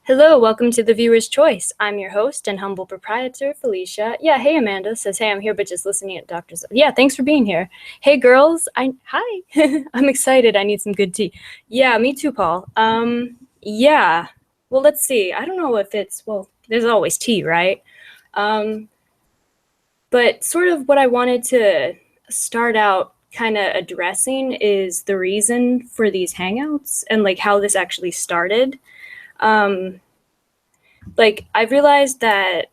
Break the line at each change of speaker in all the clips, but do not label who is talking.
Hello, welcome to The Viewer's Choice. I'm your host and humble proprietor, Felicia. Yeah, hey, Amanda says, hey, I'm here, but just listening at Doctor's. Yeah, thanks for being here. Hey, girls. Hi. I'm excited. I need some good tea. Yeah, me too, Paul. Yeah. Well, let's see. I don't know if there's always tea, right? But sort of what I wanted to start out kind of addressing is the reason for these hangouts and like how this actually started. Like, I've realized that,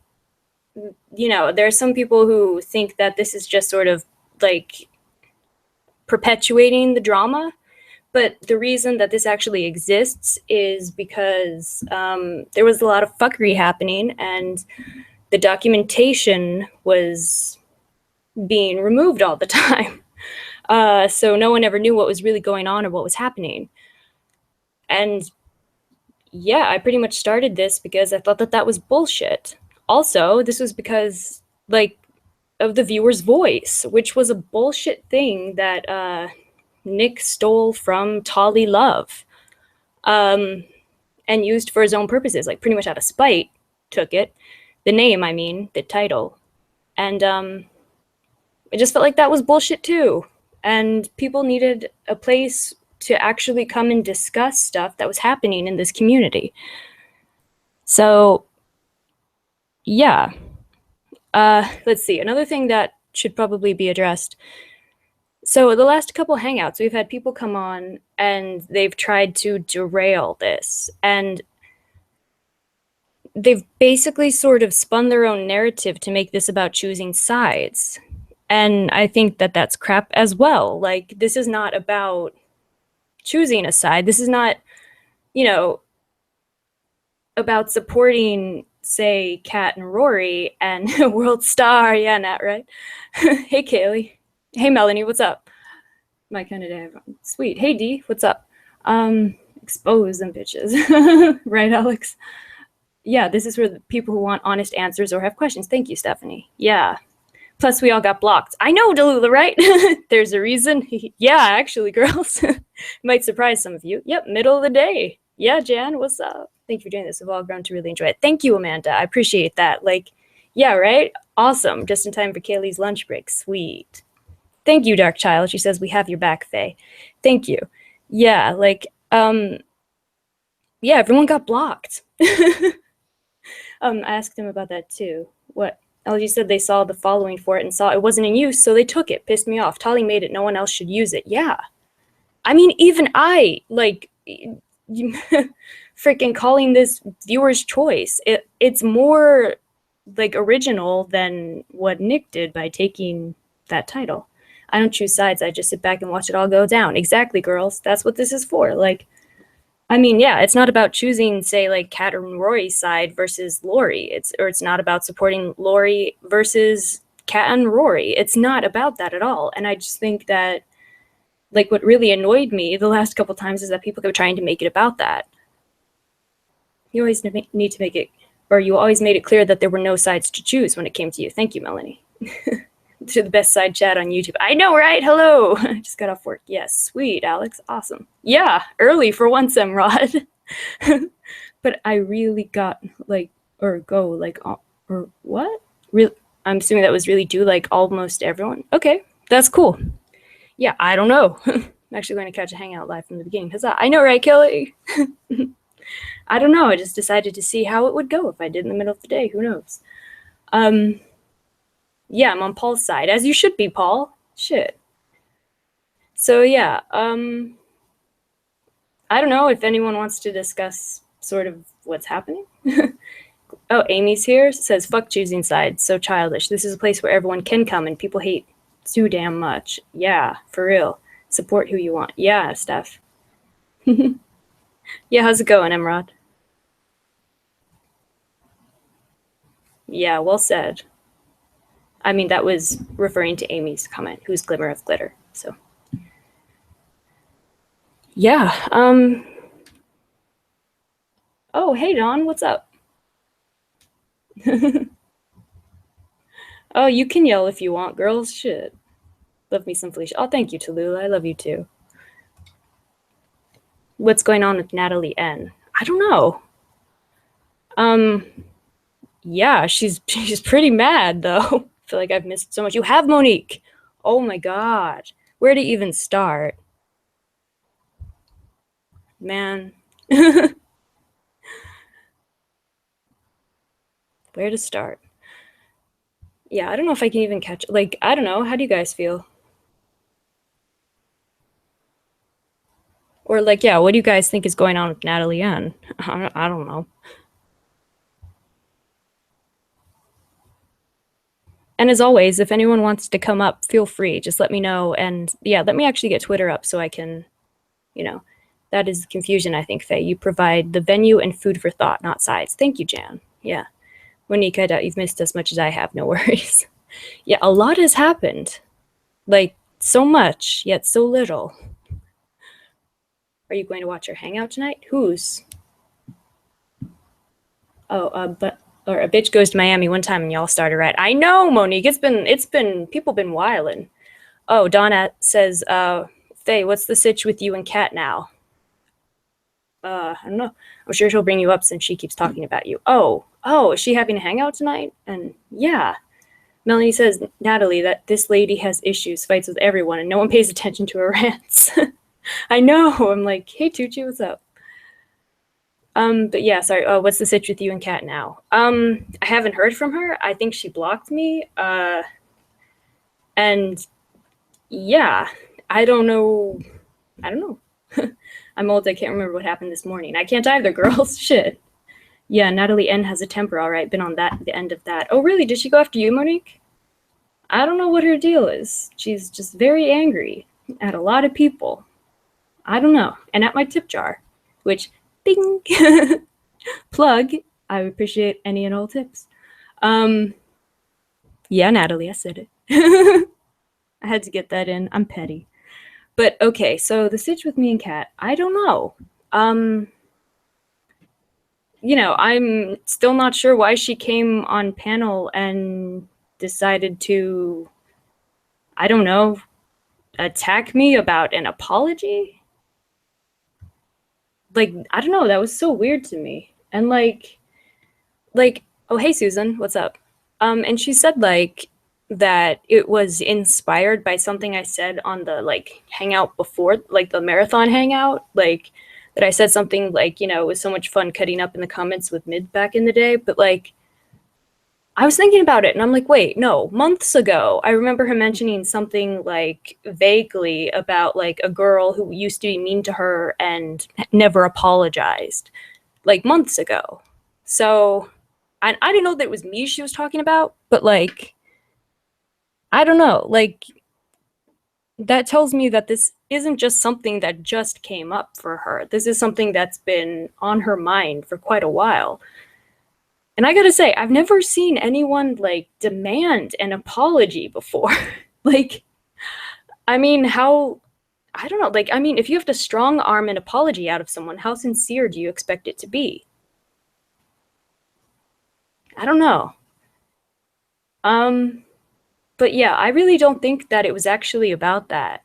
you know, there are some people who think that this is just sort of like perpetuating the drama. But the reason that this actually exists is because there was a lot of fuckery happening and the documentation was being removed all the time. So no one ever knew what was really going on or what was happening. And yeah, I pretty much started this because I thought that that was bullshit. Also, this was because, like, of the viewer's voice, which was a bullshit thing that Nick stole from Tolly Love and used for his own purposes, like pretty much out of spite, took it. The name, I mean, the title. And I just felt like that was bullshit too. And people needed a place to actually come and discuss stuff that was happening in this community. So, yeah. Let's see. Another thing that should probably be addressed. So the last couple hangouts, we've had people come on and they've tried to derail this. And they've basically sort of spun their own narrative to make this about choosing sides. And I think that that's crap as well. Like, this is not about choosing a side. This is not, you know, about supporting, say, Kat and Rory and World Star. Yeah, Nat, right? Hey, Kaylee. Hey, Melanie, what's up? My kind of day. Sweet. Hey, Dee, what's up? Expose them bitches. Right, Alex? Yeah, this is for the people who want honest answers or have questions. Thank you, Stephanie. Yeah. Plus, we all got blocked. I know, Delula, right? There's a reason. Yeah, actually, girls. Might surprise some of you. Yep, middle of the day. Yeah, Jan, what's up? Thank you for doing this. We've all grown to really enjoy it. Thank you, Amanda. I appreciate that. Like, yeah, right? Awesome. Just in time for Kaylee's lunch break. Sweet. Thank you, Dark Child. She says, we have your back, Faye. Thank you. Yeah, like, yeah, everyone got blocked. I asked him about that too. What? LG said they saw the following for it and saw it wasn't in use, so they took it. Pissed me off. Tolly made it. No one else should use it. Yeah. I mean, even I, like, freaking calling this viewer's choice. It's more, like, original than what Nick did by taking that title. I don't choose sides. I just sit back and watch it all go down. Exactly, girls. That's what this is for. Like, I mean, yeah, it's not about choosing, say, like, Kat and Rory's side versus Lori. It's not about supporting Lori versus Kat and Rory. It's not about that at all. And I just think that, like, what really annoyed me the last couple times is that people kept trying to make it about that. You always need to make it, or you always made it clear that there were no sides to choose when it came to you. Thank you, Melanie. To the best side chat on YouTube. I know, right? Hello. I just got off work. Yes, sweet, Alex. Awesome. Yeah, early for once, Emrod. But I really got, like, or go, like, or what? I'm assuming that was really do, like, almost everyone. Okay, that's cool. Yeah, I don't know. I'm actually going to catch a hangout live from the beginning. Huzzah. I know, right, Kelly? I don't know. I just decided to see how it would go if I did in the middle of the day. Who knows? Yeah, I'm on Paul's side, as you should be, Paul. Shit. So yeah, I don't know if anyone wants to discuss sort of what's happening. Oh, Amy's here. Says, fuck choosing sides. So childish. This is a place where everyone can come and people hate too damn much. Yeah, for real. Support who you want. Yeah, Steph. Yeah, how's it going, Emrod? Yeah, well said. I mean, that was referring to Amy's comment, who's Glimmer of Glitter. So, yeah. Oh, hey, Don, what's up? Oh, you can yell if you want, girls. Shit. Love me some Felicia. Oh, thank you, Tallulah. I love you too. What's going on with Natalie N? I don't know. Yeah, she's pretty mad though. I feel like I've missed so much. You have Monique. Oh my god. Where to even start? Man. Where to start? Yeah, I don't know if I can even catch, like, I don't know. How do you guys feel? Or like, yeah, what do you guys think is going on with Natalie N? I don't know. And as always, if anyone wants to come up, feel free. Just let me know. And yeah, let me actually get Twitter up so I can, you know, that is confusion, I think, Faye. You provide the venue and food for thought, not sides. Thank you, Jan. Yeah. Monique, I doubt you've missed as much as I have. No worries. Yeah, a lot has happened. Like, so much, yet so little. Are you going to watch our hangout tonight? Whose? Oh, or a bitch goes to Miami one time and y'all started right. I know, Monique. It's been people been wildin'. Oh, Donna says, Faye, what's the sitch with you and Kat now? I don't know. I'm sure she'll bring you up since she keeps talking about you. Oh, is she having a hangout tonight? And yeah. Melanie says, Natalie, that this lady has issues, fights with everyone, and no one pays attention to her rants. I know. I'm like, hey, Tucci, what's up? But yeah, sorry. Oh, what's the sitch with you and Kat now? I haven't heard from her. I think she blocked me. And yeah, I don't know. I'm old. I can't remember what happened this morning. I can't either, girls. Shit. Yeah, Natalie N has a temper. All right, been on the end of that. Oh, really? Did she go after you, Monique? I don't know what her deal is. She's just very angry at a lot of people. I don't know. And at my tip jar, which, ding, plug. I appreciate any and all tips. Yeah, Natalie, I said it. I had to get that in. I'm petty. But okay, so the sitch with me and Kat, I don't know. You know, I'm still not sure why she came on panel and decided to, I don't know, attack me about an apology. Like, I don't know, that was so weird to me. And like, oh, hey, Susan, what's up? And she said, like, that it was inspired by something I said on the, like, hangout before, like, the marathon hangout, like, that I said something like, you know, it was so much fun cutting up in the comments with Mid back in the day, but, like, I was thinking about it, and I'm like, wait, no, months ago, I remember her mentioning something, like, vaguely about, like, a girl who used to be mean to her and never apologized, like, months ago. So, I didn't know that it was me she was talking about, but, like, I don't know, like, that tells me that this isn't just something that just came up for her. This is something that's been on her mind for quite a while. And I gotta say, I've never seen anyone like demand an apology before. Like, I mean, I don't know, like, I mean, if you have to strong arm an apology out of someone, how sincere do you expect it to be? I don't know. But yeah, I really don't think that it was actually about that.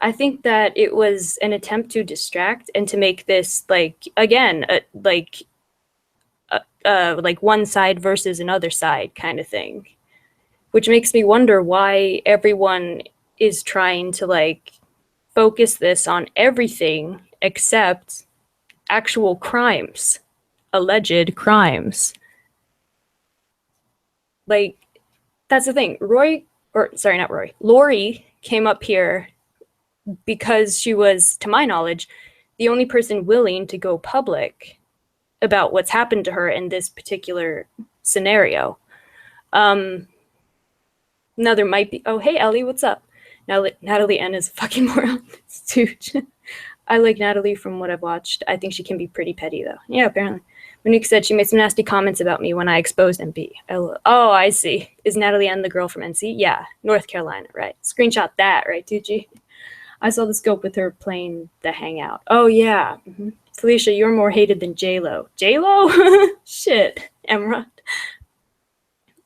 I think that it was an attempt to distract and to make this like again, like one side versus another side kind of thing, which makes me wonder why everyone is trying to like focus this on everything except actual crimes, alleged crimes. Like, that's the thing. Not Roy, Lori came up here because she was, to my knowledge, the only person willing to go public about what's happened to her in this particular scenario. Now there might be, oh, hey, Ellie, what's up? Now, Natalie N is a fucking moron. Dude. I like Natalie from what I've watched. I think she can be pretty petty, though. Yeah, apparently. Monique said she made some nasty comments about me when I exposed MB. Oh, I see. Is Natalie N the girl from NC? Yeah, North Carolina, right. Screenshot that, right, Tucci? I saw the scope with her playing the Hangout. Oh, yeah. Mm-hmm. Felicia, you're more hated than J-Lo. J-Lo? Shit, Emra.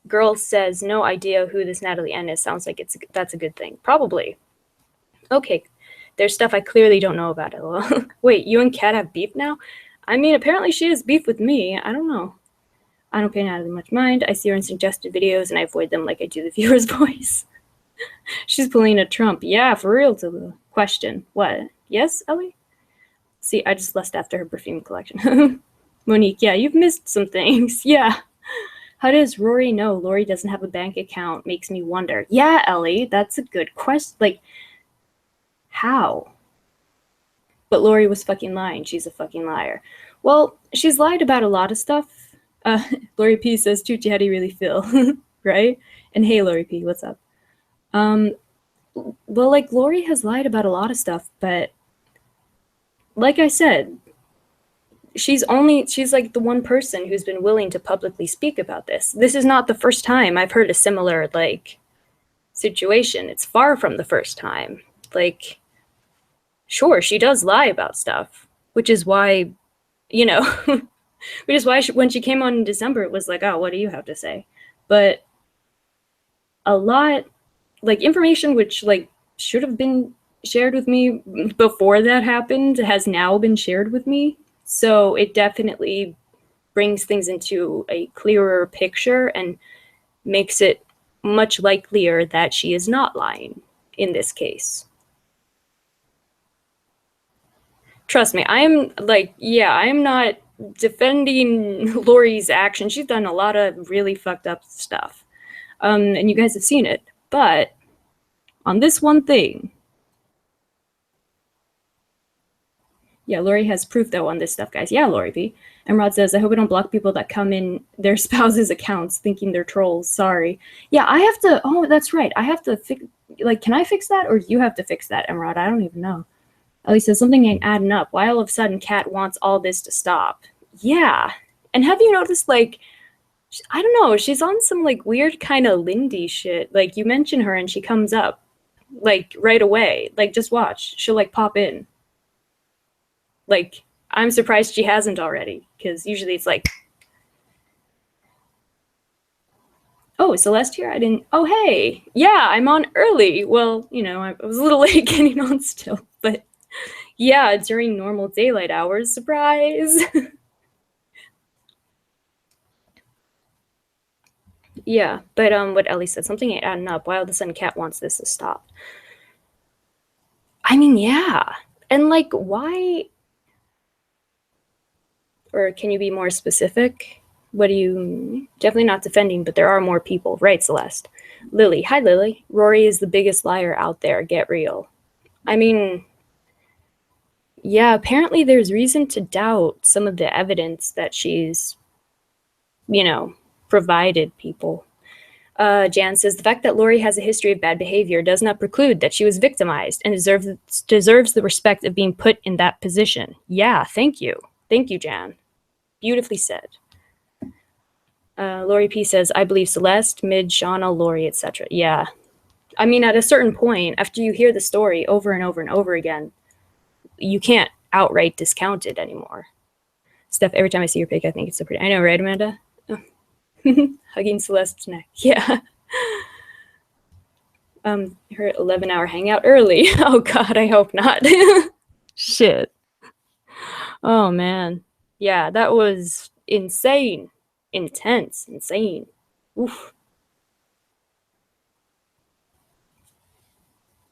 Girl says, no idea who this Natalie N is. Sounds like that's a good thing. Probably. Okay, there's stuff I clearly don't know about it. Wait, you and Kat have beef now? I mean, apparently she has beef with me. I don't know. I don't pay Natalie much mind. I see her in suggested videos and I avoid them like I do the viewer's voice. She's pulling a Trump. Yeah, for real, to the question. What? Yes, Ellie? See, I just lust after her perfume collection. Monique, yeah, you've missed some things. Yeah. How does Rory know Lori doesn't have a bank account? Makes me wonder. Yeah, Ellie, that's a good question. Like, how? But Lori was fucking lying. She's a fucking liar. Well, she's lied about a lot of stuff. Lori P says, Tucci, how do you really feel? Right? And hey, Lori P, what's up? Well, like, Lori has lied about a lot of stuff, but like I said, she's like the one person who's been willing to publicly speak about this. This is not the first time I've heard a similar, like, situation. It's far from the first time. Like, sure, she does lie about stuff, which is why, you know, which is why when she came on in December, it was like, oh, what do you have to say? But a lot, like, information which, like, should have been shared with me before that happened has now been shared with me. So it definitely brings things into a clearer picture and makes it much likelier that she is not lying in this case. Trust me, I'm like, yeah, I'm not defending Lori's action. She's done a lot of really fucked up stuff. And you guys have seen it. But on this one thing, yeah, Lori has proof, though, on this stuff, guys. Yeah, Lori B. Emrod says, I hope I don't block people that come in their spouses' accounts thinking they're trolls. Sorry. Yeah, I have to, oh, that's right. I have to fix, like, can I fix that? Or you have to fix that, Emrod? I don't even know. Ellie says, something ain't adding up. Why all of a sudden Kat wants all this to stop? Yeah. And have you noticed, like, I don't know, she's on some, like, weird kind of Lindy shit. Like, you mention her and she comes up, like, right away. Like, just watch. She'll, like, pop in. Like, I'm surprised she hasn't already, because usually it's like, oh, Celeste here? I didn't, oh, hey, yeah, I'm on early. Well, you know, I was a little late getting on still, but yeah, during normal daylight hours, surprise. Yeah, but what Ellie said, something ain't adding up. Why all of a sudden Kat wants this to stop? I mean, yeah. And, like, why? Or can you be more specific? What do you, definitely not defending, but there are more people, right, Celeste? Lily, hi, Lily. Rory is the biggest liar out there. Get real. I mean, yeah, apparently there's reason to doubt some of the evidence that she's, you know, provided people. Jan says, the fact that Lori has a history of bad behavior does not preclude that she was victimized and deserves the respect of being put in that position. Yeah, thank you. Thank you, Jan. Beautifully said. Lori P says, I believe Celeste, Mid, Shauna, Lori, etc. Yeah. I mean, at a certain point, after you hear the story over and over and over again, you can't outright discount it anymore. Steph, every time I see your pic, I think it's so pretty. I know, right, Amanda? Oh. Hugging Celeste's neck. Yeah. Her 11-hour hangout early. Oh, God, I hope not. Shit. Oh, man. Yeah, that was insane. Intense. Insane. Oof.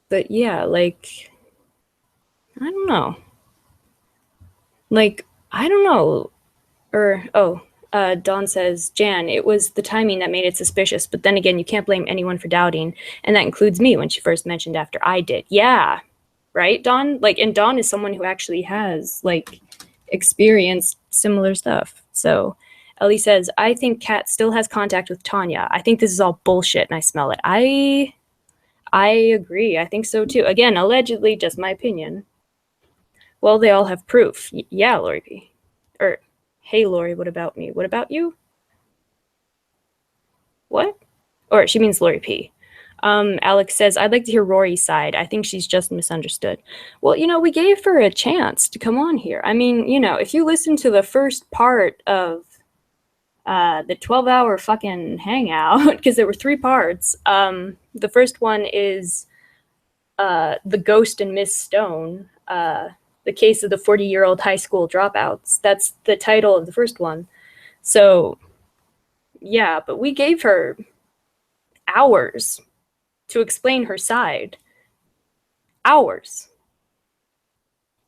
But yeah, like, I don't know. Like, I don't know. Dawn says, Jan, it was the timing that made it suspicious, but then again, you can't blame anyone for doubting, and that includes me when she first mentioned after I did. Yeah, right, Dawn? Like, and Dawn is someone who actually has, like, experienced similar stuff. So Ellie says, I think Kat still has contact with Tanya. I think this is all bullshit, and I smell it. I agree. I think so, too. Again, allegedly, just my opinion. Well, they all have proof. Yeah, Lori P. Or, hey, Lori, what about me? What about you? What? Or she means Lori P. Alex says, I'd like to hear Rory's side. I think she's just misunderstood. Well, we gave her a chance to come on here. I mean, if you listen to the first part of the 12-hour fucking hangout, because there were 3 parts. The first one is The Ghost and Miss Stone, the case of the 40-year-old high school dropouts. That's the title of the first one. So, yeah, but we gave her hours to explain her side. Hours.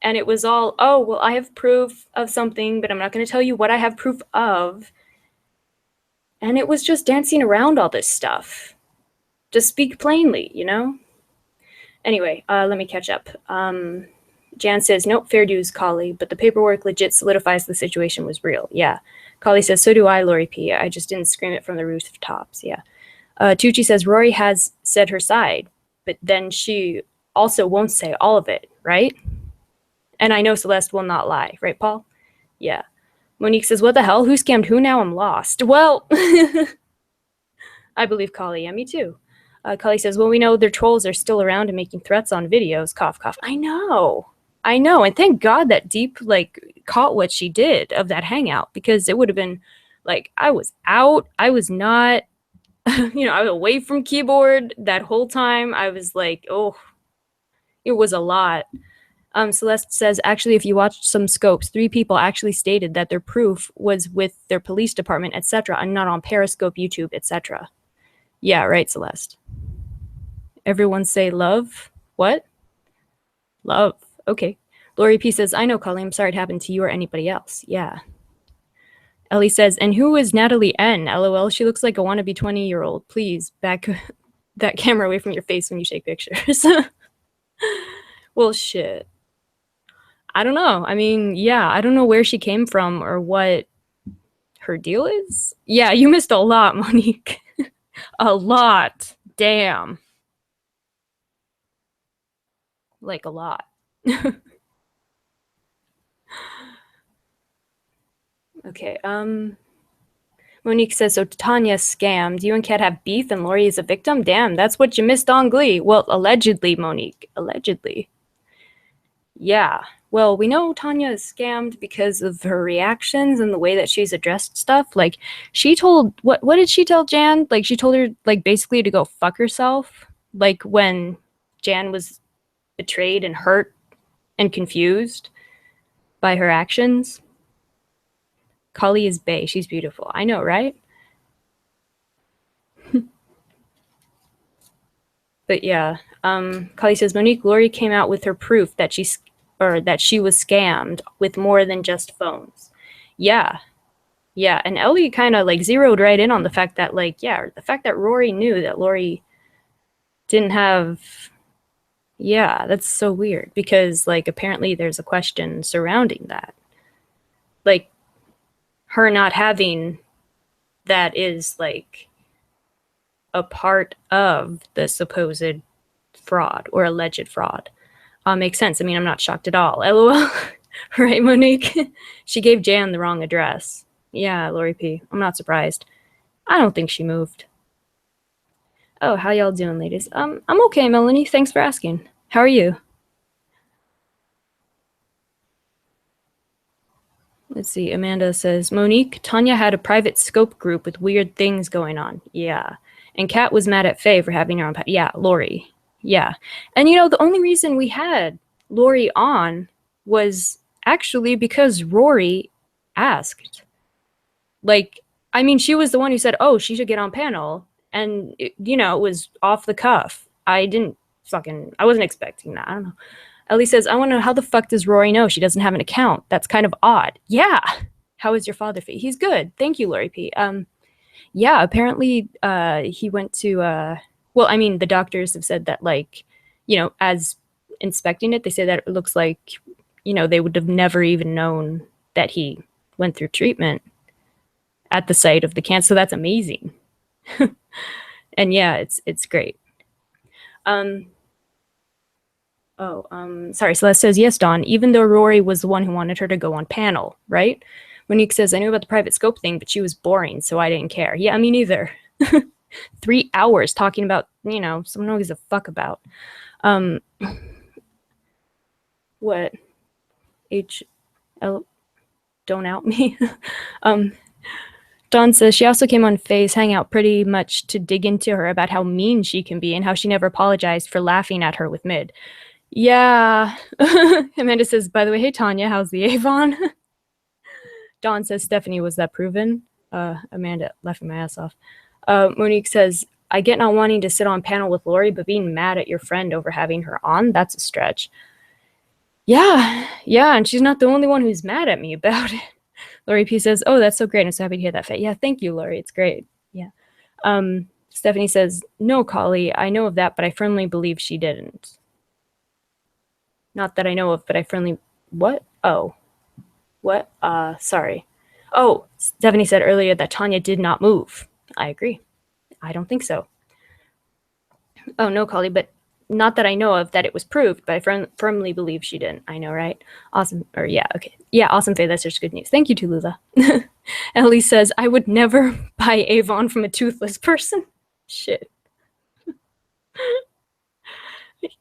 And it was all, oh, well, I have proof of something, but I'm not going to tell you what I have proof of. And it was just dancing around all this stuff. Just speak plainly, Anyway, let me catch up. Jan says, nope, fair dues, Kali, but the paperwork legit solidifies the situation was real. Yeah. Kali says, so do I, Lori P. I just didn't scream it from the rooftops. Yeah. Tucci says, Rory has said her side, but then she also won't say all of it, right? And I know Celeste will not lie, right, Paul? Yeah. Monique says, what the hell? Who scammed who now? I'm lost. Well, I believe Kali. Yeah, me too. Kali says, well, we know their trolls are still around and making threats on videos. Cough, cough. I know. And thank God that Deep, caught what she did of that hangout, because it would have been, I was out. I was not, I was away from keyboard that whole time. I was like, oh, it was a lot. Celeste says, actually, if you watched some scopes, 3 people actually stated that their proof was with their police department, etc., and not on Periscope, YouTube, etc. Yeah, right, Celeste. Everyone say love. What? Love. Okay. Lori P says, I know, Colleen. I'm sorry it happened to you or anybody else. Yeah. Ellie says, and who is Natalie N? LOL, she looks like a wannabe 20-year-old. Please, back that camera away from your face when you take pictures. Well, shit. I don't know. I mean, yeah, I don't know where she came from or what her deal is. Yeah, you missed a lot, Monique. A lot. Damn. A lot. Okay, Monique says, so Tanya scammed. You and Kat have beef and Lori is a victim? Damn, that's what you missed on Glee. Well, allegedly, Monique. Allegedly. Yeah. Well, we know Tanya is scammed because of her reactions and the way that she's addressed stuff. She told, what did she tell Jan? She told her, basically to go fuck herself. When Jan was betrayed and hurt and confused by her actions. Kali is bae. She's beautiful. I know, right? But yeah, Kali says, Monique, Lori came out with her proof that she was scammed with more than just phones. Yeah. Yeah, and Ellie kind of zeroed right in on the fact that the fact that Rory knew that Lori didn't have. Yeah, that's so weird because apparently there's a question surrounding that. Her not having that is a part of the supposed fraud or alleged fraud. Makes sense. I mean, I'm not shocked at all. LOL. Right, Monique? She gave Jan the wrong address. Yeah, Lori P. I'm not surprised. I don't think she moved. Oh, how y'all doing, ladies? I'm okay, Melanie. Thanks for asking. How are you? Let's see. Amanda says, Monique, Tanya had a private scope group with weird things going on. Yeah. And Kat was mad at Faye for having her on. Yeah, Lori. Yeah. And you know, the only reason we had Lori on was actually because Rory asked. Like, I mean, she was the one who said, oh, she should get on panel. And, it was off the cuff. I wasn't expecting that. I don't know. Ellie says, I want to know, how the fuck does Rory know she doesn't have an account? That's kind of odd. Yeah. How is your father? He's good. Thank you, Lori P. Yeah, apparently he went to, well, I mean, the doctors have said that, like, as inspecting it, they say that it looks like, they would have never even known that he went through treatment at the site of the cancer. So that's amazing. And yeah, it's great. Sorry, Celeste says, yes, Dawn, even though Rory was the one who wanted her to go on panel, right? Monique says, I knew about the private scope thing, but she was boring, so I didn't care. Yeah, me neither. 3 hours talking about, someone who gives a fuck about. What? HL, don't out me. Dawn says, she also came on Faye's Hangout pretty much to dig into her about how mean she can be and how she never apologized for laughing at her with Mid. Yeah. Amanda says, by the way, hey, Tanya, how's the Avon? Dawn says, Stephanie, was that proven? Amanda, laughing my ass off. Monique says, I get not wanting to sit on panel with Lori, but being mad at your friend over having her on, that's a stretch. Yeah, and she's not the only one who's mad at me about it. Lori P says, oh, that's so great. I'm so happy to hear that, Faye. Yeah, thank you, Lori. It's great. Yeah. Stephanie says, no, Collie, I know of that, but I firmly believe she didn't. Not that I know of, but I firmly... What? Oh. What? Sorry. Oh, Stephanie said earlier that Tanya did not move. I agree. I don't think so. Oh, no, Collie, but not that I know of that it was proved, but I firmly believe she didn't. I know, right? Awesome. Or yeah, okay. Yeah, awesome, Faye. That's just good news. Thank you, Tulula. Ellie says, I would never buy Avon from a toothless person. Shit.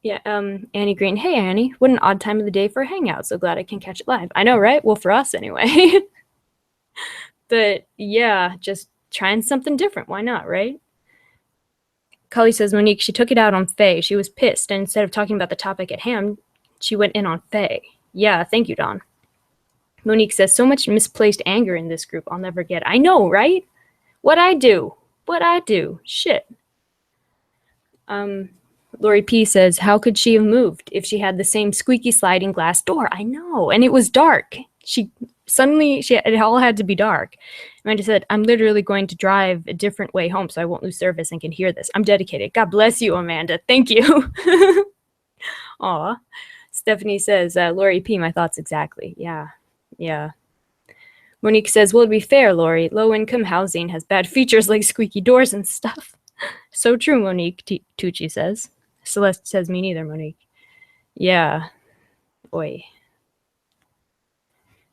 Yeah, Annie Green. Hey, Annie. What an odd time of the day for a hangout. So glad I can catch it live. I know, right? Well, for us anyway. But yeah, just trying something different. Why not, right? Cully says, Monique, she took it out on Faye. She was pissed, and instead of talking about the topic at hand, she went in on Faye. Yeah, thank you, Dawn. Monique says, so much misplaced anger in this group I'll never get. I know, right? What I do. Shit. Lori P says, how could she have moved if she had the same squeaky sliding glass door? I know, and it was dark. It all had to be dark. Amanda said, I'm literally going to drive a different way home so I won't lose service and can hear this. I'm dedicated. God bless you, Amanda. Thank you. Aw. Stephanie says, Lori P, my thoughts exactly. Yeah. Monique says, well, to be fair, Lori, low-income housing has bad features like squeaky doors and stuff. So true, Monique, Tucci says. Celeste says, me neither, Monique. Yeah. Oi.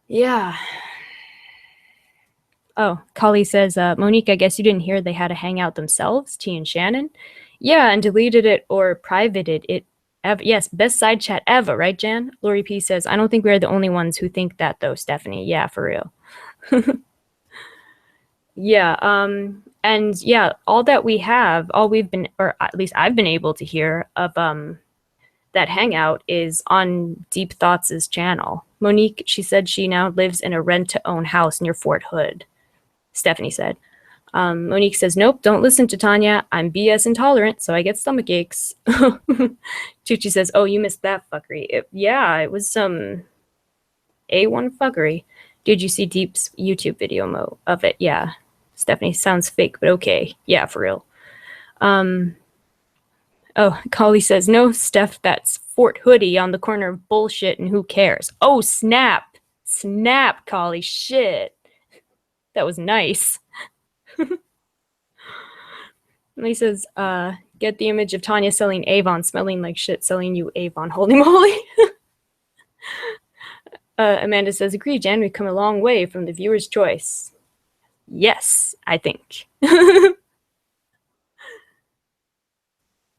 Yeah. Oh, Collie says, Monique, I guess you didn't hear they had a hangout themselves, T and Shannon? Yeah, and deleted it or privated it. Yes, best side chat ever, right, Jan? Lori P says, I don't think we're the only ones who think that, though, Stephanie. Yeah, for real. Yeah, and yeah, all we've been, or at least I've been able to hear of that hangout is on Deep Thoughts' channel. Monique, she said she now lives in a rent-to-own house near Fort Hood. Stephanie said. Monique says, nope, don't listen to Tanya. I'm BS intolerant, so I get stomach aches. Chuchi says, oh, you missed that fuckery. It was some A1 fuckery. Did you see Deep's YouTube video of it? Yeah. Stephanie, sounds fake, but okay. Yeah, for real. Oh, Collie says, no, Steph, that's Fort Hoodie on the corner of bullshit and who cares? Oh, snap. Snap, Collie. Shit. That was nice. And he says, get the image of Tanya selling Avon, smelling like shit, selling you Avon. Holy moly. Amanda says, agree, Jan, we've come a long way from the viewer's choice. Yes, I think.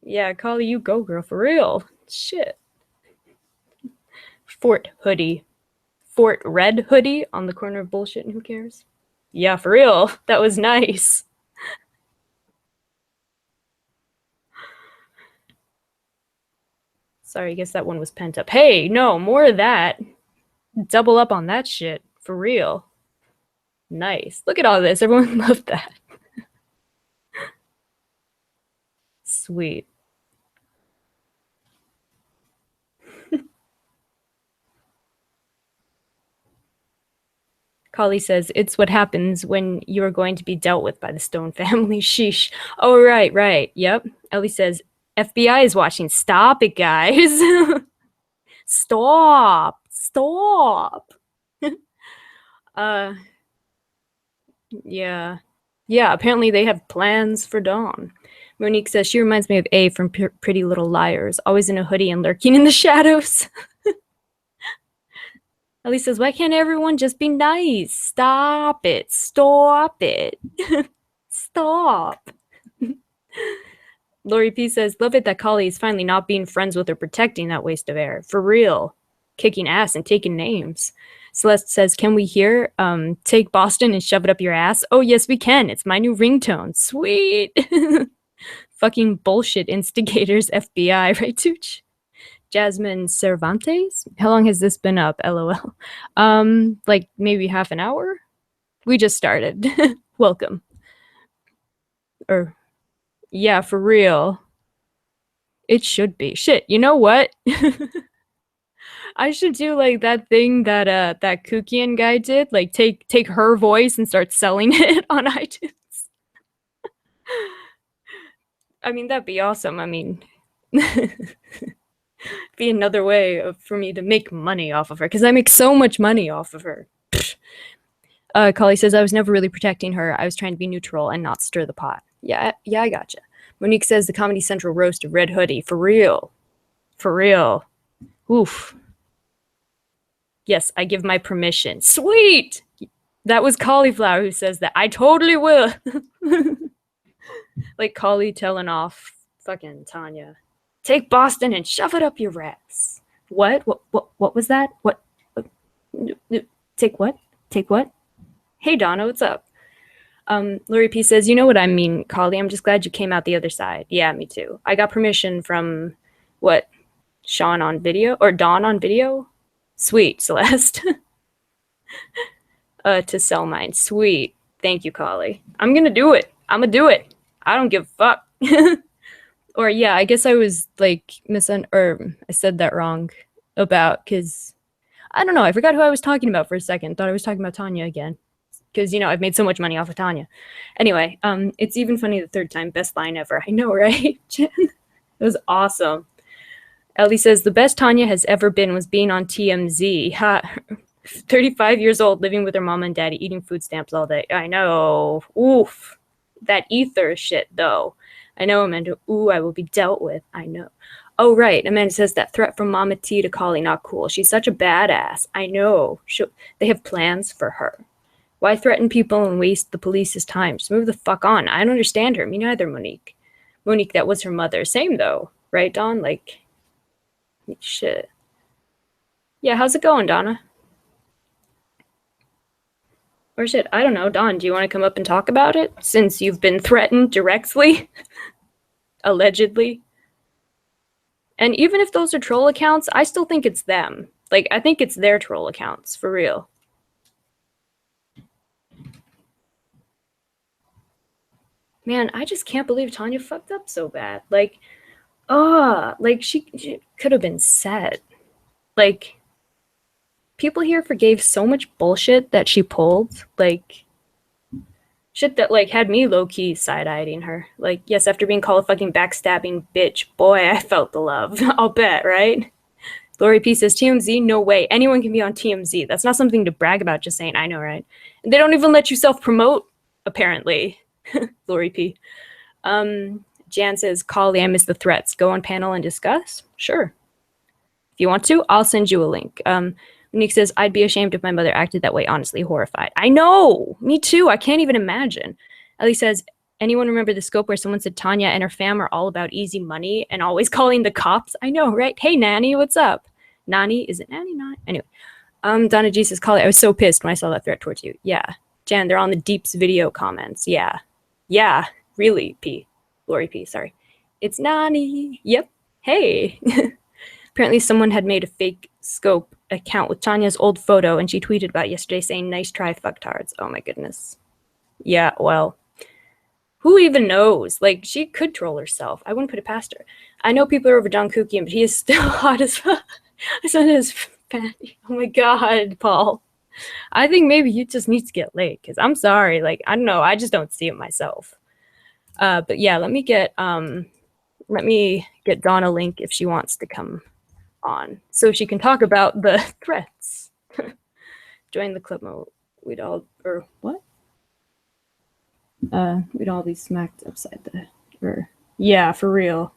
Yeah, Kali, you go, girl, for real. Shit. Fort hoodie. Fort red hoodie on the corner of bullshit and who cares? Yeah, for real. That was nice. Sorry, I guess that one was pent up. Hey, no, more of that. Double up on that shit. For real. Nice. Look at all this. Everyone loved that. Sweet. Kali says, it's what happens when you are going to be dealt with by the Stone family. Sheesh. Oh, right, right. Yep. Ellie says, FBI is watching. Stop it, guys. Stop. Stop. uh, yeah. Yeah, apparently they have plans for Dawn. Monique says, she reminds me of A from Pretty Little Liars, always in a hoodie and lurking in the shadows. Ellie says, why can't everyone just be nice? Stop it. Stop it. Stop. Lori P says, love it that Kali is finally not being friends with or protecting that waste of air. For real. Kicking ass and taking names. Celeste says, can we hear take Boston and shove it up your ass? Oh, yes, we can. It's my new ringtone. Sweet. Fucking bullshit instigators, FBI, right, Tooch? Jasmine Cervantes? How long has this been up? LOL. Like maybe half an hour? We just started. Welcome. Or yeah, for real. It should be. Shit, you know what? I should do like that thing that that Kukian guy did, like take her voice and start selling it on iTunes. I mean, that'd be awesome. I mean, be another way for me to make money off of her because I make so much money off of her. Kali says, I was never really protecting her. I was trying to be neutral and not stir the pot. Yeah, I gotcha. Monique says the Comedy Central roast of Red Hoodie. For real. For real. Oof. Yes, I give my permission. Sweet! That was Cauliflower who says that. I totally will. Like Kali telling off fucking Tanya. Take Boston and shove it up your ass. What was that? What? Take what? Take what? Hey, Donna, what's up? Lori P says, you know what I mean, Kali. I'm just glad you came out the other side. Yeah, me too. I got permission from, what, Sean on video? Or Dawn on video? Sweet, Celeste. To sell mine. Sweet. Thank you, Kali. I'm gonna do it. I'm gonna do it. I don't give a fuck. Or yeah, I guess I was like or I said that wrong about, because I don't know. I forgot who I was talking about for a second. Thought I was talking about Tanya again. Because, you know, I've made so much money off of Tanya. Anyway, it's even funny the third time. Best line ever. I know, right, Jen? It was awesome. Ellie says, the best Tanya has ever been was being on TMZ. Ha. 35 years old, living with her mom and daddy, eating food stamps all day. I know. Oof. That ether shit, though. I know, Amanda. Ooh, I will be dealt with. I know. Oh, right. Amanda says that threat from Mama T to Kali, not cool. She's such a badass. I know. They have plans for her. Why threaten people and waste the police's time? Just move the fuck on. I don't understand her. Me neither, Monique. Monique, that was her mother. Same, though. Right, Dawn? Like, shit. Yeah, how's it going, Donna? Or shit, I don't know. Dawn, do you want to come up and talk about it? Since you've been threatened directly? Allegedly? And even if those are troll accounts, I still think it's them. Like, I think it's their troll accounts, for real. Man, I just can't believe Tanya fucked up so bad. Like, like she could have been set. Like, people here forgave so much bullshit that she pulled. Like, shit that, like, had me low-key side-eyeing her. Like, yes, after being called a fucking backstabbing bitch, boy, I felt the love. I'll bet, right? Lori P says, TMZ? No way. Anyone can be on TMZ. That's not something to brag about, just saying. I know, right? And they don't even let you self-promote, apparently. Lori P. Jan says, Kali, I miss the threats. Go on panel and discuss? Sure. If you want to, I'll send you a link. Nick says, I'd be ashamed if my mother acted that way, honestly horrified. I know! Me too. I can't even imagine. Ellie says, anyone remember the scope where someone said Tanya and her fam are all about easy money and always calling the cops? I know, right? Hey, Nanny, what's up? Nani? Is it Nanny? Not? Anyway. Donna G says, Collie, I was so pissed when I saw that threat towards you. Yeah. Jan, they're on the Deeps video comments. Yeah. Yeah. Really, P. Lori P, sorry. It's Nani. Yep. Hey. Apparently someone had made a fake scope account with Tanya's old photo and she tweeted about it yesterday saying, nice try, fucktards. Oh my goodness. Yeah, well, who even knows? Like, she could troll herself. I wouldn't put it past her. I know people are over John Kukian, but he is still hot as fuck. I said his fatty. Oh my god, Paul. I think maybe you just need to get laid, because I'm sorry. Like, I don't know. I just don't see it myself. But yeah, let me get Donna a link if she wants to come on, so she can talk about the threats. Join the club mode. We'd all be smacked upside the yeah, for real.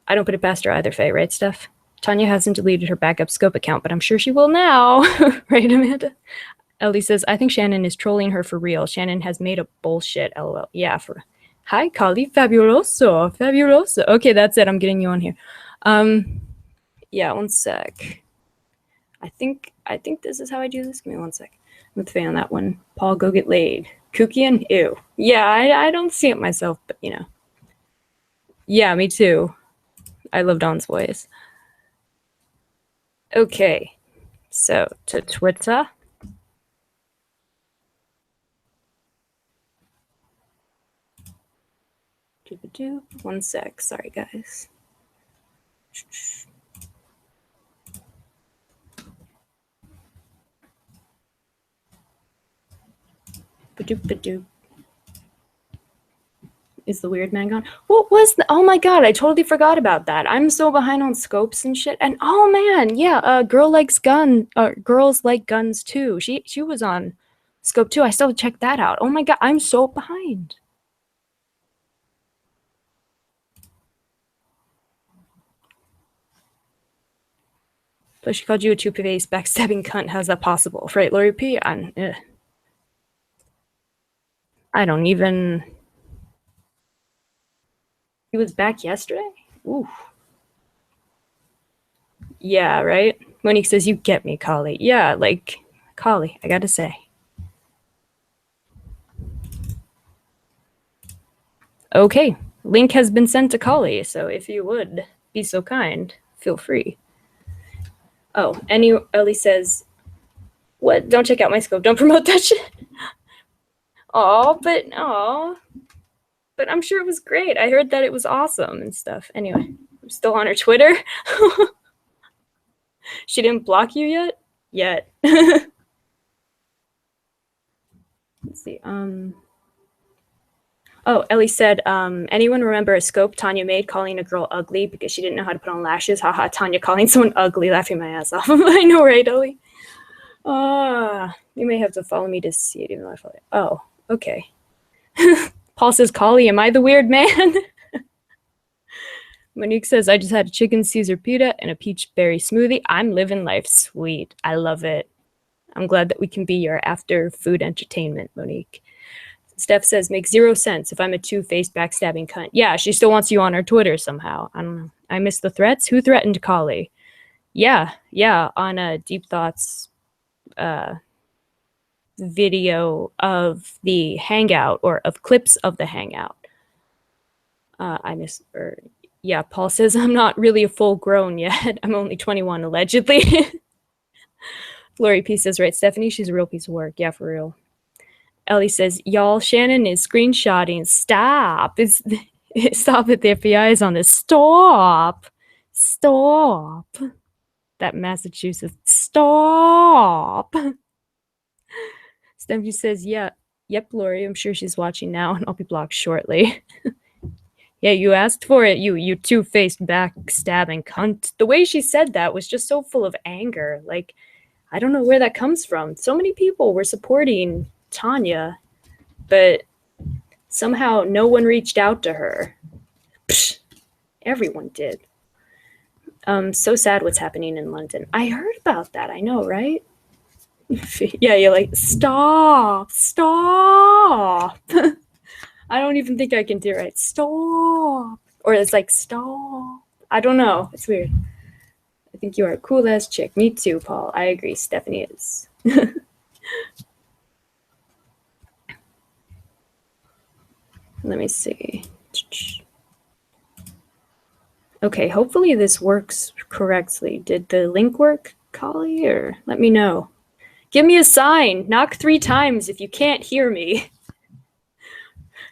I don't put it past her either, Faye, right, Steph? Tanya hasn't deleted her backup scope account, but I'm sure she will now. Right, Amanda? Ellie says, I think Shannon is trolling her for real. Shannon has made up bullshit, lol. Yeah, hi, Kali, fabuloso. Okay, that's it. I'm getting you on here. Yeah, one sec. I think this is how I do this. Give me one sec. I'm with Faye on that one. Paul, go get laid. Kukian? Ew. Yeah, I don't see it myself, but you know. Yeah, me too. I love Dawn's voice. Okay, so to Twitter. One sec. Sorry, guys. Ba-doop. Is the weird man gone? What was the? Oh my god, I totally forgot about that. I'm so behind on scopes and shit. And oh man, yeah, girls like guns too. She was on scope too. I still checked that out. Oh my god, I'm so behind. Plus, she called you a two-faced backstabbing cunt. How's that possible? Right, Lori P? I don't even. He was back yesterday? Ooh. Yeah, right? Monique says, you get me, Collie. Yeah, like, Collie, I gotta say. Okay, link has been sent to Collie, so if you would be so kind, feel free. Oh, Ellie says, what? Don't check out my scope. Don't promote that shit. But I'm sure it was great. I heard that it was awesome and stuff. Anyway, I'm still on her Twitter. She didn't block you yet? Yet. Let's see. Oh, Ellie said, anyone remember a scope Tanya made calling a girl ugly because she didn't know how to put on lashes? Haha, Tanya calling someone ugly, laughing my ass off. I know, right, Ellie? You may have to follow me to see it, even though I follow it. Oh, okay. Paul says, Collie, am I the weird man? Monique says, I just had a chicken Caesar pita and a peach berry smoothie. I'm living life sweet. I love it. I'm glad that we can be your after food entertainment, Monique. Steph says, makes 0 sense if I'm a two-faced backstabbing cunt. Yeah, she still wants you on her Twitter somehow. I don't know. I missed the threats. Who threatened Collie? Yeah, on a Deep Thoughts video of the hangout, or of clips of the hangout. Yeah, Paul says, I'm not really a full grown yet. I'm only 21, allegedly. Lori P says, right, Stephanie, she's a real piece of work. Yeah, for real. Ellie says, y'all, Shannon is screenshotting. Stop. Stop it. The FBI is on this. Stop. That Massachusetts. Stop. Stephanie says, yeah. Yep, Lori, I'm sure she's watching now, and I'll be blocked shortly. Yeah, you asked for it, you two-faced backstabbing cunt. The way she said that was just so full of anger. Like, I don't know where that comes from. So many people were supporting Tanya, but somehow no one reached out to her. Psh, everyone did. So sad what's happening in London. I heard about that. I know, right? Yeah, you're like, stop. I don't even think I can do it right. Stop. Or it's like, stop. I don't know. It's weird. I think you are a cool ass chick. Me too, Paul. I agree. Stephanie is. Let me see. Okay, hopefully this works correctly. Did the link work, Kali? Or let me know. Give me a sign. Knock 3 times if you can't hear me.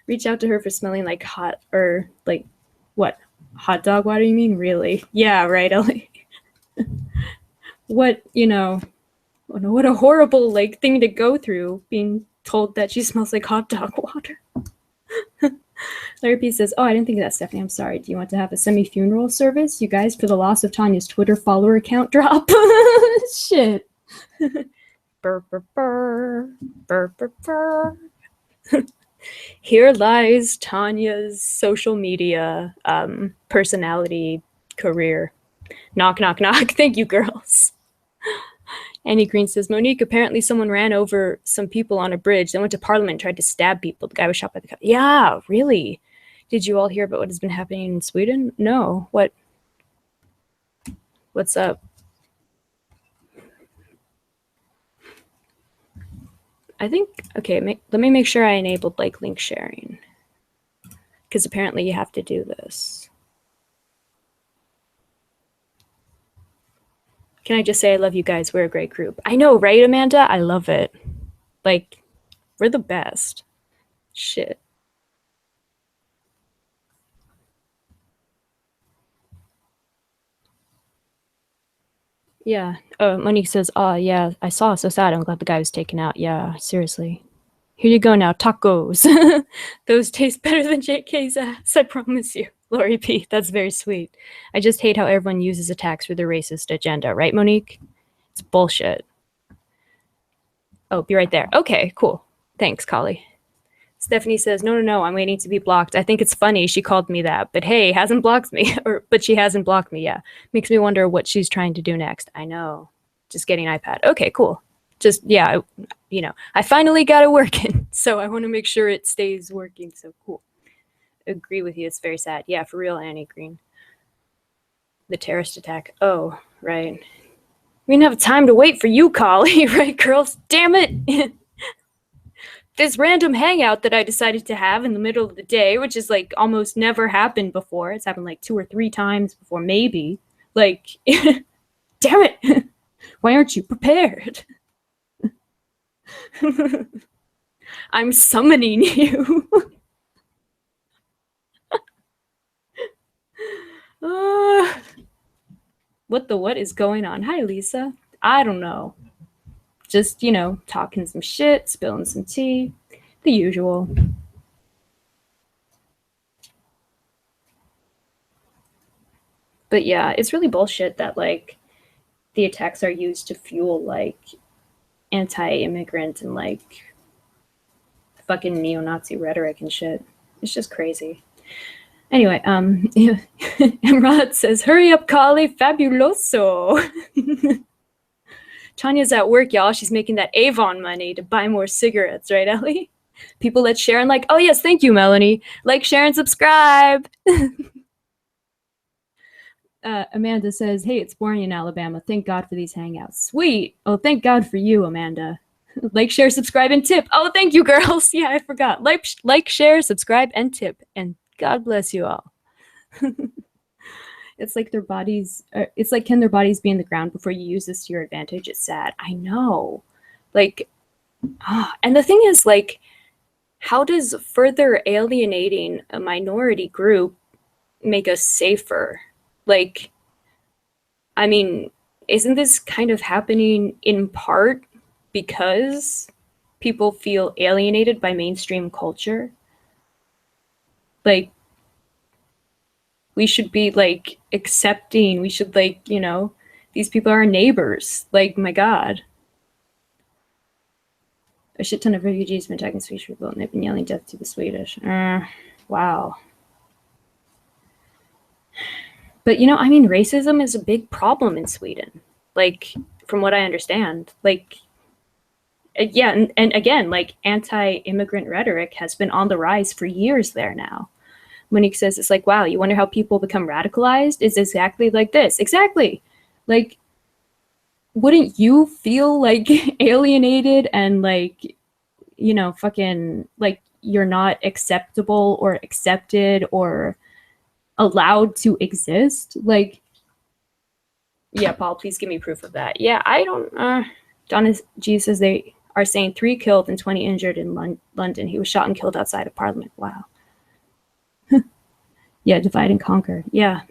Reach out to her for smelling like hot, or like, what? Hot dog water, you mean? Really? Yeah, right, Ellie. What, what a horrible, like, thing to go through, being told that she smells like hot dog water. Larry P says, oh, I didn't think of that, Stephanie. I'm sorry. Do you want to have a semi-funeral service, you guys, for the loss of Tanya's Twitter follower account drop? Shit. Burr, burr, burr. Burr, burr, burr. Here lies Tanya's social media personality career. Knock, knock, knock. Thank you, girls. Annie Green says, Monique, apparently someone ran over some people on a bridge, then went to Parliament and tried to stab people. The guy was shot by the cop. Yeah, really? Did you all hear about what has been happening in Sweden? No. What's up? I think, okay, let me make sure I enabled like link sharing. Because apparently you have to do this. Can I just say I love you guys? We're a great group. I know, right, Amanda? I love it. Like, we're the best. Shit. Yeah. Monique says, oh, yeah, I saw. So sad. I'm glad the guy was taken out. Yeah, seriously. Here you go now. Tacos. Those taste better than JK's ass. I promise you. Lori P. That's very sweet. I just hate how everyone uses attacks for their racist agenda. Right, Monique? It's bullshit. Oh, be right there. Okay, cool. Thanks, Kali. Stephanie says, no, I'm waiting to be blocked. I think it's funny she called me that, but hey, hasn't blocked me. But she hasn't blocked me, yeah. Makes me wonder what she's trying to do next. I know. Just getting iPad. Okay, cool. Just, yeah, I finally got it working. So I want to make sure it stays working. So cool. Agree with you. It's very sad. Yeah, for real, Annie Green. The terrorist attack. Oh, right. We didn't have time to wait for you, Kali, right, girls? Damn it. This random hangout that I decided to have in the middle of the day, which is like almost never happened before. It's happened like 2 or 3 times before, maybe. Like, damn it. Why aren't you prepared? I'm summoning you. What is going on? Hi, Lisa. I don't know. Just, talking some shit, spilling some tea. The usual. But yeah, it's really bullshit that, like, the attacks are used to fuel, like, anti-immigrant and, like, fucking neo-Nazi rhetoric and shit. It's just crazy. Anyway, Emrod says, hurry up, Kali, fabuloso. Tanya's at work, y'all. She's making that Avon money to buy more cigarettes, right, Ellie? People that share and like, oh yes, thank you, Melanie. Like, share, and subscribe. Amanda says, hey, it's boring in Alabama. Thank God for these hangouts. Sweet. Oh, thank God for you, Amanda. Like, share, subscribe, and tip. Oh, thank you, girls. Yeah, I forgot. Like, share, subscribe, and tip. And God bless you all. It's like their bodies, it's like, can their bodies be in the ground before you use this to your advantage? It's sad. I know. Like, and the thing is, like, how does further alienating a minority group make us safer? Like, I mean, isn't this kind of happening in part because people feel alienated by mainstream culture? Like, we should be, like, accepting. We should, like, these people are our neighbors. Like, my God. A shit ton of refugees have been attacking Swedish people, and they've been yelling death to the Swedish. Wow. But, you know, I mean, racism is a big problem in Sweden. Like, from what I understand. Like, yeah, and again, like, anti-immigrant rhetoric has been on the rise for years there now. Monique says, it's like, wow, you wonder how people become radicalized? It's exactly like this. Exactly. Like, wouldn't you feel, like, alienated and, like, you know, fucking, like, you're not acceptable or accepted or allowed to exist? Like, yeah, Paul, please give me proof of that. Yeah, I don't, Donna G says they are saying 3 killed and 20 injured in London. He was shot and killed outside of Parliament. Wow. Yeah, divide and conquer. Yeah.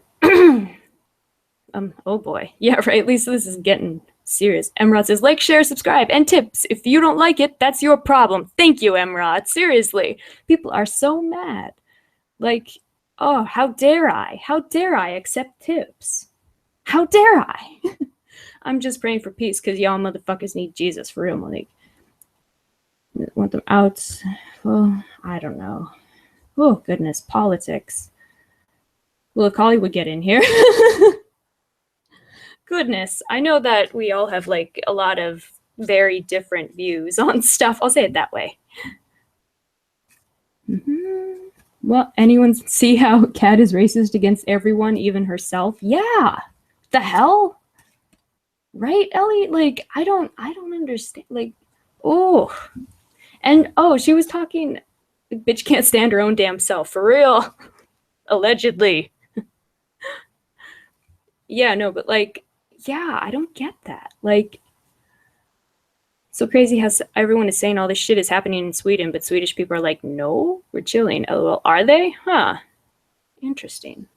Oh boy. Yeah, right. At least this is getting serious. Emrod says, like, share, subscribe, and tips. If you don't like it, that's your problem. Thank you, Emrod. Seriously. People are so mad. Like, oh, how dare I? How dare I accept tips? How dare I? I'm just praying for peace because y'all motherfuckers need Jesus for real, Monique. Want them out. Well, I don't know. Oh, goodness. Politics. Well, if Holly would get in here. Goodness. I know that we all have, like, a lot of very different views on stuff. I'll say it that way. Mm-hmm. Well, anyone see how Kat is racist against everyone, even herself? Yeah. The hell? Right, Ellie? Like, I don't understand. Like, oh. And, oh, she was talking, bitch can't stand her own damn self. For real. Allegedly. Yeah, no, but, like, yeah, I don't get that. Like, so crazy how everyone is saying all this shit is happening in Sweden, but Swedish people are like, no, we're chilling. Oh, well, are they? Huh. Interesting.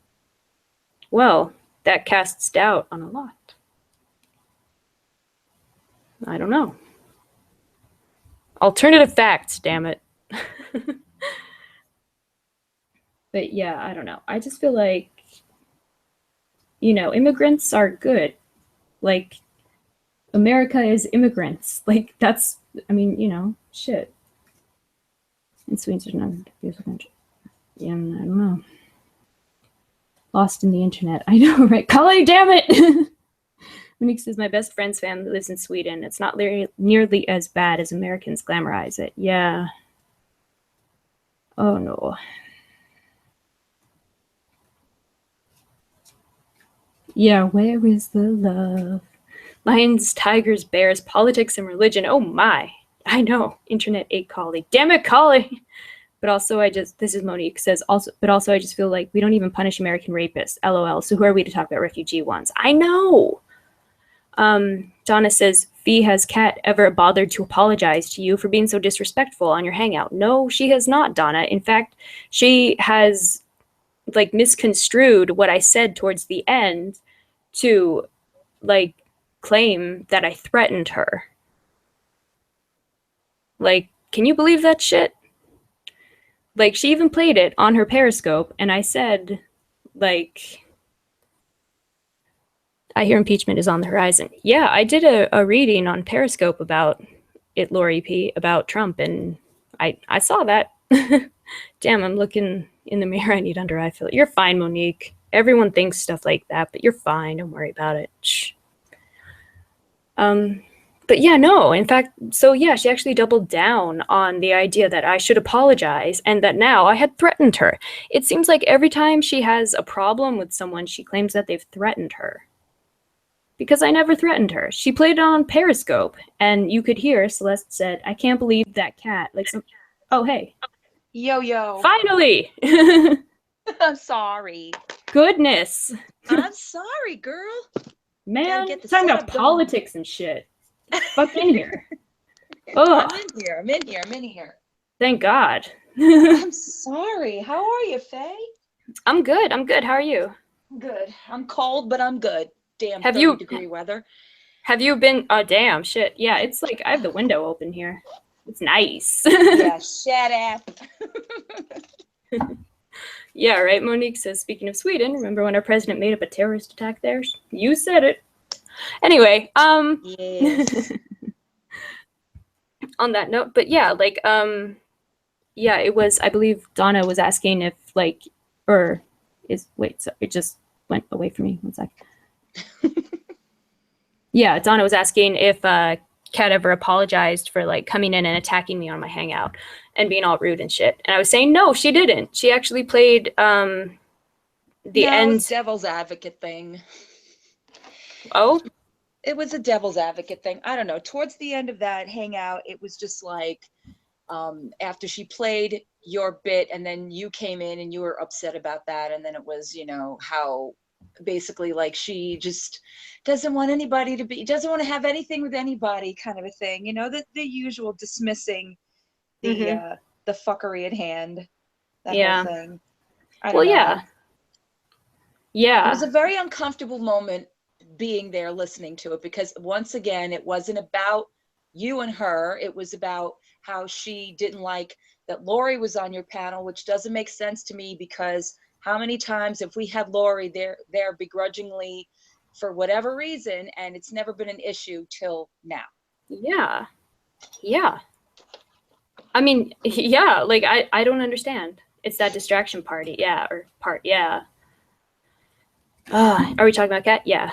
Well, that casts doubt on a lot. I don't know. Alternative facts, damn it. But yeah, I don't know. I just feel like, you know, immigrants are good. Like, America is immigrants. Like, that's, I mean, you know, shit. And Sweden's not a beautiful country. Yeah, I don't know. Lost in the internet. I know, right? Kali, damn it! Monique says, my best friend's family lives in Sweden. It's not nearly as bad as Americans glamorize it. Yeah. Oh, no. Yeah, where is the love? Lions, tigers, bears, politics, and religion. Oh, my. I know. Internet ate Kali. Damn it, Kali! But also, this is Monique says, but also I just feel like we don't even punish American rapists. LOL. So who are we to talk about refugee ones? I know. Donna says, Fee, has Kat ever bothered to apologize to you for being so disrespectful on your hangout? No, she has not, Donna. In fact, she has, like, misconstrued what I said towards the end to, like, claim that I threatened her. Like, can you believe that shit? Like, she even played it on her Periscope, and I said, like, I hear impeachment is on the horizon. Yeah, I did a reading on Periscope about it, Lori P, about Trump, and I saw that. Damn, I'm looking in the mirror. I need under eye filler. You're fine, Monique. Everyone thinks stuff like that, but you're fine. Don't worry about it. Shh. But yeah, no, in fact, so yeah, she actually doubled down on the idea that I should apologize and that now I had threatened her. It seems like every time she has a problem with someone, she claims that they've threatened her. Because I never threatened her. She played it on Periscope, and you could hear Celeste said, I can't believe that cat. Like, oh, hey.
Yo.
Finally!
I'm sorry.
Goodness.
I'm sorry, girl.
Man, talking about politics and shit. Fuck in here.
I'm in here.
Thank God.
I'm sorry. How are you, Faye?
I'm good. How are you?
Good. I'm cold, but I'm good. Damn, 30-degree weather.
Have you been? Oh, damn, shit. Yeah, it's like I have the window open here. It's nice.
Yeah, shut up.
Yeah, right. Monique says, speaking of Sweden, remember when our president made up a terrorist attack there? You said it. Anyway,
Yes.
on that note, but yeah, like, yeah, it was, I believe Donna was asking if, like, or is, wait, so it just went away from me. 1 sec. Yeah, Donna was asking if Kat ever apologized for like coming in and attacking me on my hangout and being all rude and shit. And I was saying no, she didn't. She actually played the end.
Devil's advocate thing.
Oh,
it was a devil's advocate thing. I don't know. Towards the end of that hangout, it was just like after she played your bit and then you came in and you were upset about that. And then it was, you know, how basically like she just doesn't want anybody to be, doesn't want to have anything with anybody kind of a thing. You know, the usual dismissing the fuckery at hand, that whole thing. I don't know.
Yeah.
It was a very uncomfortable moment being there listening to it, because once again, it wasn't about you and her. It was about how she didn't like that Lori was on your panel, which doesn't make sense to me, because how many times have we had Lori there begrudgingly for whatever reason, and it's never been an issue till now.
Yeah. I mean, yeah, like I don't understand. It's that distraction party, yeah. Are we talking about Kat? Yeah.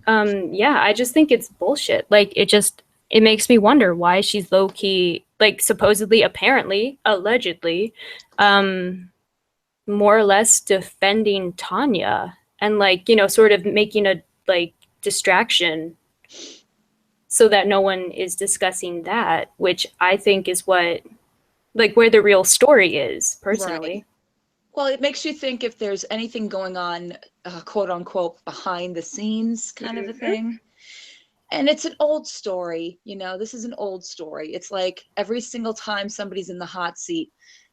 Yeah, I just think it's bullshit. Like it makes me wonder why she's low key, like supposedly, apparently, allegedly, more or less defending Tanya and like, you know, sort of making a like distraction so that no one is discussing that, which I think is what, like, where the real story is, personally.
Right. Well, it makes you think if there's anything going on, quote unquote, behind the scenes kind of a thing. And it's an old story, you know, this is an old story. It's like every single time somebody's in the hot seat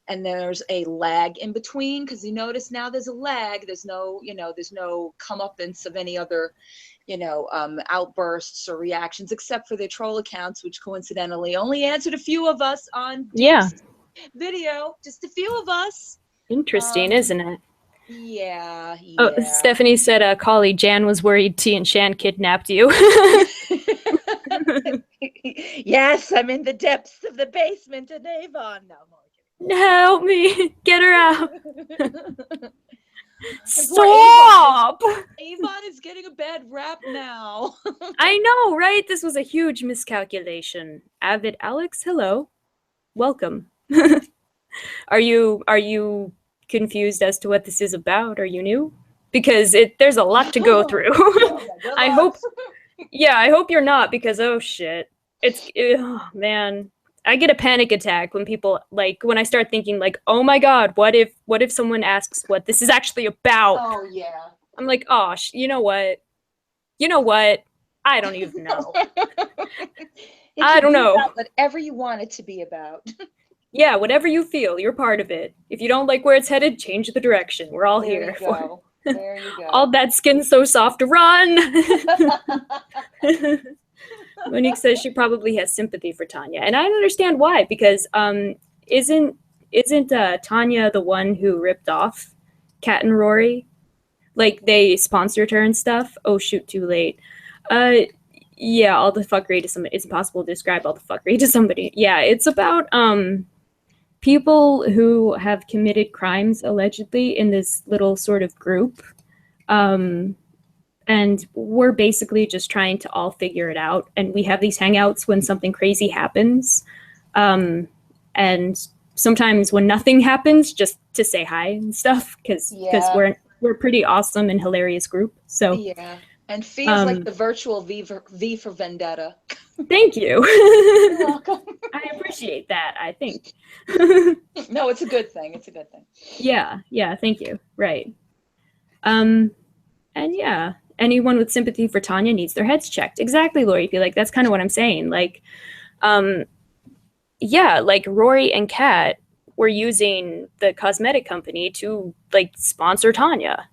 and there's a lag in between, because you notice now there's a lag. There's no, you know, there's no comeuppance of any other, you know, outbursts or reactions, except for their troll accounts, which coincidentally only answered a few of us on video, just a few of us.
Interesting, isn't it?
Yeah.
Oh, Stephanie said, Collie, Jan was worried T and Shan kidnapped you.
Yes, I'm in the depths of the basement in Avon. No,
help me, get her out. Stop!
Avon is getting a bad rap now.
I know, right? This was a huge miscalculation. Avid Alex, hello. Welcome. Are you confused as to what this is about? Are you new? Because there's a lot to go through. I hope you're not, because oh shit. Oh man. I get a panic attack when people, like, when I start thinking like, oh my god, what if someone asks what this is actually about?
Oh yeah.
I'm like, oh, you know what? I don't even know. I don't know.
Whatever you want it to be about.
Yeah, whatever you feel, you're part of it. If you don't like where it's headed, change the direction. We're all here.
There you go.
All that skin's so soft, run! Monique says she probably has sympathy for Tanya, and I understand why, because isn't Tanya the one who ripped off Kat and Rory? Like, they sponsored her and stuff. Oh shoot, too late. Yeah, all the fuckery to somebody. It's impossible to describe all the fuckery to somebody. Yeah, it's about people who have committed crimes allegedly in this little sort of group. And we're basically just trying to all figure it out. And we have these hangouts when something crazy happens. And sometimes when nothing happens, just to say hi and stuff, because we're pretty awesome and hilarious group. So
yeah. And feels like the virtual V for Vendetta.
Thank you.
You're welcome.
I appreciate that, I think.
No, it's a good thing. It's a good thing.
Yeah, thank you. Right. And yeah, anyone with sympathy for Tanya needs their heads checked. Exactly, Lori. Feel like that's kind of what I'm saying. Like, yeah, like Rory and Kat were using the cosmetic company to like sponsor Tanya.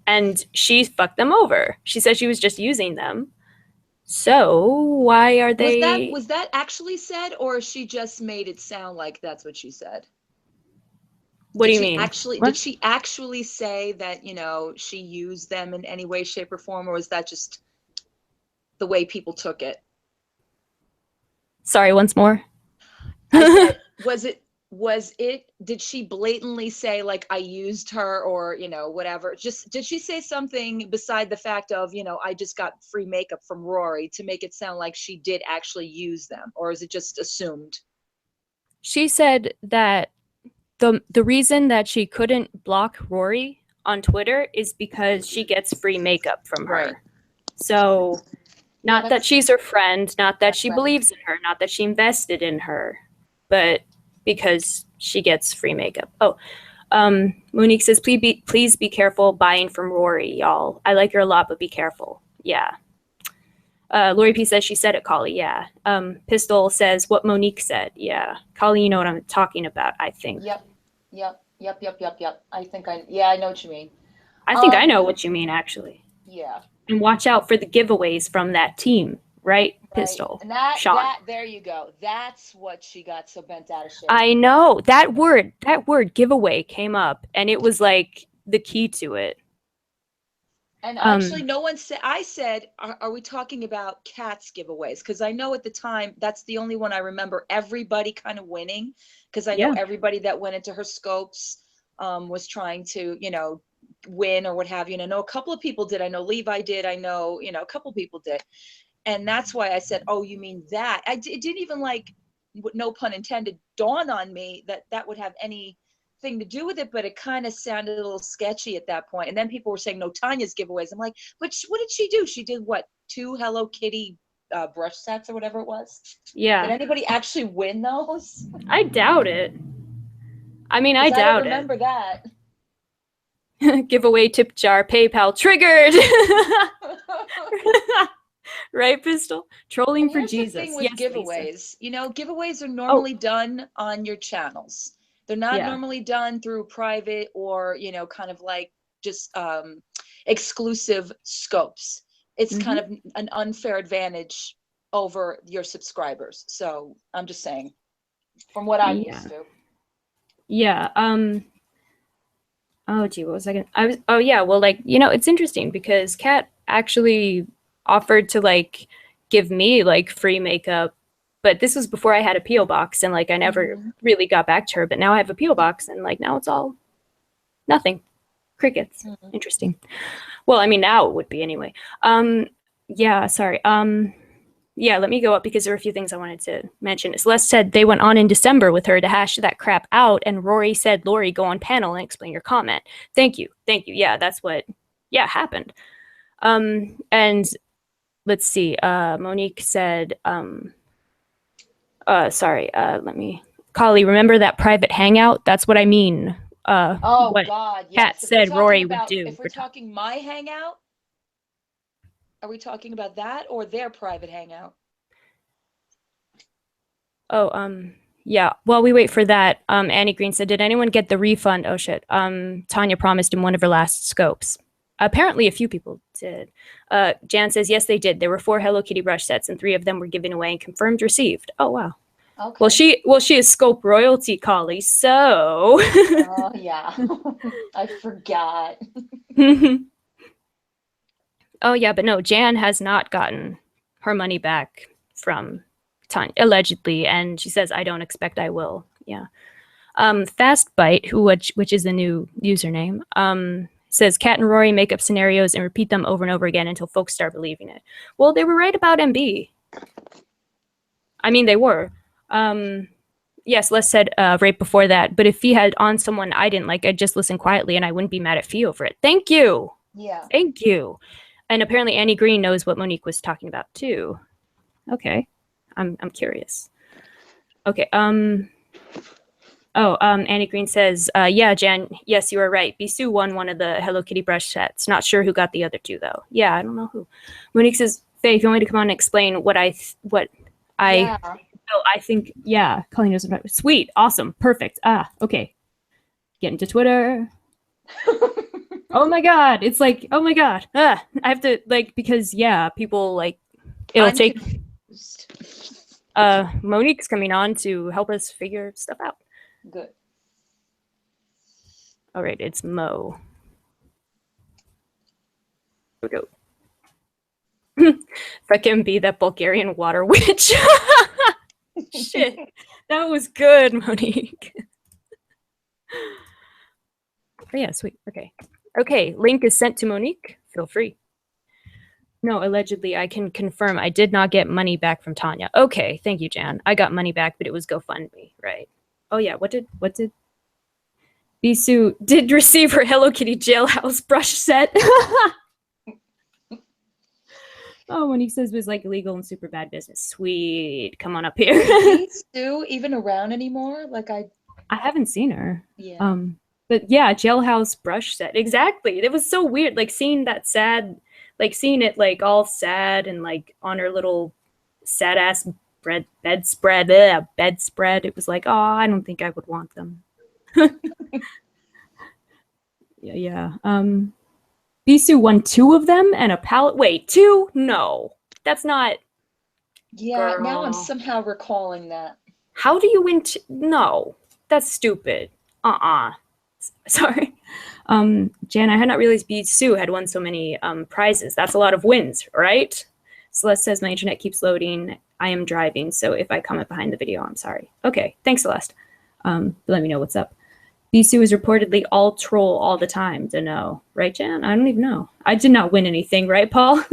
And she fucked them over. She said she was just using them. So why are they?
Was that actually said, or she just made it sound like that's what she said?
What do you mean?
Did she actually say that, you know, she used them in any way, shape, or form, or was that just the way people took it?
Sorry, once more.
I said, did she blatantly say like I used her, or whatever? Just did she say something beside the fact of I just got free makeup from Rory, to make it sound like she did actually use them, or is it just assumed?
She said that the reason that she couldn't block Rory on Twitter is because she gets free makeup from her.
Right.
So
Yeah,
not that she's her friend, not that she
right.
believes in her, not that she invested in her, but because she gets free makeup. Oh, Monique says, please be careful buying from Rory, y'all. I like her a lot, but be careful. Yeah. Lori P says she said it, Collie. Yeah. Pistol says what Monique said. Yeah. Collie, you know what I'm talking about, I think.
Yep. I know what you mean.
I think I know what you mean, actually.
Yeah.
And watch out for the giveaways from that team, right? Pistol.
And
Sean.
there you go. That's what she got so bent out of shape.
I know that word giveaway came up, and it was like the key to it.
And actually, no one said. I said, "Are we talking about Kat's giveaways?" Because I know at the time that's the only one I remember everybody kind of winning. Because I know everybody that went into her scopes was trying to, win or what have you. And I know a couple of people did. I know Levi did. I know, a couple of people did. And that's why I said, "Oh, you mean that?" It didn't even, like, no pun intended, dawn on me that that would have any thing to do with it, but it kind of sounded a little sketchy at that point. And then people were saying, no, Tanya's giveaways. I'm like, but what did she do? She did what, 2 Hello Kitty brush sets or whatever it was?
Yeah.
Did anybody actually win those?
I doubt it. I mean, I doubt
I don't remember that.
Giveaway tip jar PayPal triggered. Right, Pistol? Trolling for Jesus.
The thing with giveaways, giveaways are normally done on your channels. They're not normally done through private or, kind of like just exclusive scopes. It's kind of an unfair advantage over your subscribers. So I'm just saying, from what I'm used to.
Yeah. Oh, gee, what was I gonna? Oh, yeah. Well, like, it's interesting because Kat actually offered to, like, give me, like, free makeup, but this was before I had a P.O. box, and, like, I never really got back to her. But now I have a P.O. box, and, like, now it's all nothing. Crickets. Interesting. Well, I mean, now it would be anyway. Yeah, sorry. Yeah, let me go up because there are a few things I wanted to mention. Celeste said they went on in December with her to hash that crap out, and Rory said, Lori, go on panel and explain your comment. Thank you. Yeah, that's what happened. And let's see, Monique said, sorry, Collie, remember that private hangout? That's what I mean. What
God, yes.
Kat said Rory would do.
If we're talking my hangout, are we talking about that or their private hangout?
Oh, yeah. While we wait for that, Annie Green said, did anyone get the refund? Oh, shit. Tanya promised in one of her last scopes. Apparently, a few people did. Jan says, yes, they did. There were 4 Hello Kitty brush sets, and 3 of them were given away and confirmed received. Oh, wow. Okay. Well, she is scope royalty, Collie, so...
Oh, yeah. I forgot.
Oh, yeah, but no, Jan has not gotten her money back from Tanya, allegedly, and she says, I don't expect I will. Yeah. Fastbite, which is the new username, says Kat and Rory make up scenarios and repeat them over and over again until folks start believing it. Well, they were right about MB. I mean, they were. Yes, Les said right before that, but if Fee had on someone I didn't like, I'd just listen quietly and I wouldn't be mad at Fee over it. Thank you.
Yeah.
Thank you. And apparently Annie Green knows what Monique was talking about too. Okay. I'm curious. Okay. Annie Green says, yeah, Jan, yes, you are right. Bisou won one of the Hello Kitty brush sets. Not sure who got the other 2 though. Yeah, I don't know who. Monique says, Faye, if you want me to come on and explain what I think, yeah, Colleen knows what. Sweet, awesome, perfect. Okay. Get into Twitter. Oh my God, it's like, oh my God. I have to, like, because yeah, people, like, it'll take Monique's coming on to help us figure stuff out.
Good.
All right, it's Mo. Here we go. If I can be that Bulgarian water witch. Shit, that was good, Monique. Oh, yeah, sweet. Okay. Okay, link is sent to Monique. Feel free. No, allegedly, I can confirm I did not get money back from Tanya. Okay, thank you, Jan. I got money back, but it was GoFundMe, right? Oh yeah, what did Bisou did receive her Hello Kitty jailhouse brush set. Oh, when he says it was like illegal and super bad business. Sweet. Come on up here.
Is Sue even around anymore? Like
I haven't seen her.
Yeah.
But yeah, jailhouse brush set. Exactly. It was so weird. Like seeing that sad, like seeing it like all sad and like on her little sad ass bedspread. It was like, oh, I don't think I would want them. Yeah. Bisou won 2 of them and a palette. Wait, 2? No, that's not.
Yeah, now I'm
Girl.
somehow recalling that.
How do you win? No, that's stupid. Sorry. Jan, I had not realized Bisou had won so many prizes. That's a lot of wins, right? Celeste says my internet keeps loading. I am driving, so if I comment behind the video, I'm sorry. Okay, thanks, Celeste. Let me know what's up. Bisou is reportedly all troll all the time. Don't know. Right, Jan? I don't even know. I did not win anything, right, Paul?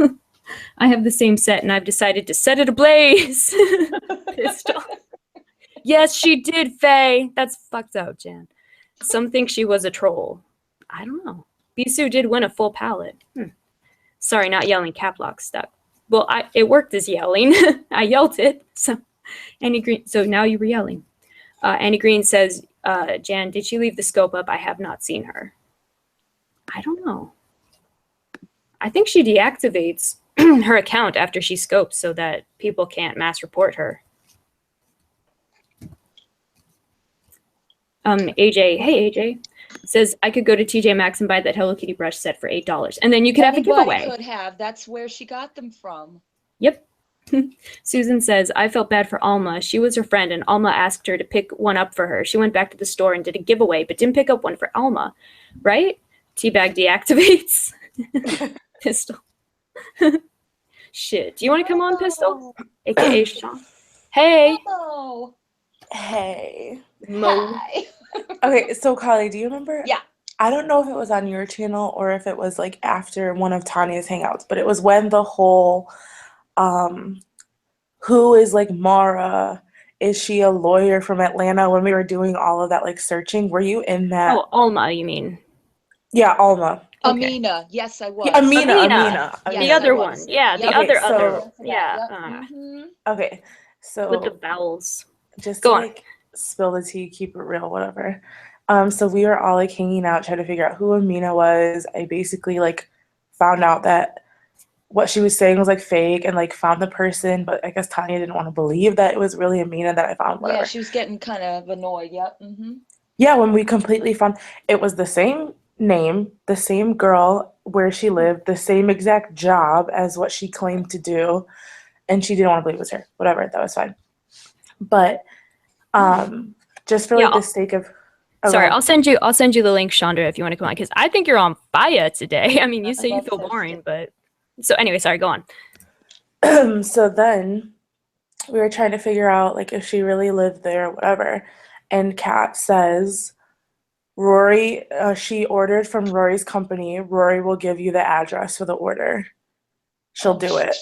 I have the same set, and I've decided to set it ablaze. Pistol. Yes, she did, Faye. That's fucked up, Jan. Some think she was a troll. I don't know. Bisou did win a full palette. Sorry, not yelling. Cap lock stuck. Well, it worked as yelling. I yelled it. So Annie Green. So now you were yelling. Annie Green says, Jan, did she leave the scope up? I have not seen her. I don't know. I think she deactivates her account after she scopes so that people can't mass report her. AJ, hey AJ, says I could go to TJ Maxx and buy that Hello Kitty brush set for $8, and then you could have a giveaway.
Could have. That's where she got them from.
Yep. Susan says I felt bad for Alma. She was her friend, and Alma asked her to pick one up for her. She went back to the store and did a giveaway, but didn't pick up one for Alma, right? Teabag deactivates. Pistol. Shit. Do you want to come on, Pistol? AKA Sean. Hey.
Oh.
Hey.
Mo.
Hi.
Okay, so Carly, do you remember?
Yeah.
I don't know if it was on your channel or if it was like after one of Tanya's hangouts, but it was when the whole who is like Mara? Is she a lawyer from Atlanta? When we were doing all of that like searching, were you in that?
Oh, Alma, you mean?
Yeah, Alma.
Okay.
Amina. Yes, I was.
Yeah, Amina.
Yes,
The other
I
one.
was.
Yeah, the
Okay,
other.
so-
Yeah.
Okay, so
With the vowels.
just
Go
to
on.
like spill the tea, keep it real, whatever. So we were all like hanging out, trying to figure out who Amina was. I basically like found out that what she was saying was like fake and like found the person, but I guess Tanya didn't want to believe that it was really Amina that I found, whatever.
Yeah, she was getting kind of annoyed. Yep.
Yeah, when we completely found it was the same name, the same girl where she lived, the same exact job as what she claimed to do, and she didn't want to believe it was her. Whatever, that was fine. But just for like the sake of
Sorry, I'll send you the link, Chandra, if you want to come on, because I think you're on fire today. I mean, you say you feel boring, but so anyway, sorry, go on.
So then we were trying to figure out like if she really lived there or whatever. And Kat says, Rory, she ordered from Rory's company. Rory will give you the address for the order. She'll do it.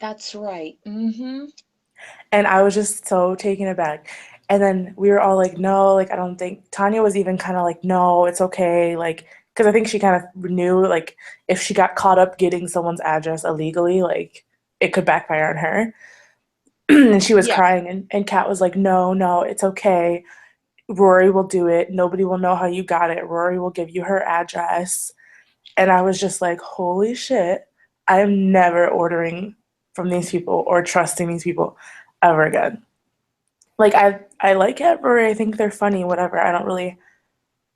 That's right. Mm-hmm.
And I was just so taken aback. And then we were all like, no, like, I don't think Tanya was even kind of like, no, it's okay. Like, because I think she kind of knew, like, if she got caught up getting someone's address illegally, like, it could backfire on her. And she was crying. And Kat was like, no, it's okay. Rory will do it. Nobody will know how you got it. Rory will give you her address. And I was just like, holy shit. I am never ordering from these people or trusting these people ever again. Like, I like Rory. I think they're funny, whatever. I don't really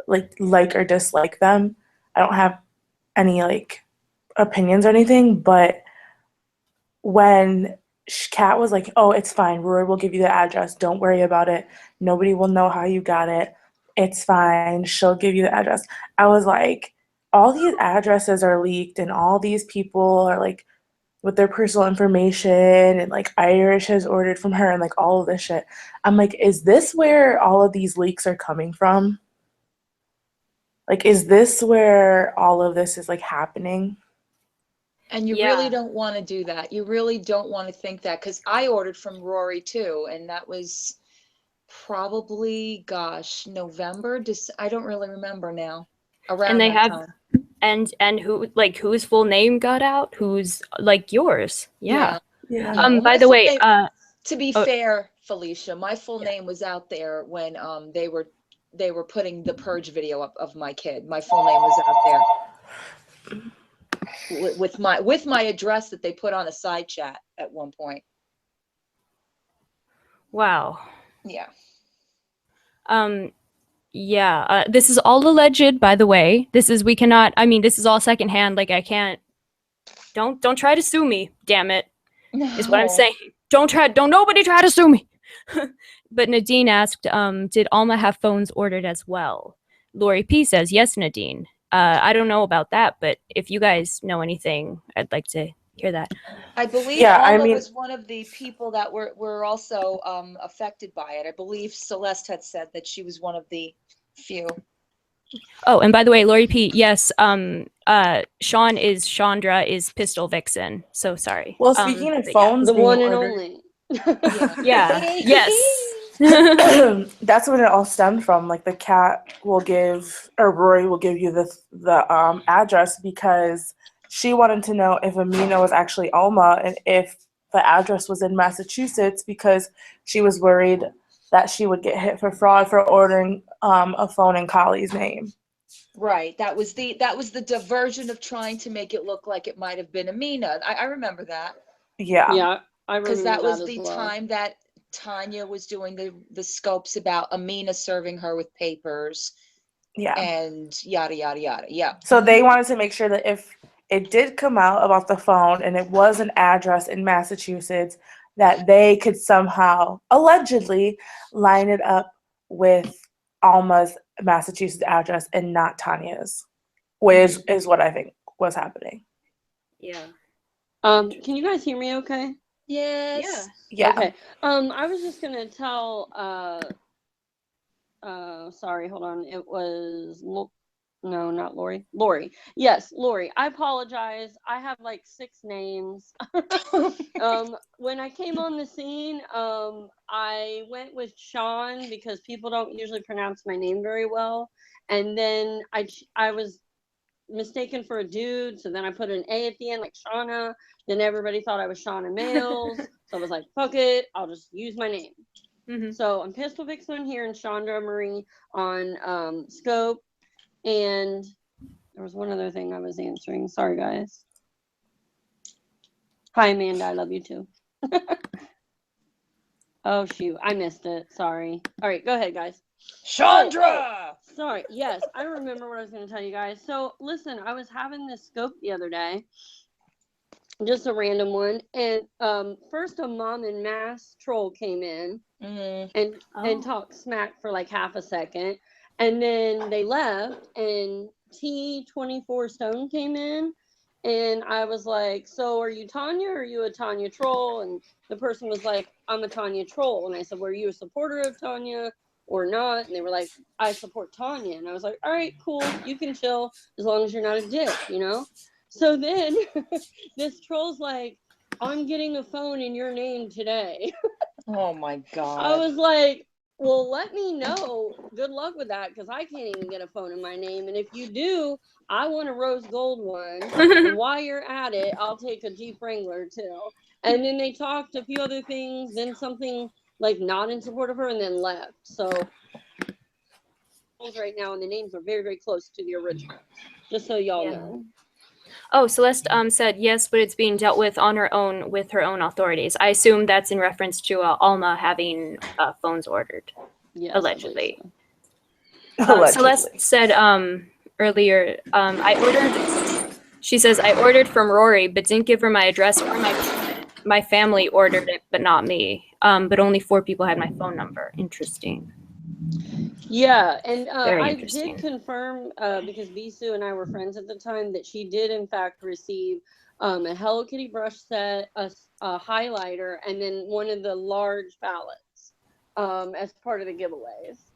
like or dislike them. I don't have any like opinions or anything, but when Kat was like, oh, it's fine, Rory will give you the address, don't worry about it, nobody will know how you got it, it's fine, she'll give you the address. I was like, all these addresses are leaked and all these people are like with their personal information, and like Irish has ordered from her and like all of this shit. I'm like, is this where all of these leaks are coming from? Like, is this where all of this is like happening?
And you
Yeah.
really don't want to do that. You really don't want to think that, because I ordered from Rory too, and that was probably, gosh, November. I don't really remember now. Around
And they
that
have
time.
and whose full name got out? Who's like yours? Yeah.
Yeah.
Yeah. Well,
By
my
the
full
way,
name, to be
oh,
fair, Felicia, my full
yeah.
name was out there when they were putting the purge video up of my kid. My full name was out there with my address that they put on a side chat at one point.
Wow.
Yeah.
Yeah. This is all alleged, by the way. We cannot. I mean, this is all secondhand. Like, I can't. Don't try to sue me. Damn it. Is what I'm
No.
saying. Don't nobody try to sue me. But Nadine asked, did Alma have phones ordered as well? Lori P says, yes, Nadine. I don't know about that, but if you guys know anything, I'd like to hear that.
I believe
Yeah, I
Alma
mean-
was one of the people that were also affected by it. I believe Celeste had said that she was one of the few.
Oh, and by the way, Lori P, yes, Chandra is Pistol Vixen. So sorry.
Well, speaking of
but
phones
The
being
one and
ordered,
only.
Yeah. Yes.
that's when it all stemmed from. Like, the cat will give, or Rory will give you the address because she wanted to know if Amina was actually Alma and if the address was in Massachusetts, because she was worried that she would get hit for fraud for ordering a phone in Kali's name.
Right. That was the diversion of trying to make it look like it might have been Amina. I remember that.
Yeah.
Yeah, I remember
Because that was
as
the
well.
time that Tanya was doing the scopes about Amina serving her with papers
Yeah.
and yada yada yada. Yeah.
So they wanted to make sure that if it did come out about the phone and it was an address in Massachusetts, that they could somehow allegedly line it up with Alma's Massachusetts address and not Tanya's, which is what I think was happening.
Yeah.
Can you guys hear me okay?
Yes.
Yeah.
Okay. I was just gonna tell sorry, hold on. It was no, not Lori. Lori. Yes, Lori. I apologize. I have like 6 names. When I came on the scene, I went with Sean because people don't usually pronounce my name very well. And then I was mistaken for a dude, so then I put an A at the end, like Shauna. Then everybody thought I was Shauna Males, so I was like, fuck it, I'll just use my name.
Mm-hmm.
So I'm Pistol Vixen here and Chandra Marie on Scope, and there was one other thing I was answering. Sorry, guys. Hi, Amanda, I love you too. Oh shoot, I missed it. Sorry. All right, go ahead, guys.
Chandra.
Sorry. Yes, I remember what I was going to tell you guys. So, listen, I was having this scope the other day, just a random one, and first a mom and mass troll came in and talked smack for like half a second, and then they left, and T24 Stone came in, and I was like, "So, are you Tanya, or are you a Tanya troll?" And the person was like, "I'm a Tanya troll," and I said, "Were you a supporter of Tanya or not?" And they were like, "I support Tanya." And I was like, "All right, cool. You can chill as long as you're not a dick, you know?" So then this troll's like, "I'm getting a phone in your name today."
Oh my God.
I was like, well, let me know. Good luck with that, because I can't even get a phone in my name. And if you do, I want a rose gold one. And while you're at it, I'll take a Jeep Wrangler too. And then they talked a few other things, then something like not in support of her, and then left. So right now, and the names are very, very close to the original. Just so y'all know.
Oh, Celeste said yes, but it's being dealt with on her own with her own authorities. I assume that's in reference to Alma having phones ordered,
Yes,
allegedly.
Allegedly.
Celeste said earlier, I ordered. She says I ordered from Rory, but didn't give her my address or my family ordered it, but not me. But only 4 people had my phone number. Interesting.
Yeah, and
Very
I
interesting.
did confirm because Bisu and I were friends at the time that she did in fact receive a Hello Kitty brush set, a highlighter, and then one of the large palettes as part of the giveaways.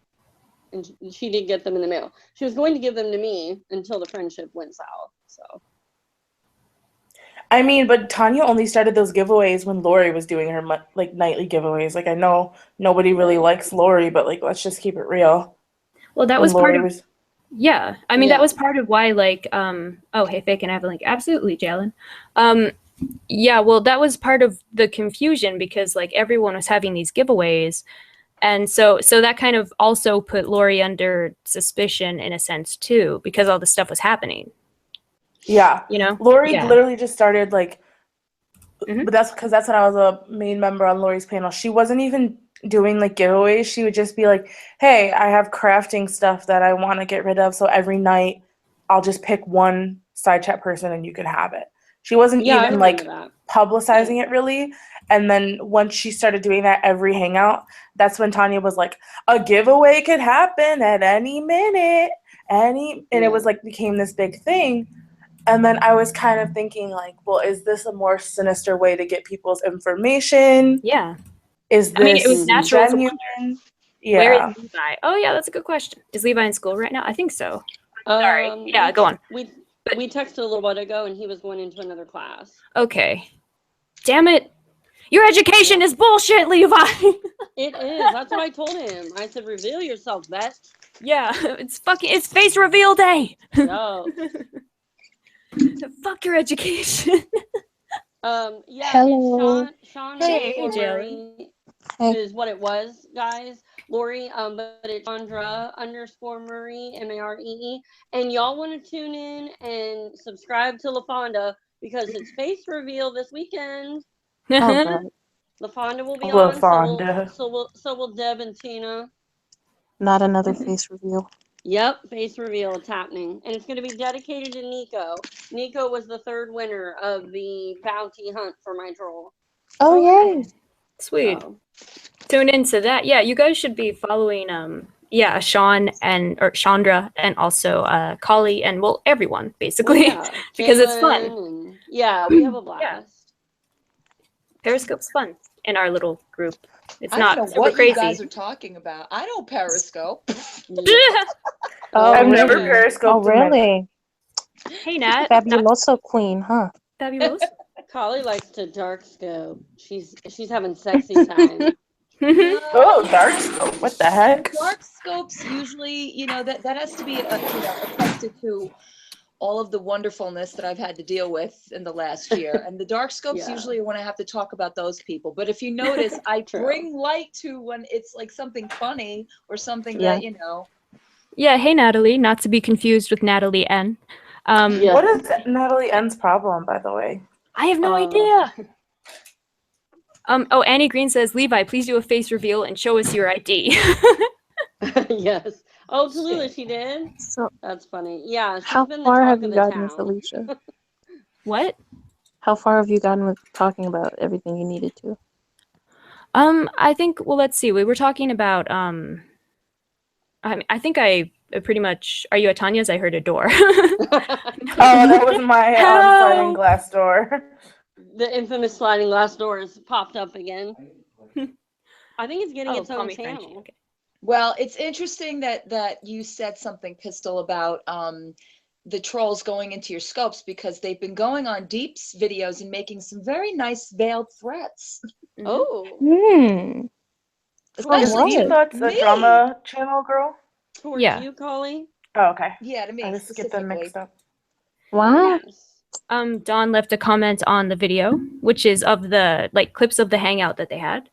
and she did get them in the mail. She was going to give them to me until the friendship went south. So.
I mean, but Tanya only started those giveaways when Lori was doing her like nightly giveaways. Like I know nobody really likes Lori, but like let's just keep it real.
Well, that
When
was part
Lori
of yeah. I mean,
Yeah.
that was part of why like oh, hey, Faye, can I have a link? Absolutely, Jalen. Yeah, well, that was part of the confusion because like everyone was having these giveaways. And so that kind of also put Lori under suspicion in a sense too, because all this stuff was happening.
Yeah.
You know?
Lori
Yeah.
literally just started like
Mhm.
but that's because that's when I was a main member on Lori's panel. She wasn't even doing like giveaways. She would just be like, hey, I have crafting stuff that I want to get rid of. So every night I'll just pick one side chat person and you can have it. She wasn't
Yeah, I
even
remember
like
that.
publicizing it really. And then once she started doing that every hangout, that's when Tanya was like, a giveaway could happen at any minute. And it was like became this big thing. And then I was kind of thinking, like, well, is this a more sinister way to get people's information?
Yeah.
Is
I mean, it was
this
natural to
genuine?
wonder.
Yeah.
Where is Levi? Oh, yeah, that's a good question. Is Levi in school right now? I think so. Sorry. Yeah, go on.
We texted a little while ago, and he was going into another class.
Okay. Damn it. Your education is bullshit, Levi.
It is. That's what I told him. I said, reveal yourself, vet.
Yeah, it's face reveal day.
No.
Fuck your education.
Yeah,
Hello.
Sean
Hey,
Murray
Hey.
is what it was, guys. Lori, but it's Chandra_Murray, Maree. And y'all want to tune in and subscribe to LaFonda because it's face reveal this weekend.
Oh, God.
LaFonda will be
LaFonda.
on, so will Deb and Tina.
Not another face reveal.
Yep, face reveal. It's happening. And it's going to be dedicated to Nico. Nico was the third winner of the bounty hunt for my troll.
Oh, yay.
Sweet.
So.
Tune into that. Yeah, you guys should be following Sean or Chandra and also Kali and well everyone basically because it's fun.
And, yeah, we have a blast.
Yeah. Periscope's fun in our little group. It's
I
not
don't know
super
what
crazy.
you guys are talking about. I don't Periscope.
Oh,
I've never
really?
periscoped.
Oh, really?
Hey Nat.
Fabuloso queen, huh?
Fabulous.
Kali likes to dark scope. She's having sexy time.
Oh, dark scope. What the heck?
Dark scopes usually, that has to be attested to all of the wonderfulness that I've had to deal with in the last year. And the dark scopes usually when I have to talk about those people. But if you notice, I bring light to when it's like something funny or something that,
Yeah, hey Natalie, not to be confused with Natalie N.
What is Natalie N's problem, by the way?
I have no idea. Oh, Annie Green says, Levi, please do a face reveal and show us your ID.
Yes. Oh, Tallulah, she did?
So,
that's funny. Yeah, she's
how
been the
far
talk
have
of
you
the
gotten
town.
with Alicia?
What?
How far have you gotten with talking about everything you needed to?
I think, well, let's see. We were talking about, I think I pretty much, are you at Tanya's? I heard a door.
Oh, that was my sliding glass door.
The infamous sliding glass doors popped up again. I think it's getting its own channel.
Okay.
Well, it's interesting that you said something, Pistol, about the trolls going into your scopes because they've been going on Deep's videos and making some very nice veiled threats.
Oh.
Especially
You thought the drama channel girl?
Towards you, Kali?
Oh, okay.
Yeah, to me.
I just get them mixed up.
Wow.
Yes.
Dawn left a comment on the video, which is of the clips of the hangout that they had.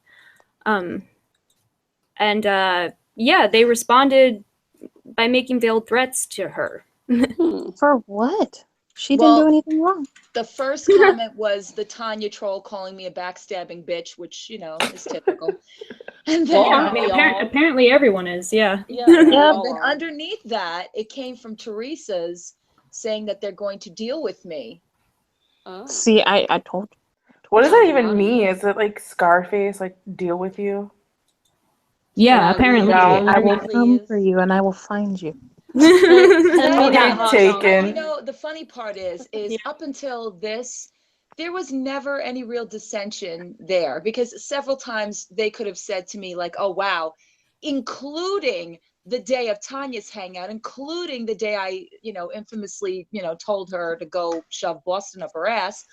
They responded by making veiled threats to her.
For what? She didn't do anything wrong.
The first comment was the Tanya troll calling me a backstabbing bitch, which, is typical. And then,
apparently everyone is, yeah.
And then underneath that, it came from Teresa's saying that they're going to deal with me.
Oh.
See, I told you.
What does that even mean? Is it like Scarface, like deal with you?
Yeah, apparently.
I will come for you and I will find you.
Taken.
The funny part is up until this, there was never any real dissension there because several times they could have said to me like, oh, wow, including the day of Tanya's hangout, including the day I, infamously, told her to go shove Boston up her ass.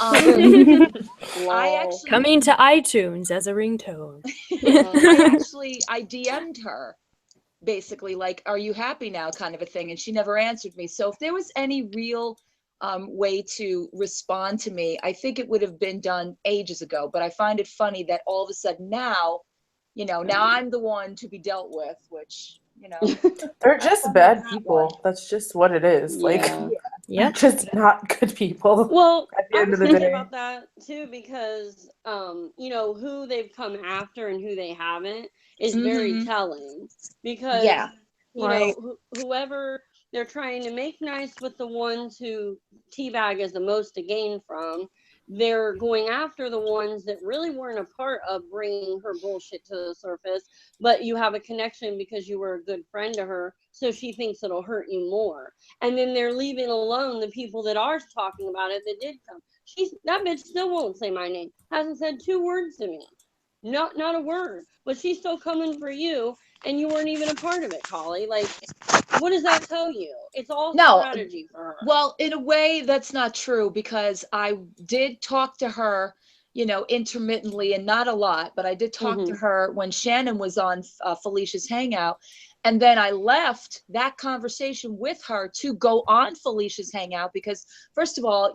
I actually
Coming to iTunes as a ringtone.
I DM'd her basically like, are you happy now, kind of a thing, and she never answered me. So if there was any real way to respond to me, I think it would have been done ages ago. But I find it funny that all of a sudden now, now I'm the one to be dealt with, which,
They're just bad people. That's just what it is. Like,
Yeah.
just not good people.
Well,
At the
I
end
was
of the
thinking
day.
about that too because, who they've come after and who they haven't is very telling. Because,
Yeah.
whoever they're trying to make nice with, the ones who teabag is the most to gain from, they're going after the ones that really weren't a part of bringing her bullshit to the surface, but you have a connection because you were a good friend to her, so she thinks it'll hurt you more. And then they're leaving alone the people that are talking about it that did come. That bitch still won't say my name. Hasn't said 2 words to me. Not a word. But she's still coming for you, and you weren't even a part of it, Holly. Like, what does that tell you? It's all strategy for her.
Well, in a way, that's not true, because I did talk to her, intermittently, and not a lot, but I did talk to her when Shannon was on Felicia's Hangout. And then I left that conversation with her to go on Felicia's Hangout because, first of all,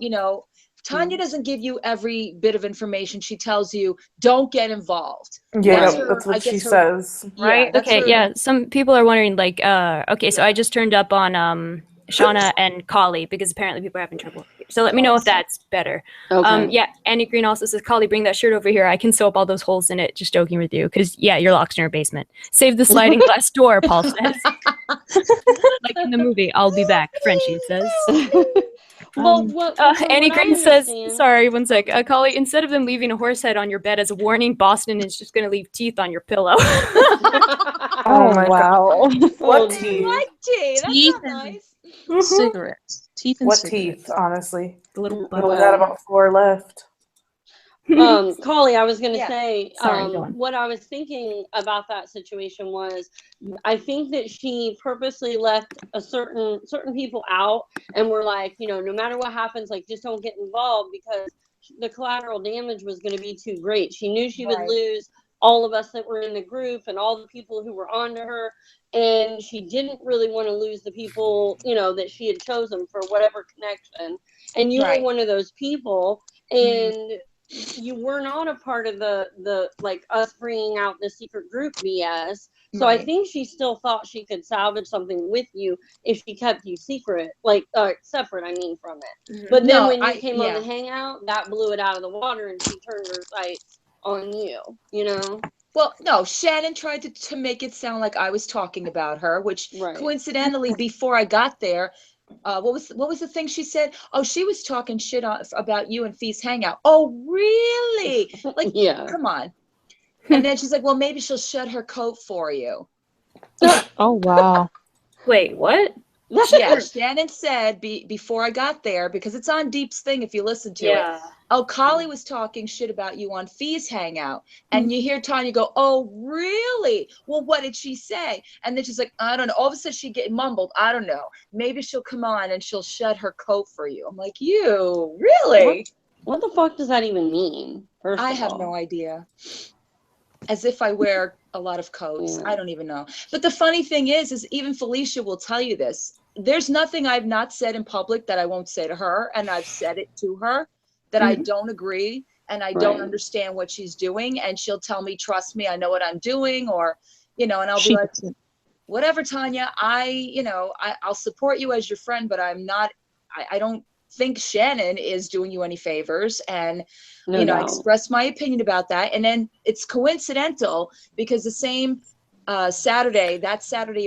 Tanya doesn't give you every bit of information. She tells you, don't get involved.
Yeah, that's what she says.
Right?
Yeah,
Okay, yeah. Some people are wondering, like, okay, so I just turned up on Shauna and Collie because apparently people are having trouble. So let me know if that's better.
Okay.
Yeah, Annie Green also says, Collie, bring that shirt over here. I can sew up all those holes in it. Just joking with you. Because, yeah, you're locked in her basement. Save the sliding glass door, Paul says. Like in the movie, I'll be back, Frenchie says.
Well,
Annie Green says, sorry, one sec. Collie, instead of them leaving a horse head on your bed as a warning, Boston is just going to leave teeth on your pillow.
Oh, wow.
What
Oh,
teeth?
like tea. That's
Teeth
not
and
nice.
cigarettes. Teeth and
What
cigarettes.
teeth, honestly?
The little
We only got about 4 left.
Collie, I was going to
Yeah.
say,
Sorry, go on.
what I was thinking about that situation was, I think that she purposely left certain people out, and were like, no matter what happens, like, just don't get involved, because the collateral damage was going to be too great. She knew she would lose all of us that were in the group and all the people who were on to her, and she didn't really want to lose the people, that she had chosen for whatever connection. And you were one of those people, and you were not a part of the like us bringing out the secret group BS. So I think she still thought she could salvage something with you if she kept you secret, like separate, I mean, from it. But then when you came on the Hangout, that blew it out of the water, and she turned her sights on you,
Well, no, Shannon tried to make it sound like I was talking about her, which coincidentally, before I got there, what was the thing she said? Oh, she was talking shit about you and Fee's Hangout. Oh, really? Like, come on. And then she's like, well, maybe she'll shed her coat for you.
Oh, wow.
Wait, what?
Yeah, Shannon said before I got there, because it's on Deep's thing if you listen to it. Oh, Collie was talking shit about you on Fee's Hangout. And you hear Tanya go, oh, really? Well, what did she say? And then she's like, I don't know. All of a sudden she mumbled, I don't know. Maybe she'll come on and she'll shed her coat for you. I'm like, you, really?
What the fuck does that even mean?
I have no idea. As if I wear a lot of coats. I don't even know. But the funny thing is even Felicia will tell you this. There's nothing I've not said in public that I won't say to her. And I've said it to her that I don't agree and I don't understand what she's doing. And she'll tell me, trust me, I know what I'm doing. Or, and I'll be like, whatever, Tanya, I'll support you as your friend, but I'm not, I don't think Shannon is doing you any favors. And, I expressed my opinion about that. And then it's coincidental because the same Saturday of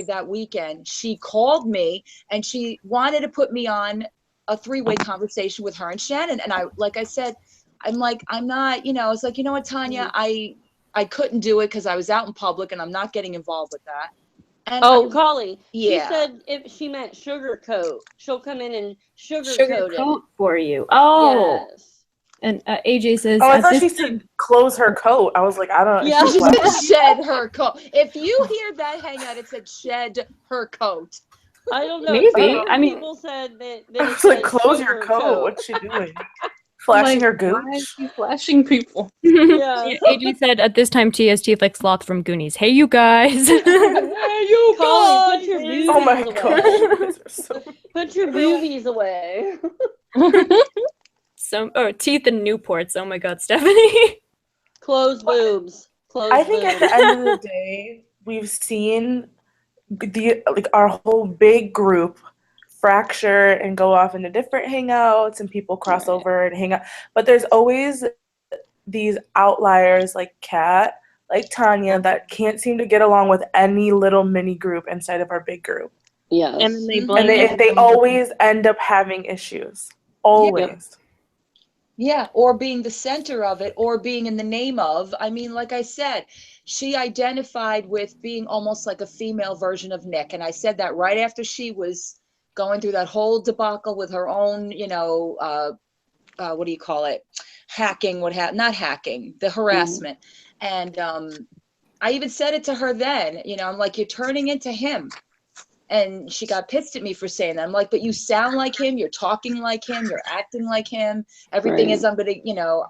that weekend, she called me and she wanted to put me on a 3-way conversation with her and Shannon. And like I said, I'm like, I'm not, I was like, you know what, Tanya, I couldn't do it because I was out in public and I'm not getting involved with that. And
Collie, she said if she meant sugarcoat, she'll come in and sugarcoat it
for you. Oh,
yes.
And AJ says,
Oh, I
at
thought
this
she
time,
said close her coat. I was like, I don't know.
Yeah.
She's
She
black.
said shed her coat. If you hear that hangout, it said shed her coat.
I don't know.
Maybe.
Some
I mean-
people said that
I
it
was like,
said
close
show
your
her
coat. What's she doing? Flashing her
Why is
gooch?
she flashing people?
Yeah.
Yeah, AJ said, at this time, TST like Sloth from Goonies. Hey, you guys.
Hey, you
Colin, put
guys!
your boobies
Oh my
away.
gosh. You guys are so...
Put your boobies away.
Teeth and Newports. Oh my God, Stephanie.
Closed boobs. Closed
I think at
boobs.
the end of the day, we've seen our whole big group fracture and go off into different hangouts, and people cross over and hang out. But there's always these outliers like Kat, like Tanya, that can't seem to get along with any little mini group inside of our big group.
Yes.
And then they
Mhm.
blame
And they always end up having issues. Always.
Yeah, or being the center of it, or being in the name of. I mean, like I said, she identified with being almost like a female version of Nick. And I said that right after she was going through that whole debacle with her own, what do you call it? Hacking, not hacking, the harassment. And I even said it to her then, I'm like, you're turning into him. And she got pissed at me for saying that. I'm like, but you sound like him, you're talking like him, you're acting like him. Everything
Right.
is, I'm going to,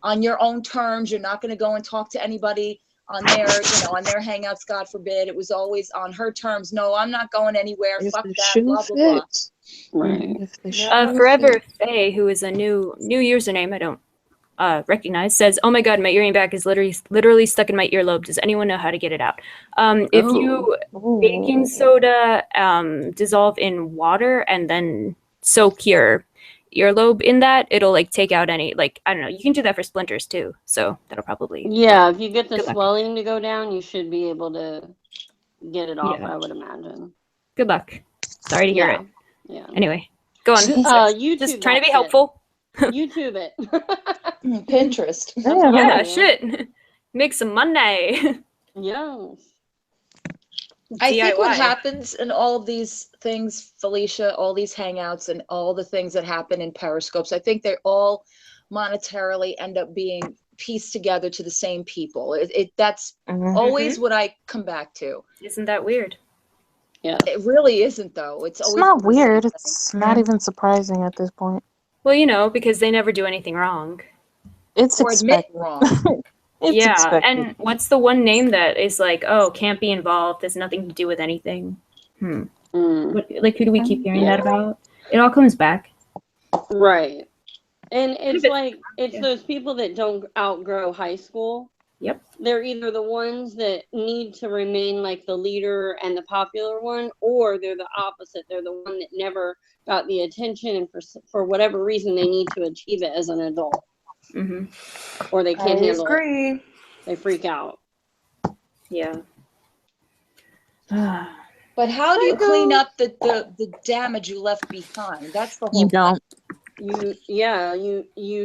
on your own terms. You're not going to go and talk to anybody on their, on their hangouts, God forbid. It was always on her terms. No, I'm not going anywhere.
If
Fuck
the
that,
shoe
blah, blah, blah.
fits.
Right.
If the shoe
Forever
fits.
Faye, who is a new username I don't recognize, says, "Oh my God, my earring back is literally stuck in my earlobe. Does anyone know how to get it out? If you baking soda dissolve in water and then soak your earlobe in that, it'll like take out any, like, I don't know, you can do that for splinters too, so that'll probably
Yeah, if you get the
Good luck.
swelling to go down, you should be able to get it off,
Yeah.
I would imagine.
good luck. Sorry to hear
Yeah.
it.
Yeah.
Anyway, go on.
YouTube.
Just trying to be
that
helpful.
shit. YouTube it.
Pinterest.
Yeah.
Yeah,
Yeah.
shit. Make some money.
Yes.
I think what
DIY.
happens in all of these things, Felicia, all these hangouts and all the things that happen in Periscopes, I think they all monetarily end up being pieced together to the same people. That's always what I come back to.
Isn't that weird?
Yeah.
It really isn't, though. It's
It's
always
not
been the same
weird.
thing.
It's not even surprising at this point.
Well, because they never do anything wrong.
It's
Or admit
expected.
wrong.
It's
Yeah,
expected.
and what's the one name that is like, oh, can't be involved, has nothing to do with anything?
Mm.
Like, who do we keep hearing
Yeah.
that about? It all comes back.
Right. And it's
But-
like, it's
yeah.
those people that don't outgrow high school.
Yep.
They're either the ones that need to remain like the leader and the popular one, or they're the opposite. They're the one that never got the attention, and for whatever reason, they need to achieve it as an adult,
Mm-hmm.
or they can't
I
handle it.
agree.
They freak out.
Yeah.
But how do you clean up the damage you left behind? That's the whole
You don't.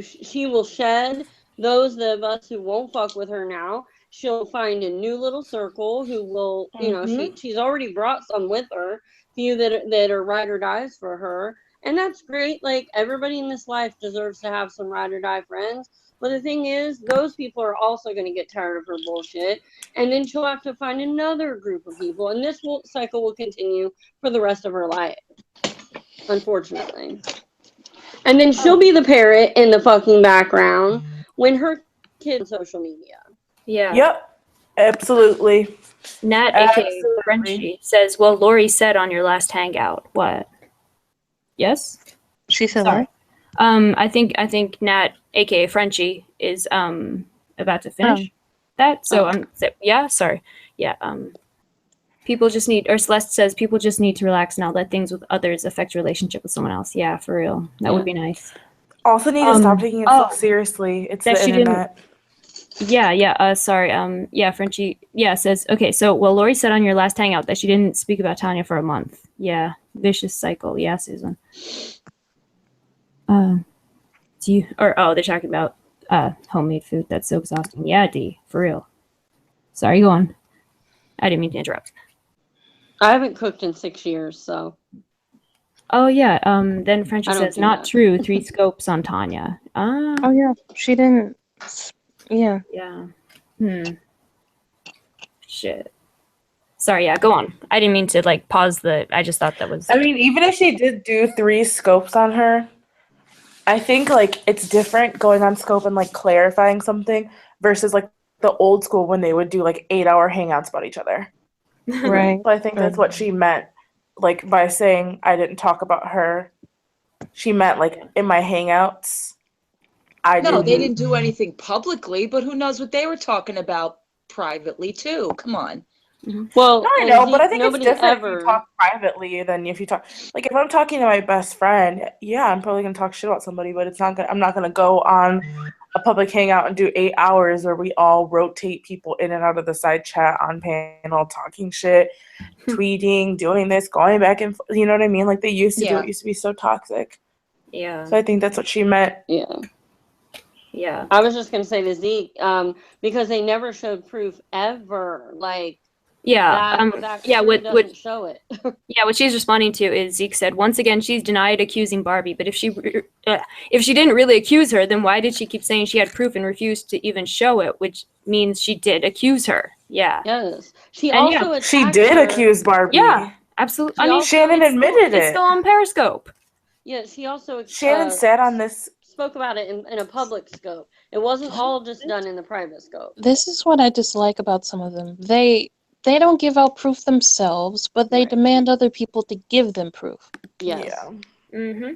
She will shed those of us who won't fuck with her now. She'll find a new little circle who will, she's already brought some with her, few that are ride or dies for her. And that's great. Like, everybody in this life deserves to have some ride or die friends. But the thing is, those people are also going to get tired of her bullshit. And then she'll have to find another group of people. And this cycle will continue for the rest of her life, unfortunately. And then she'll be the parrot in the fucking background when her kid's on social media.
Yeah.
Yep. Absolutely.
Nat, aka
Absolutely.
Frenchie, says, well, Lori said on your last hangout. What? Yes?
She said
Sorry.
what?
I think Nat, aka Frenchie, is about to finish that. So sorry. Yeah, people just need, or Celeste says, people just need to relax and not let things with others affect your relationship with someone else. Yeah, for real. That would be nice.
Also need to stop taking it so seriously. It's
that
the
she didn't-
internet.
Sorry. Frenchie, says, okay, so, well, Lori said on your last hangout that she didn't speak about Tanya for a month. Yeah, vicious cycle. Yeah, Susan. They're talking about homemade food. That's so exhausting. Yeah, D, for real. Sorry, go on. I didn't mean to interrupt.
I haven't cooked in 6 years, so.
Oh yeah. Then Frenchie
I don't
says,
do
"Not
that.
true. 3 scopes on Tanya." Ah.
Oh yeah, she didn't. Yeah.
Yeah. Shit. Sorry. Yeah. Go on. I didn't mean to like pause the. I just thought that was.
I mean, even if she did do 3 scopes on her, I think like it's different going on scope and like clarifying something versus like the old school when they would do like 8-hour hangouts about each other.
Right.
So I think that's what she meant, like by saying I didn't talk about her. She meant like in my hangouts, I
No, they
didn't.
didn't do anything publicly, but who knows what they were talking about privately too. Come on.
Well,
No, I
and
know, but I
Zeke,
think it's
nobody
different if you
ever.
talk privately than if you talk. Like if I'm talking to my best friend, yeah, I'm probably gonna talk shit about somebody, but it's not gonna. I'm not gonna go on a public hangout and do 8 hours where we all rotate people in and out of the side chat on panel, talking shit, tweeting, doing this, going back and you know what I mean? Like they used to do.
Yeah.
It used to be so toxic.
Yeah.
So I think that's what she meant.
Yeah.
Yeah.
I was just gonna say to Zeke, because they never showed proof ever. Like
Yeah.
that
Yeah.
clearly
What
doesn't show it.
Yeah, what she's responding to is Zeke said, once again, she's denied accusing Barbie. But if she didn't really accuse her, then why did she keep saying she had proof and refused to even show it? Which means she did accuse her. Yeah.
Yes. She
And
also
yeah,
She
attacked
did
her.
accuse Barbie.
Yeah, absolutely. I
She
mean,
also-
Shannon admitted
it's
it.
still on Periscope.
Yeah, she also
Shannon said on this.
spoke about it in a public scope. It wasn't all just done in the private scope.
This is what I dislike about some of them. They don't give out proof themselves, but they
Right.
demand other people to give them proof.
Yes.
Yeah.
Mm-hmm.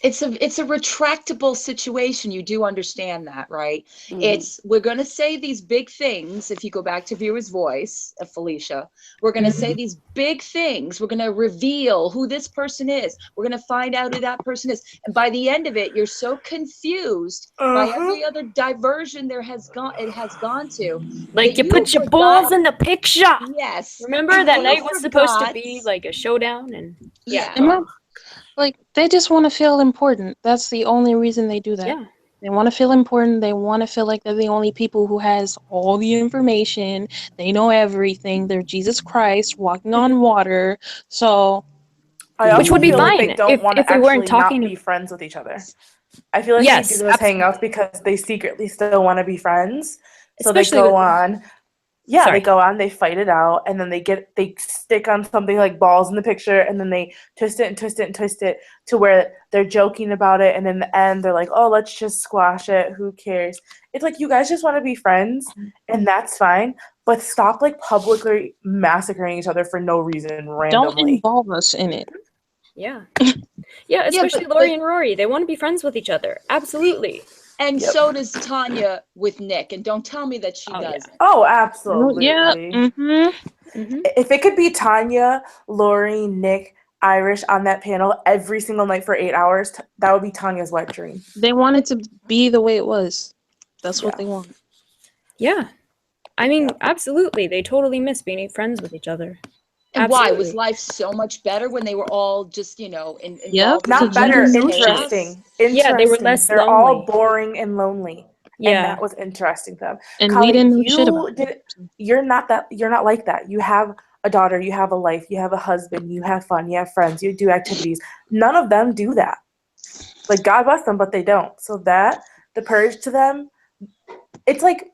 It's a retractable situation. You do understand that, right?
Mhm.
We're going to say these big things. If you go back to Viewer's Voice of Felicia, we're going to say these big things. We're going to reveal who this person is. We're going to find out who that person is. And by the end of it, you're so confused by every other diversion it has gone to.
Like,
that
you put your
forgot-
balls in the picture.
Yes.
Remember
and
that
you
night was supposed to
forgot-
be like a showdown, and
Yeah.
And not, like, they just want to feel important. That's the only reason they do that.
yeah.
They want to feel important. They want to feel like they're the only people who has all the information. They know everything. They're Jesus Christ walking on water. So
I also
Which would be
feel like
fine
they don't want
if
to
we weren't
actually not
talking.
be friends with each other. I feel like
Yes,
they do those
absolutely.
hangouts because they secretly still want to be friends. So
Especially
they go
with-
on. Yeah,
Sorry.
they go on, they fight it out, and then they stick on something like balls in the picture, and then they twist it and twist it and twist it to where they're joking about it, and in the end they're like, oh, let's just squash it, who cares? It's like, you guys just want to be friends, and that's fine, but stop like publicly massacring each other for no reason
don't
randomly.
involve us in it.
Yeah. Yeah, especially
but-
Lori and Rory. They want to be friends with each other. Absolutely.
And
Yep.
so does Tanya with Nick. And don't tell me that she
Oh, yeah.
doesn't.
Oh, absolutely.
Yeah.
If it could be Tanya, Lori, Nick, Irish on that panel every single night for 8 hours, that would be Tanya's wet dream.
They want it to be the way it was. That's what
Yeah.
they want.
Yeah. I mean,
Yeah.
absolutely. They totally miss being friends with each other.
And why? Was
Absolutely.
life so much better when they were all just, involved
Yep.
in
Not
each
better,
other's
interesting.
chaos?
Yeah, they were less
They're all
lonely.
boring and lonely. And
Yeah.
that was interesting to them.
And
Kali,
we didn't know shit about it.
you're not like that. You have a daughter, you have a life, you have a husband, you have fun, you have friends, you do activities. None of them do that. Like, God bless them, but they don't. So the purge to them, it's like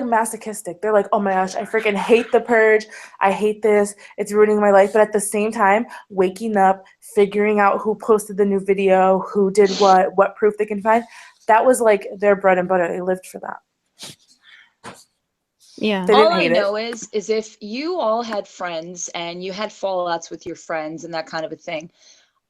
masochistic. They're like, oh my gosh, I freaking hate the purge. I hate this. It's ruining my life. But at the same time, waking up, figuring out who posted the new video, who did what proof they can find, that was like their bread and butter. They lived for that.
Yeah.
They
All
didn't
I
hate
know
it.
is if you all had friends and you had fallouts with your friends and that kind of a thing,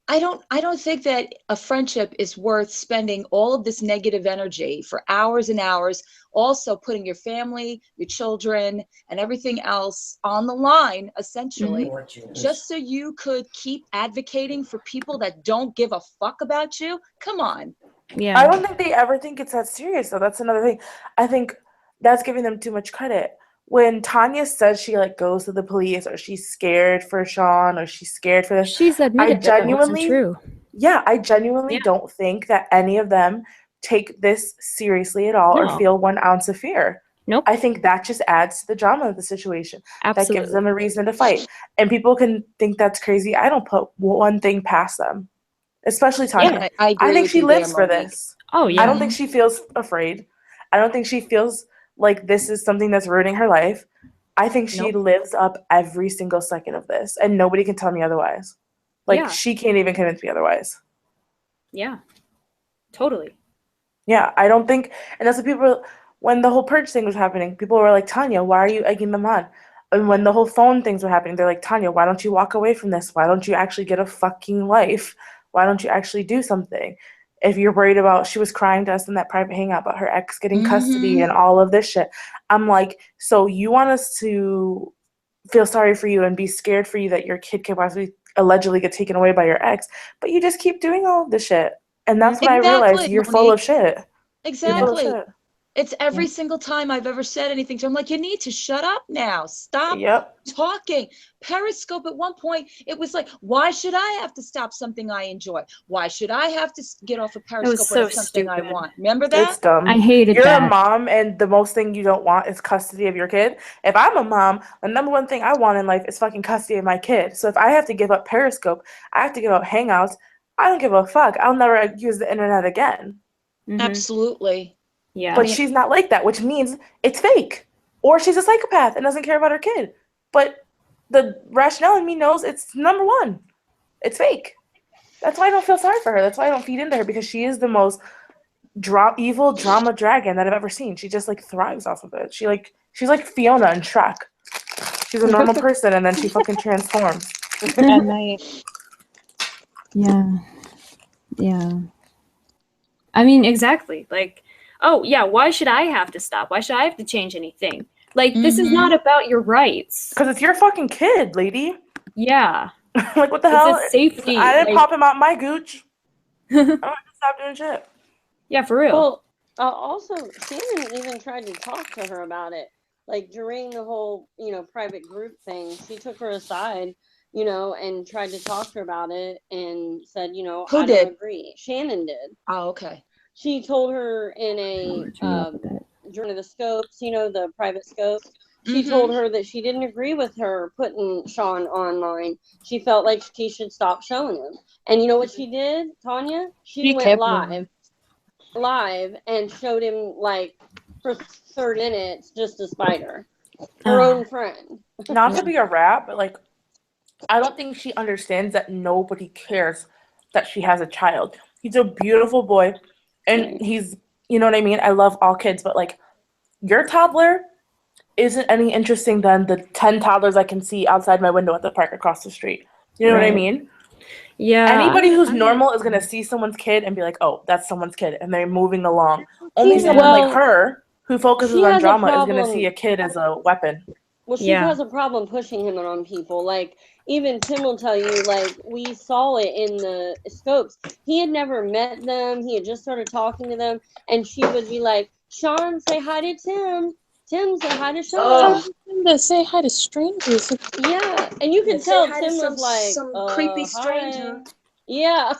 I don't think that a friendship is worth spending all of this negative energy for hours and hours, also putting your family, your children, and everything else on the line, essentially, just so you could keep advocating for people that don't give a fuck about you. Come on.
Yeah.
I don't think they ever think it's that serious, though. That's another thing. I think that's giving them too much credit. When Tanya says she goes to the police, or she's scared for Sean, or she's scared for this,
She's admitted that wasn't true.
Yeah, I genuinely
Yeah.
don't think that any of them take this seriously at all or
No.
feel 1 ounce of fear.
Nope.
I think that just adds to the drama of the situation. That gives them
Absolutely.
a reason to fight. And people can think that's crazy. I don't put one thing past them, especially Tanya.
I
I
agree
think
with
she
you there,
lives for
Monique.
this.
Oh
I
yeah.
don't think she feels afraid. I don't think she feels like this is something that's ruining her life. I think she
Nope.
lives up every single second of this, and nobody can tell me otherwise. Like,
Yeah.
she can't even convince me otherwise.
Yeah. Totally.
Yeah, I don't think, and that's what people, when the whole purge thing was happening, people were like, Tanya, why are you egging them on? And when the whole phone things were happening, they're like, Tanya, why don't you walk away from this? Why don't you actually get a fucking life? Why don't you actually do something? If you're worried about, she was crying to us in that private hangout about her ex getting custody and all of this shit. I'm like, so you want us to feel sorry for you and be scared for you that your kid could possibly allegedly get taken away by your ex, but you just keep doing all of this shit. And that's when I realized
Exactly,
you're full of
Monique.
shit. You're full of
Exactly.
shit.
It's every single time I've ever said anything to her. I'm like, you need to shut up now. Stop
Yep.
talking. Periscope at one point, it was like, why should I have to stop something I enjoy? Why should I have to get off of
That was
Periscope when
so
it's something I
stupid.
want? Remember
It's
that?
dumb.
I hated
You're a
that.
mom, and the most thing you don't want is custody of your kid. If I'm a mom, the number one thing I want in life is fucking custody of my kid. So if I have to give up Periscope, I have to give up Hangouts, I don't give a fuck. I'll never use the internet again.
Mhm.
Absolutely.
Yeah.
But she's not like that, which means it's fake. Or she's a psychopath and doesn't care about her kid. But the rationale in me knows it's number one. It's fake. That's why I don't feel sorry for her. That's why I don't feed into her, because she is the most evil drama dragon that I've ever seen. She just like thrives off of it. She's like Fiona in Shrek. She's a normal person and then she fucking transforms.
At night.
Yeah. Yeah. I mean, exactly. Like, oh, yeah, why should I have to stop? Why should I have to change anything? Like, this is not about your rights.
Because it's your fucking kid, lady.
Yeah.
Like, what the
It's
hell?
a safety.
I didn't
Like,
pop him out my gooch. I'm gonna stop doing shit.
yeah, for real.
Well, also, Shannon even tried to talk to her about it. Like during the whole, private group thing, she took her aside, and tried to talk to her about it and said,
Who
I
did?
don't agree. Shannon did.
Oh, okay.
She told her in a during the scopes, the private scopes. She told her that she didn't agree with her putting Sean online. She felt like she should stop showing him. And you know what she did, Tanya? She went
kept
live and showed him like for 30 minutes just a spider. Her own friend.
Not to be a rat, but like, I don't think she understands that nobody cares that she has a child. He's a beautiful boy, and he's, you know what I mean? I love all kids, but like, your toddler isn't any interesting than the 10 toddlers I can see outside my window at the park across the street. You know what I
Right.
mean?
Yeah.
Anybody who's
I'm
normal is going to see someone's kid and be like, oh, that's someone's kid, and they're moving along. Only
Yeah.
someone like
Well,
her who focuses
she
on
has a
drama is going to
problem.
see a kid as a weapon.
Well, she
Yeah.
has a problem pushing him on people. Like, even Tim will tell you, like, we saw it in the scopes. He had never met them. He had just started talking to them. And she would be like, Sean, say hi to Tim. Tim, say hi to Sean.
To say hi to strangers.
Yeah. And you could tell Tim was like,
some creepy
hi.
stranger.
Yeah.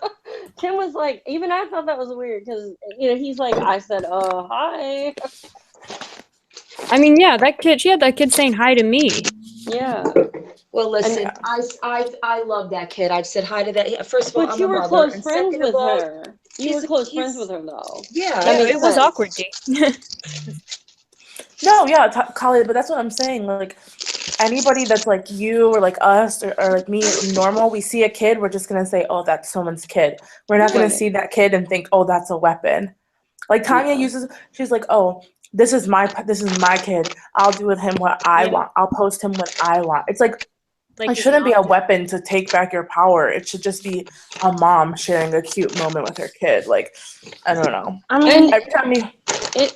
Tim was like, even I thought that was weird because, he's like, I said, hi.
I mean, yeah, she had that kid saying hi to me.
Yeah.
Well, listen, I love that kid. I've said hi to that. First of all,
But
I'm
you
a
were
mother,
close
and
friends
second
with
of all,
her. You were close friends with her, though.
Yeah,
That makes
it was
sense.
awkward, G.
No, yeah, Kali, but that's what I'm saying. Like, anybody that's like you or like us or like me, normal, we see a kid, we're just going to say, oh, that's someone's kid. We're not going to see that kid and think, oh, that's a weapon. Like Tanya she's like, oh, this is my kid. I'll do with him what I want. I'll post him what I want. It's like it shouldn't be a weapon to take back your power. It should just be a mom sharing a cute moment with her kid. Like, I don't know.
I mean,
Every time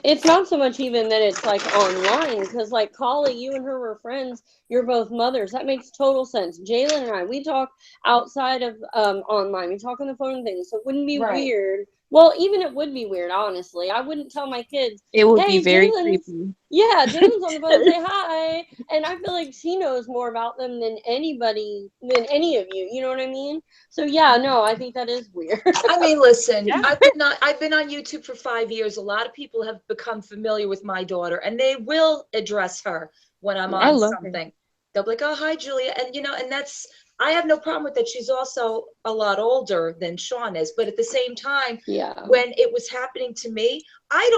it's not so much even that it's like online, because like Collie, you and her were friends. You're both mothers. That makes total sense. Jalen and I, we talk outside of online. We talk on the phone and things. So it wouldn't be weird Well, even it would be weird, honestly. I wouldn't tell my kids,
It would
hey,
be very
Jalen's,
creepy.
yeah, Jalen's on the phone, say hi. And I feel like she knows more about them than anybody, than any of you. You know what I mean? So yeah, no, I think that is weird.
I mean, listen,
Yeah.
I've been on YouTube for 5 years. A lot of people have become familiar with my daughter, and they will address her when I'm
I
on
love her.
something. They'll be like, "Oh, hi, Julia," and and that's, I have no problem with that. She's also a lot older than Sean is, but at the same time,
Yeah.
when it was happening to me, I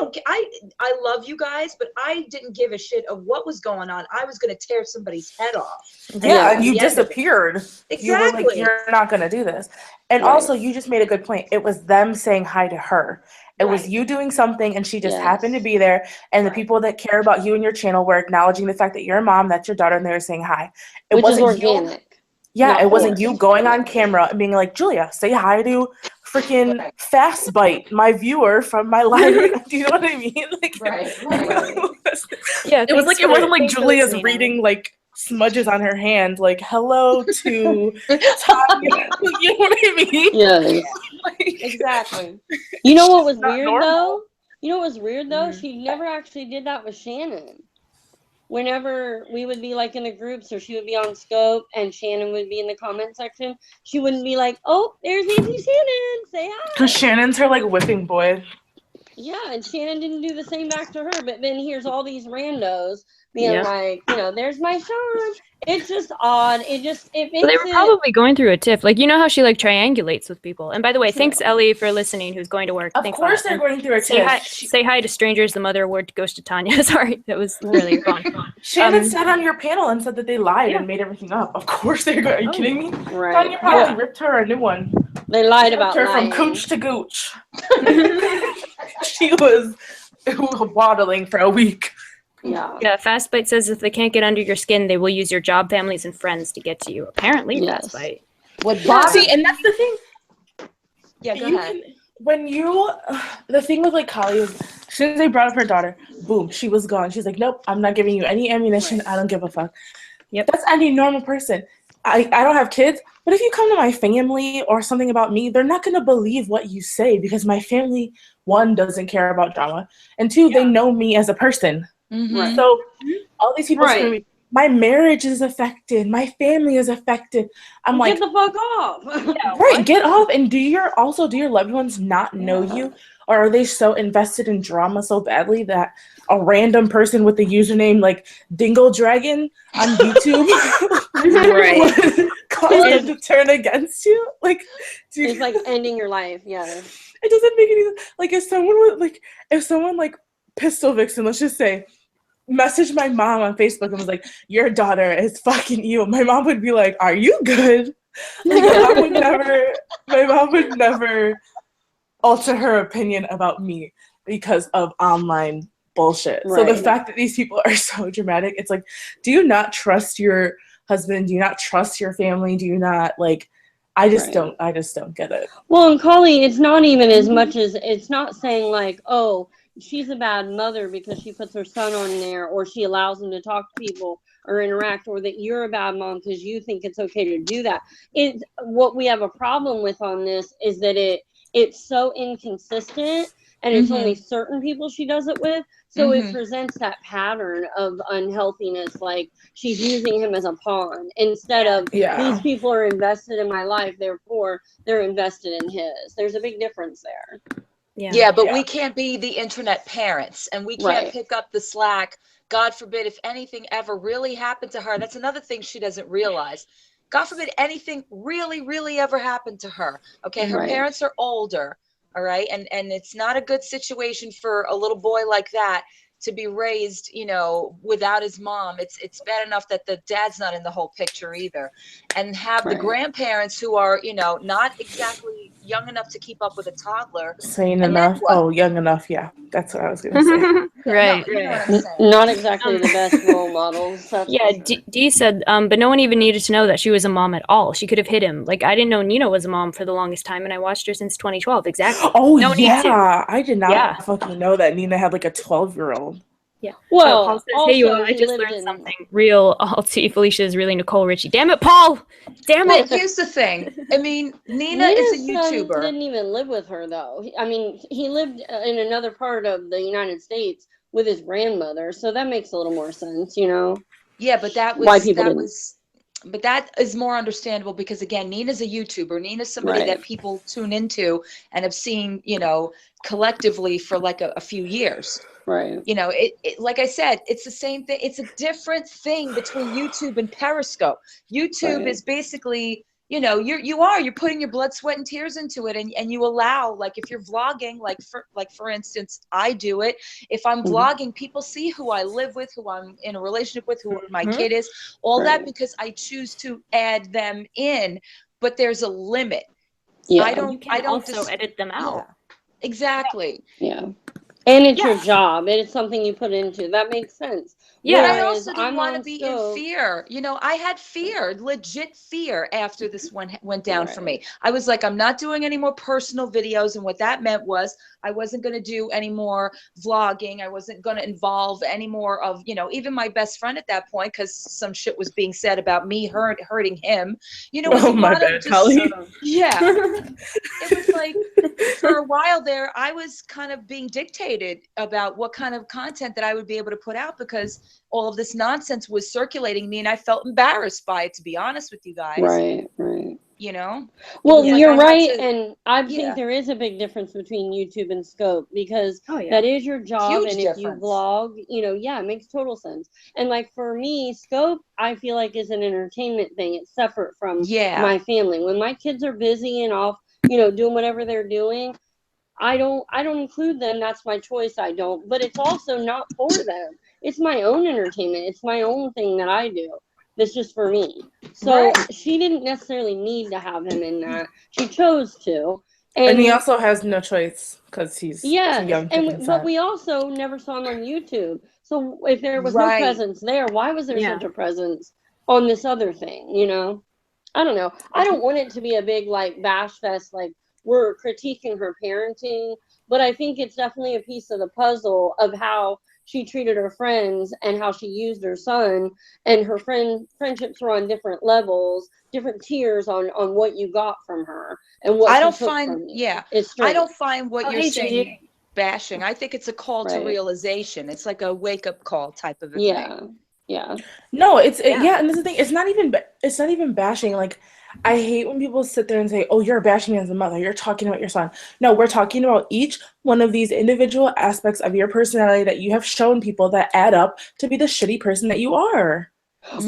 love you guys, but I didn't give a shit of what was going on. I was going to tear somebody's head off. And
Yeah,
that
and
was
you
the end of it.
disappeared. You were like,
Exactly.
you're not going to do this. And
Right.
also, you just made a good point. It was them saying hi to her. It was
Right.
you doing something, and she just
Yes.
happened to be there. And the
Right.
people that care about you and your channel were acknowledging the fact that you're a mom, that's your daughter, and they were saying hi. It
Which is
wasn't you.
organic.
Yeah,
not
it wasn't
forced.
you going on
Yeah.
camera and being like, Julia, say hi to freaking
Right.
Fast Bite, my viewer from my live. Do you know what I mean? Like,
Right.
Yeah,
it was like, it wasn't like
thanks for
Julia's
listening.
reading like smudges on her hand, like hello to Tanya. You know what I mean?
Yes.
Like,
Exactly. You know what was
not
weird
normal.
though? You know what was weird though?
Mhm.
She never actually did that with Shannon. Whenever we would be like in the groups or she would be on scope and Shannon would be in the comment section, she wouldn't be like, oh, there's Auntie Shannon, say hi.
Because Shannon's her like whipping boy.
Yeah, and Shannon didn't do the same back to her, but then here's all these randos being
Yeah.
like, there's my Sean. It's just odd. It makes
Well, they were
it
probably going through a tiff. Like, you know how she like triangulates with people. And by the way,
True.
thanks Ellie for listening, who's going to work.
Of
Thanks a
course
lot.
they're
And
going through a
say hi,
tiff.
say hi to strangers. The mother award goes to Tanya. Sorry, that was really fun.
Shannon sat on your panel and said that they lied
Yeah.
and made everything up. Of course they're going. Are you kidding me?
right.
Tanya probably
Yeah.
ripped her a new one.
They lied
Ripped
about
her
lying.
from cooch to gooch. She was waddling for a week.
Yeah.
Yeah, Fastbite says if they can't get under your skin, they will use your job, families, and friends to get to you. Apparently,
Yes.
Fastbite.
What
See,
bothers
and that's the thing.
Yeah, go
You
ahead.
when you, the thing with like Kali is, as soon as they brought up her daughter, boom, she was gone. She's like, nope, I'm not giving you any ammunition.
Right.
I don't give a fuck.
Yep.
That's any normal person. I don't have kids, but if you come to my family or something about me, they're not going to believe what you say because my family, one, doesn't care about drama, and two, they know me as a person.
Mhm.
So all these people
Right.
screaming, my marriage is affected, my family is affected. I'm
Well,
like,
get the fuck off.
right, get off. And do your loved ones not know you? Or are they so invested in drama so badly that a random person with the username like Dingle Dragon on YouTube
Right.
would cause them to turn against you? Like, dude,
It's like ending your life. Yeah.
it doesn't make any like if someone like Pistol Vixen, let's just say, messaged my mom on Facebook and was like, your daughter is fucking you. My mom would be like, are you good? Like, my mom would never alter her opinion about me because of online bullshit. So the
Right.
fact that these people are so dramatic, it's like, do you not trust your husband? Do you not trust your family? Do you not like, I just don't get it.
Well, and Colleen, it's not even as much as, it's not saying like, oh, she's a bad mother because she puts her son on there or she allows him to talk to people or interact, or that you're a bad mom because you think it's okay to do that. It's what we have a problem with on this is that it's so inconsistent and it's only certain people she does it with. So it presents that pattern of unhealthiness, like she's using him as a pawn instead of these people are invested in my life, therefore they're invested in his. There's a big difference there.
Yeah, but we can't be the internet parents and we can't
Right.
pick up the slack. God forbid if anything ever really happened to her. That's another thing she doesn't realize. God forbid anything really, really ever happened to her. Okay, her
Right.
parents are older, all right? And it's not a good situation for a little boy like that to be raised, without his mom. It's bad enough that the dad's not in the whole picture either. And have the
Right.
grandparents who are, not exactly young enough to keep up with a toddler.
Sane
And then
enough.
what?
Oh, young enough. Yeah, that's what I was gonna say.
Right.
No, you know what I'm saying.
Not exactly the best role models. That's
Yeah,
for sure.
Dee said, but no one even needed to know that she was a mom at all. She could have hid him. Like, I didn't know Nina was a mom for the longest time, and I watched her since 2012. Exactly.
Oh
No need to.
yeah, I did not
Yeah.
fucking know that Nina had like a 12-year-old.
Yeah.
Well,
Paul says,
also
"Hey, you all, I
he
just
lived
learned
in.
something real. Alti Felicia is really Nicole Richie. Damn it, Paul! Damn
Well,
it!"
here's the thing. I mean, Nina is a
Nina's son
YouTuber.
didn't even live with her though. I mean, he lived in another part of the United States with his grandmother, so that makes a little more sense, you know.
Yeah, but
Why people didn't.
but that is more understandable because again, Nina's a YouTuber. Nina's somebody
Right.
that people tune into and have seen, you know, collectively for like a few years.
Right.
You know, like I said, it's the same thing. It's a different thing between YouTube and Periscope. YouTube
Right.
is basically, you know, you're putting your blood, sweat, and tears into it, and you allow, like, if you're vlogging, for instance, I do it. If I'm vlogging, people see who I live with, who I'm in a relationship with, who my kid is, all that, because I choose to add them in, but there's a limit.
Yeah.
I don't.
You can also edit them out.
Yeah, exactly.
Yeah. And it's your
Yes.
job. It's something you put into. That makes sense.
Yeah.
But I
Whereas
also didn't
I'm
want to
on
be
stove.
in fear. You know, I had fear, legit fear after this one went down for me.
Right.
I was like, I'm not doing any more personal videos. And what that meant was I wasn't going to do any more vlogging. I wasn't going to involve any more of, you know, even my best friend at that point, because some shit was being said about me hurting him. You know, it was a
my
lot
bad,
of just,
Holly.
yeah. It was like, for a while there, I was kind of being dictated about what kind of content that I would be able to put out because all of this nonsense was circulating me and I felt embarrassed by it, to be honest with you guys.
Right. Right.
You know?
Well,
like
you're
I had
right,
to-
and I
Yeah.
think there is a big difference between YouTube and Scope because
Oh, yeah.
that is your job,
Huge
and if you
difference.
vlog, you know, yeah, it makes total sense. And like for me, Scope, I feel like is an entertainment thing. It's separate from
Yeah.
my family. When my kids are busy and off, you know, doing whatever they're doing, I don't include them. That's my choice. I don't, but it's also not for them. It's my own entertainment. It's my own thing that I do. That's just for me. So
Right.
she didn't necessarily need to have him in that. She chose to.
And he also has no choice because he's too
yes,
young to
and but
consent.
we also never saw him on YouTube. So if there was no
Right.
presence there, why was there
Yeah.
such a presence on this other thing? You know, I don't know. I don't want it to be a big like bash fest, like we're critiquing her parenting, but I think it's definitely a piece of the puzzle of how she treated her friends and how she used her son, and her friendships were on different levels, different tiers on what you got from her and what
I
she
don't
took
find,
from you.
yeah,
It's
I
strange.
don't find what
Oh,
you're
hey,
saying
Gigi.
bashing. I think it's a call to
Right.
realization. It's like a wake up call type of a thing.
Yeah, yeah.
No,
Yeah.
yeah, and this is the thing. It's not even bashing. Like, I hate when people sit there and say, "Oh, you're bashing me as a mother. You're talking about your son." No, we're talking about each one of these individual aspects of your personality that you have shown people that add up to be the shitty person that you are.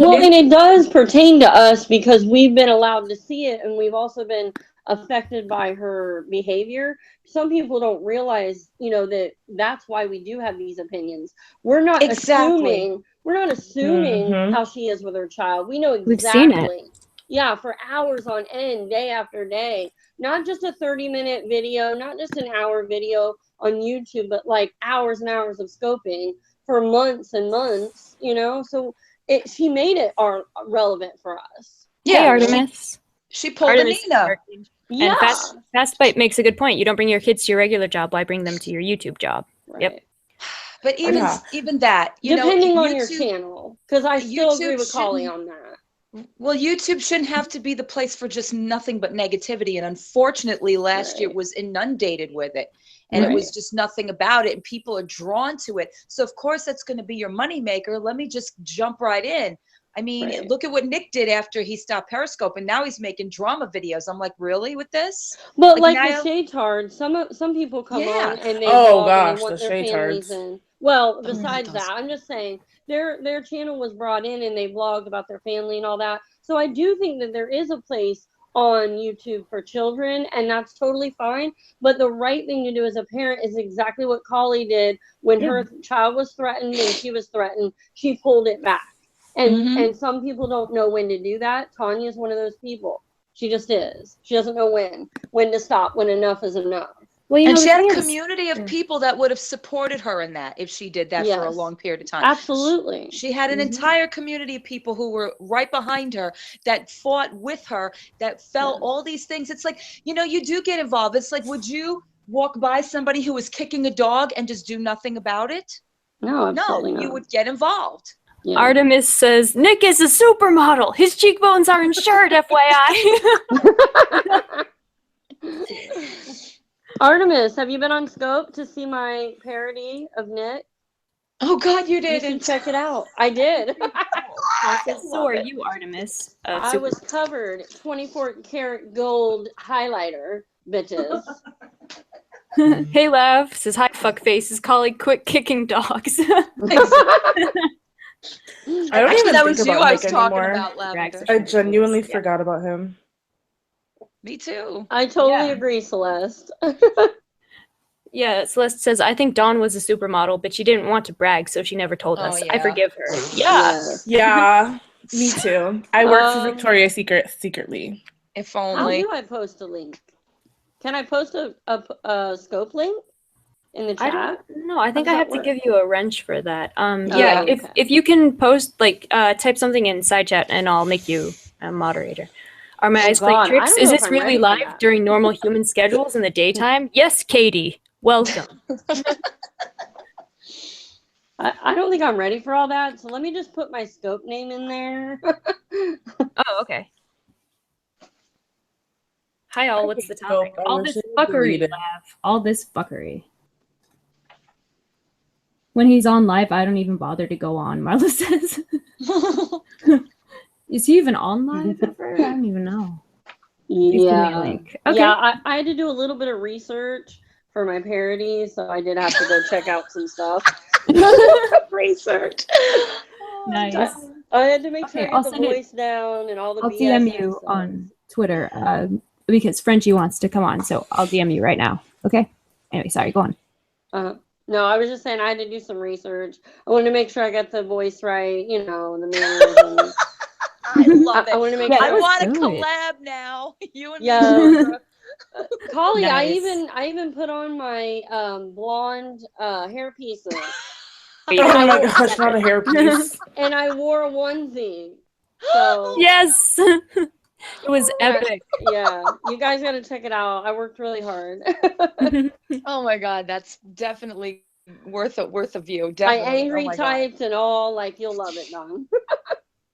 Well, and it does pertain to us because we've been allowed to see it, and we've also been affected by her behavior. Some people don't realize, you know, that that's why we do have these opinions. We're not
Exactly.
assuming
Mhm.
how she is with her child. We know
We've seen it.
exactly. Yeah, for hours on end, day after day. Not just a 30-minute video, not just an hour video on YouTube, but like hours and hours of scoping for months and months, you know? So she made it relevant for us.
Hey,
Yeah.
Artemis.
She pulled a
Artemis is
Nina.
working.
Yeah.
And Fast Bite makes a good point. You don't bring your kids to your regular job. Why bring them to your YouTube job? Yep.
Right.
But even
Yeah.
even that, you
Depending
know,
on your
YouTube,
channel, because I still agree
YouTube
with Collie
shouldn't-
on that.
well, YouTube shouldn't have to be the place for just nothing but negativity. And unfortunately, last year
Right.
was inundated with it. And it was just nothing about it. And people are drawn to it. So, of course, that's going to be your moneymaker. Let me just jump right in. I mean,
Right.
look at what Nick did after he stopped Periscope. And now he's making drama videos. I'm like, really with this?
But like
now,
the Shaytards, some people come
Yeah.
on and they
Oh,
vlog
gosh,
and they want
the
their families
Shaytards.
in. Well,
Oh,
besides
those-
that, I'm just saying their channel was brought in and they vlogged about their family and all that. So I do think that there is a place on YouTube for children, and that's totally fine. But the right thing to do as a parent is exactly what Collie did when her child was threatened and she was threatened. She pulled it back. And some people don't know when to do that. Tanya is one of those people. She just is. She doesn't know when to stop, when enough is enough.
Well, you
and
know,
she
the
had a
thing is-
community of people that would have supported her in that if she did that for a
Yes.
long period of time.
Absolutely.
She had an entire community of people who were right behind her, that fought with her, that felt all these things. It's like, you know, you do get involved. It's like, would you walk by somebody who was kicking a dog and just do nothing about it?
No,
No,
absolutely not.
you would get involved.
Yeah.
Artemis says, Nick is a supermodel. His cheekbones are insured, FYI.
Artemis, have you been on Scope to see my parody of Nick?
Oh God, you
You should
didn't.
check it out. I did.
So are you, Artemis?
I was covered 24 karat gold highlighter, bitches.
Hey, Lav says, hi, fuckface. His colleague quit kicking dogs.
I don't
Actually,
even
that
think
was you
about
I was
Nick
talking
anymore.
about, Lavender.
I genuinely
Yeah.
forgot about him.
Me too.
I totally
Yeah.
agree, Celeste.
Yeah, Celeste says, I think Dawn was a supermodel, but she didn't want to brag, so she never told
Oh,
us.
yeah.
I forgive her.
Yes.
Yeah, me too. I work for
Um,
Victoria's Secret secretly.
If
How
only.
do I post a link? Can I post a Scope link in the
I
chat?
don't know. I think
How
I
does
have
that
to give you a wrench for that.
Oh,
Yeah,
okay.
if you can post, like, type something in side chat and I'll make you a moderator. Are my
Oh,
eyes playing
God, I
tricks?
don't
Is
know if
this
I'm
really
ready for
live
that.
during normal human schedules in the daytime? Yes, Katie. Welcome.
I don't think I'm ready for all that, so let me just put my Scope name in there.
Oh, okay. Hi, all. What's the
Nope,
topic?
I
All
wish
this
it was
fuckery,
deleted.
Lav. All this fuckery. When he's on live, I don't even bother to go on, Marla says. Is he even on live ever? I don't even know. Please give me a
Yeah.
link. Okay.
Yeah, I had to do a little bit of research for my parody, so I did have to go check out some stuff.
Research.
Nice.
I had to make sure
Okay,
I get
I'll
the
send it-
voice down and all the
I'll
BS
DM
and
you
stuff.
on Twitter because Frenchie wants to come on, so I'll DM you right now. Okay? Anyway, sorry, go on.
No, I was just saying I had to do some research. I wanted to make sure I got the voice right, you know, the mannerisms.
I love it.
I wanted to make
Yeah,
sure.
I
that was
want to
good.
collab now. You and
Yeah.
me. Barbara.
Collie,
Nice.
I even put on my blonde hair pieces,
Oh my gosh, not a hairpiece.
and I wore a onesie. So
Yes! It was epic.
yeah, you guys got to check it out. I worked really hard.
Oh my God, that's definitely worth a view.
I
Definitely.
angry
Oh my God.
typed and all, like, you'll love it, Don.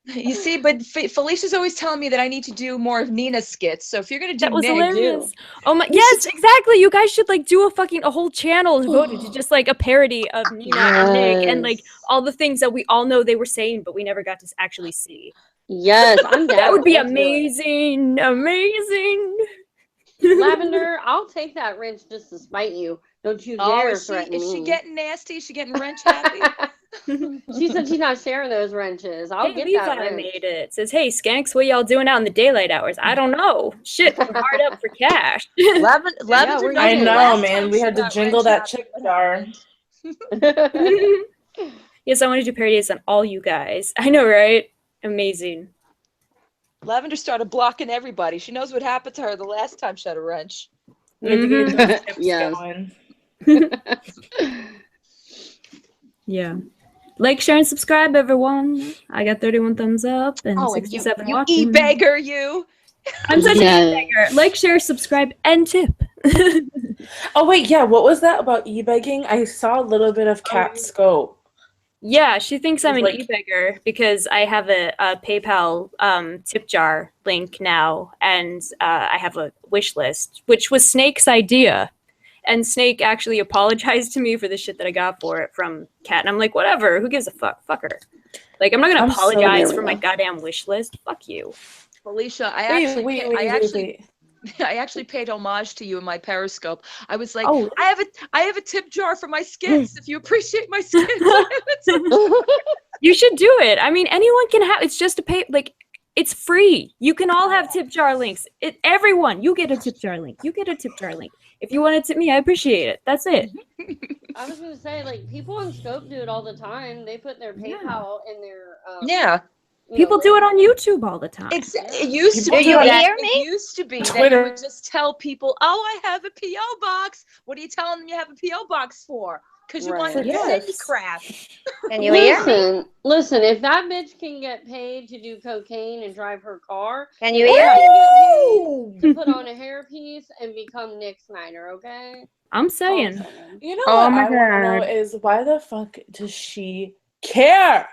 You see, but Felicia's always telling me that I need to do more of Nina's skits. So if you're gonna do
That was
Nick,
hilarious. Oh my,
You
yes,
should-
exactly. You guys should like do a whole channel devoted to just like a parody of Nina and Nick and like all the things that we all know they were saying, but we never got to actually see.
Yes, I'm down.
That would be
Let's do it.
amazing. Amazing.
Lavender, I'll take that wrench just to spite you. Don't you
oh,
dare
is
threaten
she
me.
getting nasty? Is she getting wrench happy?
She said she's not sharing those wrenches. I'll
Hey,
get
Levi
that wrench.
made it. Says, hey, Skanks, what y'all doing out in the daylight hours? I don't know. Shit, we're hard up for cash.
Lavender
we're
knows
I
using
the
know,
last
man.
time
We
she
had to
got
jingle
wrench
that
happy,
chip
what
jar.
happened?
Yes, I want to do parodies on all you guys. I know, right? Amazing.
Lavender started blocking everybody. She knows what happened to her the last time she had a wrench.
We had to get those chips
Yes.
going.
Yeah. Like, share, and subscribe, everyone. I got 31 thumbs up and
Oh, and
67
you
watching.
e-beggar, you.
I'm such
Yes.
an e-beggar. Like, share, subscribe, and tip.
Oh wait, yeah. What was that about e-begging? I saw a little bit of Cat Scope.
Yeah, she thinks I'm an
Like-
e-beggar because I have a PayPal tip jar link now, and I have a wish list, which was Snake's idea. And Snake actually apologized to me for the shit that I got for it from Kat. And I'm like, whatever, who gives a fuck? Fuck her. Like, I'm not going
I'm
to
so
apologize
there
for
we
my
go.
goddamn wish list. Fuck you.
Felicia,
Wait.
I actually paid homage to you in my Periscope. I was like,
Oh.
I have a tip jar for my skits. If you appreciate my skits, I have a tip jar.
You should do it. I mean, anyone can have, it's just a pay, like, it's free. You can all have tip jar links. Everyone, you get a tip jar link. You get a tip jar link. If you want to tip me, I appreciate it. That's it.
I was gonna say, like, people on Scope do it all the time. They put their
Yeah.
PayPal in their
Yeah.
People do it on YouTube all the time.
It used to
People
be
do
that
hear
it used to be that you
Twitter.
would just tell people, "Oh, I have a PO box." What are you telling them you have a PO box for? because you
Right.
want the
Yes.
city crap.
Can you hear me?
Listen, if that bitch can get paid to do cocaine and drive her car,
Can you
then
hear
I
me?
can get paid to put on a hairpiece and become Nick Snyder, okay?
I'm
That's all I'm
saying.
saying.
You know
Oh
what
my
I want to know
God.
is why the fuck does she care?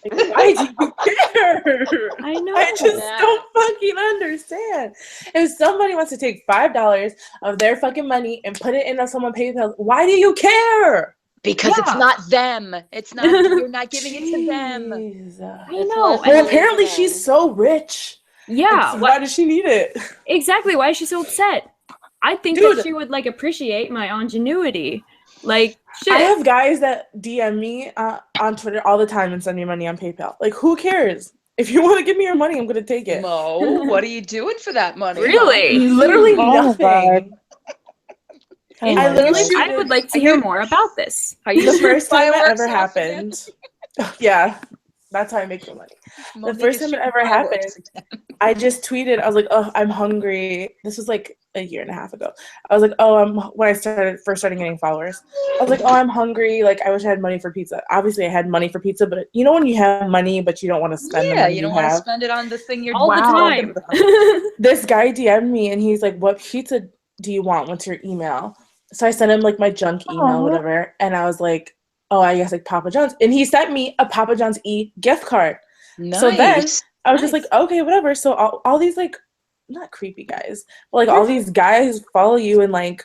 Like, why do you care?
I know.
I just
That.
don't fucking understand. If somebody wants to take $5 of their fucking money and put it into someone's PayPal, why do you care?
Because it's
Yeah.
not them. It's not, you're not giving it to them.
Jeez.
I
It's
know.
less
Well,
money
apparently
for
she's
them.
so rich.
Yeah.
So why does she need it?
Exactly. Why is she so upset? I think
Dude.
that she would like appreciate my ingenuity. Like shit.
I have guys that DM me on Twitter all the time and send me money on PayPal. Like, who cares? If you want to give me your money, I'm going to take it.
Mo, what are you doing for that money?
Really?
Literally
Oh my
nothing.
Oh
I
my
literally
God.
I would like to hear more about this.
Are you
the
shooting
first time it
fireworks
ever
off again?
happened. Yeah, that's how I make the money.
Monique
first
is
time it
shooting
ever
fireworks again.
I just tweeted, I was like, oh, I'm hungry. This was like a year and a half ago. I was like, oh, when I first started getting followers. I was like, oh, I'm hungry. Like, I wish I had money for pizza. Obviously, I had money for pizza, but you know when you have money, but you don't want to spend the
Yeah,
money
you don't want to
have?
spend it on the thing you're
All the
talking
time.
about.
This guy DM'd me, and he's like, what pizza do you want? What's your email? So I sent him, like, my junk email, whatever, and I was like, oh, I guess, like, Papa John's. And he sent me a Papa John's gift card.
Nice.
So then I was just
Nice.
like, okay, whatever. So all these, like, not creepy guys, but like all these guys follow you and like,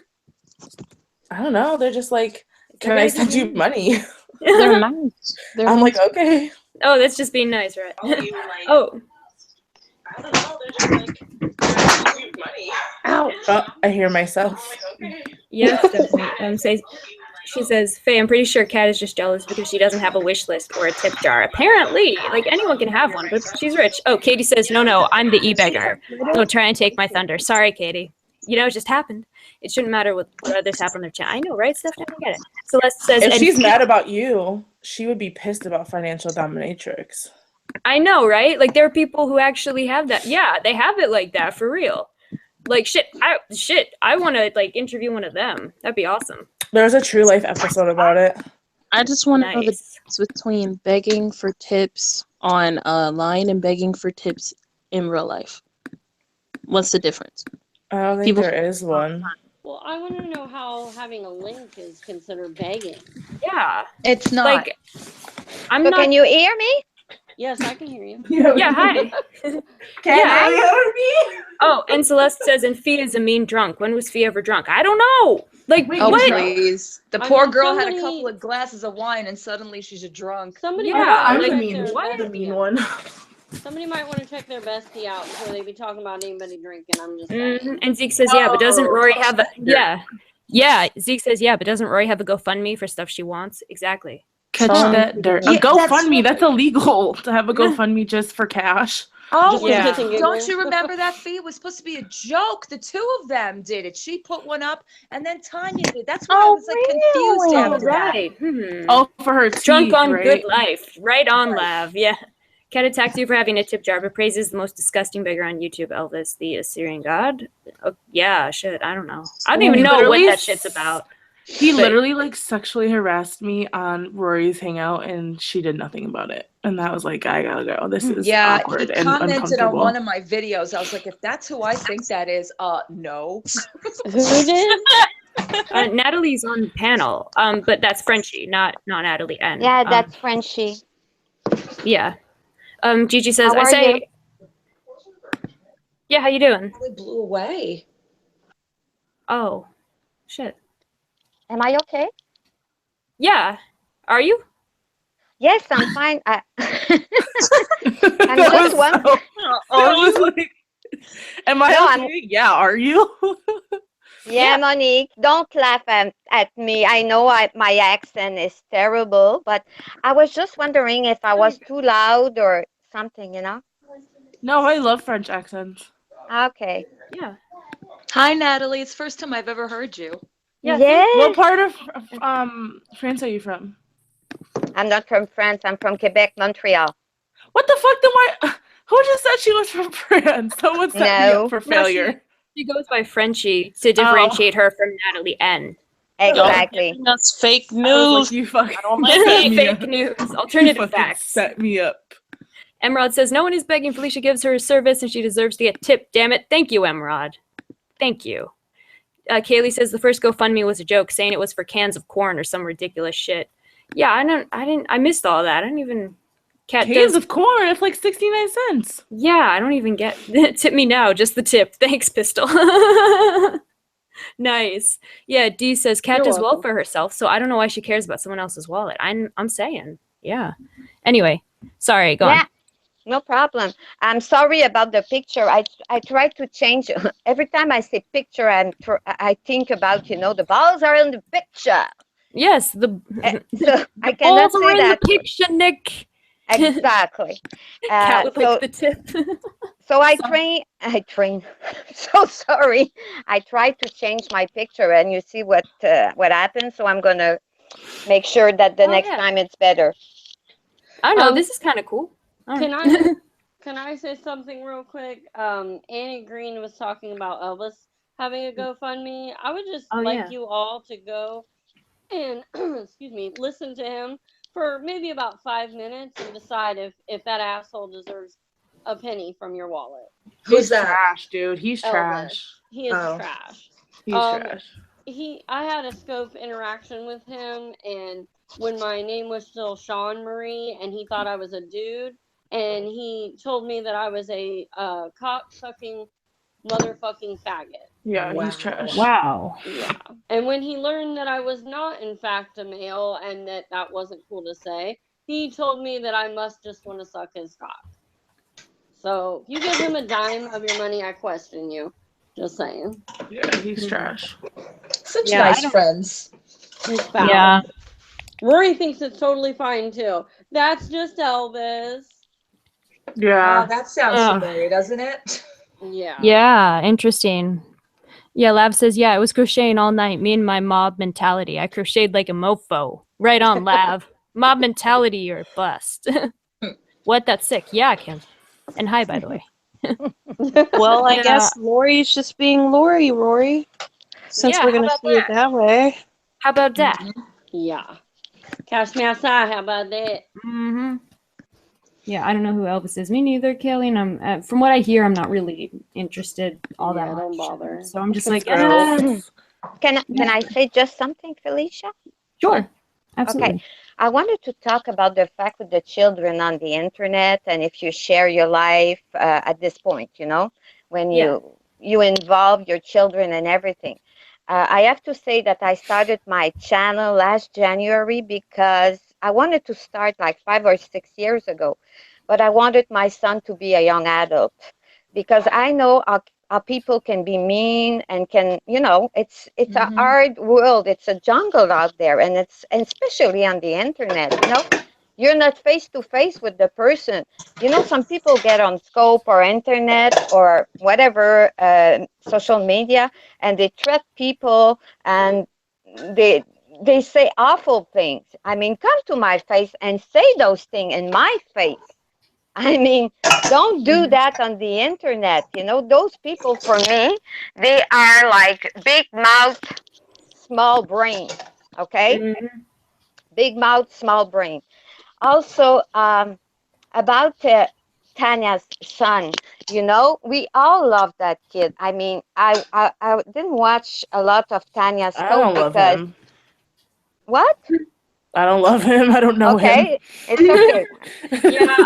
I don't know, they're just like, can I send you money?
They're nice. They're
I'm
nice.
like, okay.
Oh, that's just being nice, right? Oh,
I don't know, they're just like, can I send you money?
ouch.
Oh, I hear myself.
Yes, Stephanie. She says, Faye, I'm pretty sure Kat is just jealous because she doesn't have a wish list or a tip jar. Apparently, like anyone can have one, but she's rich. Oh, Katie says, no, I'm the e-beggar. Don't try and take my thunder. Sorry, Katie. You know, it just happened. It shouldn't matter what others have on their channel. I know, right, Stephanie? I get it. Celeste says,
If
and
she's mad about you, she would be pissed about financial dominatrix.
I know, right? Like there are people who actually have that. Yeah, they have it like that for real. Like I want to like interview one of them. That'd be awesome.
There was a True Life episode about it.
I just want to know the
Nice.
difference between begging for tips online and begging for tips in real life. What's the difference?
I don't think
People-
there is one.
Well, I want to know how having a link is considered begging.
Yeah.
It's not.
Like I'm
So
not.
can you hear me?
Yes, I can hear you.
Yeah. Hi.
Can
Yeah.
you hear me?
Oh, and Celeste says, and Fee is a mean drunk. When was Fee ever drunk? I don't know. Like
Wait,
Oh,
what?
please. The
I
poor
mean,
girl had a
somebody-
couple of glasses of wine and suddenly she's a drunk.
Somebody
Yeah,
might
I'm
want
the
to
mean,
check their
what?
the
bestie
mean
out.
one.
Somebody might want to check their bestie out before they be talking about anybody drinking. I'm just saying.
And Zeke says, yeah, but doesn't Rory have a yeah? Zeke says, yeah, but doesn't Rory have a GoFundMe for stuff she wants? Exactly.
Catch
Someone
that
needs
dirt.
to
A
Yeah, that's
GoFundMe,
what-
that's illegal to have a GoFundMe just for cash.
Oh,
Just for
Yeah.
shits and
don't
giggles.
you remember that Fee? It was supposed to be a joke. The two of them did it. She put one up and then Tanya did. That's why I
Oh,
was like confused
really?
after that.
Right.
Oh, for her teeth,
Drunk on
right?
good life. Right on, Lav. Yeah. Cat attacks you for having a tip jar, but praises the most disgusting beggar on YouTube, Elvis, the Assyrian god. Oh, yeah, shit. I don't know. I don't
He
even know what
literally
that shit's about.
He
But-
literally like sexually harassed me on Rory's Hangout, and she did nothing about it. And that was like, I gotta go. This is
Yeah, he
awkward and
commented on
uncomfortable.
one of my videos. I was like, if that's who I think that is, no.
Who did?
Natalie's on the panel, but that's Frenchie, not Natalie N.
Yeah, that's Frenchie.
Yeah. Gigi says,
How
I
are
say,
you?
yeah, how you doing?
It blew away.
Oh, shit.
Am I okay?
Yeah. Are you?
Yes, I'm fine. I'm
That
just
was
one.
so- I was like, am I
No,
okay?
I'm-
Yeah, are you?
Yeah, Monique, don't laugh at me. I know my accent is terrible, but I was just wondering if I was too loud or something, you know?
No, I love French accents.
Okay.
Yeah.
Hi, Natalie. It's the first time I've ever heard you.
Yeah,
What part of France are you from?
I'm not from France. I'm from Quebec, Montreal.
What the fuck? Then who just said she was from France? Someone set me
No.
up for
No,
failure.
She goes by Frenchie to differentiate her from Natalie N.
Exactly.
Giving us fake
I was
news.
like, you fucking
I don't like
set
it.
me
Fake
up.
news.
You
Alternative
fucking
facts.
set me up.
Emrod says, no one is begging Felicia gives her a service and she deserves to get tipped. Damn it. Thank you, Emrod. Thank you. Kaylee says the first GoFundMe was a joke, saying it was for cans of corn or some ridiculous shit. Yeah, I missed all that. I didn't even.
Cans of corn, it's like 69 cents.
Yeah, I don't even get. Tip me now, just the tip. Thanks, Pistol. Nice. Yeah, Dee says Kat
You're
does well
welcome.
for herself, so I don't know why she cares about someone else's wallet. I'm saying. Yeah. Anyway, sorry, go on.
Yeah, no problem. I'm sorry about the picture. I try to change every time I say picture. I think about the balls are in the picture.
Yes, the
So I
balls
cannot
are
say
in
that
the
word.
picture, Nick.
Exactly.
Cat with
So
like the tip.
so I train. So sorry. I try to change my picture, and you see what happens. So I'm gonna make sure that the
Oh,
next
yeah.
time it's better.
I don't know.
Um,
This is kind of cool.
Can I say something real quick? Annie Green was talking about Elvis having a GoFundMe. I would just
Oh,
like
yeah.
you all to go and excuse me, listen to him for maybe about 5 minutes and decide if that asshole deserves a penny from your wallet.
Who's
He's
that?
trash, dude. He's
Elvis.
trash.
He is
Oh.
trash.
He's trash.
I had a scope interaction with him, and when my name was still Sean Marie, and he thought I was a dude, and he told me that I was a cock sucking motherfucking faggot.
Yeah,
Wow.
he's trash.
Wow.
Yeah. And when he learned that I was not, in fact, a male and that wasn't cool to say, he told me that I must just want to suck his cock. So if you give him a dime of your money, I question you. Just saying.
Yeah, he's trash.
Such
Yeah, I
nice
don't-
friends.
It's foul.
Yeah.
Rory thinks it's totally fine too. That's just Elvis.
Yeah.
That sounds
Ugh.
familiar, doesn't it?
Yeah.
Yeah, interesting. Yeah, Lav says, yeah, I was crocheting all night. Me and my mob mentality. I crocheted like a mofo. Right on, Lav. Mob mentality or bust. What? That's sick. Yeah, Kim. And hi, by the way.
Well, I
Yeah.
guess Lori's just being Lori, Rory. Since
Yeah,
we're
how
gonna
about
see it that way.
How about that?
Yeah. Catch me outside. How about that?
Mm-hmm. Yeah, I don't know who Elvis is. Me neither, Kelly. And I'm from what I hear, I'm not really interested all that
Yeah,
much.
don't bother.
So I'm just like,
Gross.
Can I say just something, Felicia?
sure, absolutely.
Okay. I wanted to talk about the fact with the children on the internet, and if you share your life at this point, when
Yeah.
you involve your children and everything. I have to say that I started my channel last January because I wanted to start like 5 or 6 years ago, but I wanted my son to be a young adult because I know how people can be mean and can, it's a hard world. It's a jungle out there, and especially on the internet, you're not face to face with the person. Some people get on Scope or internet or whatever social media, and they threat people, and they say awful things. I mean, come to my face and say those things in my face. I mean, don't do that on the internet. Those people, for me, they are like big mouth, small brain. Okay?
Mhm.
Big mouth, small brain. Also, about Tanya's son, we all love that kid. I mean, I didn't watch a lot of Tanya's
I
Scope
don't love
because
him.
what?
I don't love him. I don't know
Okay, it's okay.
Yeah,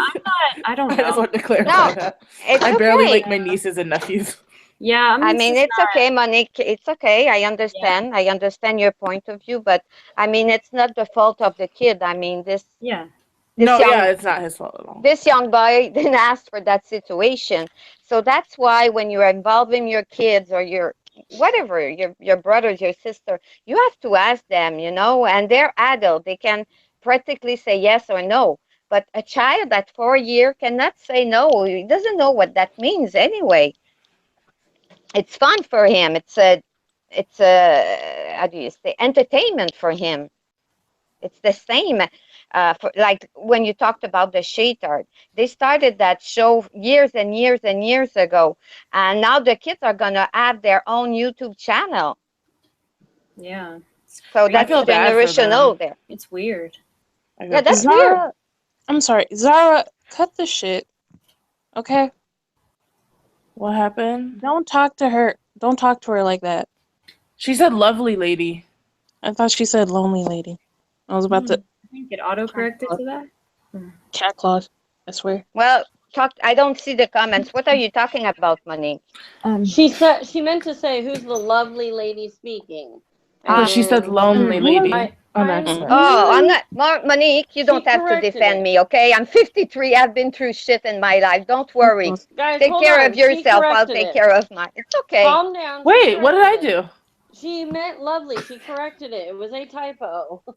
I don't
I just
know.
want to clarify
No,
that.
it's
I barely
okay.
like my nieces and nephews.
Yeah,
I mean,
just
it's okay, Monique. It's okay. I understand. I understand your point of view, but I mean, it's not the fault of the kid. I mean,
yeah.
No,
young
yeah, it's not his fault at all.
this young boy didn't ask for that situation. So that's why when you're involving your kids or your whatever, your brothers, your sister, you have to ask them, and they're adult. They can practically say yes or no. But a child at 4 years cannot say no. He doesn't know what that means anyway. It's fun for him. It's a how do you say, entertainment for him. It's the same for like when you talked about the shade art. They started that show years and years and years ago, and now the kids are gonna have their own YouTube channel.
Yeah.
So
I
that's
feel bad for
generational
them.
there.
It's weird.
Yeah, that's weird.
Zara, I'm sorry, Zara, cut the shit. Okay?
What happened?
Don't talk to her. Don't talk to her like that.
She said lovely lady.
I thought she said lonely lady. I was about to
I think it auto-corrected to that.
cat claws. I swear.
Well, I don't see the comments. What are you talking about, Monique?
She said she meant to say, "Who's the lovely lady speaking?"
But
And
she said
then
lonely lady
I-
on
I'm-
accident.
Oh, I'm not, Monique, you
She
don't have to
corrected
defend
it.
me, okay? I'm 53. I've been through shit in my life. Don't worry.
guys,
Take
hold
care
on.
of yourself.
She
I'll
corrected
take
it.
care of mine. It's okay.
Calm down. She
Wait, what did I
corrected it.
do?
She meant lovely. She corrected it. It was a typo. She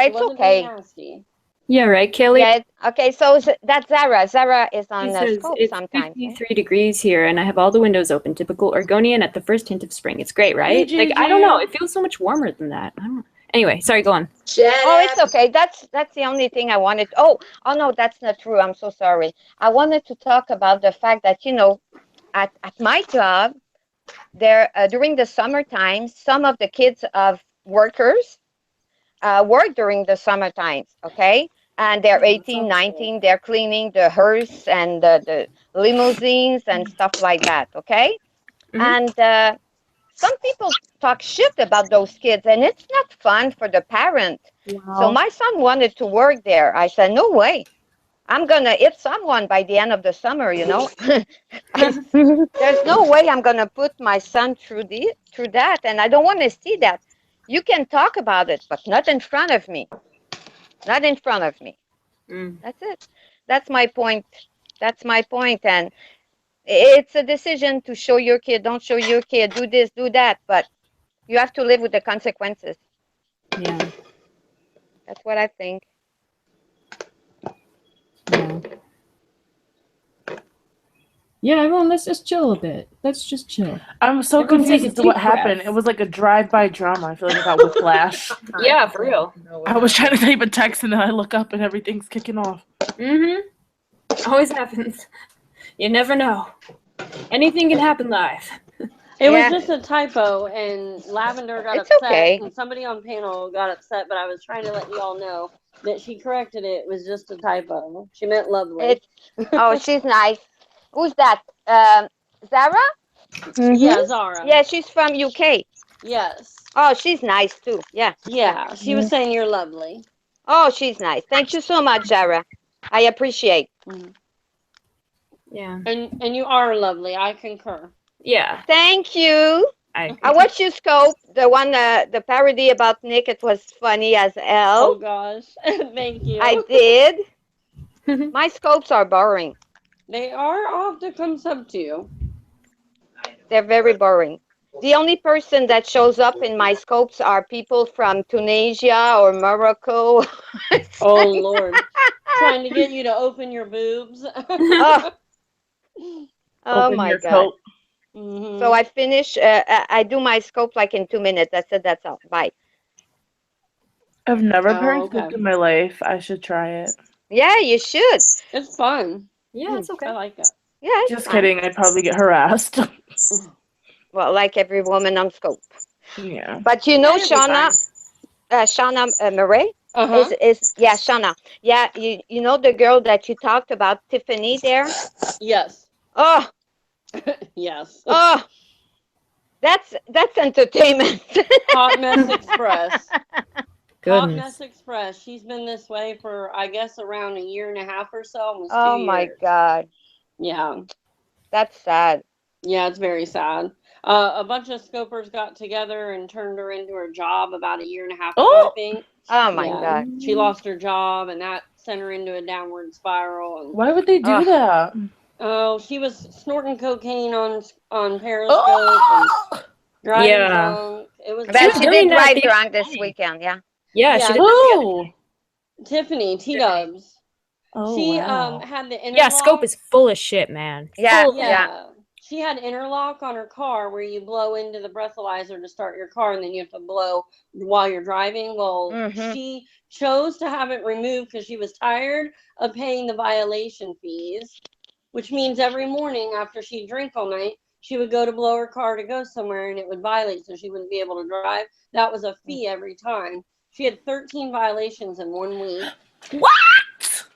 It's
wasn't being
okay.
nasty.
Yeah, right, Kelly.
Yeah, okay, so that's Zara. Zara is
It
on
says
scope
it's
sometimes. Yeah?
53 degrees here, and I have all the windows open. Typical Oregonian at the first hint of spring. It's great, right?
Hey,
Like, I don't know.
Juju.
It feels so much warmer than that. I don't. Anyway, sorry. Go on.
Oh, it's okay. That's the only thing I wanted. Oh no, that's not true. I'm so sorry. I wanted to talk about the fact that, at my job, there during the summertime, some of the kids of workers work during the summer times, okay? And they're 18, 19, they're cleaning the hearse and the limousines and stuff like that, okay?
Mhm.
And some people talk shit about those kids, and it's not fun for the parent. So my son wanted to work there. I said, no way. I'm going to hit someone by the end of the summer, There's no way I'm going to put my son through that, and I don't want to see that. You can talk about it, but not in front of me. Not in front of me.
Mm.
That's it. That's my point. That's my point. And it's a decision to show your kid, don't show your kid, do this, do that. But you have to live with the consequences.
Yeah.
That's what I think.
Yeah. Yeah, everyone, let's just chill a bit. Let's just chill.
I'm so
Everyone take
confused
a
as to what
deep
happened.
breath.
It was like a drive-by drama. I feel like I got whiplash.
Yeah, for real.
I was trying to type a text and then I look up and everything's kicking off.
Mm-hmm. Always happens. You never know. Anything can happen live.
It
Yeah.
was just a typo, and Lavender got
It's
upset,
okay.
and somebody on panel got upset, but I was trying to let you all know that she corrected it. It was just a typo. She meant lovely.
Oh, she's nice. Who's that? Zara?
Yeah, Zara.
Yeah, she's from UK.
Yes.
Oh, she's nice too. Yeah.
Yeah, she was saying you're lovely.
Oh, she's nice. Thank you so much, Zara. I appreciate.
Yeah.
And you are lovely. I concur.
Yeah.
Thank you.
I
watched your scope, the one, the parody about Nick. It was funny as
Oh
hell.
gosh. Thank you.
I did. My scopes are boring.
They are off to come sub to you.
They're very boring. The only person that shows up in my scopes are people from Tunisia or Morocco.
Oh Lord. Trying to get you to open your boobs.
Oh,
Open
my
your
God.
coat.
Mhm.
So I finish, I do my scope like in 2 minutes. That's it. That's all. Bye.
I've never
Oh,
periscoped in my life. I should try it.
Yeah, you should.
It's fun.
Yeah, it's okay.
I like it.
Yeah, it's
Just
fine.
kidding. I'd probably get harassed.
Well, like every woman on scope.
Yeah.
But you know,
Yeah, you'll be
Shauna Murray
Uh-huh.
is Shauna. Yeah, you know the girl that you talked about, Tiffany there?
Yes.
Oh,
Yes.
oh. That's entertainment.
Hot Mess Express. Hot
Goodness.
Mess Express. She's been this way for, I guess, around a year and a half or so, almost 2
Oh
years.
my God.
Yeah.
That's sad.
Yeah, it's very sad. A bunch of scopers got together and turned her into her job about a year and a half ago, I think.
Oh my
Yeah.
God.
She lost her job, and that sent her into a downward spiral. And
Why would they do that?
oh, she was snorting cocaine on Periscope and driving
Yeah.
drunk. It was
But
was
she
doing
did
that
drive
the
drunk
other
this
day.
weekend, yeah.
Yeah,
Yeah.
she did that the other
Who?
day.
Tiffany T-Dubs.
Oh,
She
wow.
had the interlock.
Yeah, Scope is full of shit, man.
Yeah,
Full of
yeah.
She had interlock on her car where you blow into the breathalyzer to start your car, and then you have to blow while you're driving. Well,
Mhm.
she chose to have it removed because she was tired of paying the violation fees, which means every morning after she'd drink all night, she would go to blow her car to go somewhere and it would violate, so she wouldn't be able to drive. That was a fee every time. She had 13 violations in 1 week.
What?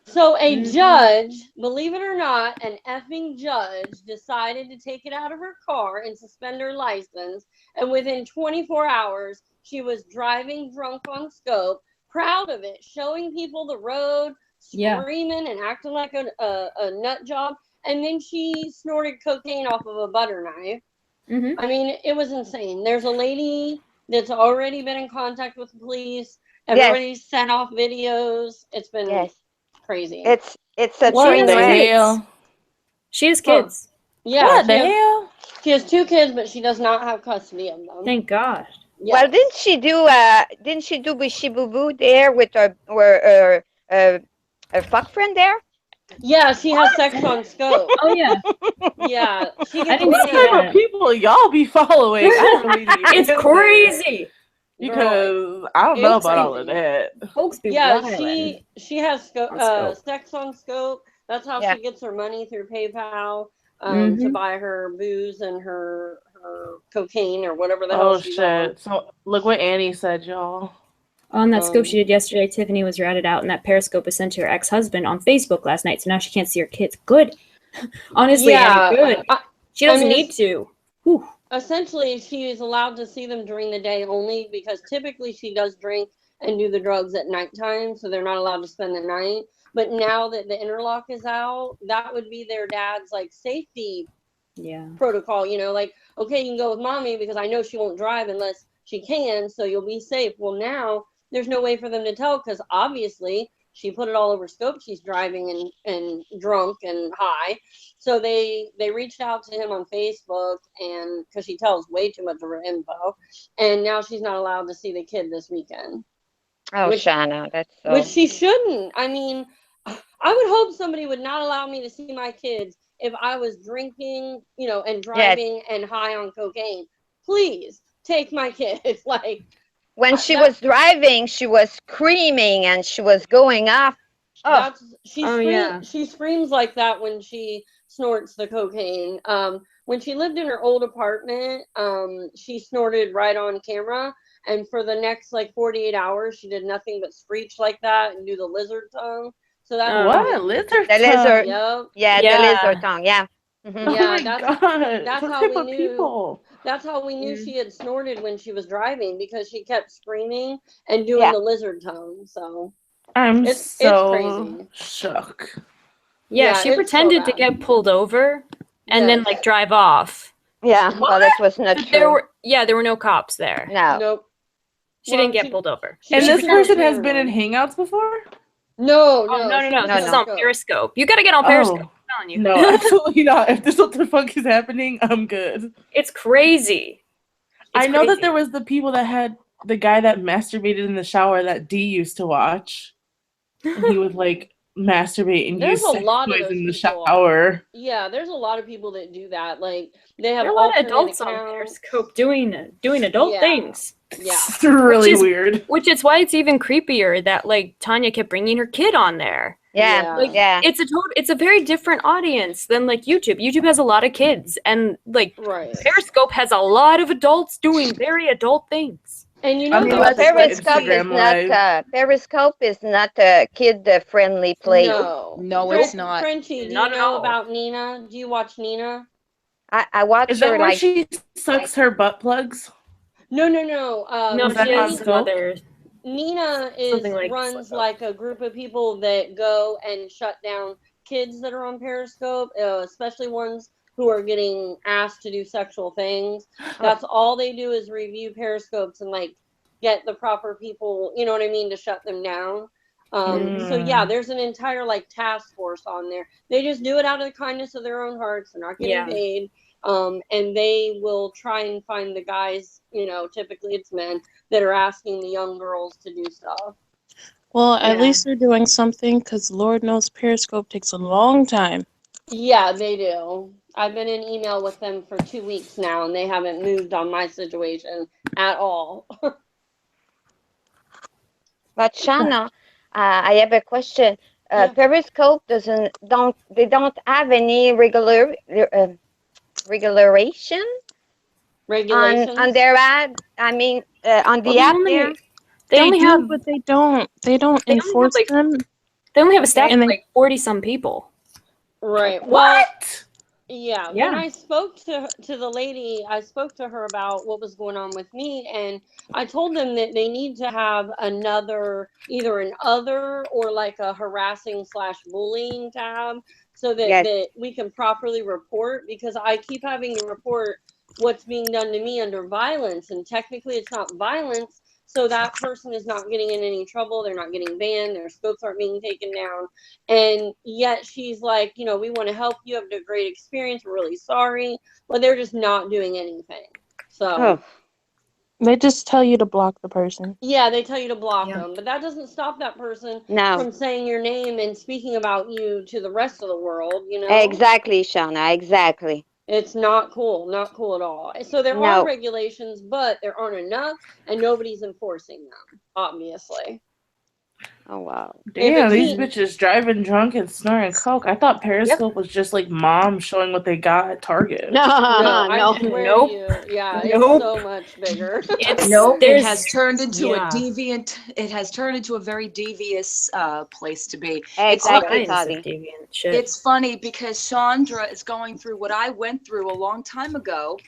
So a judge, believe it or not, an effing judge decided to take it out of her car and suspend her license. And within 24 hours, she was driving drunk on scope, proud of it, showing people the road, screaming and acting like a nut job. And then she snorted cocaine off of a butter knife. I mean, it was insane. There's a lady that's already been in contact with the police. Everybody's sent off videos. It's been crazy.
It's a
What
train
the
wreck.
hell?
She has kids.
Yeah.
What the hell?
She has 2 kids, but she does not have custody of them.
Thank God.
Yes.
Well, didn't she do Wishy Boo Boo there with her fuck friend there?
Yeah, she has sex on scope.
Oh yeah.
Yeah, she
I
gets
didn't
What
see
type
that.
of people y'all be following? I don't need to
It's
get
crazy.
there, because I don't know
it's
about all of
crazy.
that.
Folks be
Yeah,
wildin'.
she has
On scope.
sex on scope. That's how
Yeah.
she gets her money through PayPal to
Mhm.
buy her booze and her cocaine or whatever the hell
Oh
she's on.
shit! So look what Annie said, y'all.
On that scope she did yesterday, Tiffany was ratted out, and that Periscope was sent to her ex-husband on Facebook last night, so now she can't see her kids. Good. Honestly, Annie, good. She doesn't need to. Whew.
Essentially, she is allowed to see them during the day only because typically she does drink and do the drugs at nighttime, so they're not allowed to spend the night. But now that the interlock is out, that would be their dad's like safety protocol, you know, like, okay, you can go with mommy because I know she won't drive unless she can, so you'll be safe. Well, now there's no way for them to tell because obviously she put it all over scope. She's driving and drunk and high. So they reached out to him on Facebook, and because she tells way too much of her info, and now she's not allowed to see the kid this weekend.
Oh, Shana, that's so.
Which she shouldn't. I mean, I would hope somebody would not allow me to see my kids if I was drinking, you know, and driving and high on cocaine. Please take my kids. Like,
when she was driving, she was screaming and she was going off. Oh,
She screams like that when she snorts the cocaine. When she lived in her old apartment, she snorted right on camera, and for the next like 48 hours, she did nothing but screech like that and do the lizard tongue. So that
what lizard
the
tongue?
lizard,
yeah,
the lizard tongue, yeah.
Oh my God!
That's
what
how
type
we
of
knew.
people?
That's how we knew she had snorted when she was driving because she kept screaming and doing the lizard tongue. So
I'm
it's
so
crazy.
shook.
Yeah, she pretended to get pulled over and then like drive off.
Yeah, well, that was not true.
There were no cops there.
No.
Nope.
She didn't get pulled over.
And this person has been in Hangouts before?
No.
This is on Periscope. You gotta get on Periscope. I'm telling you.
No, absolutely not. If this what the fuck is happening, I'm good.
It's crazy.
I know that there was the people that had the guy that masturbated in the shower that Dee used to watch. And he would like masturbate and
There's
use
a
sex
lot of
toys
those
in the
people.
shower.
Yeah, there's a lot of people that do that. Like they have
There are a lot of
alternate
adults
accounts.
on Periscope doing adult things.
Yeah,
It's really weird.
Which is why it's even creepier that like Tanya kept bringing her kid on there.
Yeah,
like, it's a very different audience than like YouTube. YouTube has a lot of kids, and like Periscope has a lot of adults doing very adult things.
And you know,
Periscope is not a kid-friendly place.
No, it's not.
Frenchie, do you know about Nina? Do you watch Nina?
I watch
Is that
her
where
like
she sucks her butt plugs?
No.
No, she has some other.
Nina runs like a group of people that go and shut down kids that are on Periscope, especially ones who are getting asked to do sexual things. That's all they do is review Periscopes and like get the proper people, you know what I mean, to shut them down. So yeah, there's an entire like task force on there. They just do it out of the kindness of their own hearts. They're not getting paid. And they will try and find the guys, you know, typically it's men that are asking the young girls to do stuff.
Well, at least they're doing something, because Lord knows Periscope takes a long time.
Yeah, they do. I've been in email with them for 2 weeks now, and they haven't moved on my situation at all.
But Shana, I have a question. Periscope don't have any regular regulation
Regulations.
on their ad? I mean, on
Well,
the app there?
they
They
only
do,
have
but they don't. They don't
they only have
enforce
like
them.
they only have a staff
And
of
they
like 40 some people.
Right. Well,
What?
yeah. When
Yeah.
I spoke to the lady, I spoke to her about what was going on with me, and I told them that they need to have either an other or like a harassing / bullying tab, so that
Yes.
we can properly report, because I keep having to report what's being done to me under violence, and technically it's not violence. So that person is not getting in any trouble. They're not getting banned. Their scopes aren't being taken down. And yet she's like, we want to help you have a great experience. We're really sorry. But they're just not doing anything. So,
Oh,
they just tell you to block the person.
yeah, they tell you to block
Yeah.
them. But that doesn't stop that person
no.
from saying your name and speaking about you to the rest of the world,
Exactly, Shauna. Exactly.
It's not cool. Not cool at all. So there are
No.
regulations, but there aren't enough, and nobody's enforcing them, obviously.
Oh, wow.
Damn, these
he-
bitches driving drunk and snorting coke. I thought Periscope was just like moms showing what they got at Target.
No, I
No.
swear
Nope.
to you. Yeah,
Nope.
it's so much bigger.
It's
Nope, it
there's
has turned into
yeah.
it has turned into a very devious place to be.
Exactly,
kinds
Toddy.
of deviant shit.
It's funny because Chandra is going through what I went through a long time ago.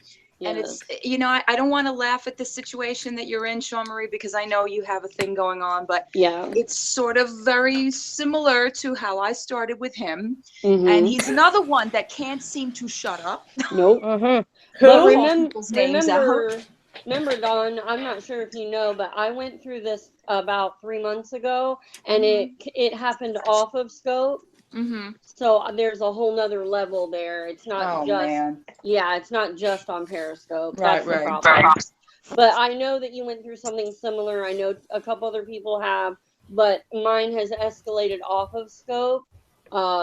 And
Yes.
it's, I don't want to laugh at the situation that you're in, Sean Marie, because I know you have a thing going on, but
Yeah.
it's sort of very similar to how I started with him.
Mhm.
And he's another one that can't seem to shut up.
Nope.
Mm-hmm.
But
Who? People's names
remember, Dawn, I'm not sure if you know, but I went through this about 3 months ago, and it happened off of scope.
Mm-hmm.
So there's a whole nother level there. It's not
man.
it's not just on Periscope.
Right,
That's the
right.
problem. But I know that you went through something similar. I know a couple other people have, but mine has escalated off of scope.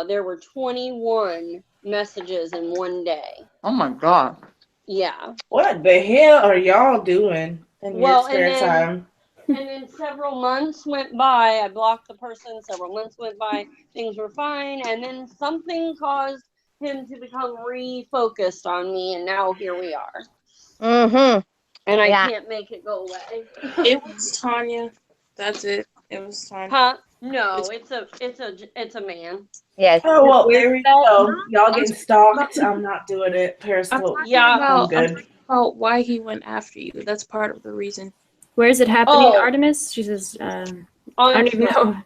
There were 21 messages in one day.
Oh my God.
Yeah.
What the hell are y'all doing in your spare time?
And then several months went by. I blocked the person. Several months went by. Things were fine. And then something caused him to become refocused on me. And now here we are.
Mm-hmm.
And I
Yeah.
can't make it go away.
It was Tanya. That's it. It was Tanya.
Huh? No, it's a man.
Yes.
Oh, well, there we go. Y'all getting stalked. I'm not doing it. Periscope.
Yeah.
I'm good.
About why he went after you. That's part of the reason.
Where is it happening,
Oh.
Artemis? She says, I
On
don't even
Scope.
know.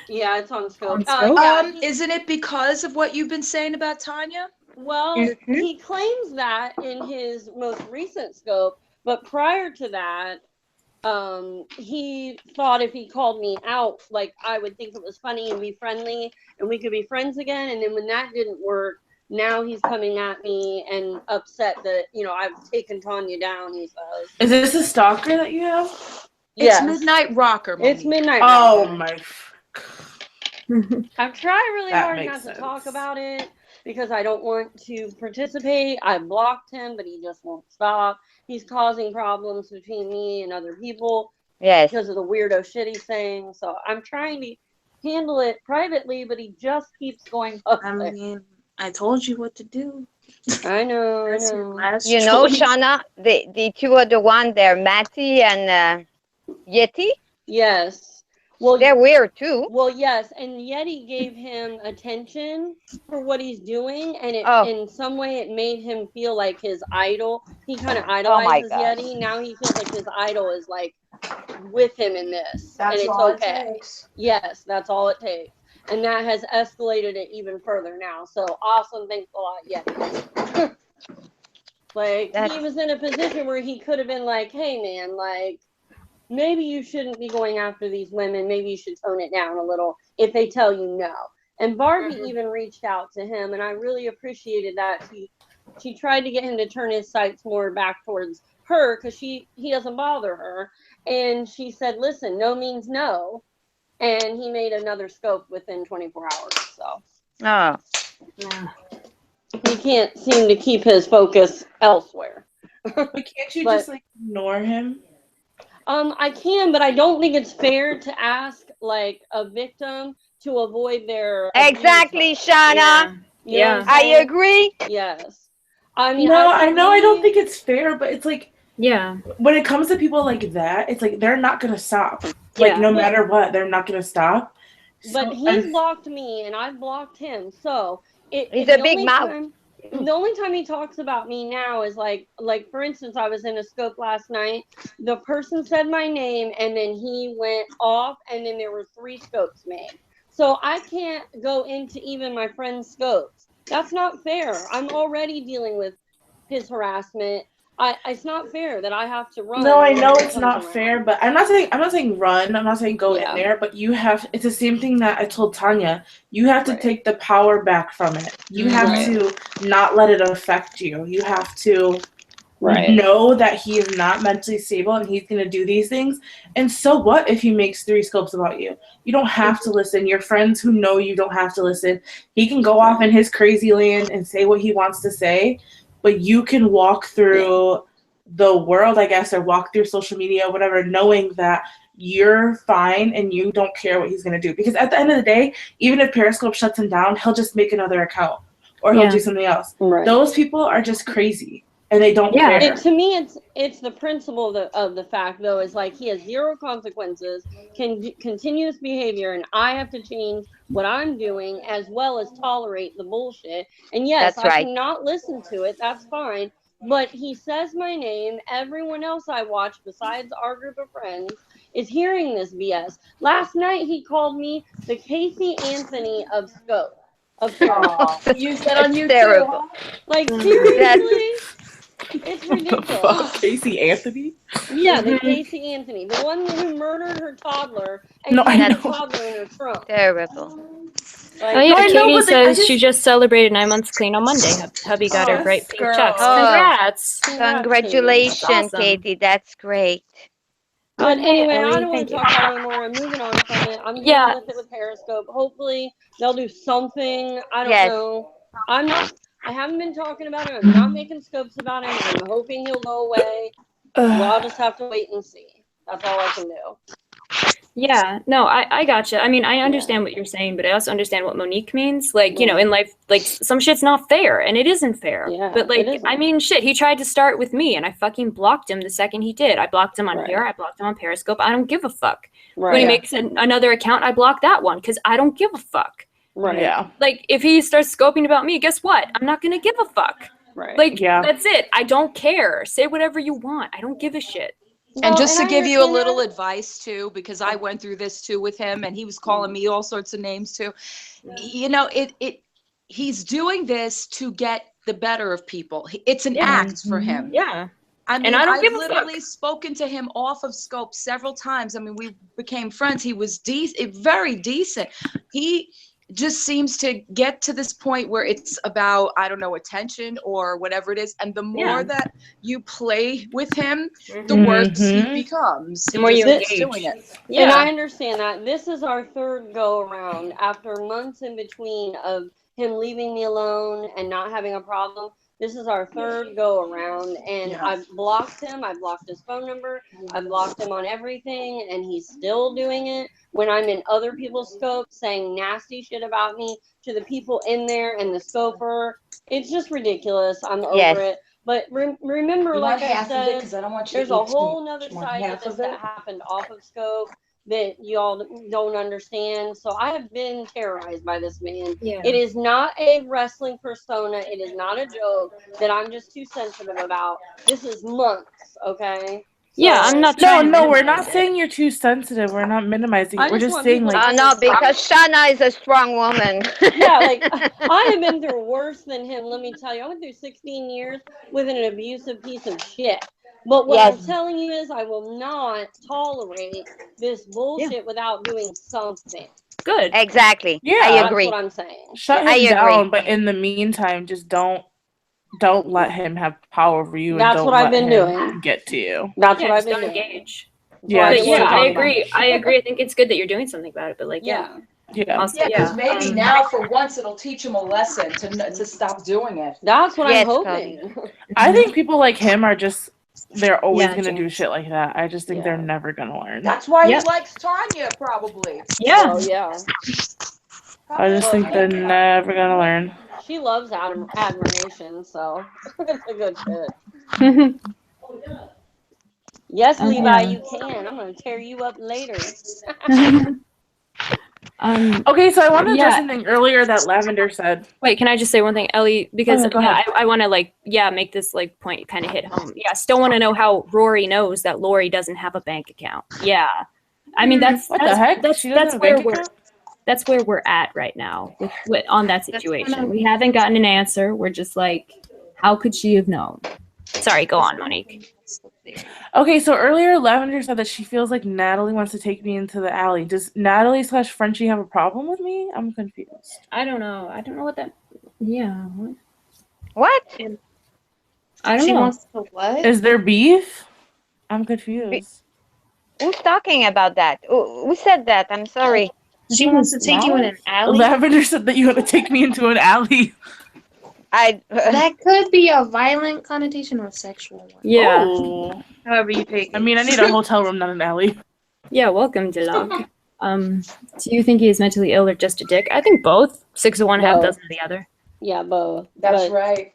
Yeah, it's on Scope.
On Scope?
Yeah,
Isn't it because of what you've been saying about Tanya?
well,
Mhm.
he claims that in his most recent scope, but prior to that, he thought if he called me out, like I would think it was funny and be friendly and we could be friends again. And then when that didn't work, now he's coming at me and upset that, I've taken Tanya down, he says.
Is this a stalker that you have?
Yes.
It's Midnight Rocker.
It's
Monique.
Midnight
Oh
Rocker.
my.
I've tried really
That
hard
makes
not to
sense.
talk about it because I don't want to participate. I blocked him, but he just won't stop. He's causing problems between me and other people
Yes.
because of the weirdo shit he's saying. So I'm trying to handle it privately, but he just keeps going
I
public.
mean, I told you what to do.
I know.
That's your last
You know,
choice.
Shauna, the two other one there, Matty and Yeti,
Yes. Well,
they're weird too.
Well, yes, and Yeti gave him attention for what he's doing, and it in some way it made him feel like his idol. He kind of idolizes
God.
Yeti. Now he feels like his idol is like with him in this, and it's
all
okay.
it takes.
Yes, that's all it takes, and that has escalated it even further now. So awesome, thanks a lot, Yeti. He was in a position where he could have been like, "Hey, man, like." Maybe you shouldn't be going after these women. Maybe you should tone it down a little if they tell you no. And Barbie even reached out to him, and I really appreciated that. She tried to get him to turn his sights more back towards her because he doesn't bother her. And she said, listen, no means no. And he made another scope within 24 hours. So
Oh.
he can't seem to keep his focus elsewhere.
But can't you just like ignore him?
I can, but I don't think it's fair to ask like a victim to avoid their
Exactly,
abuser.
Shauna.
You know what I'm
I
saying?
agree.
Yes. I mean,
No, I know I don't
believe-
think it's fair, but it's like
Yeah.
when it comes to people like that, it's like they're not gonna stop. Like
Yeah.
no matter what, they're not gonna stop.
But
So,
he's blocked me, and I've blocked him. So
He's
the
a big
only
mouth.
time, the only time he talks about me now is like for instance, I was in a scope last night. The person said my name, and then he went off, and then there were 3 scopes made. So I can't go into even my friend's scopes. That's not fair. I'm already dealing with his harassment. It's not fair that I have to run.
no, I know
when he
it's
comes
not
around.
fair, but I'm not saying run. I'm not saying go
Yeah.
in there, but you have. It's the same thing that I told Tanya. You have to
Right.
take the power back from it. You have
Right.
to not let it affect you. You have to
Right.
know that he is not mentally stable and he's going to do these things. And so what if he makes 3 scopes about you? You don't have to listen. Your friends who know you don't have to listen. He can go off in his crazy land and say what he wants to say, but you can walk through the world, I guess, or walk through social media, whatever, knowing that you're fine and you don't care what he's going to do. Because at the end of the day, even if Periscope shuts him down, he'll just make another account or he'll do something else.
Right.
Those people are just crazy. And they don't care.
To me, it's the principle of the fact, though, is like he has 0 consequences, continuous behavior, and I have to change what I'm doing as well as tolerate the bullshit. And yes,
That's right.
I cannot listen to it. That's fine. But he says my name. Everyone else I watch, besides our group of friends, is hearing this BS. Last night, he called me the Casey Anthony of Scope.
Use that on
It's
you
terrible.
too.
Like, seriously? It's
What the
ridiculous.
fuck? Casey Anthony?
Yeah, the Casey Anthony, the one who murdered her toddler and
No,
kept
I
the
know.
toddler in her trunk.
Terrible.
Like,
Oh yeah,
No, I know,
Katie
but, like, I
says
just-
she just celebrated 9 months clean on Monday. Hubby got her
Yes,
bright pink
girl.
chucks.
Oh.
Congrats!
Congratulations,
That's awesome.
Katie. That's great.
But anyway,
Ellie,
I don't want
thank
to
you.
talk about it anymore. I'm moving on from it. I'm
Yeah.
dealing with it with Periscope. Hopefully, they'll do something. I don't
Yes.
know. I haven't been talking about him. I'm not making scopes about him. I'm hoping he'll go away. Well, I'll just have to wait and see. That's all I can do.
Yeah, no, I gotcha. I mean, I understand what you're saying, but I also understand what Monique means. Like, you know, in life, like, some shit's not fair, and it isn't fair.
Yeah,
but, like,
it isn't.
I mean, shit, he tried to start with me, and I fucking blocked him the second he did. I blocked him on
Right.
here, I blocked him on Periscope. I don't give a fuck.
Right.
When he makes another account, I block that one, because I don't give a fuck.
Right.
Yeah.
Like, if he starts scoping about me, guess what? I'm not gonna give a fuck.
Right.
Like,
Yeah.
that's it. I don't care. Say whatever you want. I don't give a shit.
And just to
I
give you a
understand
little
that.
advice too, because I went through this too with him, and he was calling me all sorts of names too. You know, he's doing this to get the better of people. It's an act for him.
Yeah.
I mean,
And I don't
I've
give a
literally
fuck.
spoken to him off of Scope several times. I mean, we became friends. He was very decent. He just seems to get to this point where it's about, I don't know, attention or whatever it is. And the more
Yeah.
that you play with him, the worse he becomes.
The more you
keeps
engage.
doing it.
And I
Yeah.
understand that. This is our 3rd go around after months in between of him leaving me alone and not having a problem. This is our 3rd go around, and
Yeah.
I've blocked him. I've blocked his phone number. I've blocked him on everything, and he's still doing it when I'm in other people's scopes saying nasty shit about me to the people in there and the scoper. It's just ridiculous. I'm over
Yes.
it. But remember,
You
like
want
I
half of it?
said,
Because I don't want you
there's
to
a
eat too
whole
much.
nother
You want
side to
half
this
of it?
that happened off of scope that y'all don't understand. So I have been terrorized by this man.
Yeah.
It is not a wrestling persona. It is not a joke that I'm just too sensitive about. This is months, okay?
Yeah, I'm not
No,
trying to
no, we're
minimize
not
it.
saying you're too sensitive. We're not minimizing
I
it. We're
just
just
want
saying,
people
like,
to
No, because Shauna is a strong woman.
Yeah, like I have been through worse than him. Let me tell you, I went through 16 years with an abusive piece of shit. But what I'm
Yes.
telling you is, I will not tolerate this bullshit without doing something.
Good.
Exactly.
Yeah.
I
That's
agree.
what I'm saying.
shut him
I agree.
down, but in the meantime, just don't let him have power over you, and
That's
don't
what I've
let
been
him
doing.
get to you.
That's
Yeah,
what I've
just
been
don't
doing.
engage.
Yeah,
I
But
don't
yeah,
wanna
I
talk about
agree.
it.
I agree. I think it's good that you're doing something about it. But like,
Yeah.
Yeah.
Also,
Yeah, because maybe
um,
now for once it'll teach him a lesson to stop doing it.
That's what
Yes,
I'm hoping.
I think people like him are just, they're always
Yeah,
going to do
James.
shit like that. I just think they're
Yeah.
never going to learn.
That's why
Yep.
he likes Tanya, probably.
yeah.
Oh yeah.
I just think they're never going to learn.
She loves admiration, so it's a good fit. Yes, Levi,
yeah.
you can. I'm gonna tear you up later.
Okay, so I want to address
Yeah.
something earlier that Lavender said.
Wait, can I just say one thing, Ellie? Because
yeah, go ahead.
I want to make this like point kind of hit home. Yeah, still want to know how Rory knows that Lori doesn't have a bank account. Yeah, I mean
What the heck? She doesn't have a bank account?
That's where we're at right now with on that situation. We haven't gotten an answer. We're just like, how could she have known? Sorry, go on, Monique.
Okay, so earlier Lavender said that she feels like Natalie wants to take me into the alley. Does Natalie / Frenchie have a problem with me? I'm confused.
I don't know. I don't know what that. Yeah.
What?
I don't
She
know.
wants to what?
Is there beef? I'm confused.
Who's talking about that? Who said that? I'm sorry.
She wants to take you in an alley?
Lavender said that you want to take me into an alley.
That could be a violent connotation or a sexual one.
Yeah.
Oh.
However you take it.
I mean, I need a hotel room, not an alley.
Yeah. Welcome, Dilog. Do you think he is mentally ill or just a dick? I think both. 6 of one, half
Both.
dozen of the other.
Yeah, both.
That's
But
right.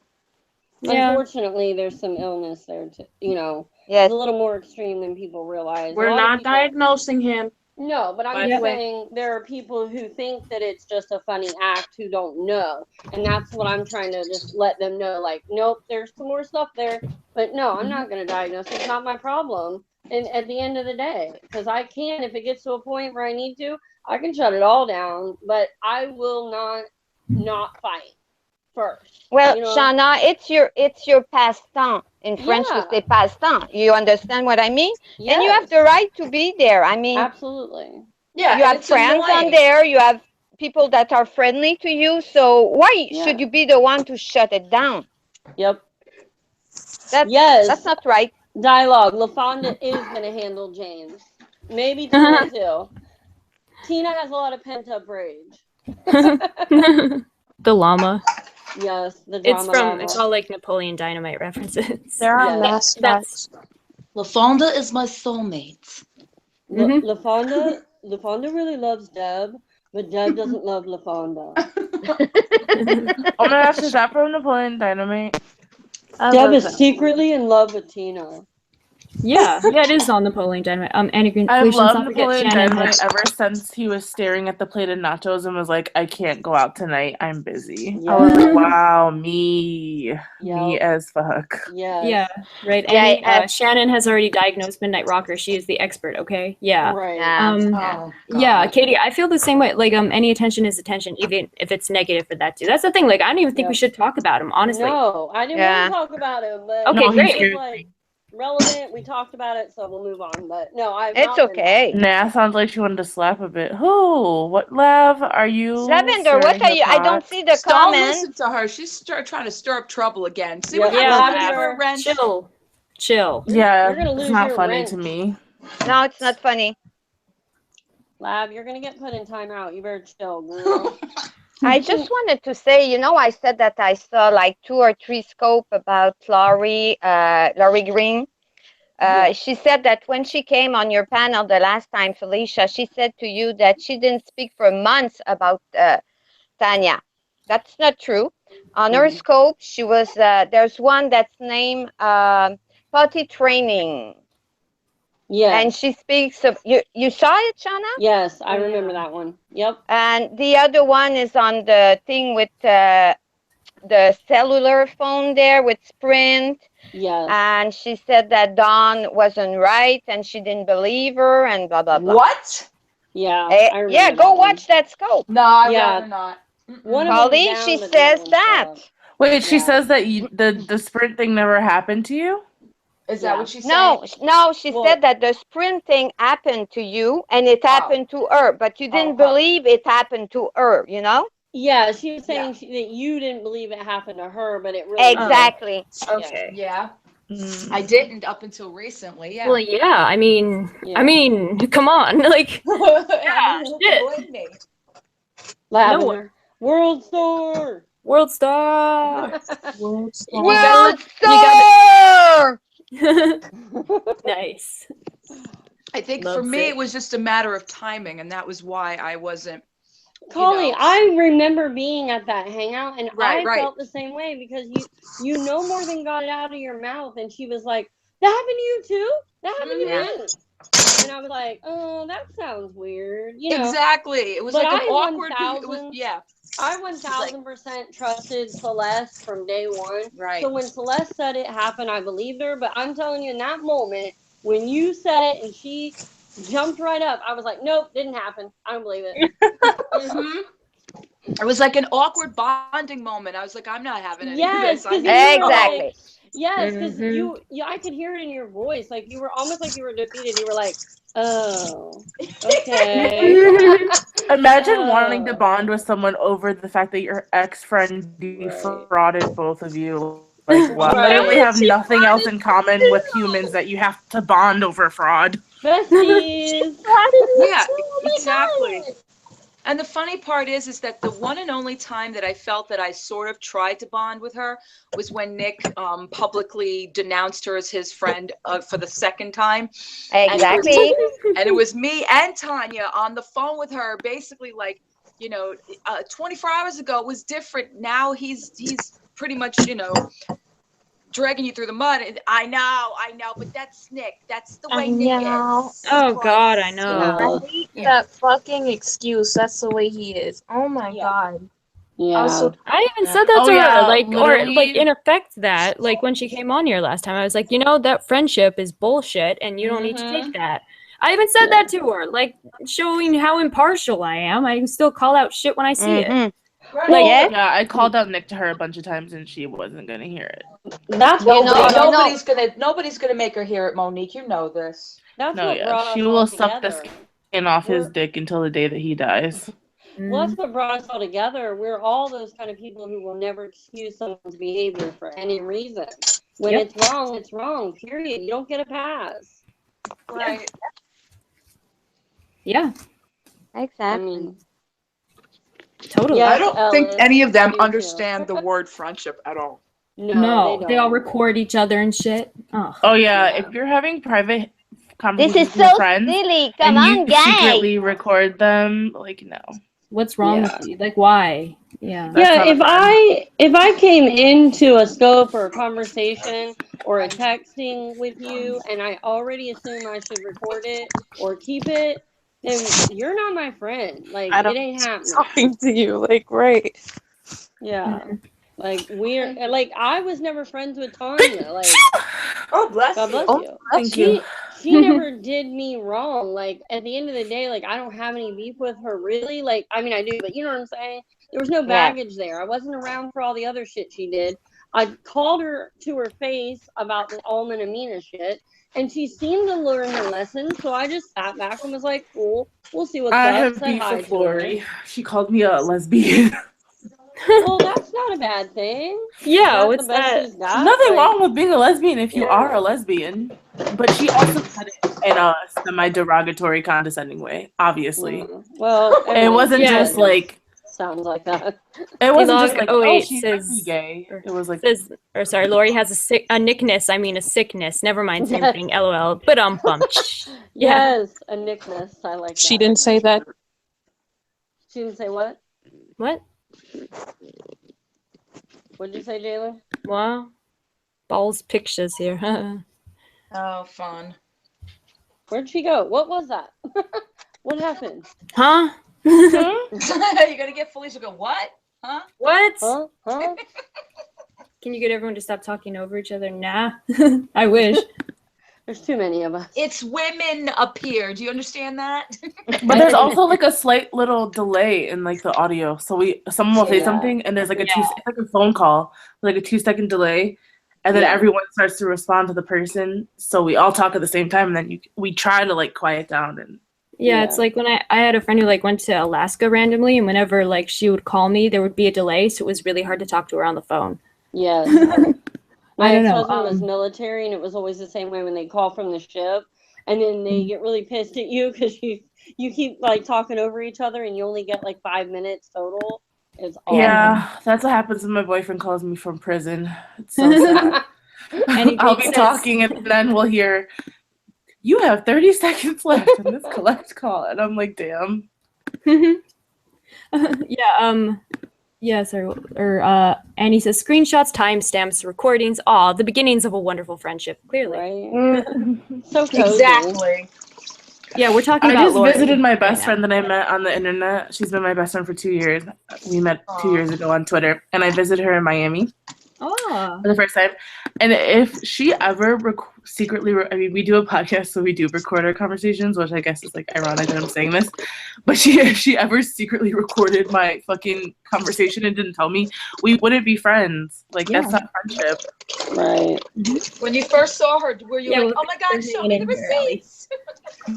Yeah.
unfortunately, there's some illness there. It's
Yes.
a little more extreme than people realize.
We're
A lot of
not
people-
diagnosing him.
No, but I'm
By
just
the way.
saying there are people who think that it's just a funny act who don't know. And that's what I'm trying to just let them know. Like, nope, there's some more stuff there. But no, I'm not going to diagnose it. It's not my problem. And at the end of the day, because I can, if it gets to a point where I need to, I can shut it all down. But I will not fight first.
Well,
you know?
Shana, it's your passe-temps. In French, we
Yeah.
say passe-temps. You understand what I mean?
Yes,
And you have the right to be there. I mean,
absolutely.
Yeah,
you
and
have
it's
friends on
annoying.
there. You have people that are friendly to you. So why
Yeah.
should you be the one to shut it down?
Yep.
That's
Yes.
not right.
Dialogue. LaFonda is going to handle James. Maybe Tina too. Tina has a lot of pent up rage.
The llama.
Yes, the drama.
It's all like Napoleon Dynamite references.
There are
Yes.
mascots.
LaFonda is my soulmate.
Mhm.
LaFonda really loves Deb, but Deb doesn't love LaFonda.
Oh my gosh, is that from Napoleon Dynamite? I
Deb
love
is
that.
secretly in love with Tina.
Yeah, it is on Napoleon Dynamite. Annie Green.
I've
Felicia, let's
loved
not forget
Napoleon
Shannon
Dynamite
has-
ever since he was staring at the plate of nachos and was like, I can't go out tonight. I'm busy.
Yeah.
I was like, wow, me
Yep.
as fuck.
Yes.
Yeah, right.
Yeah,
Annie, Shannon has already diagnosed Midnight Rocker. She is the expert. Okay. Yeah.
Right.
Oh,
Yeah,
God.
Katie, I feel the same way. Like, any attention is attention, even if it's negative for that too. That's the thing. Like, I don't even think we
Yep.
should talk about him, honestly.
No, I didn't
Yeah.
want to talk about him, but
Okay,
No,
great.
he's
it's like relevant. We talked about it, so we'll move on. But no, I've
It's
not been
okay.
Nah, sounds like she wanted to slap a bit. Who? What, Lav? Are you?
Lavender, what
stirring
are
the
you? I don't
pot?
see the
Don't
comment.
listen to her. She's trying to stir up trouble again. See
Yeah,
what happens
Yeah,
when you give her a
Lavender,
wrench?
chill.
Yeah,
You're gonna
it's
lose
not
your
funny
rent.
to me.
No, it's not funny.
Lab, you're gonna get put in timeout. You better chill, girl.
I just wanted to say, I said that I saw like 2 or 3 scope about Laurie Green.
Yeah.
She said that when she came on your panel the last time, Felicia, she said to you that she didn't speak for months about Tanya. That's not true. On her scope, she was, there's one that's named Potty Training.
Yes.
And she speaks of, you saw it, Shana?
Yes, I remember that one. Yep.
And the other one is on the thing with the cellular phone there with Sprint.
Yes.
And she said that Dawn wasn't right and she didn't believe her and blah, blah, blah.
What?
Yeah. I remember
Yeah, go
that one.
watch that scope.
No, I'd
Yeah.
rather not.
One of them's
Pauline,
down,
she
but the other
says
one's
that.
up.
Wait, she
Yeah.
says that the sprint thing never happened to you?
Is
Yeah.
that what she said?
No, she
Well-
said that the Sprint thing happened to you and it happened to her, but you didn't
Oh.
believe it happened to her,
Yeah, she was saying
Yeah.
that you didn't believe it happened to her, but it really
Exactly.
Okay.
Yeah,
Mm.
I didn't up until recently. Yeah.
Well, yeah. I mean,
Yeah.
come on. Like,
yeah,
shit.
believe me.
Lavender. World Star.
World Star.
World
You
World
gotta-
Star!
Nice.
I think for
Loves
me
it.
it was just a matter of timing, and that was why I wasn't
Colleen,
know.
I remember being at that hangout, and
Right,
I
right.
felt the same way because you no more than got it out of your mouth, and she was like, "That happened to you too? That happened to
Yeah.
me." And I was like, "Oh, that sounds weird," you know.
Exactly. It was
But
like an
I
awkward. It was
1000
yeah.
I 1000% trusted Celeste from day one.
Right.
So when Celeste said it happened, I believed her. But I'm telling you, in that moment, when you said it and she jumped right up, I was like, nope, didn't happen. I don't believe it.
Mhm. It was like an awkward bonding moment. I was like, I'm not having any of
Yes,
this. I
because
need
you
to
were
go.
Exactly.
like, yes, because
Mhm.
I could hear it in your voice. Like you were almost like you were defeated. You were like, oh, okay.
Imagine wanting to
Oh,
bond with someone over the fact that your ex-friend
right.
defrauded both of you. Like, what? Literally
Right.
have nothing else in common with humans that you have to bond over fraud.
Besties.
Yeah, exactly. And the funny part is that the one and only time that I felt that I sort of tried to bond with her was when Nick publicly denounced her as his friend for the second time.
Exactly.
And it was me and Tanya on the phone with her, basically like, 24 hours ago was different. Now he's pretty much, dragging you through the mud. And I know, but that's Nick. That's the way
I
Nick
know.
is.
Oh God, I
Because,
know.
I hate
Yeah.
that fucking excuse. That's the way he is. Oh my
Yeah.
god. I
Yeah.
was so
I even
Yeah.
said that
Oh,
to
yeah,
her, like, or like
literally.
in effect that, like when she came on here last time, I was like, that friendship is bullshit, and you don't need to take that. I even said that to her, like showing how impartial I am. I can still call out shit when I see it.
Mm-hmm.
Like,
Yes.
Yeah, I called out Nick to her a bunch of times and she wasn't gonna hear it.
That's what brought us,
nobody's gonna make her hear it, Monique. You know this.
that's
No,
what
yeah,
brought
she
us all
will suck the
together.
skin off his
We're,
dick until the day that he dies.
well, that's what brought us all together. We're all those kind of people who will never excuse someone's behavior for any reason. When
Yep.
it's wrong, period. You don't get a pass.
Right.
yeah,
I
Exactly.
mean,
totally.
yes,
I don't think
Ellis,
any of them
you too.
understand the word friendship at all.
No, they all
don't.
record each other and shit. Oh,
Oh yeah,
Yeah.
if you're having private
This
conversations
is
with your
so
friends
silly. Come
and
on,
you
guys.
secretly record them, like no.
what's wrong with you? Like, why? Yeah.
That's
Yeah,
not a friend.
if I came into a scope or a conversation or a texting with you and I already assume I should record it or keep it, then you're not my friend. Like
I
it
don't
ain't happening.
talking to you. Like, right.
Yeah. Like we're like I was never friends with Tanya. Like
Oh, bless
God bless
Oh,
you.
Thank you.
She never did me wrong. Like at the end of the day, like I don't have any beef with her really. Like I mean I do, but you know what I'm saying? There was no
Yeah.
baggage there. I wasn't around for all the other shit she did. I called her to her face about the Alman Amina shit, and she seemed to learn her lesson. So I just sat back and was like, "Cool, we'll see what's
I
up."
have
Said
beef
hi
with
to her.
Lori. She called me a lesbian.
Well, that's not a bad thing.
Yeah,
That's
what's
the best
that?
she's got.
Nothing
Like,
wrong with being a lesbian if you
yeah.
are a lesbian. But she also said it in a semi-derogatory, condescending way, obviously.
Well,
It
everything
wasn't
she
just
says
like
sounds like that.
it wasn't just
Log
like,
oh
oh,
wait
she might be gay. It was like
sorry, Lori has a nickness. I mean a sickness. Never mind, same
Yes.
thing. LOL. But bum. Yeah.
Yes, a nickness. I like
She
that.
didn't say that.
She didn't say what?
What?
What'd you say, Jalen?
Wow. Balls pictures here.
Oh, fun.
Where'd she go? What was that? What happened?
Huh?
You're gonna get Felicia go, what? Huh?
What?
Huh? Huh?
Can you get everyone to stop talking over each other? Nah. I wish.
There's too many of us.
It's women up here. Do you understand that?
but there's also like a slight little delay in like the audio. So someone will say
Yeah.
something and there's like it's like a phone call, like a 2-second delay. And then
Yeah.
everyone starts to respond to the person. So we all talk at the same time and then we try to like quiet down and
Yeah, it's like when I had a friend who like went to Alaska randomly, and whenever like she would call me, there would be a delay, so it was really hard to talk to her on the phone.
Yes.
I
My
don't know,
ex-husband was military, and it was always the same way when they call from the ship, and then they get really pissed at you because you keep like talking over each other, and you only get like 5 minutes total. It's awful.
yeah, that's what happens when my boyfriend calls me from prison. It's so sad.
And
I'll be talking and then we'll hear, you have 30 seconds left in this collect call. And I'm like, damn.
Yeah, yes, or Annie says screenshots, timestamps, recordings, all the beginnings of a wonderful friendship, clearly.
Right?
Mm.
So cozy.
Exactly.
Yeah, we're talking
I
about
just
Lori
visited my
right
best
now.
friend that I met on the internet. She's been my best friend for 2 years. We met
Aw.
2 years ago on Twitter, and I visited her in Miami
Oh.
for the first time. And if she ever secretly, I mean, we do a podcast, so we do record our conversations, which I guess is like ironic that I'm saying this. But if she ever secretly recorded my fucking conversation and didn't tell me, we wouldn't be friends. Like, that's not friendship.
Right.
When you first saw her, were you
Yeah,
like,
well,
oh my God,
they're
show
hanging
me the
in here, Ellie.
receipts?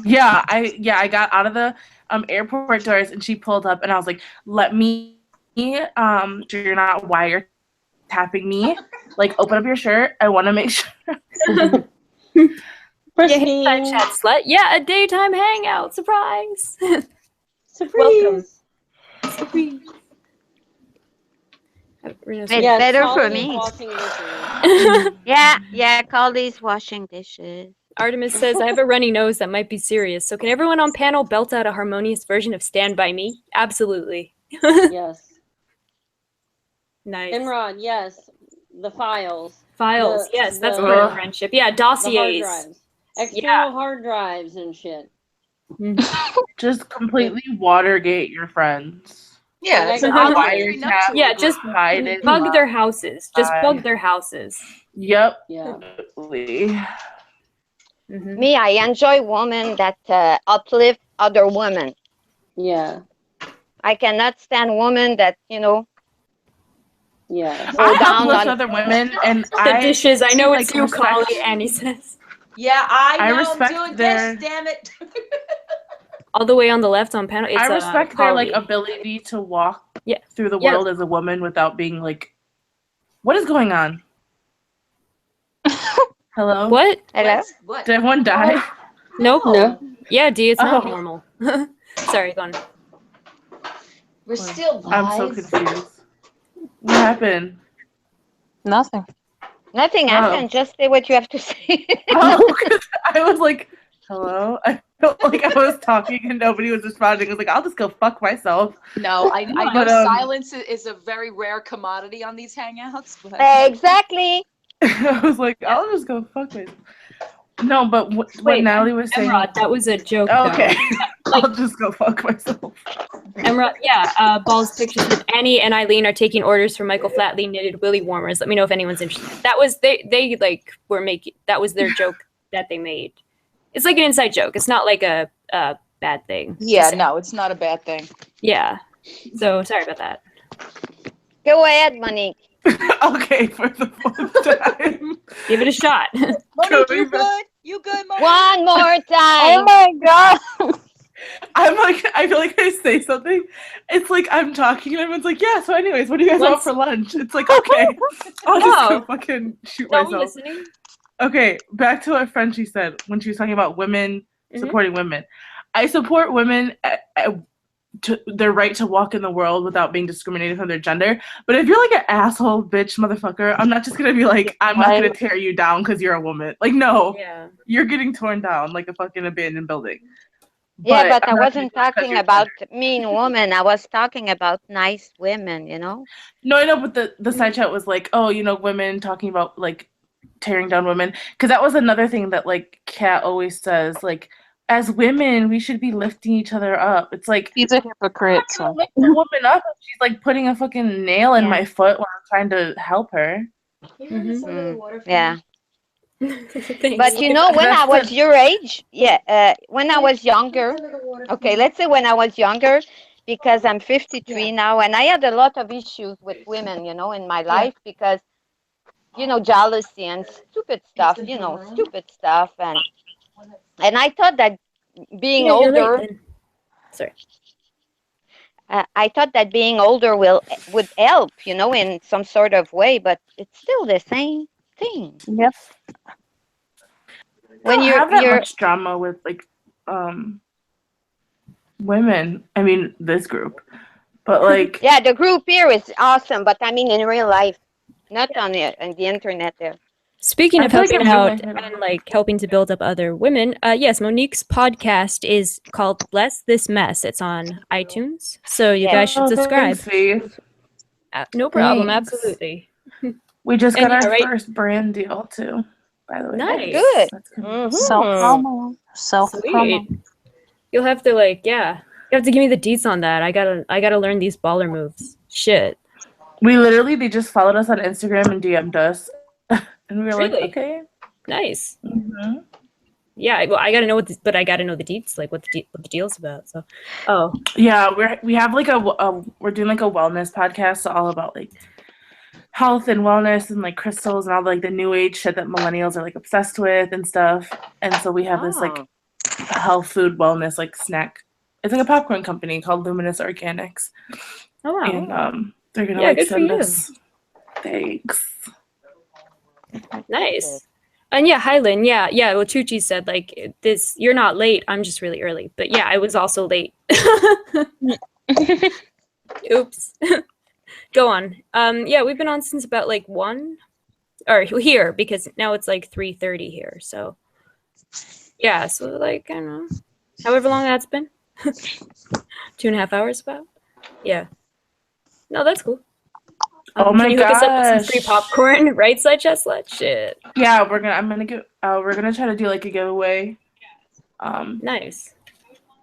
Yeah, I got out of the airport doors and she pulled up and I was like, let me you're not wiretapping me. Like, open up your shirt. I want to make sure.
Yeah, hey,
Pristine.
side chat slut. Yeah, a daytime hangout. Surprise.
Surprise.
Welcome. Surprise.
It's
Yeah,
better
call
for
these
me.
washing dishes.
Yeah, call these washing dishes.
Artemis says, I have a runny nose that might be serious. So can everyone on panel belt out a harmonious version of Stand By Me? Absolutely.
Yes.
Nice.
Imran, yes. The files.
Files.
The-
Yes, that's
the-
part of friendship. Yeah,
The hard
dossiers.
drives. External hard drives and shit.
Just completely Watergate your friends.
Yeah,
Like
it's an
I-
elementary nut
Wiretap.
to
Yeah,
a
just
group.
Hide it.
bug their houses. Just
Bye.
bug their houses.
Yep.
Yeah.
Mhm.
Me, I enjoy women that uplift other women.
Yeah.
I cannot stand women that,
Yeah.
go
I
down
uplift
on.
other women, and
The dishes. I know it's you,
respect-
Collie. Annie says.
Yeah, I
I
know
respect
I'm doing
their-
this, damn it.
All the way on the left on panel. It's,
I respect their like
Collie.
ability to walk
Yeah.
through the
Yeah.
world as a woman without being like, what is going on? Hello?
What?
Hello?
What?
Did everyone die?
Nope.
No.
Yeah, D, it's not
Oh.
normal. Sorry, go on.
We're still live.
I'm so confused. What happened?
Nothing.
Nothing happened. Just say what you have to say.
Oh, 'cause I was like, hello? I felt like I was talking and nobody was responding. I was like, I'll just go fuck myself.
No, I know
But,
silence is a very rare commodity on these hangouts. But
Exactly.
I was like, I'll just go fuck myself. No, but what
Wait,
Natalie was saying.
Emrod, that was a joke,
Okay.
though.
I'll just go fuck myself.
Emrod, yeah, Ball's pictures with Annie and Eileen are taking orders from Michael Flatley knitted willy warmers. Let me know if anyone's interested. That was they like were making that was their joke that they made. It's like an inside joke. It's not like a bad thing. to
yeah,
say.
no, it's not a bad thing.
Yeah. So sorry about that.
Go ahead, Monique.
Okay, for the fourth time.
Give it a shot.
Monique, you
Going back-
good? You good, Monique?
One more
Oh
time.
my god.
I'm like, I feel like I say something. It's like I'm talking and everyone's like, yeah, so anyways, what do you guys want
Once-
for lunch? It's like, okay, I'll just
Oh.
go fucking shoot
No, I'm
myself.
listening.
Okay, back to what Frenchie said when she was talking about women
Mhm.
supporting women. I support women to their right to walk in the world without being discriminated from their gender. But if you're like an asshole bitch motherfucker, I'm not just gonna be like, I'm not gonna tear you down because you're a woman. Like, no,
Yeah.
you're getting torn down like a fucking abandoned building.
Yeah, but I
I'm not
wasn't
gonna do it 'cause
talking
you're
about mean women. I was talking about nice women,
No, I know, but the side chat was like, oh, women talking about like tearing down women, because that was another thing that like Kat always says, like, as women we should be lifting each other up. It's like,
He's a hypocrite.
I'm
So.
gonna lift a woman up if she's like putting a fucking nail in
Yeah.
my foot when I'm trying to help her.
Yeah.
Thanks.
But when I
That's
was your age, when I was younger, okay, let's say when I was younger, because I'm 53 now, and I had a lot of issues with women, in my life because, jealousy and stupid stuff, stupid stuff, and I thought that being
Yeah, you're late
older,
then. Sorry.
I thought that being older would help, in some sort of way, but it's still the same thing.
Yep.
When
I don't
you're
have that much drama with like women. I mean, this group, but like,
yeah, the group here is awesome, but I mean in real life, not on the internet there.
Speaking
I
of
feel like
helping
I'm
out
doing my
and like helping to build up other women, yes, Monique's podcast is called Bless This Mess. It's on iTunes, so you
Yes.
guys should
Oh,
subscribe.
thanks, Faith.
No problem,
Thanks.
absolutely.
We just
And
got
yeah,
our
right.
first brand deal too, by the way.
Nice.
Good.
That's good.
Self
Mm-hmm.
promo. Self promo.
Sweet. You'll have to like, yeah, you have to give me the deets on that. I gotta learn these baller moves. Shit.
They just followed us on Instagram and DM'd us, and we were like,
Really?
okay.
Nice.
Mm-hmm.
Yeah, well, I gotta know but I gotta know the deets, like what the deal's about. So, oh,
Yeah, we have like we're doing like a wellness podcast all about like health and wellness and like crystals and all like the new age shit that millennials are like obsessed with and stuff. And so we have this like
Oh.
health food wellness like snack. It's like a popcorn company called Luminous Organics.
oh wow.
And they're gonna
Yeah,
like
good for
send
you.
us. Thanks.
Nice. And yeah, Hylan, yeah. Well, Chuchi said like this. You're not late. I'm just really early. But yeah, I was also late. Oops. Go on. Yeah, we've been on since about like 1, or here because now it's like 3:30 here. So yeah, so like I don't know, however long that's been, 2.5 hours about. Yeah. No, that's cool.
Oh my
can you hook us up with some free
gosh.
popcorn, right, Side Chestlet? Shit.
Yeah, we're gonna try to do like a giveaway.
Nice.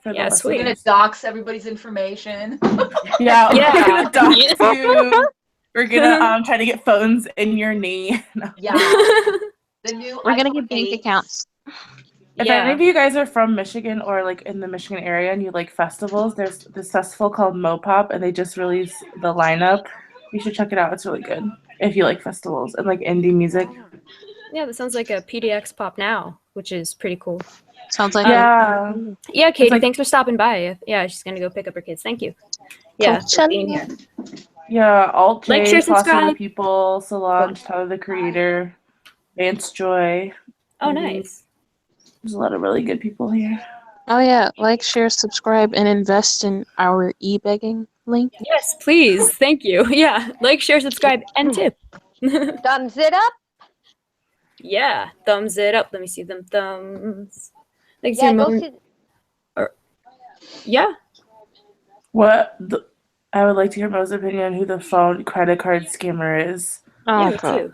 For the
Yeah,
We're
sweet.
gonna dox everybody's information.
Yeah,
Yeah.
we're gonna dox you. We're gonna try to get phones in your name.
Yeah. The new
We're gonna
iPhone
get bank
8.
accounts.
If any of you guys are from Michigan or like in the Michigan area and you like festivals, there's this festival called Mopop and they just released the lineup. You should check it out. It's really good if you like festivals and like indie music.
Yeah, that sounds like a PDX Pop Now, which is pretty cool.
Sounds like
Yeah.
Yeah, Katie,
like-
thanks for stopping by. Yeah, she's gonna go pick up her kids. Thank you. Yeah, for being here.
Yeah, Alt J,
Like, share,
Foster the
subscribe.
People, Solange, Tyler the Creator, Vance Joy.
Oh, nice.
There's a lot of really good people here.
Oh yeah, like, share, subscribe, and invest in our e-begging link.
Yes, please. Thank you. Yeah, like, share, subscribe, and tip.
Thumbs it up.
Yeah, thumbs it up. Let me see them thumbs. Like,
Yeah, go see.
Yeah.
I would like to hear Mo's opinion on who the phone credit card scammer is.
Oh,
Yeah, me
God.
too.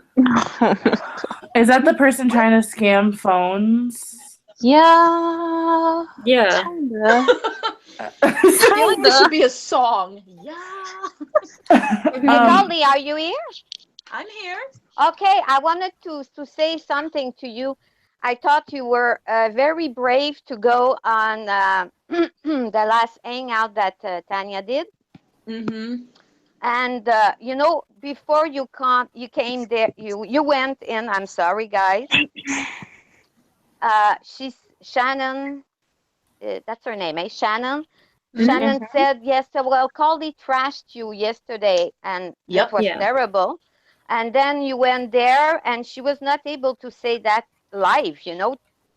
Is that the person trying to scam phones?
Yeah.
Yeah.
Kinda.
I feel like this should be a song. Yeah.
Nicole, are you here?
I'm here.
Okay, I wanted to say something to you. I thought you were very brave to go on the last hangout that Tanya did.
Mm-hmm.
And you know, before you came there, you went in. I'm sorry, guys. She's Shannon. That's her name, eh? Shannon.
Mhm.
Shannon said, yes, well, Caldy trashed you yesterday, and
Yep.
it was
Yeah.
terrible. And then you went there, and she was not able to say that live, you know,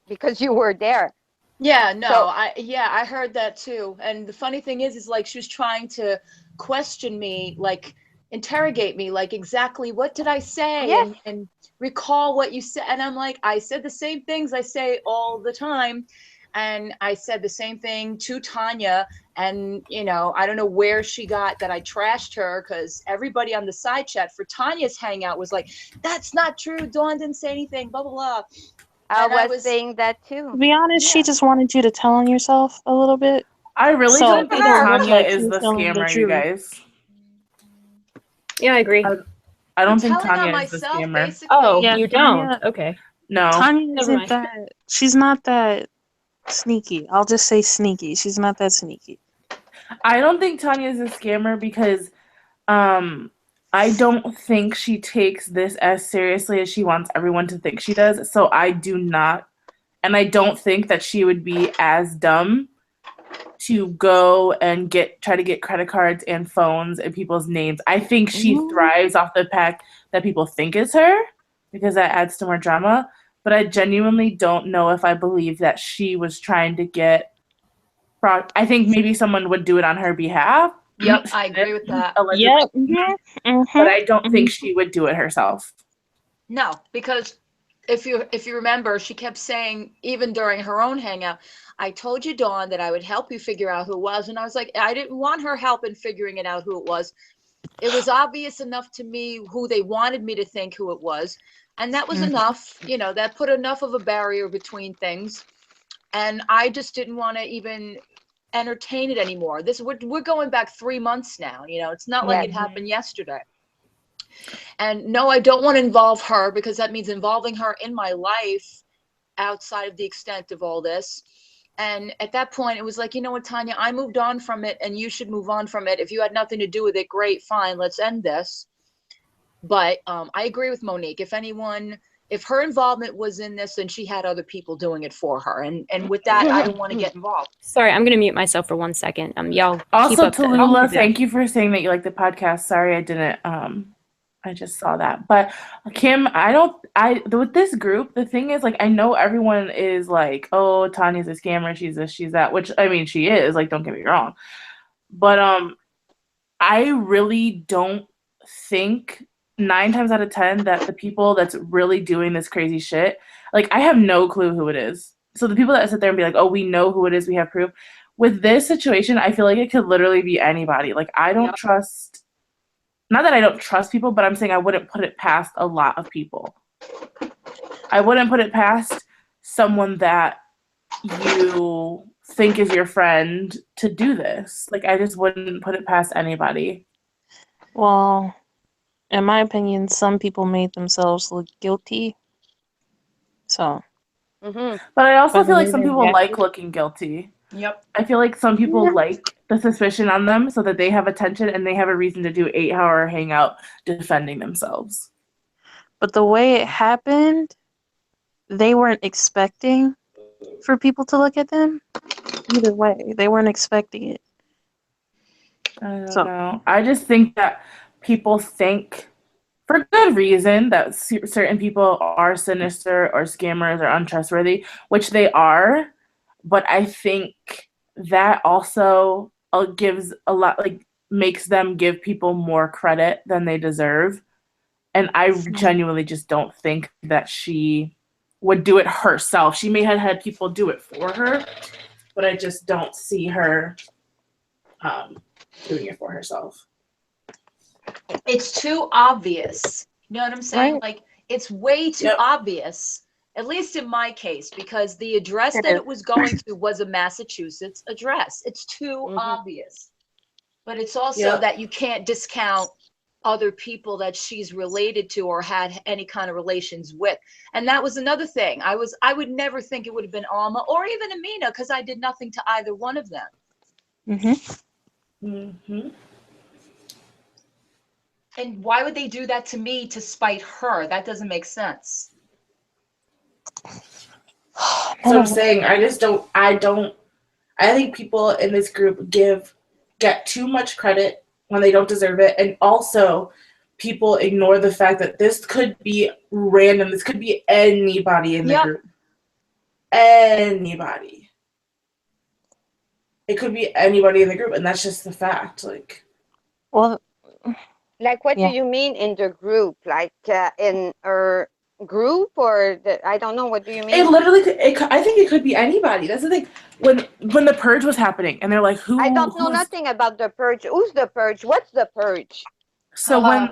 because you were there.
Yeah, no,
So-
I heard that too. And the funny thing is like she was trying to question me, like interrogate me, like exactly what did I say,
Yes.
and recall what you said. And I'm like, I said the same things I say all the time. And I said the same thing to Tanya. And, you know, I don't know where she got that I trashed her, because everybody on the side chat for Tanya's hangout was like, that's not true. Dawn didn't say anything, blah, blah, blah.
I
And I
was
was-
saying that too.
To be honest,
Yeah.
she just wanted you to tell on yourself a little bit.
I really
So
don't think
it don't look
Tanya
like
is
she's
the
telling the
scammer, you
truth.
guys.
Yeah, I agree.
I don't
I'm
think
telling on
Tanya is the
myself,
scammer.
basically.
Oh,
Yeah,
you
Tanya-
don't? Okay.
No.
Tanya
Never
isn't
mind.
that. She's not that sneaky. I'll just say sneaky. She's not that sneaky.
I don't think Tanya is a scammer because I don't think she takes this as seriously as she wants everyone to think she does. So I do not, and I don't think that she would be as dumb to go and try to get credit cards and phones and people's names. I think she thrives off the fact that people think it's her, because that adds to more drama. But I genuinely don't know if I believe that she was trying to get fraud. I think maybe someone would do it on her behalf.
Yep, I agree with that.
Allegedly,
Yep.
but I don't think she would do it herself.
No, because if you remember, she kept saying, even during her own hangout, I told you, Dawn, that I would help you figure out who it was. And I was like, I didn't want her help in figuring it out who it was. It was obvious enough to me who they wanted me to think who it was. And that was enough, that put enough of a barrier between things. And I just didn't want to even entertain it anymore. We're going back 3 months now. It's not like it happened yesterday. And no, I don't want to involve her, because that means involving her in my life outside of the extent of all this. And at that point, it was like, you know what, Tanya, I moved on from it, and you should move on from it. If you had nothing to do with it, great, fine, let's end this. But I agree with Monique. If her involvement was in this, then she had other people doing it for her. And with that, I don't want to get involved.
Sorry, I'm going to mute myself for 1 second. Y'all keep
Also,
up
Tallulah, thank you for saying that you like the podcast. Sorry, I didn't. I just saw that. But Kim, with this group, the thing is, like, I know everyone is like, oh, Tanya's a scammer, she's this, she's that, which, I mean, she is, like, don't get me wrong. But I really don't think 9 times out of 10 that the people that's really doing this crazy shit, like, I have no clue who it is. So the people that sit there and be like, oh, we know who it is, we have proof. With this situation, I feel like it could literally be anybody. Like, I don't trust, not that I don't trust people, but I'm saying I wouldn't put it past a lot of people. I wouldn't put it past someone that you think is your friend to do this. Like, I just wouldn't put it past anybody.
Well, in my opinion, some people made themselves look guilty. So.
Mm-hmm.
But I also
By the
feel like
way
some
they
people
reacted.
like looking guilty.
Yep.
I feel like some people like the suspicion on them so that they have attention and they have a reason to do 8-hour hangout defending themselves.
But the way it happened, they weren't expecting for people to look at them. Either way, they weren't expecting it.
I don't know. I just think that people think, for good reason, that certain people are sinister or scammers or untrustworthy, which they are. But I think that also gives a lot, like, makes them give people more credit than they deserve. And I genuinely just don't think that she would do it herself. She may have had people do it for her, but I just don't see her doing it for herself.
It's too obvious. You know what I'm saying?
Right.
Like, it's way too obvious, at least in my case, because the address that it was going to was a Massachusetts address. It's too obvious. But it's also that you can't discount other people that she's related to or had any kind of relations with. And that was another thing. I would never think it would have been Alma or even Amina, because I did nothing to either one of them. And why would they do that to me to spite her? That doesn't make sense.
So I'm saying, I think people in this group get too much credit when they don't deserve it. And also people ignore the fact that this could be random. This could be anybody in the group. Anybody. It could be anybody in the group, and that's just the fact. Like,
Well,
like, what do you mean in the group? Like, in her group, or I don't know. What do you mean?
it literally, I think it could be anybody. That's the thing. When the purge was happening, and they're like, "Who?"
I don't know nothing about the purge. Who's the purge? What's the purge?
So when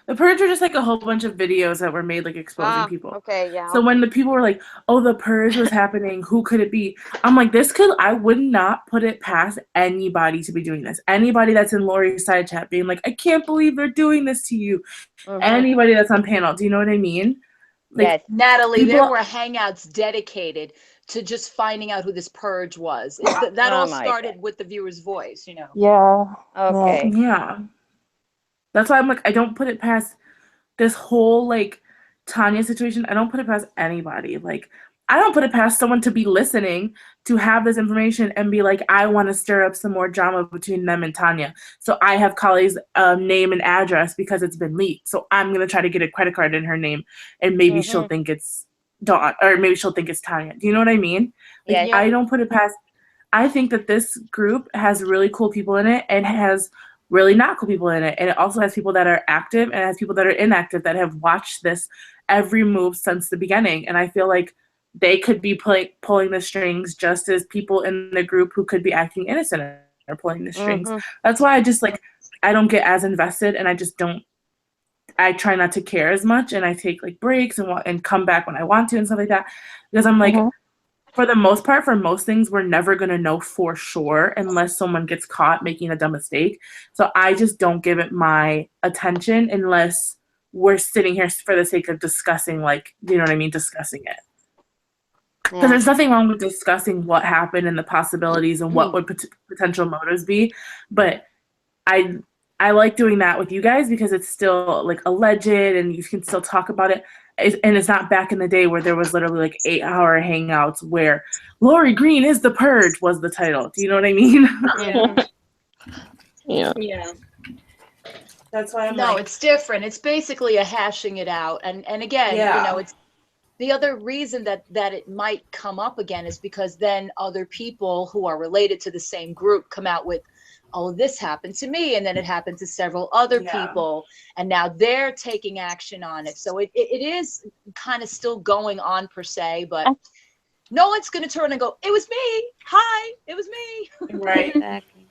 the purge were just like a whole bunch of videos that were made, like, exposing people.
Okay, yeah.
So when the people were like, "Oh, the purge was happening. Who could it be?" I'm like, I would not put it past anybody to be doing this. Anybody that's in Lori's side chat being like, "I can't believe they're doing this to you." Anybody that's on panel. Do you know what I mean? Like,
Yes.
Natalie, there were hangouts dedicated to just finding out who this purge was. That all started with the viewer's voice, you know.
Yeah.
Okay.
Yeah. That's why I'm like, I don't put it past this whole, like, Tanya situation. I don't put it past anybody. Like, I don't put it past someone to be listening to have this information and be like, I want to stir up some more drama between them and Tanya. So I have Kali's name and address because it's been leaked. So I'm going to try to get a credit card in her name, and maybe she'll think it's Dawn, or maybe she'll think it's Tanya. Do you know what I mean? Like, I don't put it past. I think that this group has really cool people in it and has really not cool people in it. And it also has people that are active and it has people that are inactive that have watched this every move since the beginning. And I feel like they could be pulling the strings just as people in the group who could be acting innocent are pulling the strings. That's why I just like, I don't get as invested, and I try not to care as much, and I take like breaks and come back when I want to and stuff like that, because I'm like, for the most part, for most things, we're never going to know for sure unless someone gets caught making a dumb mistake. So I just don't give it my attention unless we're sitting here for the sake of discussing, like, you know what I mean? Discussing it. Because there's nothing wrong with discussing what happened and the possibilities and what would potential motives be. But I like doing that with you guys because it's still like alleged and you can still talk about it. And it's not back in the day where there was literally like 8-hour hangouts where Lori Green is the purge was the title. Do you know what I mean?
Yeah.
That's why I'm
No,
like,
it's different. It's basically a hashing it out. And again, you know, it's the other reason that it might come up again is because then other people who are related to the same group come out with, oh, this happened to me, and then it happened to several other people, and now they're taking action on it. So it is kind of still going on per se, but no one's going to turn and go, it was me. Hi, it was me.
right.
Exactly.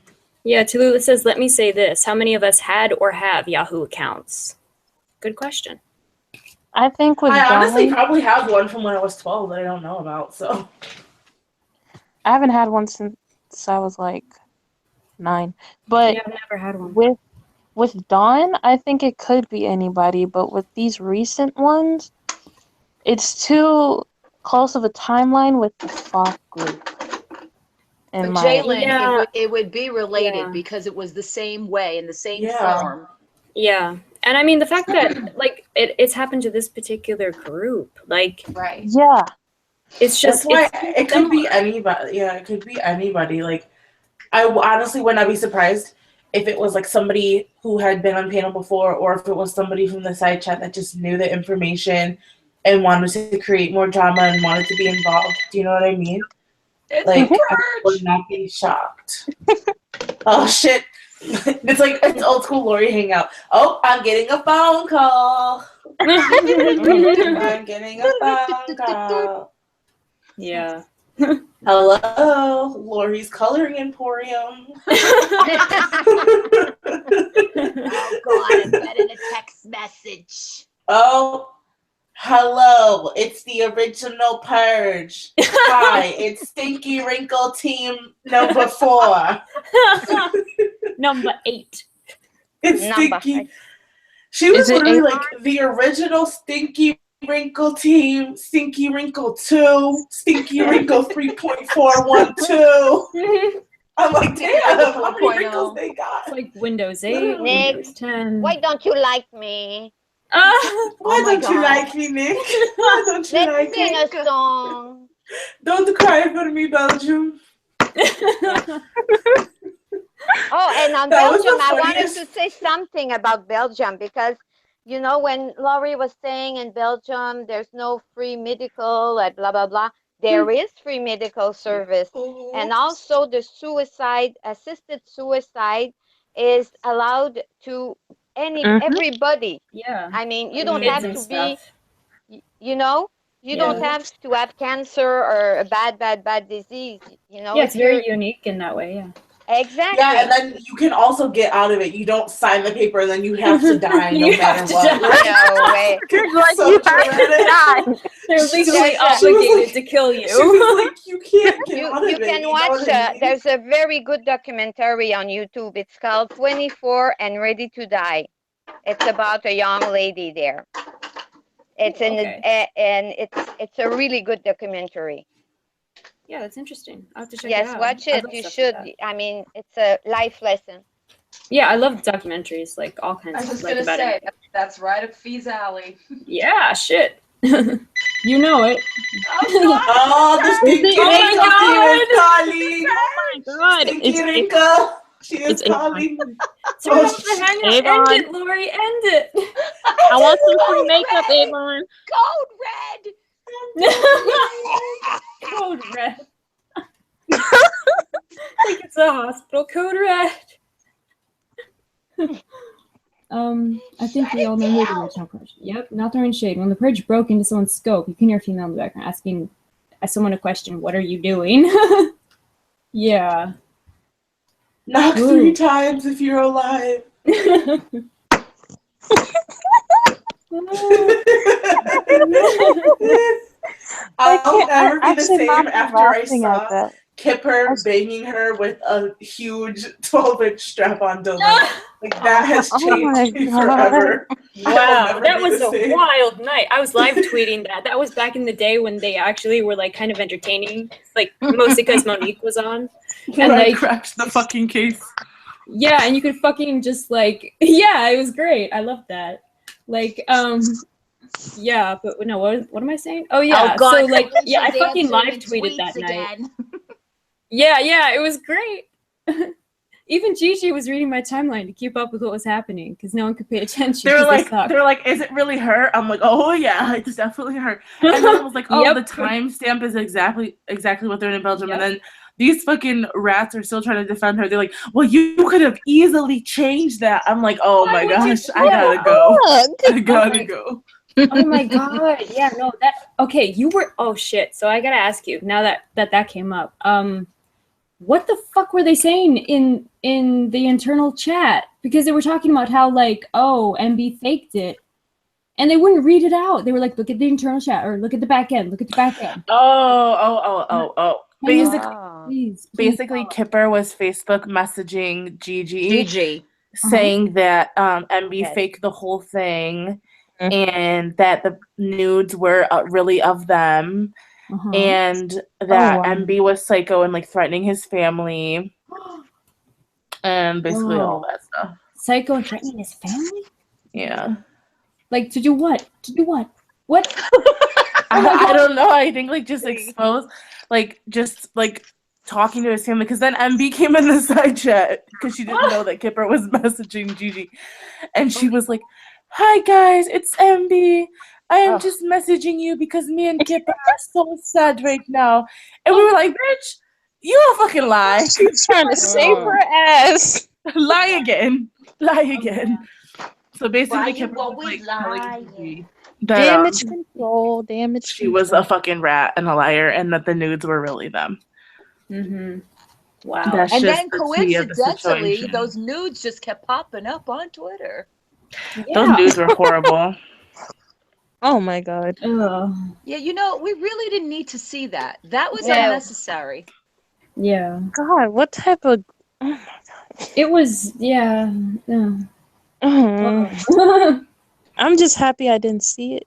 Yeah, Tallulah says, let me say this. How many of us had or have Yahoo accounts? Good question.
I think with
I honestly
Dawn,
probably have one from when I was 12 that I don't know about. So
I haven't had one since I was like 9. But
Yeah, I've never had one.
with Dawn, I think it could be anybody, but with these recent ones, it's too close of a timeline with the Fox group.
But
In my
Jalen, it would be related
Yeah.
because it was the same way in the same
Yeah.
form.
Yeah. And I mean, the fact that, like, it's happened to this particular group, like,
Right.
yeah,
it's just,
that's why
it's
it could be
similar.
anybody. Yeah, it could be anybody. Like, I honestly would not be surprised if it was like somebody who had been on panel before, or if it was somebody from the side chat that just knew the information and wanted to create more drama and wanted to be involved. Do you know what I mean?
It's
Like,
a
I would
purge.
not be shocked. Oh shit! It's like it's old school Lori hangout. Oh, I'm getting a phone call. I'm getting a phone call.
Yeah.
Hello, Lori's Coloring Emporium.
Oh God, I'm getting a text message.
Oh, hello, it's the original Purge. Hi, it's Stinky Wrinkle Team number 4.
Number 8.
It's
Number.
Stinky. She was
Is it
literally
Avon?
like the original Stinky Wrinkle Team, Stinky Wrinkle 2, Stinky Wrinkle 3.412. I'm like, damn, how many wrinkles they got?
Like Windows 8,
Nick,
Windows 10.
why don't you like me?
Why
Oh my
don't you
God.
like me, Nick? Why don't you
Let's
like
sing
me?
a song.
Don't cry for me, Belgium.
Oh, and on
That was the
Belgium, I wanted
funniest.
to say something about Belgium because, you know, when Laurie was saying in Belgium, there's no free medical, and blah, blah, blah. There is free medical service. And also the assisted suicide is allowed to everybody.
Yeah.
I mean, you
Like
don't
kids
have
and
to be,
stuff.
you know, you don't
Yeah.
have to have cancer or a bad disease. You know,
Yeah,
if
it's very
you're
unique in that way, yeah.
exactly.
Yeah, and then you can also get out of it. You don't sign the paper, and then you have to die no
You
matter
have to
what.
die.
No way.
It's so dramatic.
They're
She was
legally
like-
obligated to kill you.
She was like, you can't get out of
You
it.
can
know
watch,
what I mean?
there's a very good documentary on YouTube. It's called 24 and Ready to Die. It's about a young lady there. It's and it's a really good documentary.
Yeah, that's interesting. I'll have to check it
Yes,
out.
watch
I
it.
love
You
stuff
should.
like that.
I mean, it's a life lesson.
Yeah, I love documentaries, like all kinds
I was
of
just
like
gonna
about
say
it.
that's right up Fee's alley.
Yeah, shit. You know it.
Oh, the Stinky
Oh my
Wrinkle team is calling.
Oh my God!
Stinky Wrinkle. She is
Avon.
calling.
Turn off the hangout.
Avon.
End it, Lori. End it.
I want some free makeup, Avon.
Code red.
Code red. Like it's a hospital. Code red. I think we all know who the original crush. Yep, not throwing shade. When the purge broke into someone's scope, you can hear a female in the background asking someone a question, "What are you doing?" Yeah.
Knock 3 times if you're alive. I'll never be the same after I saw Kipper banging her with a huge 12-inch strap-on dildo. Like, that has changed me forever.
Wow, that was a wild night. I was live tweeting that. That was back in the day when they actually were like kind of entertaining, like mostly because Monique was on.
And I crashed the fucking case.
Yeah, and you could fucking just like, yeah, it was great. I loved that. Like, yeah, but no, what am I saying? Oh yeah, so like, yeah, I fucking live tweeted that night. Yeah, it was great. Even Gigi was reading my timeline to keep up with what was happening because no one could pay attention.
They're like, is it really her? I'm like, oh yeah, it's definitely her. And then it was like, oh, the timestamp is exactly what they're in Belgium, and then these fucking rats are still trying to defend her. They're like, well, you could have easily changed that. I'm like, oh my gosh, I gotta go. I gotta go.
Oh my god, yeah, no, okay, you were, oh shit, so I gotta ask you, now that came up, what the fuck were they saying in the internal chat? Because they were talking about how, like, oh, MB faked it, and they wouldn't read it out. They were like, look at the internal chat, or look at the back end, look at the back end.
Oh.
Please,
Basically, Kipper was Facebook messaging Gigi. Saying that MB faked the whole thing, and that the nudes were really of them, and that MB was psycho and like threatening his family, and basically all that stuff.
Psycho and threatening his family?
Yeah.
Like, to do what? What?
I don't know. I think like just expose, like just like talking to his family, because then MB came in the side chat because she didn't know that Kipper was messaging Gigi, and she was like, "Hi guys, it's MB. I am just messaging you because me and Kipper are so sad right now." And we were like, "Bitch, you a fucking lie."
She's trying to save her ass.
Lie again. So basically, Kipper was like telling Gigi that
damage control.
She was a fucking rat and a liar, and that the nudes were really them.
Wow. And then coincidentally, those nudes just kept popping up on Twitter.
Yeah. Those nudes were horrible.
Oh my god.
Yeah, you know, we really didn't need to see that. That was unnecessary.
Yeah.
God, what type of... Oh my god.
It was, yeah.
I'm just happy I didn't see it.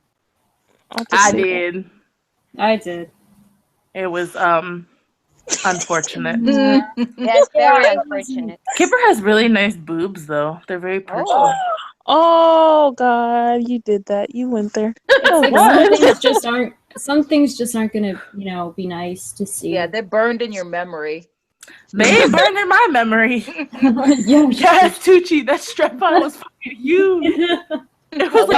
I did.
It
was unfortunate.
Yes, very unfortunate.
Kipper has really nice boobs though. They're very pretty.
Oh god, you did that. You went there.
Some things just aren't gonna, be nice to see.
Yeah, they're burned in your memory.
They ain't burned in my memory. Yes, Tucci, that strap-on was fucking huge. It was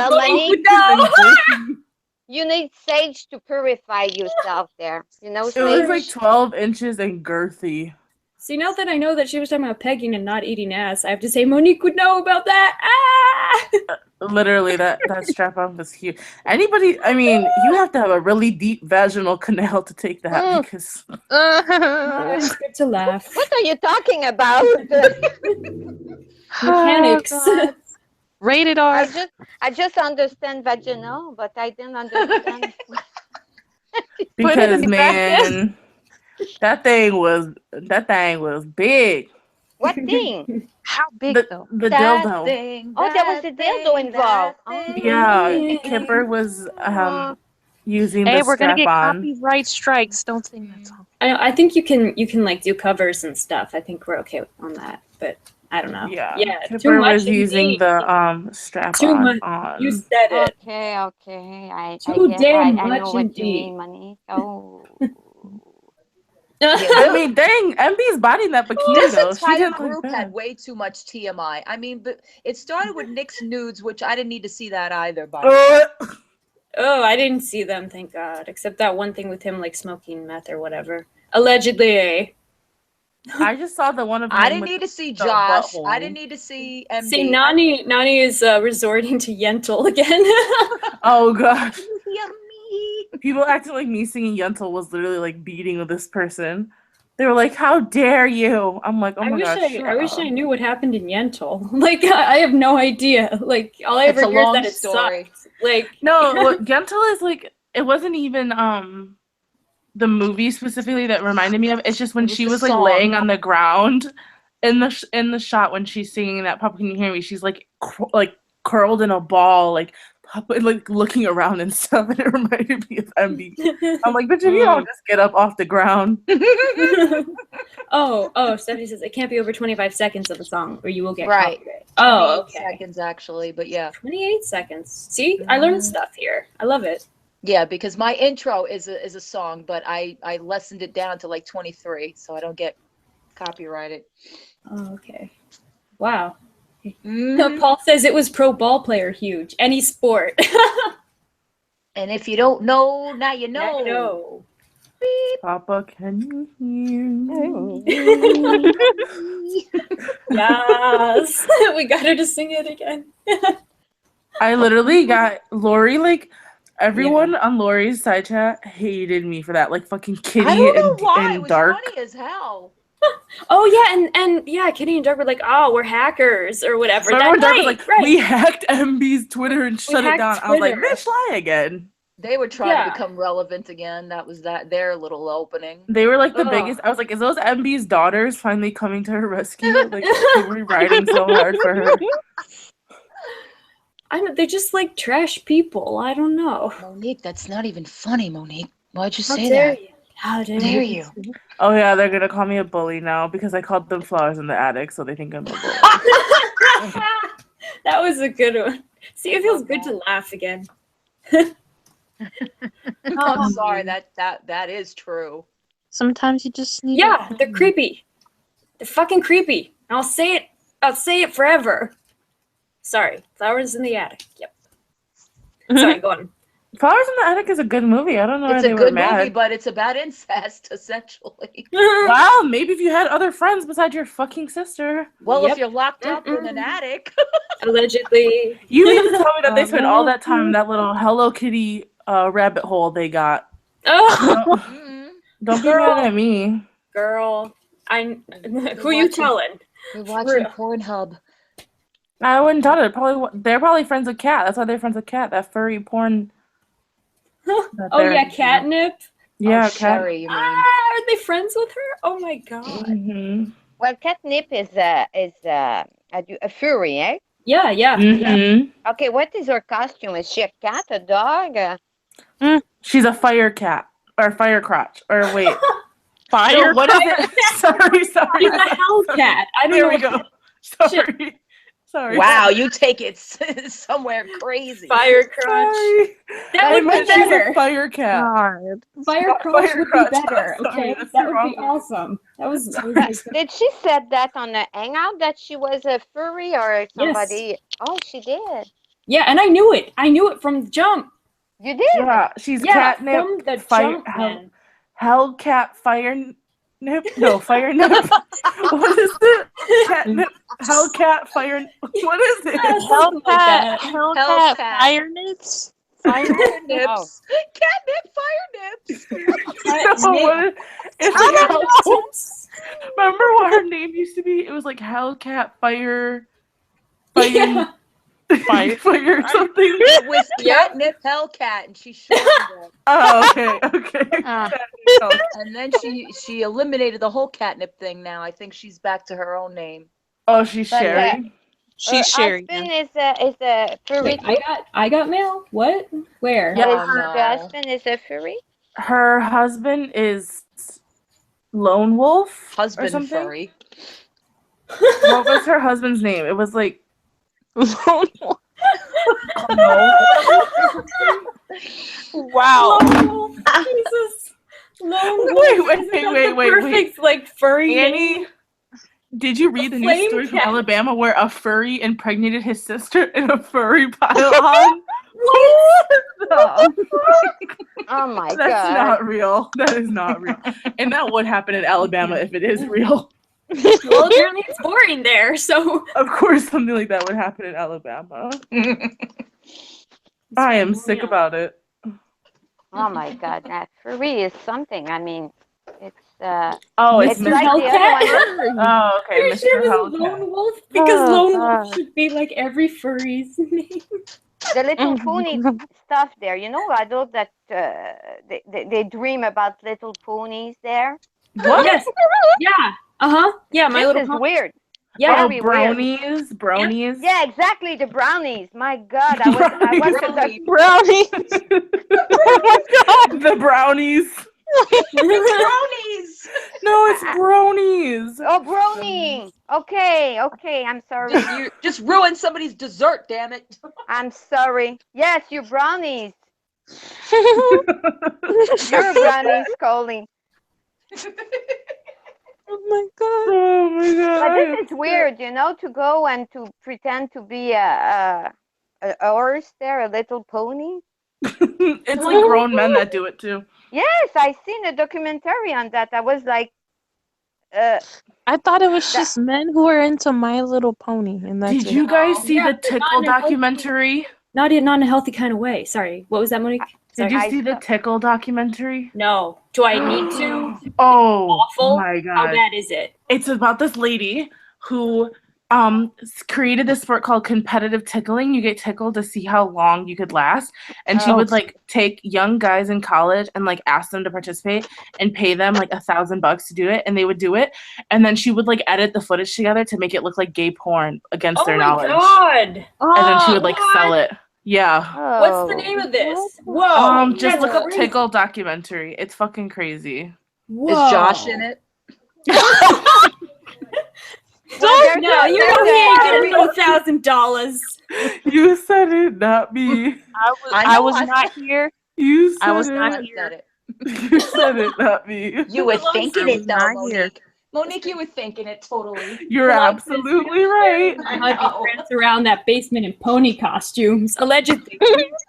you need sage to purify yourself there. You know,
It was like 12 inches and girthy.
See, now that I know that she was talking about pegging and not eating ass, I have to say Monique would know about that. Ah!
Literally, that strap-on was huge. Anybody, I mean, you have to have a really deep vaginal canal to take that because...
It's good to laugh.
What are you talking about?
Mechanics.
Rated R.
I just understand vaginal, but I didn't understand.
Because, man, that thing was big.
What thing?
How big though?
The dildo.
There was a dildo involved.
Yeah, Kipper was using the strap-on.
Hey, we're gonna get copyright strikes. Don't sing that song.
I think you can like do covers and stuff. I think we're okay on that, but I don't know.
Yeah,
Kipper
Kipper was using the strap-on.
You said it.
Okay. I know what you mean, Monique. Oh.
I mean, dang, MB's bodying that bikini though.
This entire group had way too much TMI. I mean, but it started with Nick's nudes, which I didn't need to see that either. By the way.
Oh, I didn't see them, thank God. Except that one thing with him like smoking meth or whatever. Allegedly.
I just saw the one of
I
him
didn't
with
need to see
the
Josh. I
butthole.
didn't need to see
See,
MB.
Nani is resorting to Yentl again.
Oh gosh.
Can you hear me?
People acting like me singing Yentl was literally like beating with this person. They were like, "How dare you?" I'm like, "Oh my gosh,
I wish I knew what happened in Yentl. Like, I have no idea. Like, all I
It's
ever
a
hear is
long
that it
story.
sucks. Like,
No, what Yentl is like, it wasn't even the movie specifically that reminded me of. It's just when
It was
she
the
was like
song.
laying on the ground in the shot when she's singing that "Papa Can You Hear Me." She's like like curled in a ball, like like looking around and stuff, and it reminded me of MB. I'm like, but if you don't just get up off the ground.
Stephanie says it can't be over 25 seconds of a song or you will get
Right.
copyright.
28
Oh, okay.
seconds actually, but yeah.
28 seconds. See, I learned stuff here. I love it.
Yeah, because my intro is a song, but I lessened it down to like 23, so I don't get copyrighted.
Oh, okay. Wow.
Mhm.
Paul says it was pro ball player huge. Any sport.
And if you don't know, now you
Now
know.
you know.
Papa, can you hear me?
Yes. We got her to sing it again.
I literally got Lori, like, everyone on Lori's side chat hated me for that. Like, fucking Kitty
I don't know why. It
and
was
Dark.
funny as hell.
Oh yeah, and yeah, Kitty and Doug were like, "Oh, we're hackers" or whatever.
So
that
everyone Dark was
night,
like,
right?
we hacked MB's Twitter and shut it
hacked
down. I was like,
Twitter.
bitch, lie again.
They were trying
Yeah.
to become relevant again. That was their little opening.
They were like the
Ugh.
biggest. I was like, is those MB's daughters finally coming to her rescue? Like, they were riding so hard for her.
They're just like trash people. I don't know.
Monique, that's not even funny, Monique. Why'd you
How
say
dare
that?
you? How
Dare you?
Oh yeah, they're gonna call me a bully now because I called them flowers in the attic, so they think I'm a bully.
That was a good one. See, it feels good to laugh again.
I'm sorry. That is true.
Sometimes you just need.
Yeah, they're creepy. They're fucking creepy. And I'll say it forever. Sorry, Flowers in the Attic. Yep. Sorry, go on.
Flowers in the Attic is a good movie. I don't know why
It's
they
a
were
good
mad.
movie, but it's about incest, essentially.
Wow, maybe if you had other friends besides your fucking sister.
Well,
Yep.
if you're locked up in an attic.
Allegedly.
You mean to tell me that they spent all that time in that little Hello Kitty rabbit hole they got?
Oh,
Mhm.
Don't be
Girl.
mad at me.
girl. Who you telling?
We're watching Pornhub.
I wouldn't tell it. They're probably friends with Cat. That's why they're friends with Cat. That furry porn. that
Oh
they're-
yeah, Catnip.
Yeah,
Oh,
Cat.
Sherry, you mean?
Are they friends with her? Oh my god.
Mm-hmm.
Well, catnip is a furry, eh?
Yeah, yeah.
Mm-hmm.
Okay, what is her costume? Is she a cat, a dog?
She's a fire cat or fire crotch or wait.
Fire.
No, what is it? sorry.
She's a Hellcat. I don't
There
know.
we go. Sorry. Sorry.
Wow, you take it somewhere crazy.
Fire crotch.
Sorry.
That
I
would be
meant she's a
better.
fire cat.
God.
Fire crotch
Fire
would
crotch.
be better.
Sorry,
Okay,
that's
that
the
would be
wrong-
awesome. That was
Did she said that on the hangout that she was a furry or somebody? Oh, she did.
yeah, and I knew it. I knew it from the jump.
You did?
Yeah, she's
Yeah,
catnip.
from the
fire,
jump, man.
Hellcat fire nip. No, fire nip. What is it? Catnip. Hellcat fire. What is it?
Something like that.
Hellcat.
Fire nips.
Fire
Oh.
nips. Catnip fire nips.
No, what is, it's like remember what her name used to be? It was like Hellcat fire.
Yeah.
Fire something.
It was Catnip Hellcat, and she shortened it.
Oh, okay.
Ah.
And then she eliminated the whole catnip thing. Now I think she's back to her own name.
Oh, she's
But,
Sherry.
She's sharing.
Husband is a furry.
Wait, I got mail. What? Where?
Yeah.
Is
Oh,
her
no.
husband is a furry?
Her husband is Lone Wolf or
Husband
something.
furry.
What was her husband's name? It was like
Wow.
Lone Wolf. Jesus. Lone Wolf.
Wait,
Isn't that the perfect, like, furry name?
Annie. Did you read the news
flame
story from
cat.
Alabama where a furry impregnated his sister in a furry pile-on?
What?
Oh my
That's
god.
not real. That is not real. And that would happen in Alabama if it is real.
Well, apparently it's boring there, so
Of course, something like that would happen in Alabama. I am sick
Yeah.
about it.
Oh my God, that furry is something. I mean, it's
Oh, it's
it's
Mr.
like the other
Hellcat?
one.
Oh, okay,
Pretty sure
Mr.
it was
Hellcat.
Lone Wolf because
Oh,
Lone
God.
Wolf should be like every furry's name.
The little pony stuff there. You know, adults that they dream about little ponies there.
What?
Yes. Yeah. Yeah, My
This
Little
is
Pony.
weird.
Yeah.
Oh,
Very weird.
brownies, brownies.
Yeah, exactly. The brownies. My God, I watched the
Brownie. Oh my God.
The brownies.
Brownies.
No, it's brownies.
Oh, brownie. Okay, I'm sorry.
You just ruined somebody's dessert, damn it.
I'm sorry. Yes, you brownies. You're brownies, Coley.
Oh my God.
Oh my god.
But
I
this
am
is weird, you know, to go and to pretend to be a horse there, a little pony.
It's like grown men that do it too.
Yes, I seen a documentary on that. I was like,
I thought it was
That-
just men who are into My Little Pony, and that's
Did
it.
you guys see
Yeah,
the
but
Tickle
not in a healthy-
documentary?
Not in a healthy kind of way. Sorry. What was that, Monique?
Did
Sorry.
you
I
see the
saw-
Tickle documentary?
No. Do I need to?
Oh
Awful.
my
How
god.
bad is it?
It's about this lady who created this sport called competitive tickling. You get tickled to see how long you could last, and she
Oh.
would like take young guys in college and like ask them to participate and pay them like $1,000 to do it, and they would do it, and then she would like edit the footage together to make it look like gay porn against
Oh
their
my
knowledge,
god.
and then she would like
What?
sell it. Yeah.
What's the
Oh.
name of this? Whoa.
Just
that's
look up
crazy.
Tickle documentary. It's fucking crazy.
Is Josh in it?
Well,
No, you know he ain't getting no $1,000.
You said it, not me.
I was not here.
You said
I was
it.
not
I
here.
said it.
You said it, not me.
You were
Belongs
thinking
to
it though,
not here.
Monique. Monique, you were thinking it totally.
You're
Belongs to
absolutely right.
My husband prance around that basement in pony costumes, allegedly.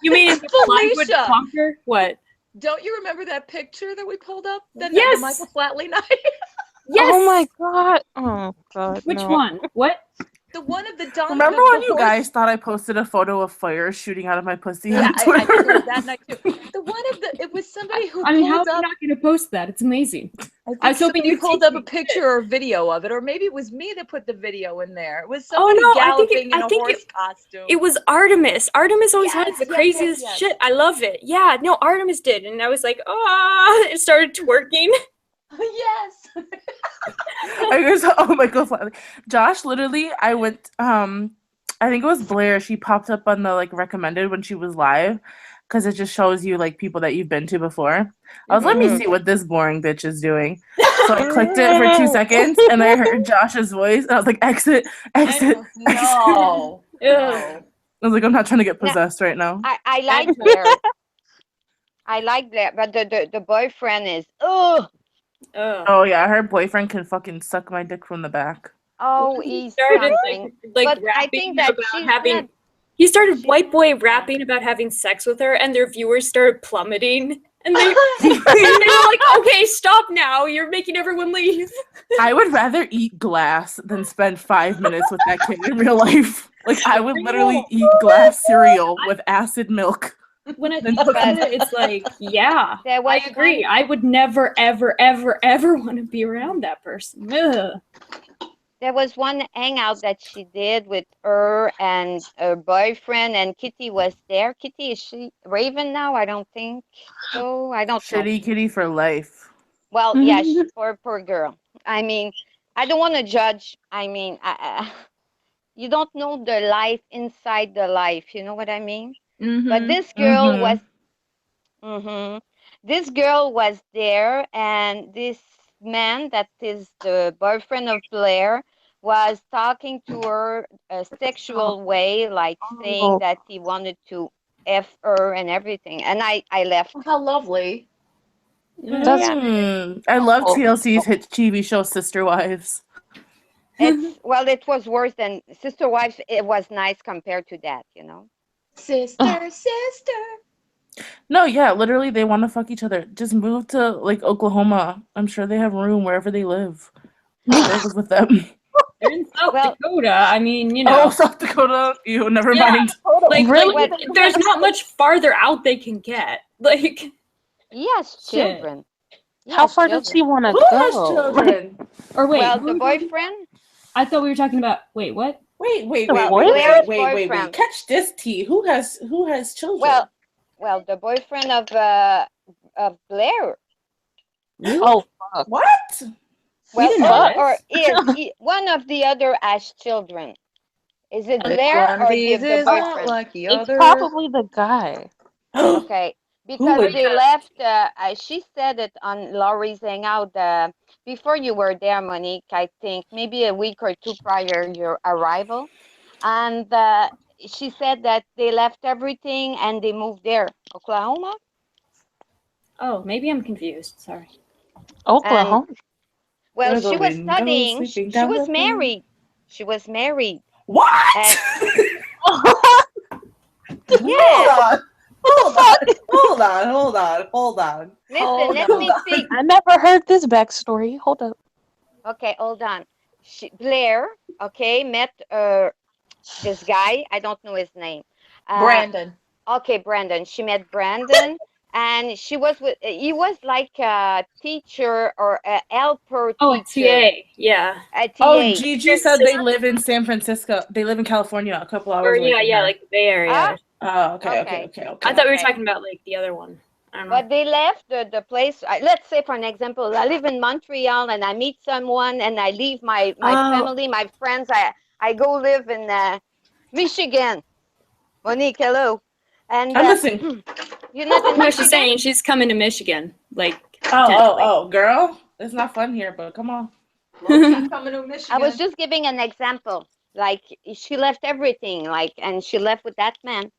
You mean it's plywood
Felicia!
bunker? What?
Don't you remember that picture that we pulled up? The
Yes.
Michael Flatley night?
Yes.
Oh my God. Oh God.
Which
no.
one? What?
The one of the Don.
Remember
the
when you
horse-
guys thought I posted a photo of fire shooting out of my pussy
Yeah,
on
I
Twitter?
posted that night too. The one of the. It was somebody who
I mean, how
pulled
am I
up.
not going to post that? It's amazing.
I
was hoping
somebody
you'd
pulled
take
up a
it.
picture or video of it, or maybe it was me that put the video in there. It was
Oh,
somebody
no, I
galloping
think it-
in
I
a
think
horse costume.
It was Artemis. Artemis always
Yes,
has the
yes,
craziest
yes, yes.
shit. I love it. Yeah, no, Artemis did. And I was like, ah, it started twerking.
Yes.
I guess, oh my god, Josh, literally, I went, I think it was Blair, she popped up on the, like, recommended when she was live, because it just shows you, like, people that you've been to before. I was, let me see what this boring bitch is doing. So I clicked it for 2 seconds, and I heard Josh's voice, and I was like, exit, exit.
No.
Ugh.
I was like, I'm not trying to get possessed right now.
I like Blair. I like Blair, but the boyfriend is
Ugh.
Oh yeah, her boyfriend can fucking suck my dick from the back.
he's
Started
something.
like
But I
rapping
think that
about
she's
having.
not-
He started white boy rapping about having sex with her, and their viewers started plummeting. And they were like, "Okay, stop now! You're making everyone leave."
I would rather eat glass than spend 5 minutes with that kid in real life. Like, I would literally eat glass cereal with acid milk.
When I think about it, it's like, yeah,
There
I
was
agree.
one-
I would never, ever, ever, ever want to be around that person. Ugh.
There was one hangout that she did with her and her boyfriend, and Kitty was there. Kitty, is she Raven now? I don't think so. I don't know.
Shitty kitty for life.
Well, yeah, poor girl. I mean, I don't want to judge. I mean, you don't know the life inside the life. You know what I mean? But this girl was. This girl was there, and this man that is the boyfriend of Blair was talking to her a sexual way, like saying that he wanted to F her and everything. And I left.
How lovely.
I love TLC's hit TV show Sister Wives.
It was worse than Sister Wives. It was nice compared to that, you know.
Sister.
No, yeah, literally they want to fuck each other. Just move to like Oklahoma. I'm sure they have room wherever they live. I was with them.
They're in South
Well-
Dakota. I mean, you
Oh,
know.
South Dakota. You never
Yeah.
mind.
Like,
Really?
like, there's not much farther out they can get. Like,
He has
Shit.
children. He
How
has
far does
children.
she want to
Who has
go?
children?
or wait,
Well,
who
the
are we talking about?
boyfriend.
I thought we were talking about. Wait, what?
Wait.
Well, Blair's boyfriend.
Catch this tea. Who has children?
Well, the boyfriend of Blair.
Really?
Oh, fuck.
What?
Well,
didn't know
or
this.
one of the other has children. Is it
Which
Blair
one
or
of these
the
is not
boyfriend?
like the
It's
other?
probably the guy.
Okay, because
would-
they left. She said it on Laurie's Hangout before you were there, Monique. I think maybe a week or two prior your arrival, and she said that they left everything and they moved there, Oklahoma.
Oh, maybe I'm confused. Sorry.
Oklahoma.
Well,
Where the
she was
wind goes
studying.
sweeping
She
down
was
the hill.
married. She was married.
What?
And
Hold on.
listen, let me speak.
I never heard this backstory. Hold up.
Okay, hold on. Blair, okay, met this guy. I don't know his name.
Brandon.
Okay, Brandon. She met Brandon, and she was with. He was like a teacher or a helper
Oh, a
teacher.
TA. Yeah.
A TA.
Oh, Gigi said they live in San Francisco. They live in California, a couple hours
Or
away
yeah,
from
yeah,
her.
like the Bay Area.
Ah,
Oh, okay.
I thought we were
okay.
talking about like the other one. I don't know.
But they left the place. Let's say, for an example, I live in Montreal and I meet someone and I leave my
Oh.
family, my friends. I go live in Michigan. Monique, hello. And
I'm listening.
you're not in
No,
Michigan?
she's saying she's coming to Michigan. Like,
Oh, girl. It's not fun here, but come on.
Low-key coming to Michigan.
I was just giving an example. Like she left everything, and she left with that man.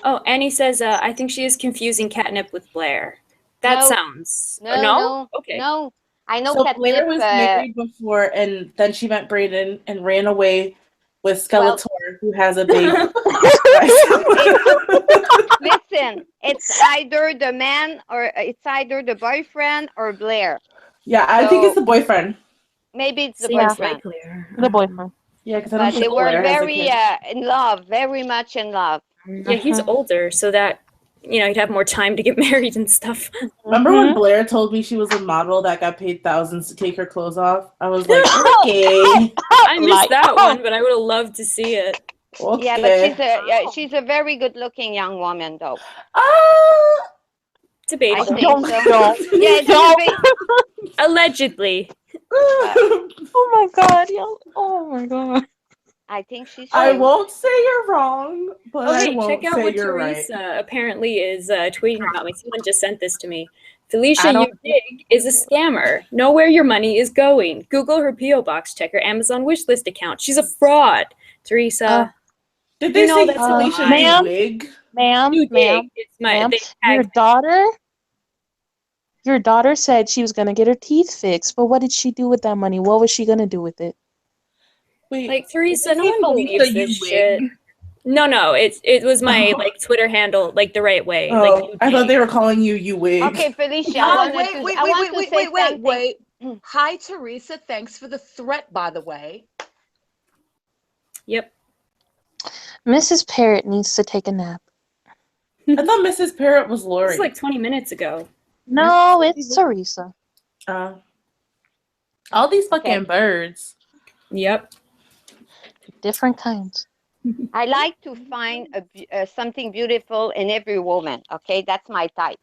Oh, Annie says, I think she is confusing catnip with Blair. That
No.
sounds.
No.
Okay.
No. I know
So
Catnip.
Blair was married before, and then she met Brayden and ran away with Skeletor, who has a baby.
Listen, it's either the man or it's either the boyfriend or Blair.
Yeah, I think it's the boyfriend.
Maybe it's the
Seems
boyfriend.
likelier.
The boyfriend.
Yeah, because I don't
But
think
they were
Blair has a
very
kid.
in love, very much in love.
Yeah, he's older, so that, he'd have more time to get married and stuff.
Remember when Blair told me she was a model that got paid thousands to take her clothes off? I was like, okay.
I missed that one, but I would have loved to see it.
Okay.
Yeah, but she's a very good-looking young woman, though.
Debatable.
I think
Don't.
so. Yeah, it's
Don't.
Allegedly.
Oh my god. Oh my god.
I think she's.
I won't say you're wrong, but I
Okay,
won't
check out
say
what
you're
Teresa
right.
apparently is tweeting about me. Someone just sent this to me. Felicia
I
U
don't-
Dig is a scammer. Know where your money is going. Google her P.O. Box. Check her Amazon wishlist account. She's a fraud. Teresa.
Did they
You know
say
that's a
Felicia
lie.
U wig?
Ma'am,
You
ma'am,
Dig. It's my.
ma'am.
They
Your
tagged
daughter said she was gonna get her teeth fixed, but what did she do with that money? What was she gonna do with it?
Wait,
like Teresa.
did
No
they
one
say
believes
Felicia
this
U
shit.
wig?
No. It was my like Twitter handle, like the right way.
Oh,
like you
I thought
dig.
they were calling you U wig.
Okay, Felicia.
Oh,
I want to say something.
wait. Hi, Teresa. Thanks for the threat, by the way.
Yep.
Mrs. Parrot needs to take a nap.
I thought Mrs. Parrot was
This
Lori.
is like 20 minutes ago.
No, it's Teresa.
All these fucking
Okay.
birds.
Yep.
Different kinds.
I like to find something beautiful in every woman. Okay, that's my type.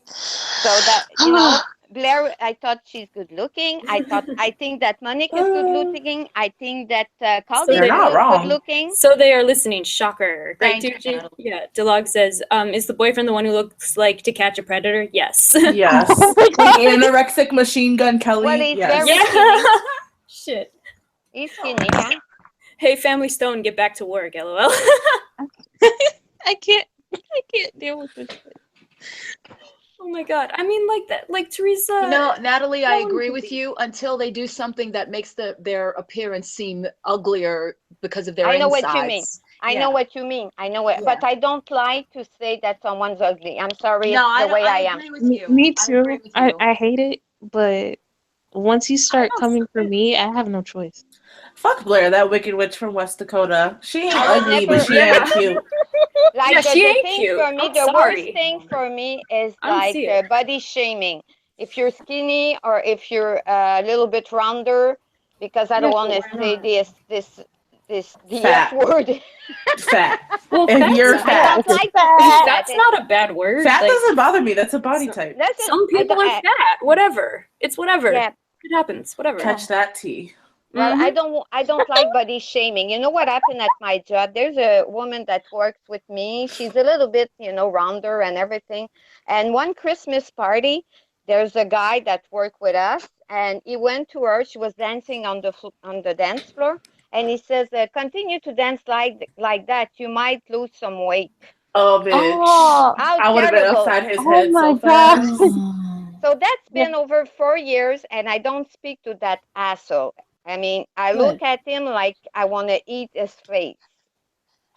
So that Blair, I thought she's good looking. I think that Monique is good looking. I think that Caldi
They're not
is
wrong.
good looking.
So they are listening. Shocker. Great
Thank you,
Tucci.
Natalie.
Yeah. Delog says, is the boyfriend the one who looks like To Catch a Predator? Yes.
Yes. Anorexic machine gun Kelly.
Well, he's
yes.
very-
Yeah. Shit.
He's skinny, huh?
Hey, Family Stone, get back to work, LOL.
I can't deal with this.
Oh my god. I mean, like that, like Teresa.
No, Natalie, I
no one
agree
can
with
be-
you until they do something that makes their appearance seem uglier because of their
I know what
insides.
you mean. I
Yeah.
know what you mean. I know it,
Yeah.
but I don't like to say that someone's ugly. I'm sorry,
No,
it's the way I am.
agree with
Me,
you.
me
I
too.
agree with you.
I hate it, but Once you start coming for me, I have no choice.
Fuck Blair, that wicked witch from West Dakota. She ain't
I would
ugly, but
never-
she ain't cute.
Like
Yeah, she
the
ain't
thing
cute.
for me,
I'm
the worst
sorry.
thing for me is
I don't
like
see
the
it.
body shaming. If you're skinny or if you're a little bit rounder, because I don't
Yeah,
want
but
to
we're
say
not.
the
Fat.
F word.
Fat.
Well,
If
fat's
you're
not,
I
fat.
don't like to say that.
that's not a bad word.
Fat
Like,
doesn't bother me. That's a body type.
Listen,
some people are fat. Whatever. It's whatever.
yeah.
It happens. Whatever.
Catch that tea.
Well,
Mhm.
I don't like body shaming. You know what happened at my job? There's a woman that works with me. She's a little bit, rounder and everything. And one Christmas party, there's a guy that worked with us, and he went to her. She was dancing on the dance floor, and he says, "Continue to dance like that. You might lose some weight."
Oh, bitch.
Oh,
How
I would have been
terrible!
upside his
oh
head
my
so
God.
fast.
So that's
Yeah.
been over 4 years, and I don't speak to that asshole. I mean, I
Good.
look at him like I want to eat his face.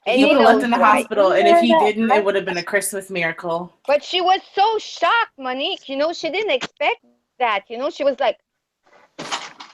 And
He
he
would have left
knows
in the
why.
hospital, and if he didn't, it would have been a Christmas miracle.
But she was so shocked, Monique. She didn't expect that. She was like,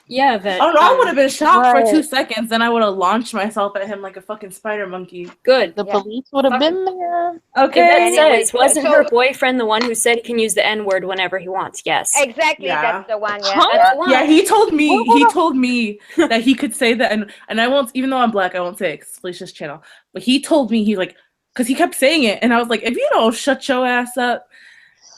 Yeah, that.
Oh no, I would have been shocked for
Right.
2 seconds, then I would have launched myself at him like a fucking spider monkey.
Good.
The
Yeah.
police would have been there.
Okay.
Yvette
Anyway,
says, wasn't
so-
her boyfriend the one who said he can use the N-word whenever he wants? Yes.
exactly,
Yeah.
that's the one. Yeah,
Huh?
yeah.
That's the one.
Yeah, he told me that he could say that, and I won't, even though I'm black, I won't say it 'cause it's Felicia's channel. But he told me, he's like, because he kept saying it, and I was like, if you don't shut your ass up.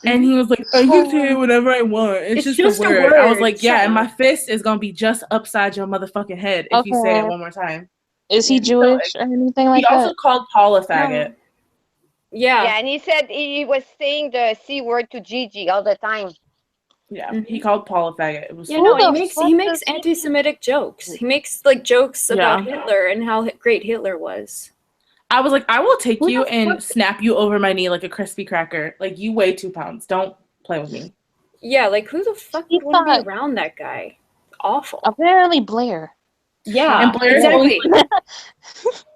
And he was like, I can say it whenever I want. It's just a word. I was like, yeah,
Shut
and my
up.
fist is gonna be just upside your motherfucking head if you say it
Okay.
one more time.
Is he
Yeah.
Jewish or anything like
He also
that?
called Paul a faggot.
Yeah.
Yeah, and he said he was saying the C word to Gigi all the time.
Yeah,
Mhm.
he called Paul a faggot. It was
Yeah,
Who
no,
the
he makes
fuck
makes
does he-
anti-Semitic jokes. He makes like jokes about
Yeah.
Hitler and how great Hitler was.
I was like, I will take
Who
you
the
and
fuck-
snap you over my knee like a crispy cracker. Like, you weigh 2 pounds. Don't play with me.
Yeah, like who the fuck
He
would want to
thought-
be around that guy? Awful.
Apparently Blair.
Yeah,
And Blair's
exactly.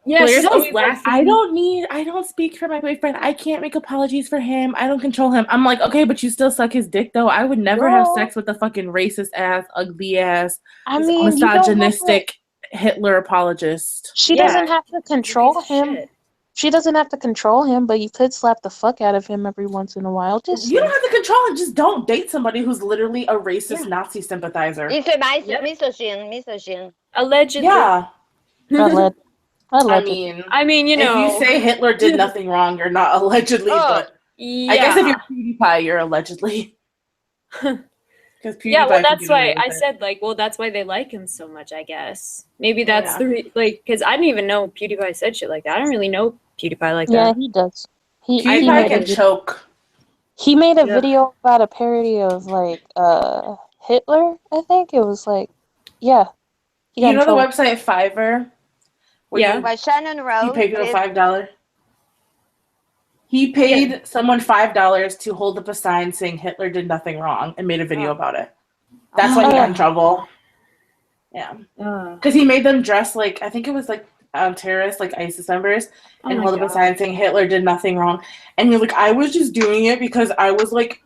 Yeah,
Blair's
she's always
always like,
laughing.
I don't speak for my boyfriend. I can't make apologies for him. I don't control him. I'm like, okay, but you still suck his dick though. I would never have
Girl.
sex with a fucking racist ass, ugly ass,
I mean, you don't have to,
misogynistic Hitler apologist.
she
Yeah.
doesn't have to control
Piece of
him.
shit.
She doesn't have to control him, but you could slap the fuck out of him every once in a while. Just
You don't have to control him. Just don't date somebody who's literally a racist
Yeah.
Nazi sympathizer.
He's a
Yep.
misogyn.
Allegedly.
Yeah.
I
I mean,
you know.
if you say Hitler did nothing wrong, you're not allegedly,
Oh.
but
Yeah.
I guess if you're PewDiePie, you're allegedly. Because PewDiePie
Yeah, well,
can
that's
get away
why
with
I
it.
said, like, well, that's why they like him so much, I guess. Maybe that's
Yeah.
because I didn't even know PewDiePie said shit like that. I don't really know PewDiePie like
Yeah,
that.
he does. He
PewDiePie
made
can
a,
choke.
he made a
Yeah.
video about a parody of like Hitler. I think it was like, yeah. He got
You
in
know the
trouble.
website Fiverr? Where
Yeah.
you-
But Shannon
He
Rose
paid people
is
$5. He paid someone $5 to hold up a sign saying Hitler did nothing wrong and made a video
Oh.
about it. That's why he got in trouble. Yeah.
Oh
Because he made them dress like, I think it was like terrorists, like ISIS members, and
my
hold up a
God.
sign saying Hitler did nothing wrong. And he was like, I was just doing it because I was like,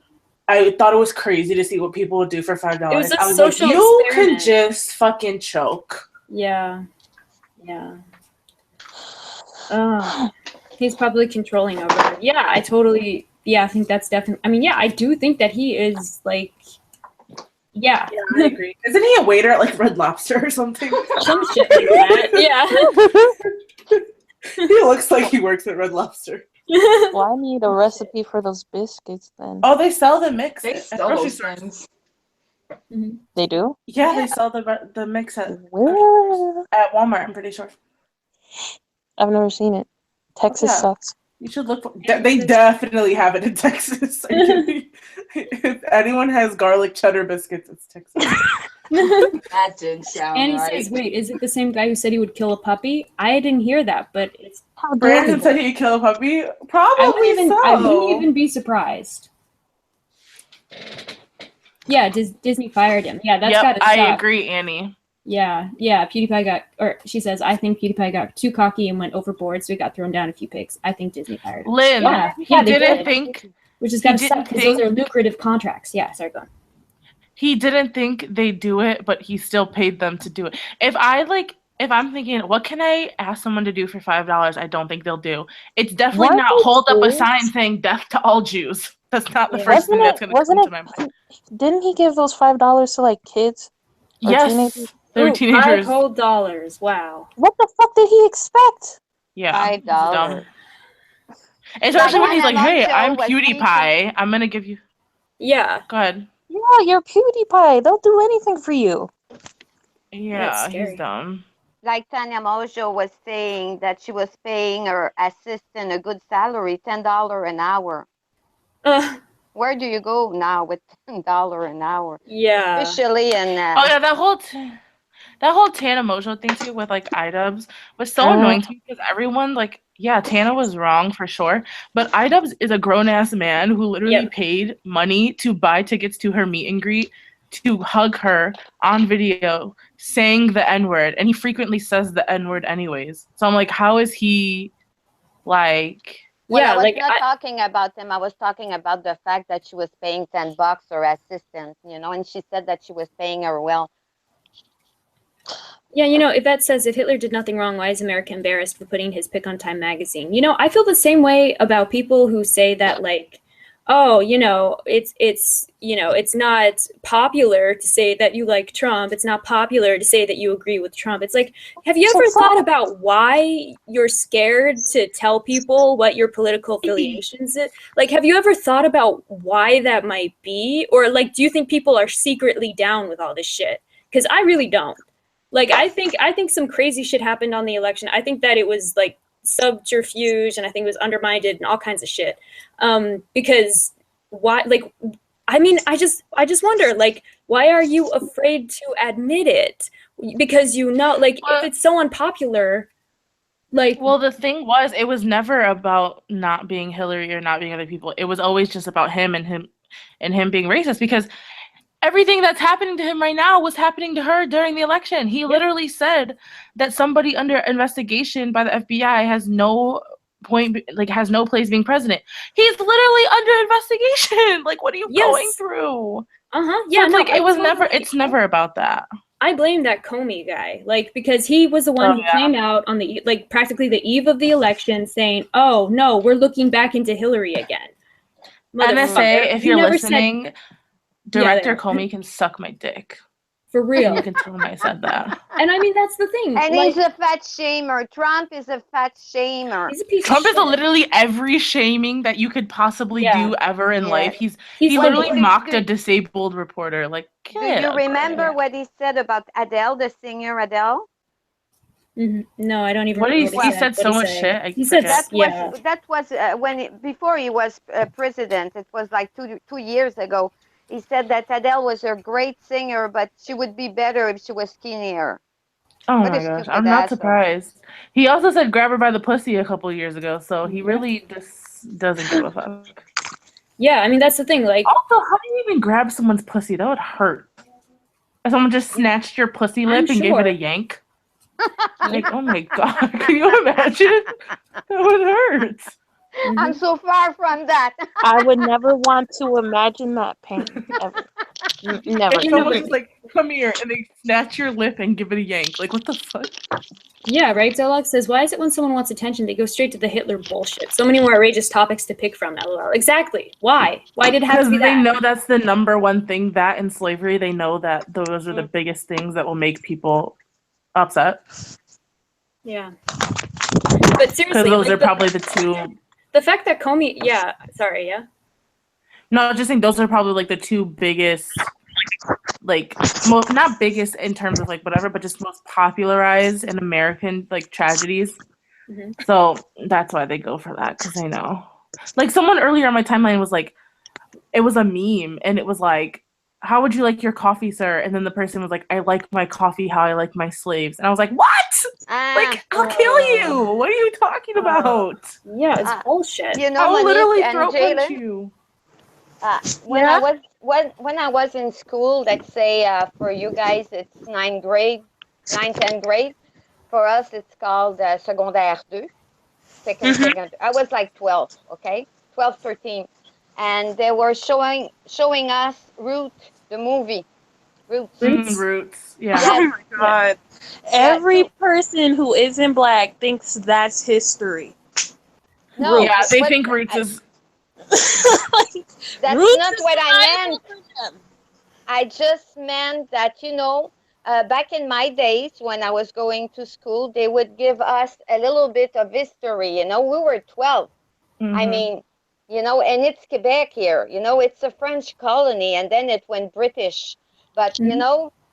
I thought it was crazy to see what people would do for $5.
It was a
I was
social
like, you
experiment.
can just fucking choke.
Yeah. Yeah. He's probably controlling over her. Yeah, I think that's definitely. I mean, yeah, I do think that he is like. Yeah.
Yeah, I agree. Isn't he a waiter at like Red Lobster or something?
Some shit like that. Yeah.
He looks like he works at Red Lobster.
Well, I need a recipe for those biscuits then.
Oh, they sell the mix.
They
at
sell
grocery
those
stores.
things.
They do?
Yeah, they sell the mix at
Where?
Walmart. I'm pretty sure.
I've never seen it. Texas
Yeah.
sucks.
You should look. They definitely have it in Texas. If anyone has garlic cheddar biscuits, it's Texas.
That didn't sound
And he
right.
says, "Wait, is it the same guy who said he would kill a puppy?" I didn't hear that, but it's.
How dare
Brandon
you?
said he'd kill a puppy.
I
Probably
I wouldn't
so.
even be surprised. Yeah, Disney fired him. Yeah, that's gotta stop.
agree, Annie.
Yeah, PewDiePie got, or she says, I think PewDiePie got too cocky and went overboard, so he got thrown down a few pigs. I think Disney fired him.
Lynn,
Yeah,
he
they
didn't
did.
think
Which is gotta
he
stop
didn't
because those are lucrative contracts. Yeah, sorry, go on.
he didn't think they'd do it, but he still paid them to do it. If I'm thinking, what can I ask someone to do for $5? I don't think they'll do. It's definitely
Weren't
not
they
hold up a
schools?
sign saying "Death to all Jews." That's not the
Yeah.
first thing that's going to
Wasn't
come
it?
to my mind.
Didn't he give those $5 to like kids or teenagers?
Yes, they were
Ooh,
teenagers.
$5 whole. Wow.
What the fuck did he expect?
Yeah, it's dumb.
$5.
Especially when
Like
he's like, "Hey,
Tanya
I'm
Mojo was
PewDiePie. I'm gonna give you."
Yeah.
Go ahead.
Yeah, you're PewDiePie. They'll do anything for you.
Yeah, he's
scary.
dumb.
Like Tanya Mojo was saying that she was paying her assistant a good salary, $10 an hour. Where do you go now with $10 an hour?
Yeah.
Especially in
Oh yeah, that whole Tana Mojo thing too with like iDubbbz was so annoying to me because everyone like, yeah, Tana was wrong for sure, but iDubbbz is a grown ass man who literally
Yep.
paid money to buy tickets to her meet and greet to hug her on video saying the N-word, and he frequently says the N-word anyways. So I'm like, how is he like?
Well,
Yeah,
I was
like
not talking about them. I was talking about the fact that she was paying $10 her assistant, and she said that she was paying her well.
yeah, Yvette says, if Hitler did nothing wrong, why is America embarrassed for putting his pic on Time magazine? I feel the same way about people who say that, like, oh, it's not popular to say that you like Trump. It's not popular to say that you agree with Trump. It's like, have you ever thought about why you're scared to tell people what your political affiliations is? Like, have you ever thought about why that might be? Or like, do you think people are secretly down with all this shit? Because I really don't. Like, I think some crazy shit happened on the election. I think that it was like subterfuge, and I think it was undermined and all kinds of shit. Because why? Like, I mean, I just wonder, like, why are you afraid to admit it? Because like, if it's so unpopular, like.
Well, the thing was, it was never about not being Hillary or not being other people. It was always just about him and him being racist, because everything that's happening to him right now was happening to her during the election. He literally said that somebody under investigation by the FBI has no place being president. He's literally under investigation. Like, what are you going through?
Yeah,
so it's never about that.
I blame that Comey guy, like, because he was the one who came out on the, like, practically the eve of the election saying, oh no, we're looking back into Hillary again.
NSA, if you're listening, Director Comey can suck my dick.
For real.
You can tell him I said that.
And I mean, that's the thing.
And he's a fat shamer. Trump is a fat shamer.
He's a piece
Trump
of
is literally every shaming that you could possibly do ever in life. He literally mocked a disabled reporter. Like,
do you remember what he said about Adele, the singer Adele?
No, I don't even.
What did he said so much shit.
He said
that was before he was president. It was like two years ago. He said that Adele was a great singer, but she would be better if she was skinnier.
Oh my gosh, I'm not surprised. He also said grab her by the pussy a couple years ago, so he really just doesn't give a fuck.
Yeah, I mean, that's the thing. Like,
also, how do you even grab someone's pussy? That would hurt. If someone just snatched your pussy lip and gave it a yank. Like, oh my god, can you imagine? That would hurt.
I'm so far from that.
I would never want to imagine that pain ever. Never.
Someone's just like, come here, and they snatch your lip and give it a yank. Like, what the fuck?
Yeah, right. Zolok says, why is it when someone wants attention, they go straight to the Hitler bullshit? So many more outrageous topics to pick from, LOL. Exactly. Why? Why did it have to be that?
Because they know that's the number one thing, that in slavery, they know that those are the biggest things that will make people upset.
Yeah. But seriously.
Because those are probably the two.
The fact that Comey,
No, just saying those are probably like the two biggest, like, not biggest in terms of like whatever, but just most popularized in American like tragedies. Mm-hmm. So that's why they go for that, because they know. Like, someone earlier on my timeline was like, it was a meme, and it was like, how would you like your coffee, sir? And then the person was like, I like my coffee how I like my slaves. And I was like, what? Like, I'll kill you. What are you talking about?
Yeah, it's bullshit.
I'll literally throat punch you.
When I was in school, let's say for you guys it's 9th grade, 10th grade. For us it's called secondaire 2. Second. I was like 12, okay? 12, 13. And they were showing us Root, the movie. Roots.
Roots?
Roots. Yeah.
Yes.
Oh my god.
Yeah.
Every person who isn't black thinks that's history.
No.
Yeah, they
What?
think Roots is.
Like,
That's
roots
not
is
what I
survival
meant.
for them.
I just meant that, back in my days when I was going to school, they would give us a little bit of history. We were 12. I
Mhm.
mean, and it's Quebec here, it's a French colony and then it went British. But,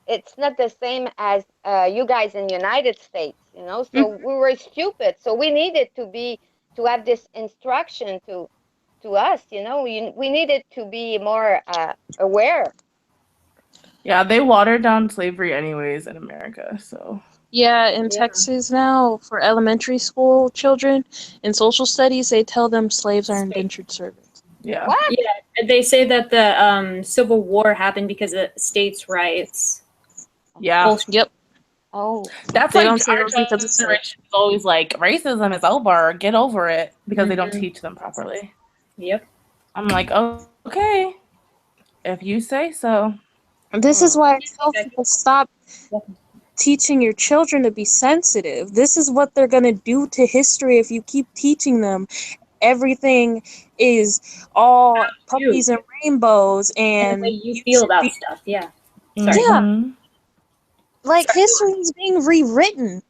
it's not the same as you guys in the United States, so we were stupid. So we needed to have this instruction to us, we needed to be more aware.
Yeah, they watered down slavery anyways in America. So
Yeah, in
Yeah.
Texas now, for elementary school children, in social studies, they tell them slaves are indentured servants.
yeah,
What?
Yeah, they say that the Civil War happened because of states' rights.
yeah.
Bullshit.
Yep.
Oh,
That's
They
like
don't say
our
it was because of slaves.
generation is always like racism is over, get over it, because they don't
Mhm.
teach them properly.
Yep.
I'm like, oh, okay, if you say so.
This is why I tell
Exactly.
people stop teaching your children to be sensitive. This is what they're going to do to history if you keep teaching them everything is all
You
puppies and rainbows
and the way
and
you
you
feel
should
about
be.
stuff. Yeah. Sorry.
Yeah,
Mhm.
like
Sorry.
history is being rewritten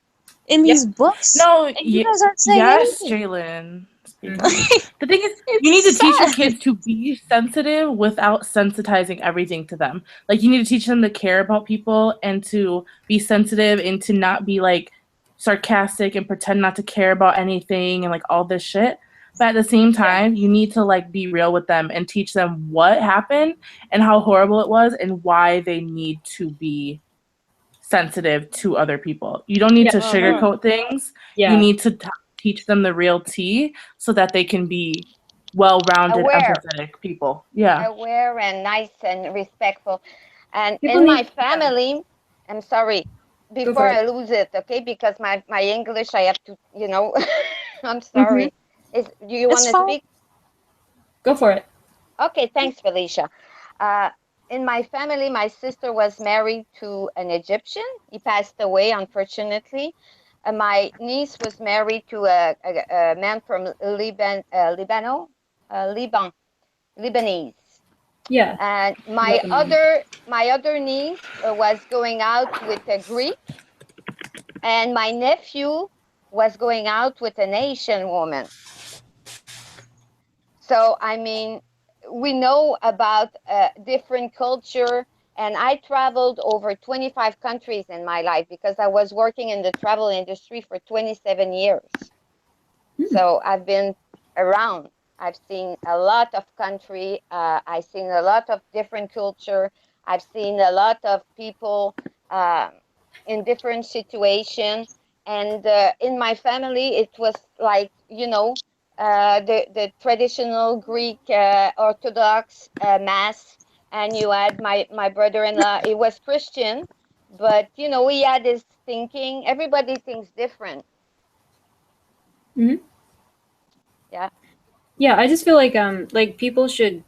in
Yep.
these books,
No,
and you guys aren't saying
yes,
anything.
Jalen. Speak
Mhm.
on it. The thing is, you need
It's
to teach your
sad.
kids to be sensitive without sensitizing everything to them. Like, you need to teach them to care about people and to be sensitive and to not be like sarcastic and pretend not to care about anything and like all this shit. But at the same time, you need to like be real with them and teach them what happened and how horrible it was and why they need to be sensitive to other people. You don't need
Yeah.
to
uh-huh.
sugarcoat things. You
Yeah.
need to teach them the real tea so that they can be well-rounded,
Aware,
empathetic people. Yeah.
aware, and nice and respectful. And
People
in my
need. Yeah.
family, I'm sorry,
Go
before
for
I
it.
lose it, okay, because my English, I have to, I'm
Mm-hmm.
sorry. Do you want
It's
to
fine.
speak?
Go for it.
Okay, thanks, Felicia. Uh, in my family, my sister was married to an Egyptian. He passed away, unfortunately. My niece was married to a man from Lebanese.
Yeah.
And
Lebanon.
my other niece was going out with a Greek, and my nephew was going out with an Asian woman. So, I mean, we know about different culture, and I traveled over 25 countries in my life because I was working in the travel industry for 27 years. So I've been around. I've seen a lot of country. I've seen a lot of different culture. I've seen a lot of people in different situation. And in my family, it was like, the traditional Greek Orthodox mass. And you had my brother-in-law. He was Christian, but he had his thinking. Everybody thinks different.
Hmm.
Yeah.
Yeah. I just feel like people should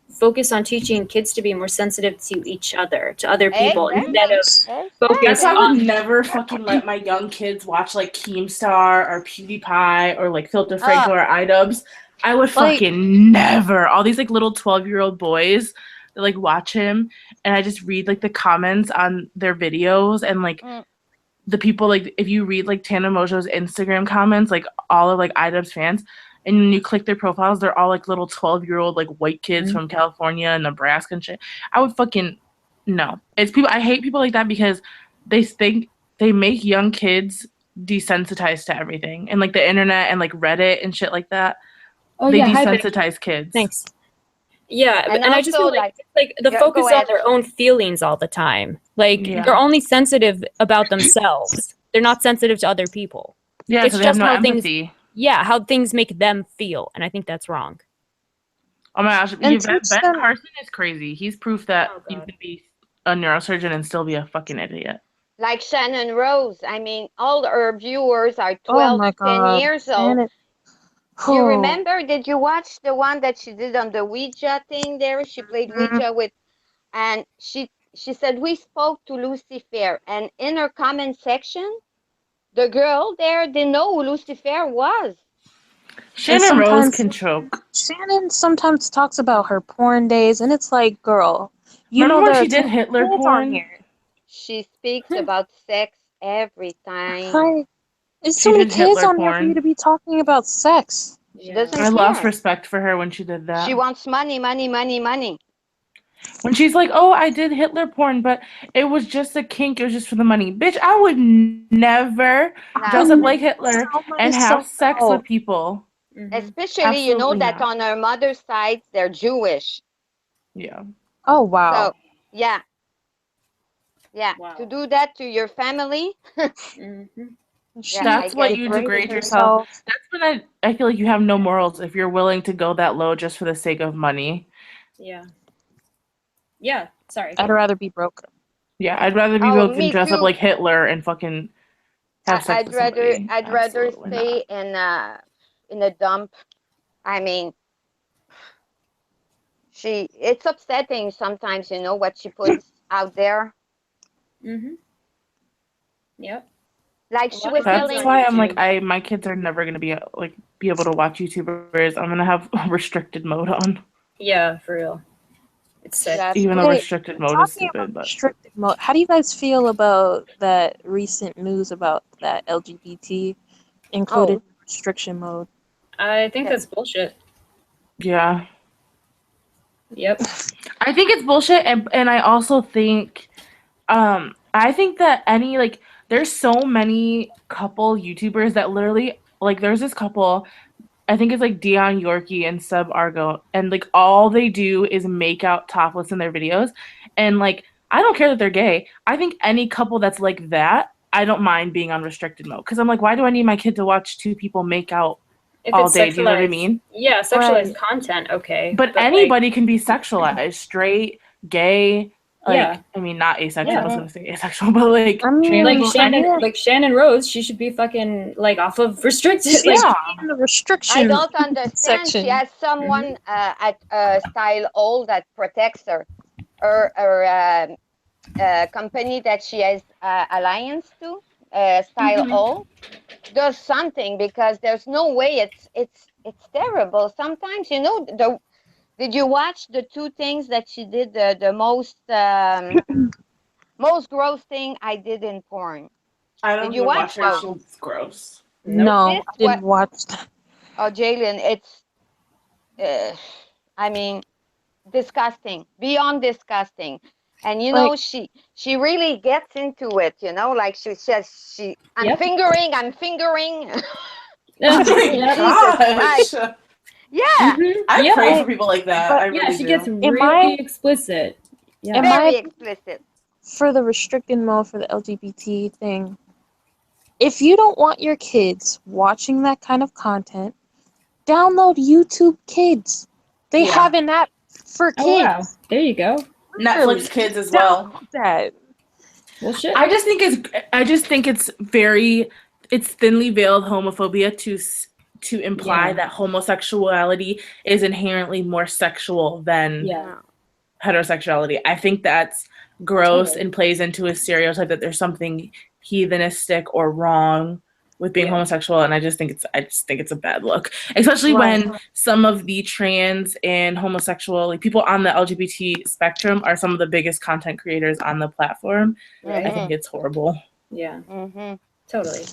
focus on teaching kids to be more sensitive to each other, to other people, instead
Exactly.
of
Yes.
That's
focus
why I
Exactly.
would
on.
never fucking let my young kids watch like Keemstar or PewDiePie or like Filter
Uh,
Franco or iDubbbz. I would
Like,
fucking never. All these like little 12-year-old boys that like watch him and I just read like the comments on their videos and like
mm,
the people like if you read like Tana Mojo's Instagram comments, like all of like iDubbbz fans, and when you click their profiles, they're all like little 12-year-old like white kids from California and Nebraska and shit. I would fucking no. It's people I hate people like that because they think they make young kids desensitized to everything and like the internet and like Reddit and shit like that.
Oh
They
yeah. Hi, babe.
desensitize kids.
Thanks. Yeah,
and
and I just
also
feel like it's like the
go
focus on
ahead.
their own feelings all the time. Like
Yeah.
they're only sensitive about themselves. They're not sensitive to other people.
Yeah,
It's
so they have
just
no
how things,
empathy.
yeah, how things make them feel, and I think that's wrong.
Oh my gosh,
and
Ben
teach them.
Carson is crazy. He's proof that
Oh
you
god.
can be a neurosurgeon and still be a fucking idiot.
Like Shannon Rose. I mean, all her viewers are
Oh
12,
my
10
God.
years old.
Janet.
You
Oh.
remember? Did you watch the one that she did on the Ouija thing there? She played
Mhm.
Ouija with, and she said we spoke to Lucifer, and in her comment section, the girl there didn't know who Lucifer was.
Shannon Rose can choke.
Shannon sometimes talks about her porn days, and it's like, girl, you
Remember
know
when
there
she
are
did
10
Hitler
kids on
porn?
here.
She speaks about sex every time.
Like, there's
She
too many
did
kids
Hitler
on here for you
porn.
to be talking about sex.
She
Yeah.
doesn't
I lost
care.
respect for her when she did that.
She wants money, money, money, money.
When she's like, "Oh, I did Hitler porn, but it was just a kink. It was just for the money." Bitch, I would never dress up
No.
like Hitler
Sell
and have
myself
sex
out.
with people.
Mhm.
Especially, you know
Absolutely
that
not.
on her mother's side, they're Jewish.
Yeah.
Oh, wow.
So, yeah. Yeah.
Wow.
To do that to your family,
Mhm.
She
Yeah, I
That's what
get
you
it.
degrade yourself. That's when I feel like you have no morals if you're willing to go that low just for the sake of money.
Yeah. Yeah. Sorry.
I'd rather be broke.
Yeah, I'd rather be
Oh,
able to
me
dress up
too.
like Hitler and fucking have sex
I'd
with
rather
somebody.
I'd rather
Absolutely
stay
not.
in a dump. I mean, it's upsetting sometimes, you know, what she puts out there.
Mhm. Yep.
Like
A
she
lot
was
of things
That's
on
telling,
why I'm like,
YouTube.
my kids are never gonna be able to watch YouTubers. I'm gonna have restricted mode on,
Yeah, for real. It's sick.
yeah,
even though
Wait,
restricted mode is
talking about
stupid. But
restricted mode, how do you guys feel about that recent news about that LGBT included
oh,
in restriction mode?
I think
okay.
that's bullshit.
yeah,
Yep.
I think it's bullshit, and I also think, I think that there's so many couple YouTubers that literally like there's this couple. I think it's like Dion Yorkie and Sub Argo, and like all they do is make out topless in their videos. And like, I don't care that they're gay. I think any couple that's like that, I don't mind being on restricted mode because I'm like, why do I need my kid to watch two people make out
If
all
it's
day? Do you know what I
sexualized,
mean?
yeah, sexualized
Right.
content, okay.
But
But like,
anybody can be sexualized, straight, gay.
yeah,
Like, I mean, not asexual. I was
Mhm.
gonna say asexual, but like
I mean,
like
trans people.
Shannon Rose, she should be fucking like off of restricted. Like,
Yeah.
in the
I
restriction
don't understand. She
section.
has someone at Style All that protects her. Her company that she has alliance to, Style
Mhm.
All, does something because there's no way it's terrible. Sometimes, you know, did you watch the two things that she did the most gross thing I did in porn?
I
Did
don't
you
even
watch
watch her.
those?
She's gross.
Nope.
No,
This
I
what
didn't watch that.
Oh, Jalen, it's uh, I mean disgusting, beyond disgusting. And you
Like,
know, she really gets into it, you know, like she says I'm
Yep.
fingering, I'm fingering.
Oh my
Yep.
Jesus
gosh.
Christ. Yeah,
I
Yeah.
pray for
like,
people like that.
but
I
Yeah,
really
she gets
do.
in
really
my
explicit. Yeah.
in my
very explicit.
for the restricted mode for the LGBT thing, if you don't want your kids watching that kind of content, download YouTube Kids. They
Yeah.
have an app for
Oh wow.
kids.
There you go.
Literally,
Netflix Kids as well.
download that.
Well, shit.
I just think it's thinly veiled homophobia to imply
Yeah.
that homosexuality is inherently more sexual than
Yeah.
heterosexuality. I think that's gross
Totally.
and plays into a stereotype that there's something heathenistic or wrong with being
Yeah.
homosexual, and I just think it's a bad look, especially
Right.
when some of the trans and homosexual people on the LGBT spectrum are some of the biggest content creators on the platform. I
Right.
think it's horrible.
Yeah.
Mm-hmm.
Totally.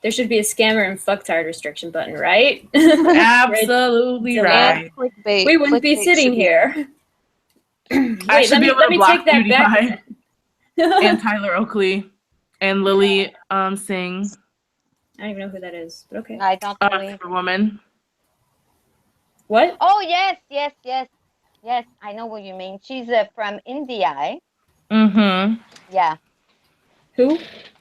There should be a scammer and fucktard restriction button, right?
Absolutely
Right.
And
right.
clickbait.
We wouldn't be
Clickbait
sitting
should be-
here.
I
Wait,
should be able to
let me
block
take that
PewDiePie
back.
and Tyler Oakley and Lily Singh,
I don't even know who that is, but okay.
I don't know either.
Superwoman.
What?
Oh yes, yes, yes, yes. I know what you mean. She's from India. Eh?
Mm-hmm.
Yeah.
Who?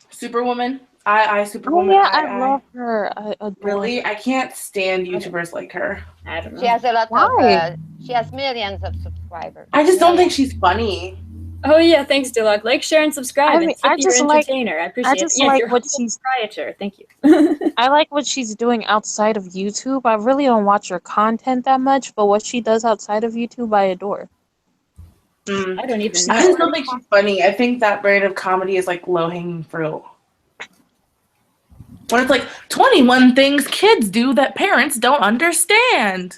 Superwoman. I
Oh
Superwoman.
yeah, I love her. I adore
Really,
her.
I can't stand YouTubers like her.
I don't know.
She has a lot
Why?
of. She has millions of subscribers.
I just don't think
Millions.
she's funny.
Oh yeah, thanks, Dilok. Like, share, and subscribe.
I mean,
and tip
I
your
just like-
entertainer. I appreciate
just
it. Yeah,
like
you're
what
humble
she's-
proprietor. Thank you.
I like what she's doing outside of YouTube. I really don't watch her content that much, but what she does outside of YouTube, I adore.
I don't even
I
know.
just don't think she's funny. I think that brand of comedy is like low hanging fruit. When it's like 21 things kids do that parents don't understand.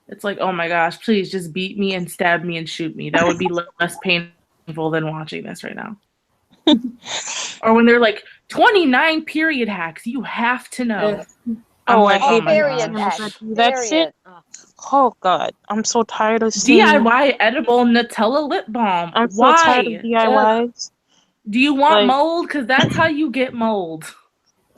It's like, oh my gosh, please just beat me and stab me and shoot me. That would be less painful than watching this right now. Or when they're like 29 period hacks, you have to know.
Ugh.
I'm
Oh,
like,
I
oh
hate
my
period,
gosh.
Ash.
That shit.
Period.
Oh God, I'm so tired of seeing.
DIY edible Nutella lip balm.
I'm so tired of
Why?
DIYs.
Do you want
Like-
mold? Because that's how you get mold.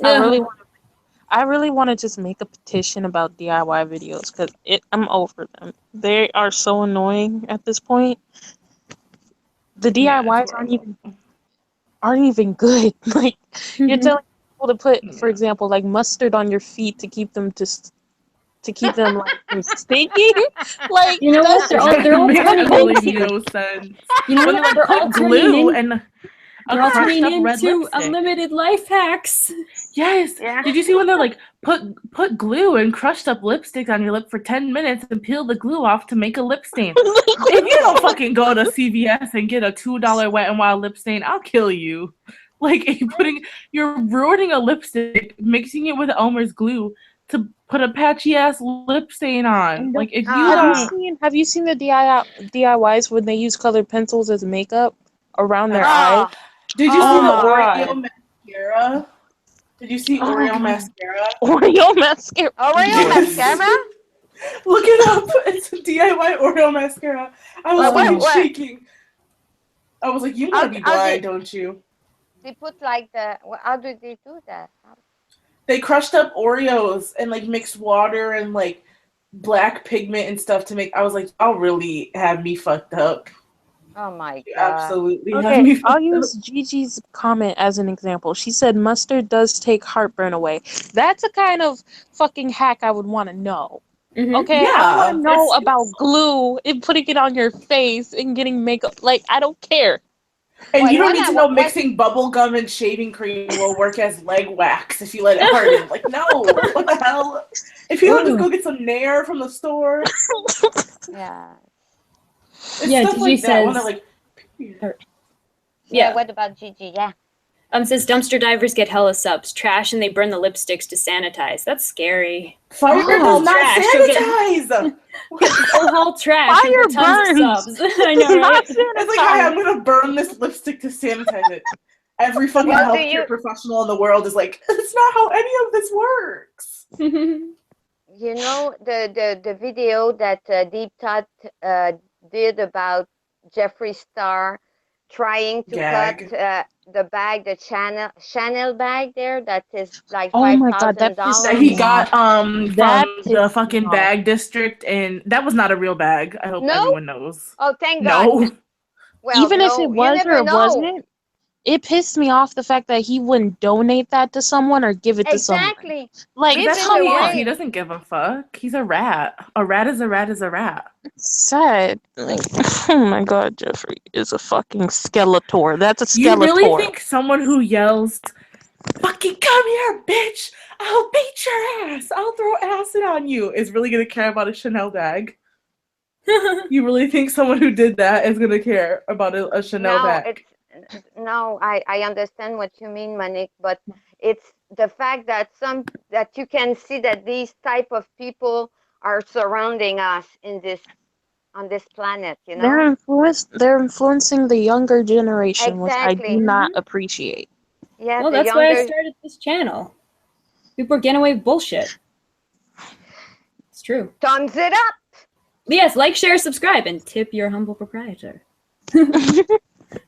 I really want to just make a petition about DIY videos because I'm over them. They are so annoying at this point. The
Yeah, it's
DIYs
horrible.
aren't even good. Like you're
Mhm.
telling people to put, for
Yeah.
example, like mustard on your feet to keep them like from stinking. Like
You know what?
that's
They're all
It makes
turning
absolutely
into.
no sense.
You know
When
what?
they like
They're all
put
turning
glue
in.
and a
They're all
crushed
turning
up red
into
lipstick.
unlimited life hacks.
Yes.
Yeah.
Did you see when they're like put glue and crushed up lipstick on your lip for 10 minutes and peel the glue off to make a lip stain? If you don't fucking go to CVS and get a $2 Wet n Wild lip stain, I'll kill you. Like you're ruining a lipstick, mixing it with Elmer's glue to put a patchy ass lip stain on. Like if you
Have you seen the DIYs when they use colored pencils as makeup around their eyes?
Did you see
Oh
the
my
Oreo
God.
mascara? Did you see Oreo mascara?
Oreo mascara.
Oreo
Yes.
mascara?
Look it up. It's a DIY Oreo mascara. I was fucking
what?
shaking. I was like, you want to be
How
blind, don't you?
They put like how do they do that?
They crushed up Oreos and like mixed water and like black pigment and stuff to make. I was like, I'll really have me fucked up.
Oh my
You
God.
absolutely have
Okay,
me fucked
I'll
up.
use Gigi's comment as an example. She said mustard does take heartburn away. That's a kind of fucking hack I would want to know.
Mhm.
Okay, I don't want to know
it's-
about glue and putting it on your face and getting makeup. Like, I don't care.
And
Wait,
you don't
hold
need
on,
to know
what-
mixing bubble gum and shaving cream will work as leg wax if you let it harden. Like, no, what the hell? If you don't just go get some Nair from the store,
Yeah.
it's
Yeah,
stuff
Gigi
like that. When they're
says-
like,
Yeah.
Yeah.
What about Gigi? Yeah.
Says dumpster divers get hella subs, trash, and they burn the lipsticks to sanitize. That's scary.
fire
Oh,
does not
trash, you'll get-
sanitize.
Full haul trash.
Fire
You'll get tons
burns.
of subs. I know, right?
It's like, hi, I'm gonna burn this lipstick to sanitize it. Every fucking
Well, do
healthcare
you-
professional in the world is like, it's not how any of this works.
You know the video that Deep Thought did about Jeffree Star trying to
Gag.
cut the bag, the Chanel bag there that is like
Oh my God, that
That
pissed
he
me
got
That
from the
pissed
fucking
me off.
bag district, and that was not a real bag. I hope
No?
everyone knows.
Oh, thank God.
No.
Well,
Even
no,
if it
you
was
never
or it
know.
wasn't, it pissed me off the fact that he wouldn't donate that to someone or give it to someone.
Exactly.
Like,
Give
That's
it
how he
away.
is. He doesn't give a fuck. He's a rat. A rat is a rat is a rat.
sad. Like, oh my God, Jeffrey is a fucking Skeletor. That's a Skeletor.
You really think someone who yells, fucking come here, bitch! I'll beat your ass! I'll throw acid on you is really gonna care about a Chanel bag? You really think someone who did that is gonna care about a Chanel bag?
No, I understand what you mean, Monique, but it's the fact that you can see that these type of people are surrounding us on this planet, you know?
They're influencing the younger generation, which I
Exactly.
do not appreciate.
Yeah,
Well,
the
that's why I
younger
started this channel. People are getting away with bullshit. It's true.
thumbs it up.
Yes, like, share, subscribe, and tip your humble proprietor.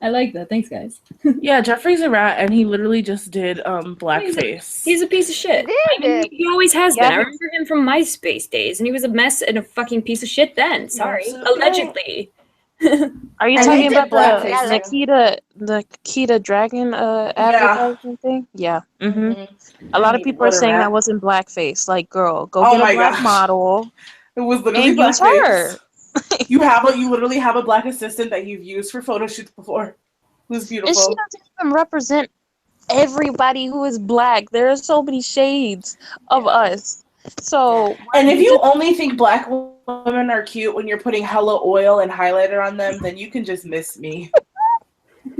I like that. Thanks, guys.
Yeah, Jeffrey's a rat, and he literally just did blackface.
He's a piece of shit.
Did
I mean,
it.
he always has been. I
Yeah.
remember him from MySpace days, and he was a mess and a fucking piece of shit then. Sorry.
Absolutely.
Allegedly.
Are you
And
talking
he did
about
blackface.
the Kita Dragon advertising thing? Yeah. A lot of people are
What a
saying
rat.
that wasn't blackface. Like, girl, go
Oh
get
my
a black
gosh.
model
It was literally
and use
blackface.
her.
You literally have a black assistant that you've used for photo shoots before. Who's
And she
beautiful.
doesn't even represent everybody who is black. There are so many shades of us. So
And if you only think black women are cute when you're putting hella oil and highlighter on them, then you can just miss me.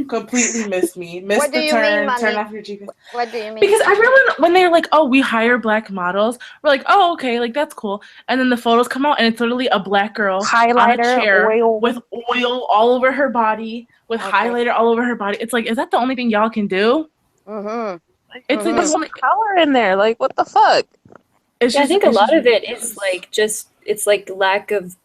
Completely miss me. Miss
What do
the
you mean,
turn
Monique?
off your GPS.
What do you mean?
Because everyone, when they're like, oh, we hire black models, we're like, oh, okay, like that's cool. And then the photos come out and it's literally a black girl on a
Highlighter,
chair
oil.
with oil all over her body, with
Okay.
highlighter all over her body. It's like, is that the only thing y'all can do?
Mm-hmm.
It's like
Put
the
some
only.
color in there. Like, what the fuck?
It's
Yeah, I
just,
think a
it's
lot
just
of it is
ridiculous.
like just it's like lack of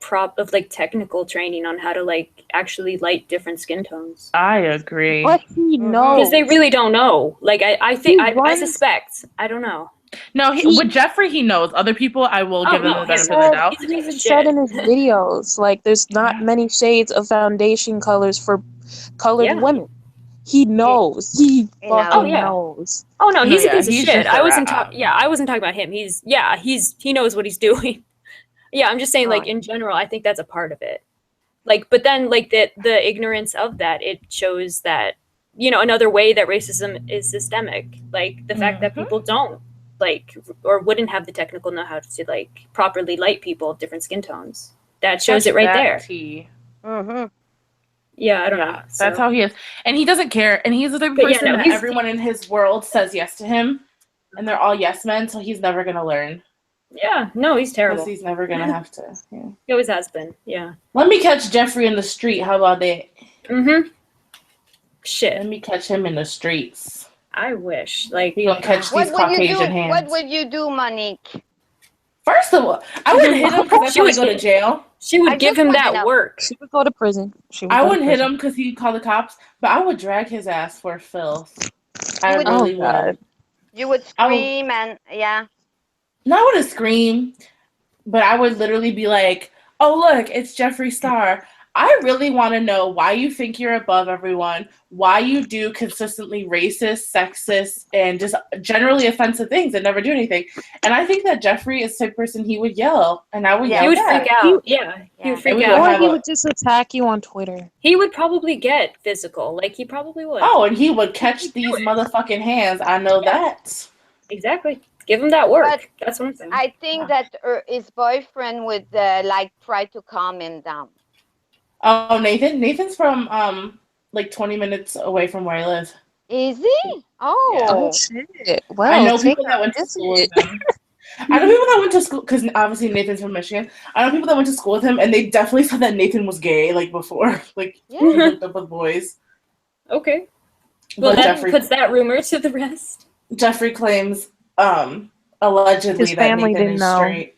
like technical training on how to like actually light different skin tones.
I agree.
But he
Mhm.
knows.
Because they really don't know. Like I think
He
I
runs-
suspect. I don't know.
No,
He-
with Jeffrey, he knows. Other people, I will give them the benefit of the
said-
doubt.
He's a piece of
said
shit.
in his videos, like, there's not many shades of foundation colors for colored
Yeah.
women. He knows. He
He
fucking
knows. Oh, yeah.
knows.
Oh no, he's
No,
a piece of
he's
shit.
just a
I wasn't
rat.
talking. Yeah, I wasn't talking about him. He knows what he's doing. Yeah, I'm just saying, like,
Oh.
in general, I think that's a part of it. Like, but then, like, the ignorance of that, it shows that, you know, another way that racism is systemic. Like, the fact that
Mhm.
people don't, like, or wouldn't have the technical know-how to, like, properly light people of different skin tones. That shows it right
That
there.
tea.
Mm-hmm.
Yeah, I don't know.
Yeah, that's
So-
how he is. And he doesn't care. And he's the type of
But yeah,
person
no,
that
he's-
everyone in his world says yes to him. And they're all yes men, so he's never going to learn.
Yeah, no, he's terrible.
Because he's never going to have to. Yeah.
He always has been. Yeah.
Let me catch Jeffrey in the street. How about that?
Mm-hmm.
Let
Shit.
me catch him in the streets.
I wish. Like,
He gonna catch
What
these
would you do?
Caucasian hands.
What would you do, Monique?
First of all, I wouldn't hit him because
She
that's how I
would-
go to jail.
she would
I
give
just
him
wanna
that
know.
work.
She would go to prison.
I wouldn't hit him because he'd call the cops, but I would drag his ass for filth. I
would-
really
Oh,
would.
God.
You would
I would-
scream and yeah.
No, I wouldn't scream, but I would literally be like, oh, look, it's Jeffree Star. I really want to know why you think you're above everyone, why you do consistently racist, sexist, and just generally offensive things and never do anything. And I think that Jeffrey is the type of person he would yell, and I would
Yeah.
yell
He would
back.
freak out. Yeah, he
Yeah.
would freak
And we
out.
would
Or
have
he
a-
would just attack you on Twitter.
He would probably get physical. Like, he probably would.
Oh, and he would catch these motherfucking hands. I know that.
Exactly. Give him that work.
But
That's what I'm saying.
I think that his boyfriend would like try to calm him down.
Oh, Nathan. Nathan's from like 20 minutes away from where I live.
Is he? Oh.
Oh, shit. Well,
I know
take
people that
her
went to
visit.
school with him. I know people that went to school because obviously Nathan's from Michigan. I know people that went to school with him, and they definitely said that Nathan was gay, like before, like he
Yeah.
hooked up with boys.
Okay. Well,
But
that puts that rumor to the rest.
Jeffrey claims allegedly
His
that
family
Nathan
didn't
is
know.
straight.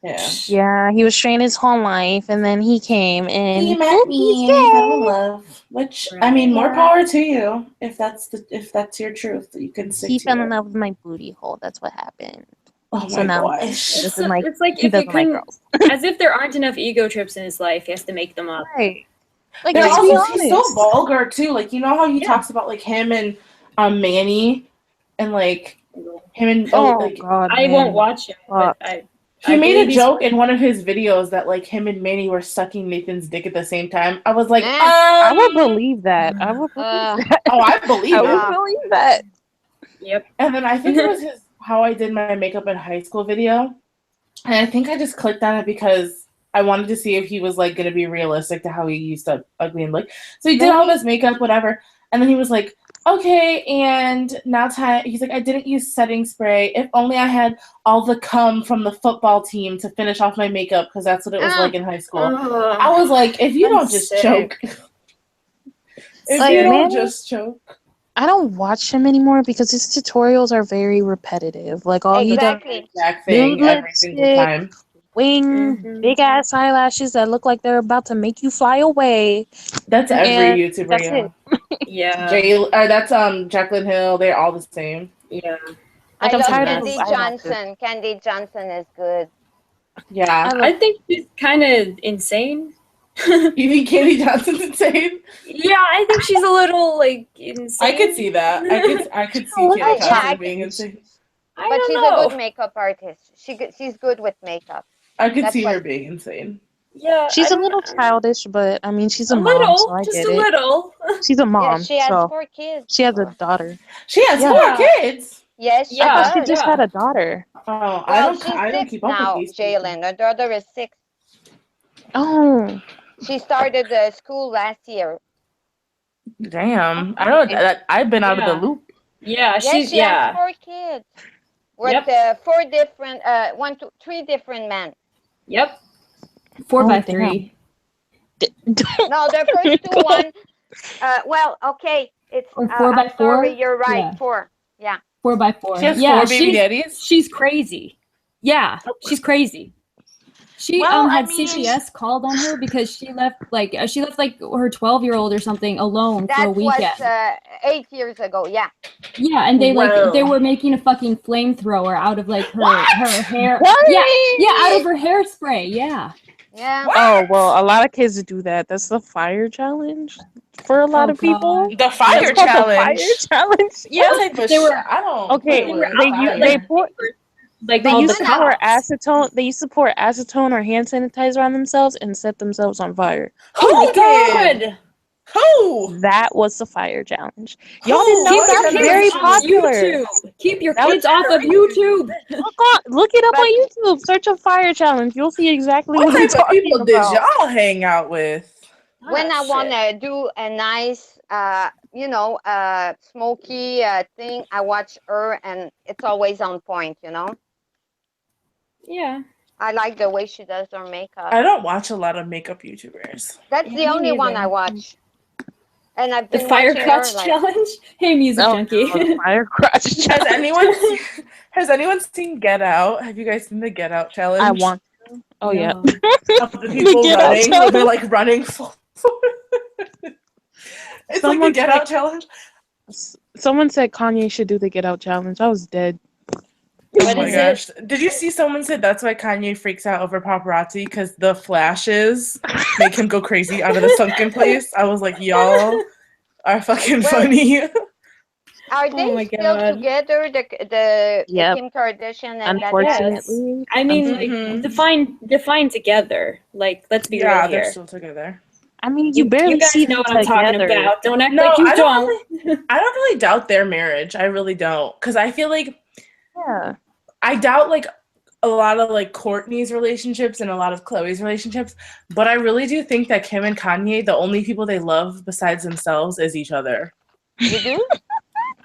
Yeah.
Yeah, he was straight his whole life, and then he came and
He met
oop,
me
he's
and he fell in
gay.
love. Which I mean, more power to you if that's your truth. You can stick
He
to
fell
it.
in love with my booty hole. That's what happened.
Oh
So
my
now-
gosh.
Doesn't like-
it's like
He
if you
doesn't like
can,
girls.
as if there aren't enough ego trips in his life, he has to make them up.
Right. Like,
They're
let's be
also he's so
honest.
vulgar too. Like you know how he
Yeah.
talks about like him and Manny and like him and
Oh,
like
God.
I
man.
won't watch him, but
Fuck.
he
I
made
believe
a
he's-
joke in one of his videos that like him and Manny were sucking Nathan's dick at the same time. I was like,
I would believe that. I would believe that.
oh, I believe
I
it.
would believe that.
Yep.
And then I think it was his how I did my makeup in high school video. And I think I just clicked on it because I wanted to see if he was like gonna be realistic to how he used to ugly and look. So he did all this makeup, whatever. And then he was like, okay, and now time he's like, I didn't use setting spray. If only I had all the cum from the football team to finish off my makeup, because that's what it was like in high school. I was like, if you
I'm
don't just
sick.
choke. If
Like,
you don't
man,
just choke.
I don't watch him anymore because his tutorials are very repetitive. Like, all he does
Exactly.
Exact thing
Nude
every single
lipstick.
time.
wing,
Mhm.
big ass eyelashes that look like they're about to make you fly away.
That's every
And
YouTuber.
that's
Yeah.
Yeah.
That's Jaclyn Hill. They're all the same.
Yeah.
Like,
I
I'm
love
tired of
Candy
eyelashes.
Johnson. Candy Johnson is good.
Yeah.
I think she's kind of insane.
You think Candy Johnson's insane?
Yeah, I think she's a little like insane.
I could see that. I could see
Oh,
Candy
yeah,
Johnson
I
being
could-
insane.
I
But
don't
she's
know.
a good makeup artist. She's good with makeup.
I could
That's
see
what-
her being insane.
Yeah,
She's
I
a
don't
little
know.
childish, but I mean, she's a
A
mom,
little,
so I
just
get
a
it.
little.
She's a mom,
Yeah, she has
so
4 kids.
she has a daughter.
She has
Yeah.
4 kids.
Yes, she
Yeah.
I thought she
does.
just
yeah.
had a daughter.
Oh,
Well,
I don't
she's
keep
6
up
now,
with these people.
Jalen. Her daughter is 6.
Oh,
She started school last year.
Damn. I don't. I've been out of the
Yeah.
loop.
Yeah,
Yes,
she's
she has
yeah.
4 kids with
Yep.
4 different, 3 different men.
Yep. 4
Oh,
by
damn.
3.
No, the first two one. Well, okay, it's.
Or 4 by
I'm sorry,
4?
you're right.
Yeah.
4. Yeah.
4 by 4.
She has
Yeah,
4 baby daddies.
she's crazy. Yeah, she's crazy. She
Well, I
had
mean,
CPS called on her because she left like her 12-year-old or something alone for a
That was
weekend.
8 years ago. Yeah.
Yeah, and they
Whoa.
were making a fucking flamethrower out of like her hair.
What?
Yeah, out of her hairspray. Yeah.
Yeah.
What?
Oh, well, a lot of kids do that. That's the fire challenge for a lot
Oh
of people.
god.
The
That's
fire
called the fire
challenge.
challenge. Yeah.
What type of
They were-
shit? I don't
Okay,
play
They were
with
out
fire.
they pour
like
they
called
used
the
to pour
cops.
acetone. They used to pour acetone or hand sanitizer on themselves and set themselves on fire.
Oh my
Who did?
god.
Who?
That was the fire challenge. Y'all
Who?
didn't know
Keep
What
your
that was
kids
very
generation?
off
popular.
YouTube. Keep your
That was
kids off of YouTube.
Look it up
But-
on YouTube. Search a fire challenge. You'll see exactly
What
what I'm
type of
talking
people did
about.
y'all hang out with?
When I
Shit.
want to do a nice, smoky thing, I watch her, and it's always on point.
Yeah.
I like the way she does her makeup.
I don't watch a lot of makeup YouTubers.
That's
Yeah,
the
me
only one I
neither.
watch. And I've
The
been
fire
watching
crotch
her like.
challenge. Hey, music
Oh,
junkie.
no, the fire crotch
Has
challenge.
anyone seen Get Out? Have you guys seen the Get Out challenge?
I want to. Oh yeah.
No.
Of the people
Get Out
running.
challenge.
They're like running full. It's like
Someone
the Get
said-
Out challenge.
Someone said Kanye should do the Get Out challenge. I was dead.
Oh
What
my
is
gosh. Did you see someone said that's why Kanye freaks out over paparazzi? Because the flashes make him go crazy out of the sunken place. I was like, y'all are fucking
Well,
funny.
Are
Oh
they
my
still
God.
together? The
Yep.
Kim Kardashian and that guy?
Unfortunately.
I mean,
Mhm.
like, define together. Like, let's be
Yeah,
real
they're
here.
still together.
I mean, you barely
guys
see
know
them
what I'm talking
together.
about. Don't act
No,
like you
I
don't.
I don't really doubt their marriage. I really don't. Because I feel like
Yeah.
I doubt like a lot of like Courtney's relationships and a lot of Chloe's relationships, but I really do think that Kim and Kanye, the only people they love besides themselves is each other.
You do?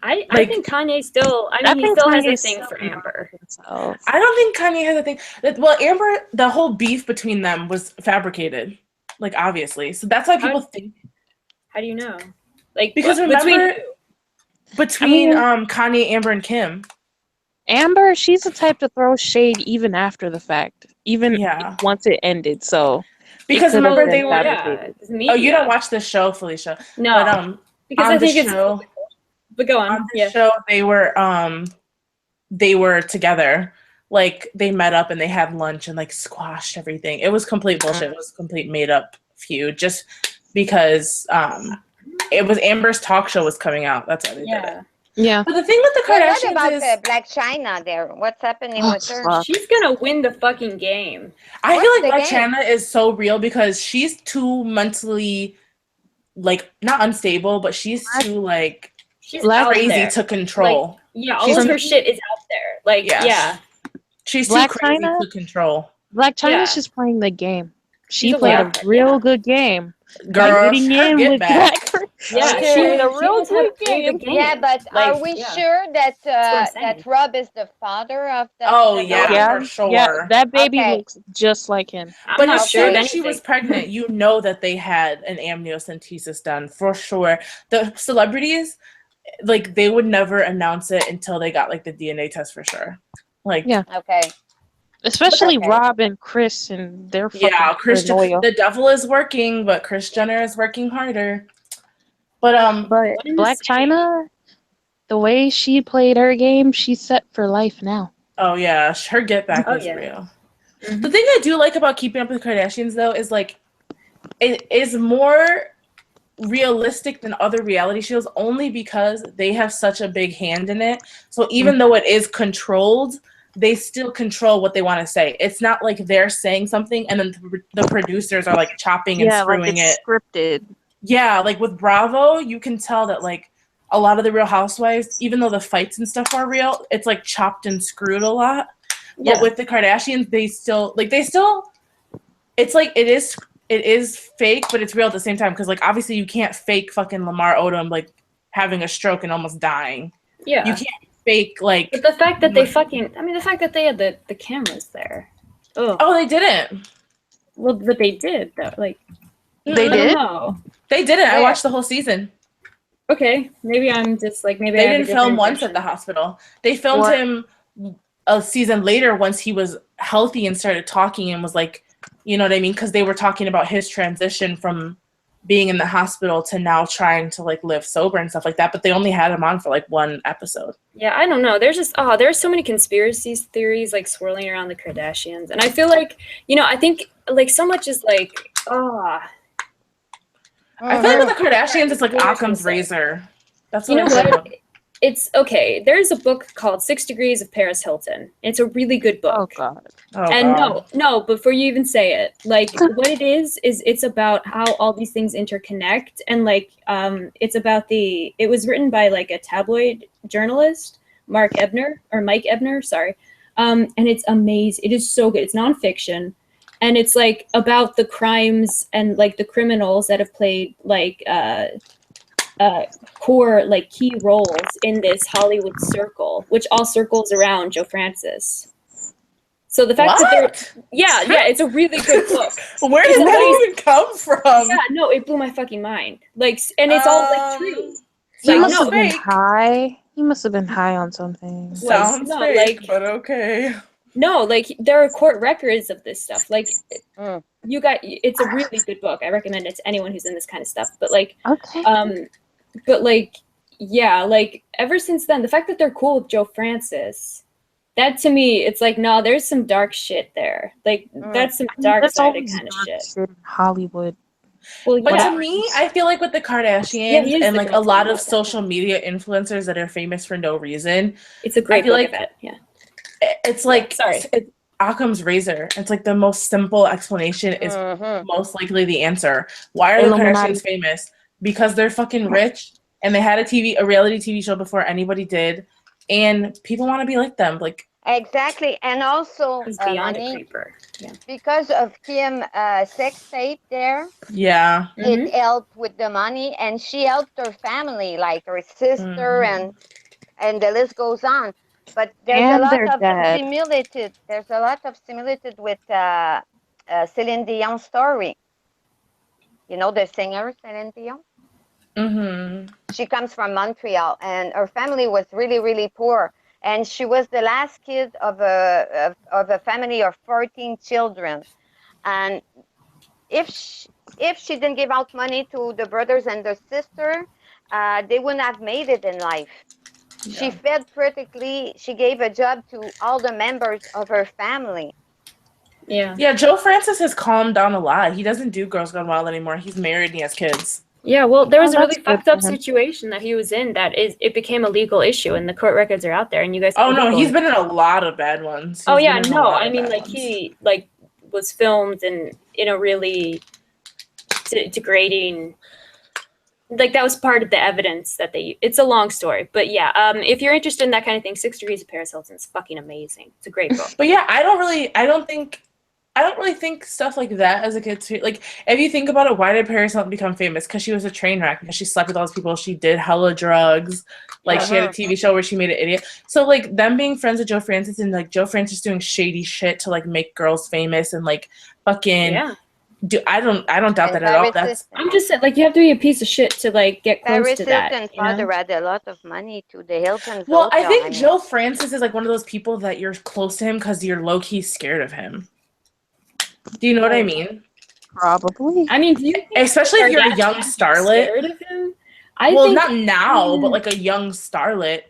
I
Like-
think Kanye still. I
I
mean, he
think
still has a
Kanye's
thing for
still-
Amber.
himself.
I don't think Kanye has a thing. Well, Amber, the whole beef between them was fabricated, like obviously. So that's why people think
How do you know? Like,
because remember between Kanye, Amber, and Kim.
Amber, she's the type to throw shade even after the fact, even
Yeah,
once it ended. So
because
could've
remember
been
they were.
fabricated.
it's media.
Oh, you don't watch the show, Felicia?
No,
But
because
on
I
the
think it's.
show,
But go on.
on the
Yeah.
show they were together. Like they met up and they had lunch and like squashed everything. It was complete bullshit. It was a complete made up feud just because it was Amber's talk show was coming out. That's why they did it.
Yeah.
Yeah.
But the thing with the
Well, what
Kardashians
about
is
Black China there? What's happening
Oh,
with her?
fuck.
She's gonna win the fucking game.
I
What's
feel like
the
Black
game?
China is so real because she's too mentally like not unstable, but she's too like
She's
Black
out
crazy
there.
to control.
Yeah, all
She's
of her
a-
shit is out there. Like,
Yeah.
yeah.
She's
Black
too crazy
China?
to control.
Black China's
Yeah.
just playing the game. She
She's a
played a
lot,
real
yeah.
good game.
Girl,
Getting
her
in
get
with
back.
Black.
Yeah,
Okay.
she
played a real
knows how to
good
play the
game.
game.
Yeah, but are
Like,
we
yeah.
sure that
what I'm saying.
that Rob is the father of that?
Oh,
the
yeah.
daughter?
for sure.
Yeah, that baby
Okay.
looks just like him.
I'm
But
not
if
sure of
say
anything.
she was pregnant, you know that they had an amniocentesis done for sure. The celebrities, like they would never announce it until they got like the DNA test for sure. Like
Yeah.
Okay.
Especially
Okay.
Rob and Chris and their fucking
yeah, Christian.
paranoia.
The devil is working, but Kris Jenner is working harder. But
But
What
Black
insane.
China, the way she played her game, she's set for life now.
oh yeah, her get back
Oh,
is
yeah.
real.
Mhm.
The thing I do like about Keeping Up with the Kardashians though is like it is more realistic than other reality shows only because they have such a big hand in it. So even though it is controlled, they still control what they want to say. It's not like they're saying something and then the producers are like chopping and screwing it.
scripted.
Yeah, like with Bravo, you can tell that like a lot of the Real Housewives, even though the fights and stuff are real, it's like chopped and screwed a lot.
Yeah.
But with the Kardashians, they still it's like it is fake, but it's real at the same time because like obviously you can't fake fucking Lamar Odom like having a stroke and almost dying.
Yeah.
You can't fake like.
But the fact that they the fact that they had the cameras there.
Oh, they didn't.
Well, but they did though. Like
They
I don't
did?
know.
They didn't. I
Where?
watched the whole season.
Okay, maybe I'm just like maybe
They
I have
didn't
a
film
different
once at the
impression.
hospital. They filmed
What?
him a season later once he was healthy and started talking and was like, you know what I mean? Because they were talking about his transition from being in the hospital to now trying to like live sober and stuff like that. But they only had him on for like one episode.
Yeah, I don't know. There's just there's so many conspiracy theories like swirling around the Kardashians, and I feel like I think like so much is like
I feel like with the
Mhm.
Kardashians, it's like
What was I
Occam's
gonna say?
razor. That's
You
what
know
I feel
what?
about.
It's okay. There's a book called 6 Degrees of Paris Hilton. It's a really good book.
Oh god.
Oh,
And
God.
no, before you even say it, like what it is it's about how all these things interconnect, and like it's about it was written by like a tabloid journalist, Mike Ebner, sorry. And it's amazing. It is so good. It's nonfiction, and it's like about the crimes and like the criminals that have played like core like key roles in this Hollywood circle, which all circles around Joe Francis. So the fact that they're it's a really good book.
Where did
It's
that
amazing.
even come from?
Yeah, no, it blew my fucking mind. Like, and it's all like true.
He
Like,
must
no,
have been
fake.
high. He must have been high on something.
Sounds
no,
fake,
like-
but okay.
No, like there are court records of this stuff. Like,
Mm.
it's a really good book. I recommend it to anyone who's in this kind of stuff. But like,
Okay.
but like, yeah, like ever since then, the fact that they're cool with Joe Francis, that to me, it's like, no, there's some dark shit there. Like, that's some dark
That's
sided
always
kind of
dark
shit.
shit in Hollywood.
Well,
But
yeah,
to me, I feel like with the Kardashians
Yeah, he is
and
the
like a
best
lot
one.
of social media influencers that are famous for no reason,
it's a great
feel
book.
like-
I bet. Yeah.
it's like
sorry.
it's Occam's razor. It's like the most simple explanation is
Mhm.
most likely the answer. Why are the
Illuminati.
Kardashians famous? Because they're fucking rich and they had a reality TV show before anybody did, and people want to be like them. Like,
Exactly, and also
It's beyond a
money
creeper. Yeah.
because of Kim sex tape there.
yeah,
Mhm.
It helped with the money, and she helped her family, like her sister, and the list goes on. But there's a
And
lot
their
of
dad.
similitude. There's a lot of similitude with Celine Dion's story. You know the singer Celine Dion. She comes from Montreal, and her family was really, really poor. And she was the last kid of a family of 14 children. And if she didn't give out money to the brothers and the sister, they wouldn't have made it in life. She fed critically. She gave a job to all the members of her family.
Yeah.
yeah. Joe Francis has calmed down a lot. He doesn't do Girls Gone Wild anymore. He's married and he has kids.
Yeah, well, there was
Oh,
a really
that's good
fucked up
for him.
situation that he was in it became a legal issue, and the court records are out there, and you guys.
Oh
can
no,
Google
he's
it.
been in a lot of bad ones.
Oh
He's
yeah,
been in a
no,
lot
I
of
mean
bad
like
ones.
he like was filmed in a really degrading. Like that was part of the evidence that they. It's a long story, but yeah, if you're interested in that kind of thing, 6 Degrees of Paris Hilton's fucking amazing. It's a great book.
But yeah, I don't really think stuff like that as a kid too. Like, if you think about it, why did Paris Hilton become famous? Because she was a train wreck. Because she slept with all those people. She did hella drugs. Like, she had a TV show where she made an idiot. So, like, them being friends with Joe Francis and, like, Joe Francis doing shady shit to, like, make girls famous and, like, fucking...
Yeah.
I don't doubt that
And
at all.
Paris
I'm just saying, like, you have to be a piece of shit to, like, get close
Paris
to that.
Hilton's
You know?
father had a lot of money to the Hilton's
Well, I
hotel,
think
mean.
Joe Francis is, like, one of those people that you're close to him because you're low-key scared of him. Do you know what I mean?
Probably.
I mean, do you think
Especially if you're a young
Kardashians
starlet.
scared of him? I
Well,
think
not now, but like a young starlet.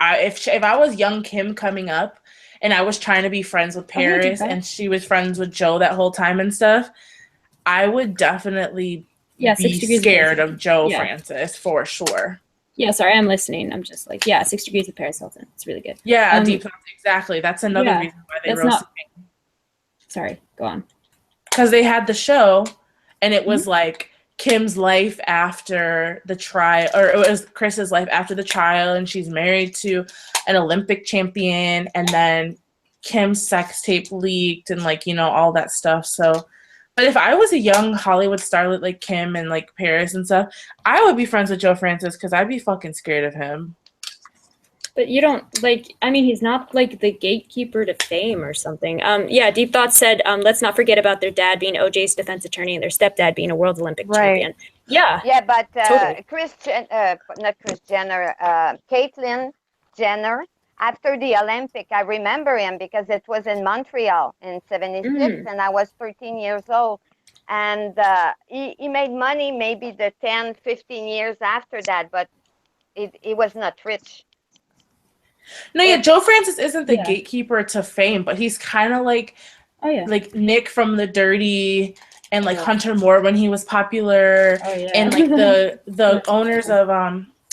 If I was young Kim coming up, and I was trying to be friends with
Oh, yeah,
Paris,
do that.
and she was friends with Joe that whole time and stuff, I would definitely
Yeah, 6
be
Degrees of
scared
Paris
of Joe
Yeah.
Francis for sure.
Yeah, sorry, I'm listening. I'm just like, yeah, 6 Degrees of Paris Hilton. It's really good.
Yeah, deep thoughts, exactly. That's another
yeah,
reason why they
that's
roasted
not- Sorry, go on.
because they had the show, and it
Mm-hmm.
was like Kim's life after the trial, or it was Chris's life after the trial, and she's married to an Olympic champion, and then Kim's sex tape leaked, and like, you know, all that stuff. So But if I was a young Hollywood starlet like Kim and like Paris and stuff, I would be friends with Joe Francis because I'd be fucking scared of him.
But you don't like. I mean, he's not like the gatekeeper to fame or something. Yeah. Deep Thoughts said, let's not forget about their dad being OJ's defense attorney and their stepdad being a world Olympic champion. Yeah.
Yeah, but
Totally.
not Chris Jenner, Caitlyn Jenner. After the Olympic, I remember him because it was in Montreal in '76, and I was 13 years old. And he made money maybe the 10, 15 years after that, but he was not rich.
No, yeah, Joe Francis isn't the gatekeeper to fame, but he's kind of like, like Nick from The Dirty, and like Hunter Moore when he was popular, and like the owners of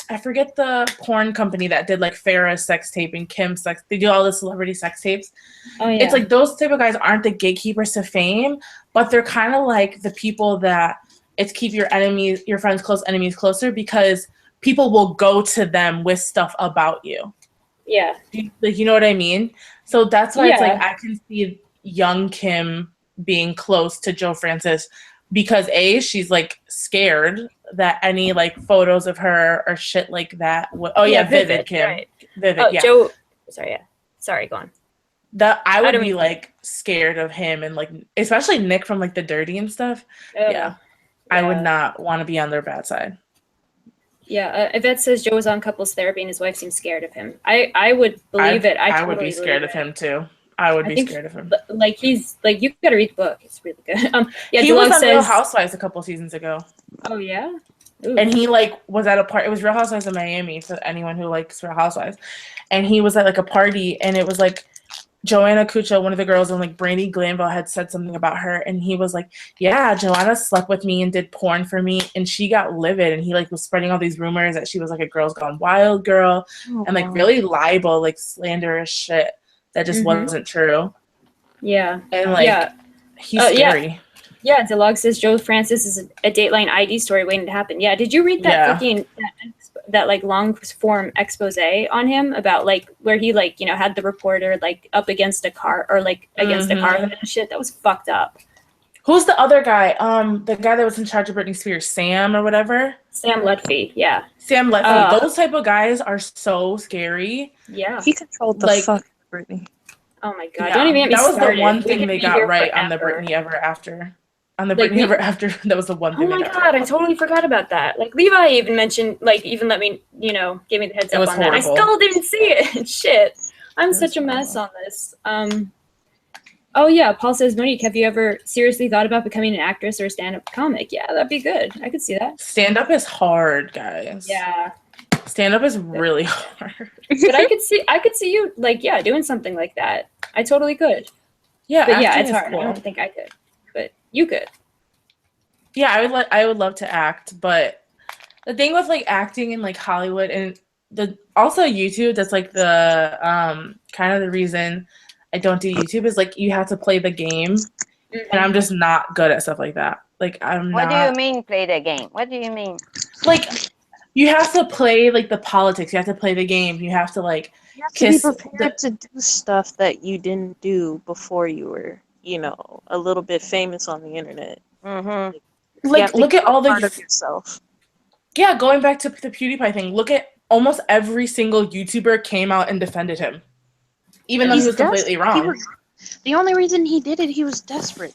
I forget the porn company that did like Farrah's sex tape and Kim's sex. They do all the celebrity sex tapes. It's like those type of guys aren't the gatekeepers to fame, but they're kind of like the people that it's keep your enemies, your friends close, enemies closer, because people will go to them with stuff about you.
Yeah.
Like, you know what I mean? So that's why it's like I can see young Kim being close to Joe Francis because A, she's like scared that any like photos of her or shit like that would Vivid Kim.
Right.
Vivid,
Joe sorry, go on.
That I would be like scared of him and like especially Nick from like The Dirty and stuff. I would not want to be on their bad side.
Yeah, Yvette says Joe was on couples therapy and his wife seems scared of him. I would believe it. I
would be scared of him too. I would be scared of him.
Like he's like, you gotta read the book. It's really good.
He was on Real Housewives a couple seasons ago.
Oh yeah.
Ooh. And he like was at a party. It was Real Housewives of Miami for anyone who likes Real Housewives. And he was at like a party, and it was like Joanna Cuccio, one of the girls, and like Brandy Glanville had said something about her, and he was like, yeah, Joanna slept with me and did porn for me, and she got livid, and he like was spreading all these rumors that she was like a Girls Gone Wild girl, and like really libel, like slanderous shit that just wasn't true.
Yeah.
And like he's scary.
Yeah, DeLog says Joe Francis is a Dateline ID story waiting to happen. Yeah, did you read that fucking that like long form expose on him about like where he like, you know, had the reporter like up against a car or like against a car and shit? That was fucked up.
Who's the other guy? The guy that was in charge of Britney Spears, Sam or whatever?
Sam Lutfi, yeah.
Sam Lutfi. Those type of guys are so scary.
Yeah.
He controlled the fuck Britney.
Oh my god. Don't even get me started.
That was the one thing they got right on the Britney Ever After. On the Britney Ever After, that was the one thing.
Oh my god, I totally forgot about that. Like Levi even mentioned, like even let me, you know, gave me the heads up on that. I still didn't see it. Shit, I'm such a mess on this. Oh yeah, Paul says, Monique, have you ever seriously thought about becoming an actress or a stand-up comic? Yeah, that'd be good. I could see that.
Stand-up is hard, guys.
Yeah.
Stand-up is really hard.
But I could see you like doing something like that. I totally could.
Yeah,
but yeah, it's hard. Cool. I don't think I could. But you could.
Yeah, I would love to act, but the thing with like acting in like Hollywood and also YouTube, that's like the kind of the reason I don't do YouTube is like you have to play the game, and I'm just not good at stuff like that. Like
What do you mean play the game? What do you mean?
Like you have to play like the politics. You have to play the game. You have to like
be prepared to do stuff that you didn't do before you were, you know, a little bit famous on the internet.
Like look at all the
part of yourself.
Yeah, going back to the PewDiePie thing, look at almost every single YouTuber came out and defended him, even though he was completely wrong.
The only reason he did it, he was desperate.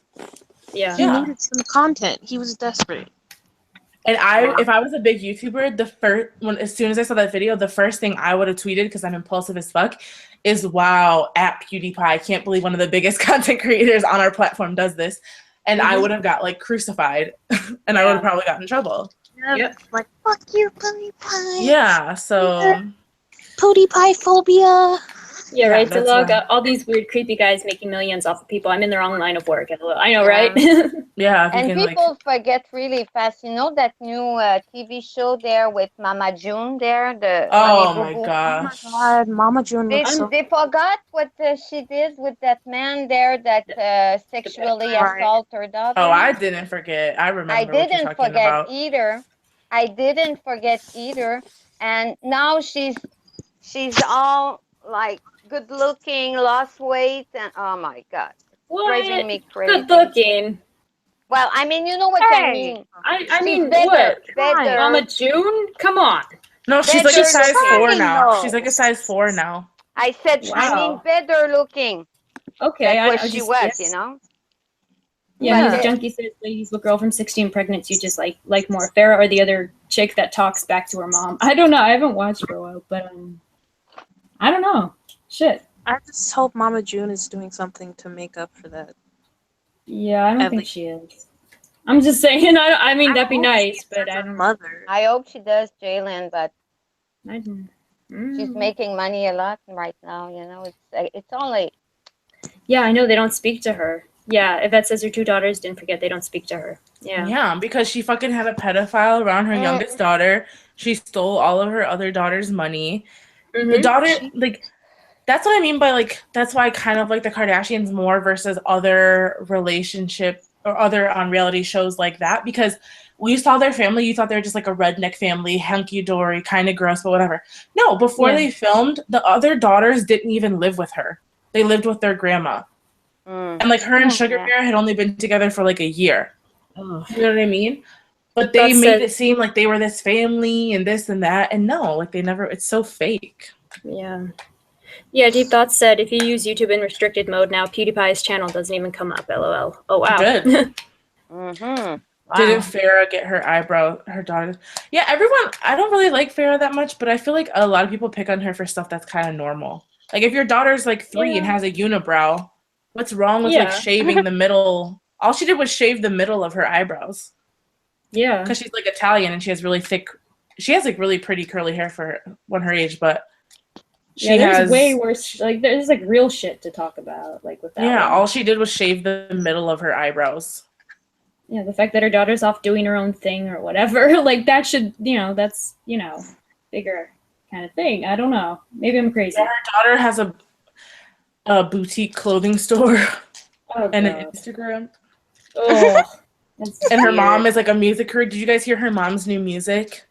Yeah,
he needed some content. He was desperate.
And if I was a big YouTuber, as soon as I saw that video, the first thing I would have tweeted, because I'm impulsive as fuck, is wow, at PewDiePie, I can't believe one of the biggest content creators on our platform does this. And I would have got like crucified, and I would have probably gotten in trouble.
Yep. Like, fuck you, PewDiePie.
Yeah, so
PewDiePie phobia.
Yeah, right. So all these weird, creepy guys making millions off of people. I'm in the wrong line of work. I know, right?
Yeah.
And people forget really fast. You know that new TV show there with Mama June there?
Oh my gosh.
Oh my god, Mama June.
They forgot what she did with that man there that sexually assaulted her daughter.
Oh, I didn't forget. I remember.
I didn't forget either. I didn't forget either. And now she's all like good looking, lost weight, and oh my god,
what?
Driving me crazy.
Good looking.
Well, I mean, you know what I
Hey.
mean.
I
She's
mean,
better,
what?
better,
Mama June? Come on.
No, she's like a
better
size 4
looking.
now.
though.
She's like a size 4 now.
I said, I mean,
Wow.
better looking.
Okay,
Like what
I
she
just,
was,
yes.
you know.
Yeah,
But
Ms. Junkie says, ladies, what girl from 16 pregnant you just like more? Farrah or the other chick that talks back to her mom? I don't know. I haven't watched for a while, but I don't know. Shit.
I just hope Mama June is doing something to make up for that.
Yeah, I don't
At
think
least-
she is. I'm just saying. I mean, that'd be
hope
nice,
she's
but
as
I
a
don't know.
mother.
I hope she does, Jalen. But
I don't.
she's
Mm.
making money a lot right now. You know, it's only.
Yeah, I know they don't speak to her. Yeah, Yvette says her 2 daughters didn't forget they don't speak to her. Yeah.
Yeah, because she fucking had a pedophile around her youngest daughter. She stole all of her other daughter's money. The
Mhm.
daughter, like, that's what I mean by, like, that's why I kind of like the Kardashians more versus other relationship or other on reality shows like that, because when you saw their family, you thought they were just like a redneck family, hunky-dory, kind of gross, but whatever. No, before
Yeah.
they filmed, the other daughters didn't even live with her. They lived with their grandma. And like her and Sugar
Yeah.
Bear had only been together for like a year.
Oh.
You know what I mean? But they
That
made
said-
it seem like they were this family and this and that. And no, like they never, it's so fake.
Yeah. Yeah, Deep Thoughts said if you use YouTube in restricted mode now, PewDiePie's channel doesn't even come up. LOL. Oh wow.
Good.
Mm-hmm.
Didn't Farrah get her daughter? Yeah, everyone, I don't really like Farrah that much, but I feel like a lot of people pick on her for stuff that's kind of normal. Like if your daughter's like 3 and has a unibrow, what's wrong with like
Yeah.
shaving the middle? All she did was shave the middle of her eyebrows.
Yeah.
Because she's like Italian and she has really thick, she has like really pretty curly hair for her age, but she
Yeah, there's
has
way worse. Like there's like real shit to talk about. Like with that.
yeah,
one.
all she did was shave the middle of her eyebrows.
Yeah, the fact that her daughter's off doing her own thing or whatever, like that should, that's, bigger kind of thing. I don't know. Maybe I'm crazy.
Yeah, her daughter has a boutique clothing store
Oh,
and an
God.
Instagram.
Oh, that's
And her
weird.
mom is like a music career. Did you guys hear her mom's new music?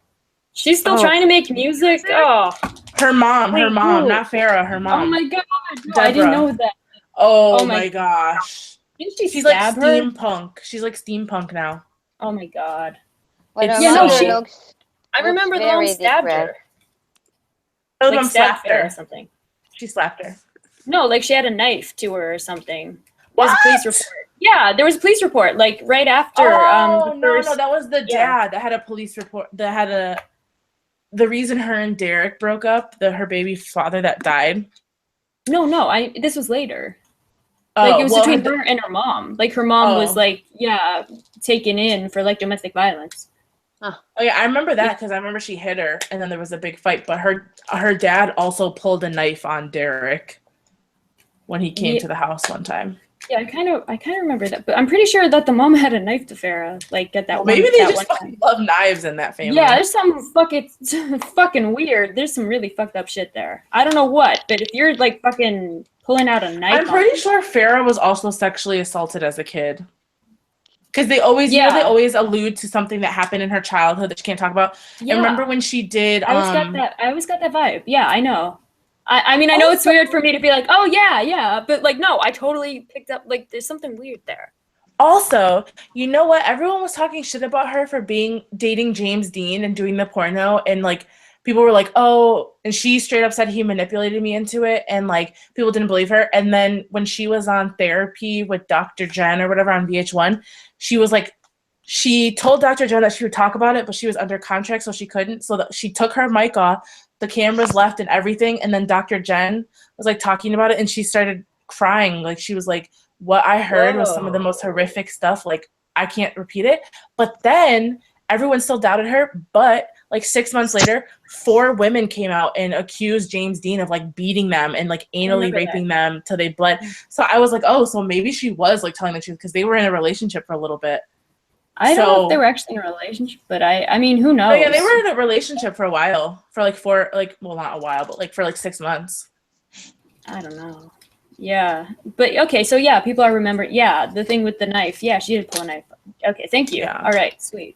She's still
Oh.
trying to make music. Oh,
Her mom,
Wait,
not Farrah, her mom.
oh my God. No, I didn't
Deborah.
know that.
Oh,
Oh my
my gosh.
Didn't she
She's like
stab her?
steampunk. She's like steampunk now.
Oh my God.
But
It's
her
Yeah, no,
mother
she-
looks.
I
Looks
remember the mom
very
stabbed her.
depressed.
Her
Like
mom
stabbed
slapped
her or
her.
something.
She slapped her.
No, like she had a knife to her or something.
What?
There was a police report. Yeah, there was a police report, like right after
Oh,
the first.
no, that was the
yeah.
dad that had a police report, that had the reason her and Derek broke up, her baby father that died.
No, this was later. Like it was between her and her mom. Like her mom was
Oh.
like, taken in for like domestic violence.
Oh yeah, I remember that because I remember she hit her and then there was a big fight. But her dad also pulled a knife on Derek when he came
Yeah.
to the house one time.
Yeah, I kind of remember that, but I'm pretty sure that the mom had a knife to Farrah, like at that
Maybe they
that
just
one
fucking
time.
love knives in that family.
Yeah, there's some fucking weird. There's some really fucked up shit there. I don't know what, but if you're like fucking pulling out a knife,
I'm pretty sure Farrah was also sexually assaulted as a kid. Because they always,
Yeah.
they always allude to something that happened in her childhood that she can't talk about.
Yeah.
And remember when she did?
I always got that vibe. Yeah, I know. I mean, I know it's weird for me to be like, oh yeah, but like, no, I totally picked up, like, there's something weird there.
Also, you know what? Everyone was talking shit about her for dating James Dean and doing the porno, and like people were like, "Oh," and she straight up said he manipulated me into it, and like people didn't believe her. And then when she was on therapy with Dr. Jen or whatever on VH1, she was like, she told Dr. Jen that she would talk about it, but she was under contract, so she couldn't. So that she took her mic off, the cameras left and everything, and then Dr. Jen was like talking about it, and she started crying. Like she was like, what I heard was some of the most horrific stuff. Like, I can't repeat it. But then everyone still doubted her. But like 6 months later, 4 women came out and accused James Dean of like beating them and like anally raping them till they bled. So I was like, oh, so maybe she was like telling the truth because they were in a relationship for a little bit.
I don't know if they were actually in a relationship, but I mean, who knows?
Oh, yeah, they were in a relationship for a while. For like not a while, but like for like 6 months.
I don't know. Yeah, but okay, so yeah, people are remembering. Yeah, the thing with the knife. Yeah, she did pull a knife. Okay, thank you.
Yeah.
All right, sweet.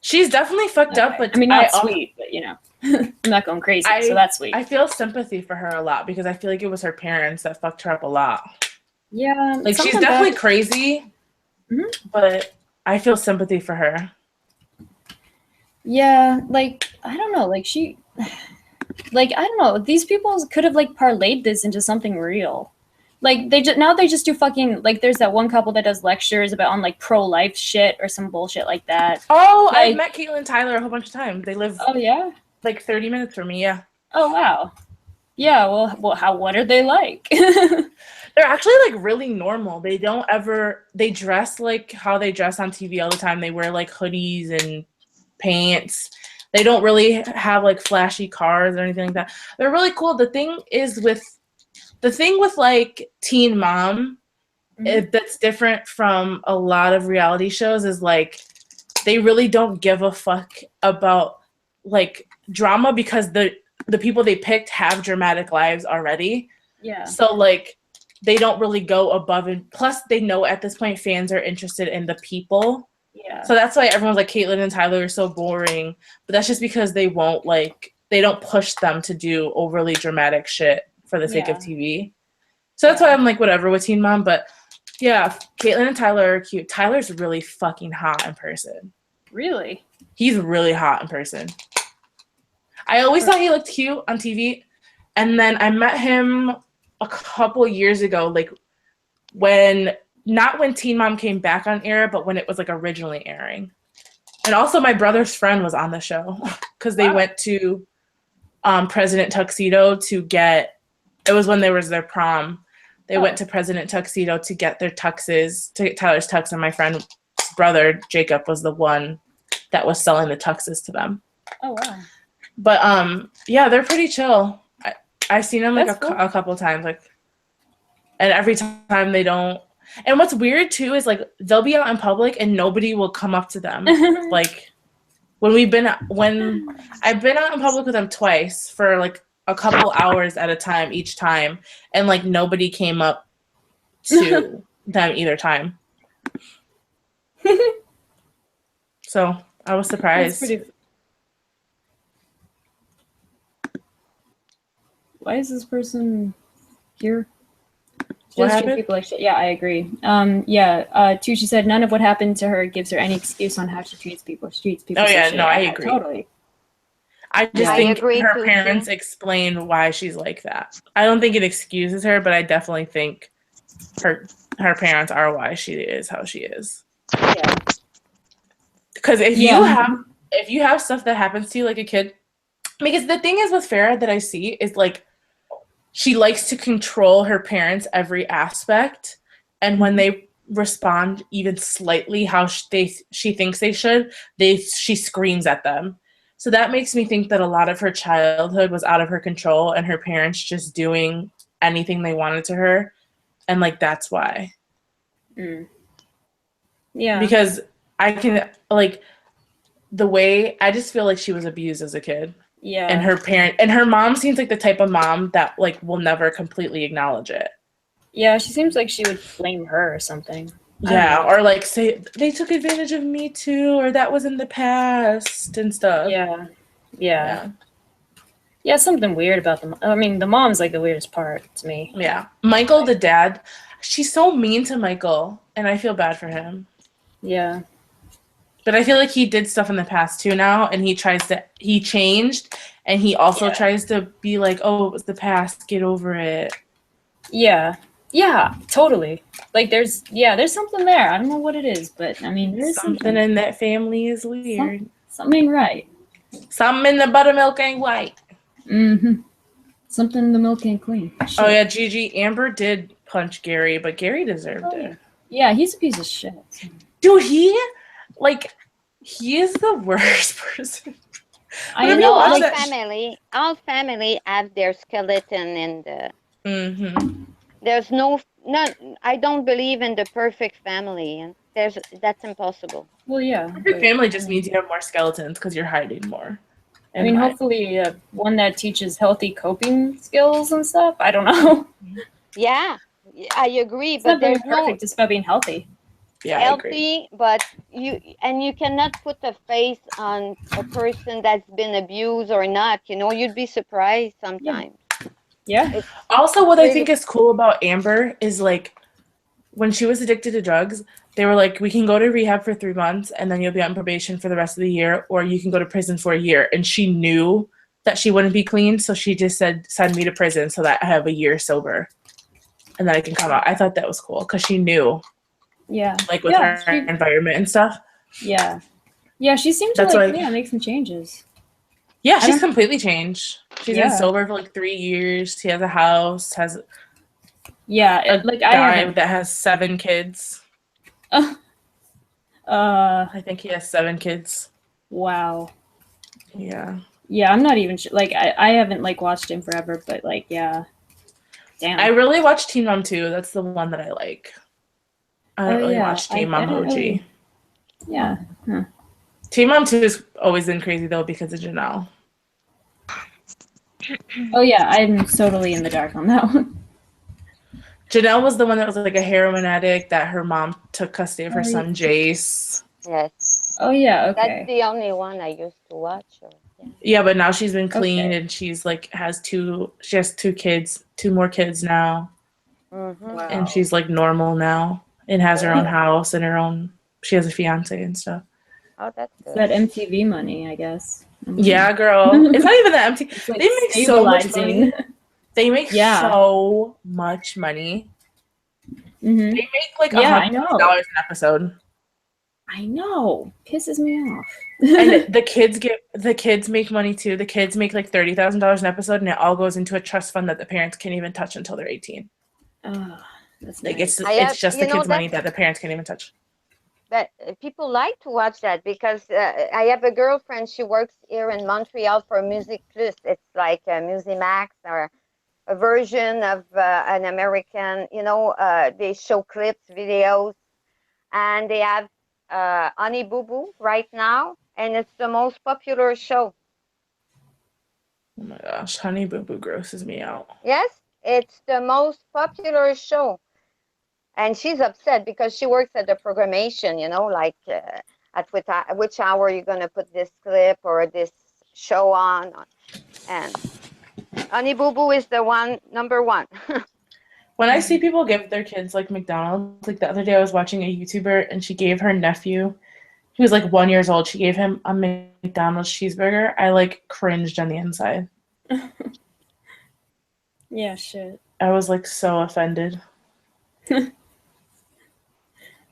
She's definitely fucked up, but
I mean, not sweet, but you know, I'm not going crazy, so that's sweet.
I feel sympathy for her a lot because I feel like it was her parents that fucked her up a lot.
Yeah,
Like she's definitely crazy, but I feel sympathy for her.
Yeah, like I don't know, like she, like I don't know, these people could have like parlayed this into something real. Like they just do fucking like there's that one couple that does lectures about on like pro-life shit or some bullshit like that.
Oh, I've
Like,
met Caitlin and Tyler a whole bunch of times. They live
oh yeah,
like 30 minutes from me. Yeah.
oh wow, yeah. Well, what are they like?
They're actually like really normal. They don't ever, they dress like how they dress on TV all the time. They wear like hoodies and pants. They don't really have like flashy cars or anything like that. They're really cool. The thing with like Teen Mom, that's different from a lot of reality shows is like they really don't give a fuck about like drama because the people they picked have dramatic lives already.
Yeah.
So like they don't really go above, and plus they know at this point fans are interested in the people.
Yeah.
So that's why everyone's like Caitlyn and Tyler are so boring, but that's just because they don't push them to do overly dramatic shit for the sake of TV. So that's why I'm like whatever with Teen Mom, but yeah, Caitlyn and Tyler are cute. Tyler's really fucking hot in person.
Really?
He's really hot in person. I always thought he looked cute on TV, and then I met him a couple years ago, like not when Teen Mom came back on air, but when it was like originally airing. And also my brother's friend was on the show because they went to President Tuxedo it was when there was their prom. They went to President Tuxedo to get their tuxes, to get Tyler's tux, and my friend's brother, Jacob, was the one that was selling the tuxes to them.
Oh, wow.
But yeah, they're pretty chill. I've seen them like a couple times, like, and every time they don't. And what's weird too is like they'll be out in public and nobody will come up to them. Like when I've been out in public with them twice for like a couple hours at a time each time, and like nobody came up to them either time. So I was surprised.
Why is this person here?
What happened?
People like shit. Yeah, I agree. Tucci said none of what happened to her gives her any excuse on how she treats people.
Oh yeah, no, I agree.
Totally.
I just think her parents explain why she's like that. I don't think it excuses her, but I definitely think her parents are why she is how she is.
Yeah.
Because if you have stuff that happens to you like a kid, because the thing is with Farrah that I see is like she likes to control her parents' every aspect, and when they respond even slightly how she thinks they should, she screams at them. So that makes me think that a lot of her childhood was out of her control and her parents just doing anything they wanted to her, and like that's why.
Yeah.
Because I can like the way I just feel like she was abused as a kid.
Yeah.
And her mom seems like the type of mom that like will never completely acknowledge it.
Yeah, she seems like she would blame her or something.
Yeah, or like say they took advantage of me too, or that was in the past and stuff.
Yeah, something weird about them. I mean, the mom's like the weirdest part to me.
Yeah. Michael, the dad, she's so mean to Michael, and I feel bad for him.
Yeah.
But I feel like he did stuff in the past too now, and he changed, and he also tries to be like, oh, it was the past, get over it.
Yeah, totally. Like there's something there. I don't know what it is, but I mean, there's
something in that family is weird.
Something ain't right.
Something in the buttermilk ain't white.
Something in the milk ain't clean. Shit.
Oh yeah, Gigi, Amber did punch Gary, but Gary deserved it.
Yeah, he's a piece of shit.
Dude, he is the worst person.
I know all family have their skeleton in the. There's I don't believe in the perfect family, and that's impossible.
Well, yeah.
Perfect family just means you have more skeletons because you're hiding more.
I mean, hopefully, one that teaches healthy coping skills and stuff. I don't know.
Yeah, I agree,
It's
but
not very
there's
perfect. It's about being healthy.
Yeah,
healthy, but you cannot put a face on a person that's been abused or not. You'd be surprised sometimes.
Yeah.
Also, what I think is cool about Amber is like when she was addicted to drugs, they were like, we can go to rehab for 3 months and then you'll be on probation for the rest of the year, or you can go to prison for a year. And she knew that she wouldn't be clean, so she just said, send me to prison so that I have a year sober and then I can come out. I thought that was cool because she knew,
Yeah.
like, with
Yeah,
her environment and stuff.
Yeah. Yeah, she seemed to
That's
like,
like-
yeah, make some changes.
Yeah,
I
she's
don't-
completely changed. She's been
Yeah.
sober for like 3 years. She has a house, has
Yeah,
a
like
guy
I haven't.
that has 7 kids.
Uh,
I think he has 7 kids.
wow.
Yeah.
Yeah, I'm not even sure. Like, I haven't like watched him forever, but like, yeah. Damn.
I really watch Teen Mom 2. That's the one that I like. I don't really watch Teen Mom
don't
OG.
really- Yeah. Huh.
Teen Mom 2 has always been crazy though because of Janelle.
Oh yeah, I'm totally in the dark on that one.
Janelle was the one that was like a heroin addict that her mom took custody of her
Oh,
son Jace.
Yes.
Oh yeah,
That's
okay.
the only one I used to watch. Yeah.
Yeah, but now she's been clean
Okay.
and she's like she has 2 kids, 2 more kids now.
Mm-hmm.
Wow.
And she's like normal now and has her own house and she has a fiance and stuff.
Oh, that's
It's
good.
that MTV money, I guess.
Yeah, girl. It's not even that empty.
It's like
They make so much
stabilizing.
money. They make
Yeah.
so much money.
Mhm.
They make like
Yeah, I
$100
know.
an episode.
I know. Pisses me off.
And the kids make money too. The kids make like $30,000 an episode, and it all goes into a trust fund that the parents can't even touch until they're 18.
Oh, that's
Like
nice.
it's just the
you know,
kids' money that the parents can't even touch.
That people like to watch that because I have a girlfriend. She works here in Montreal for Music Plus. It's like a Musimax or a version of an American. They show clips, videos, and they have Honey Boo Boo right now, and it's the most popular show.
Oh my gosh, Honey Boo Boo grosses me out.
Yes, it's the most popular show. And she's upset because she works at the programmation, like at which hour you're going to put this clip or this show on. And Honey Boo Boo is the number one.
When I see people give their kids like McDonald's, like the other day I was watching a YouTuber and she gave her nephew, he was like 1 year old, she gave him a McDonald's cheeseburger. I like cringed on the inside.
Yeah, shit.
I was like so offended.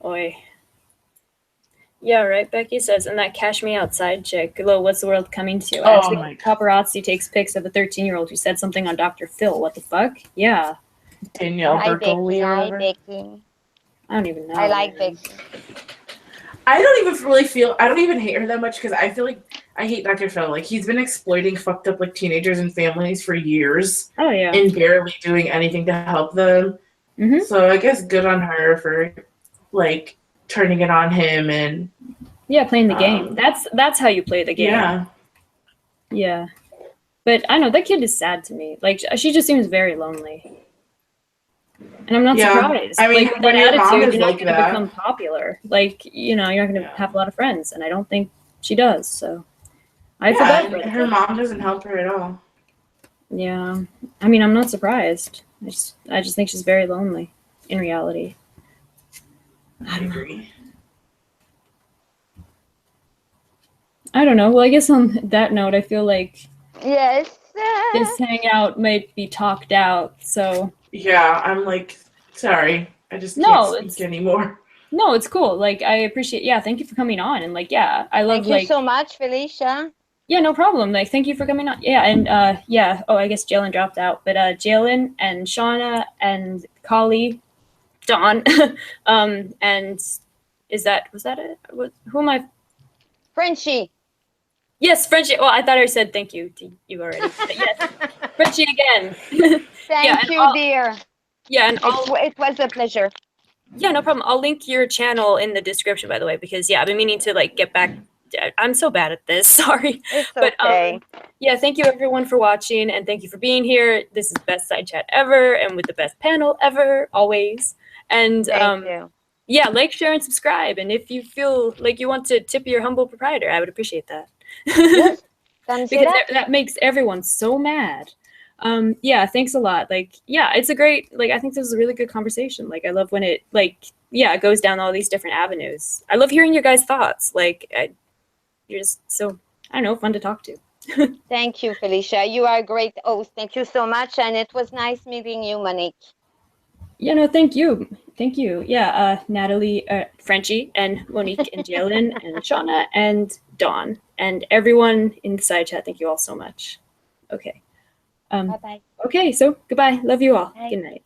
Oi. Yeah, right. Becky says, and that Cash Me Outside chick. Hello, what's the world coming to?
Oh
Actually,
my God.
paparazzi takes pics of a 13-year-old who said something on Dr. Phil. What the fuck? Yeah.
Danielle
Hi,
Bergoli or
Becky. Hi,
whatever.
Becky.
I don't even know.
I like
man.
Becky.
I don't even hate her that much because I feel like I hate Dr. Phil. Like he's been exploiting fucked up like teenagers and families for years
Oh, yeah.
and barely doing anything to help them.
Mhm.
So I guess good on her for like turning it on him and
Yeah, playing the game. That's how you play the game.
yeah.
Yeah. But I know, that kid is sad to me. Like, she just seems very lonely. And I'm not
Yeah.
surprised.
I mean,
like, with
when
that
your mom
attitude,
is
you're not
like
going to
that-
become popular. Like, you're not going to
Yeah.
have a lot of friends. And I don't think she does. So I feel
Yeah,
bad
and
for
her
her.
mom doesn't help her at all.
Yeah. I mean, I'm not surprised. I just think she's very lonely in reality.
I agree.
I don't know. Well, I guess on that note, I feel like
Yes.
this hangout might be talked out. So
Yeah, I'm like, sorry. I just
No,
can't
it's-
speak anymore.
no, it's cool. Like, I appreciate. Yeah, thank you for coming on. And like, yeah, I love
Thank you
like.
so much, Felicia.
Yeah, no problem. Like, thank you for coming on. Yeah, and yeah. Oh, I guess Jalen dropped out, but Jalen and Shauna and Collie, Dawn, and was that it? Who am I?
Frenchie.
Yes, Frenchie. Well, I thought I said thank you to you already. But yes, Frenchie again.
Thank
and
you,
all-
dear.
Yeah, and
It was a pleasure.
yeah, no problem. I'll link your channel in the description, by the way, because yeah, I've been meaning to like get back. I'm so bad at this. Sorry.
It's
But,
okay.
Yeah, thank you everyone for watching and thank you for being here. This is best side chat ever and with the best panel ever, always. And
Thank you.
yeah, like, share, and subscribe. And if you feel like you want to tip your humble proprietor, I would appreciate that.
Yes. Thumbs it
Because
up.
that makes everyone so mad. Yeah, thanks a lot. Like, yeah, it's a great, like, I think this is a really good conversation. Like, I love when it, like, yeah, it goes down all these different avenues. I love hearing your guys' thoughts. Like, you're just so, I don't know, fun to talk to.
Thank you, Felicia. You are a great host. Thank you so much. And it was nice meeting you, Monique.
Yeah, no, thank you. Thank you. Yeah, Natalie, Frenchie, and Monique, and Jalen, and Shauna, and Dawn, and everyone in the side chat. Thank you all so much. Okay.
Bye-bye.
Okay, so goodbye. Love you all.
Bye.
Good night.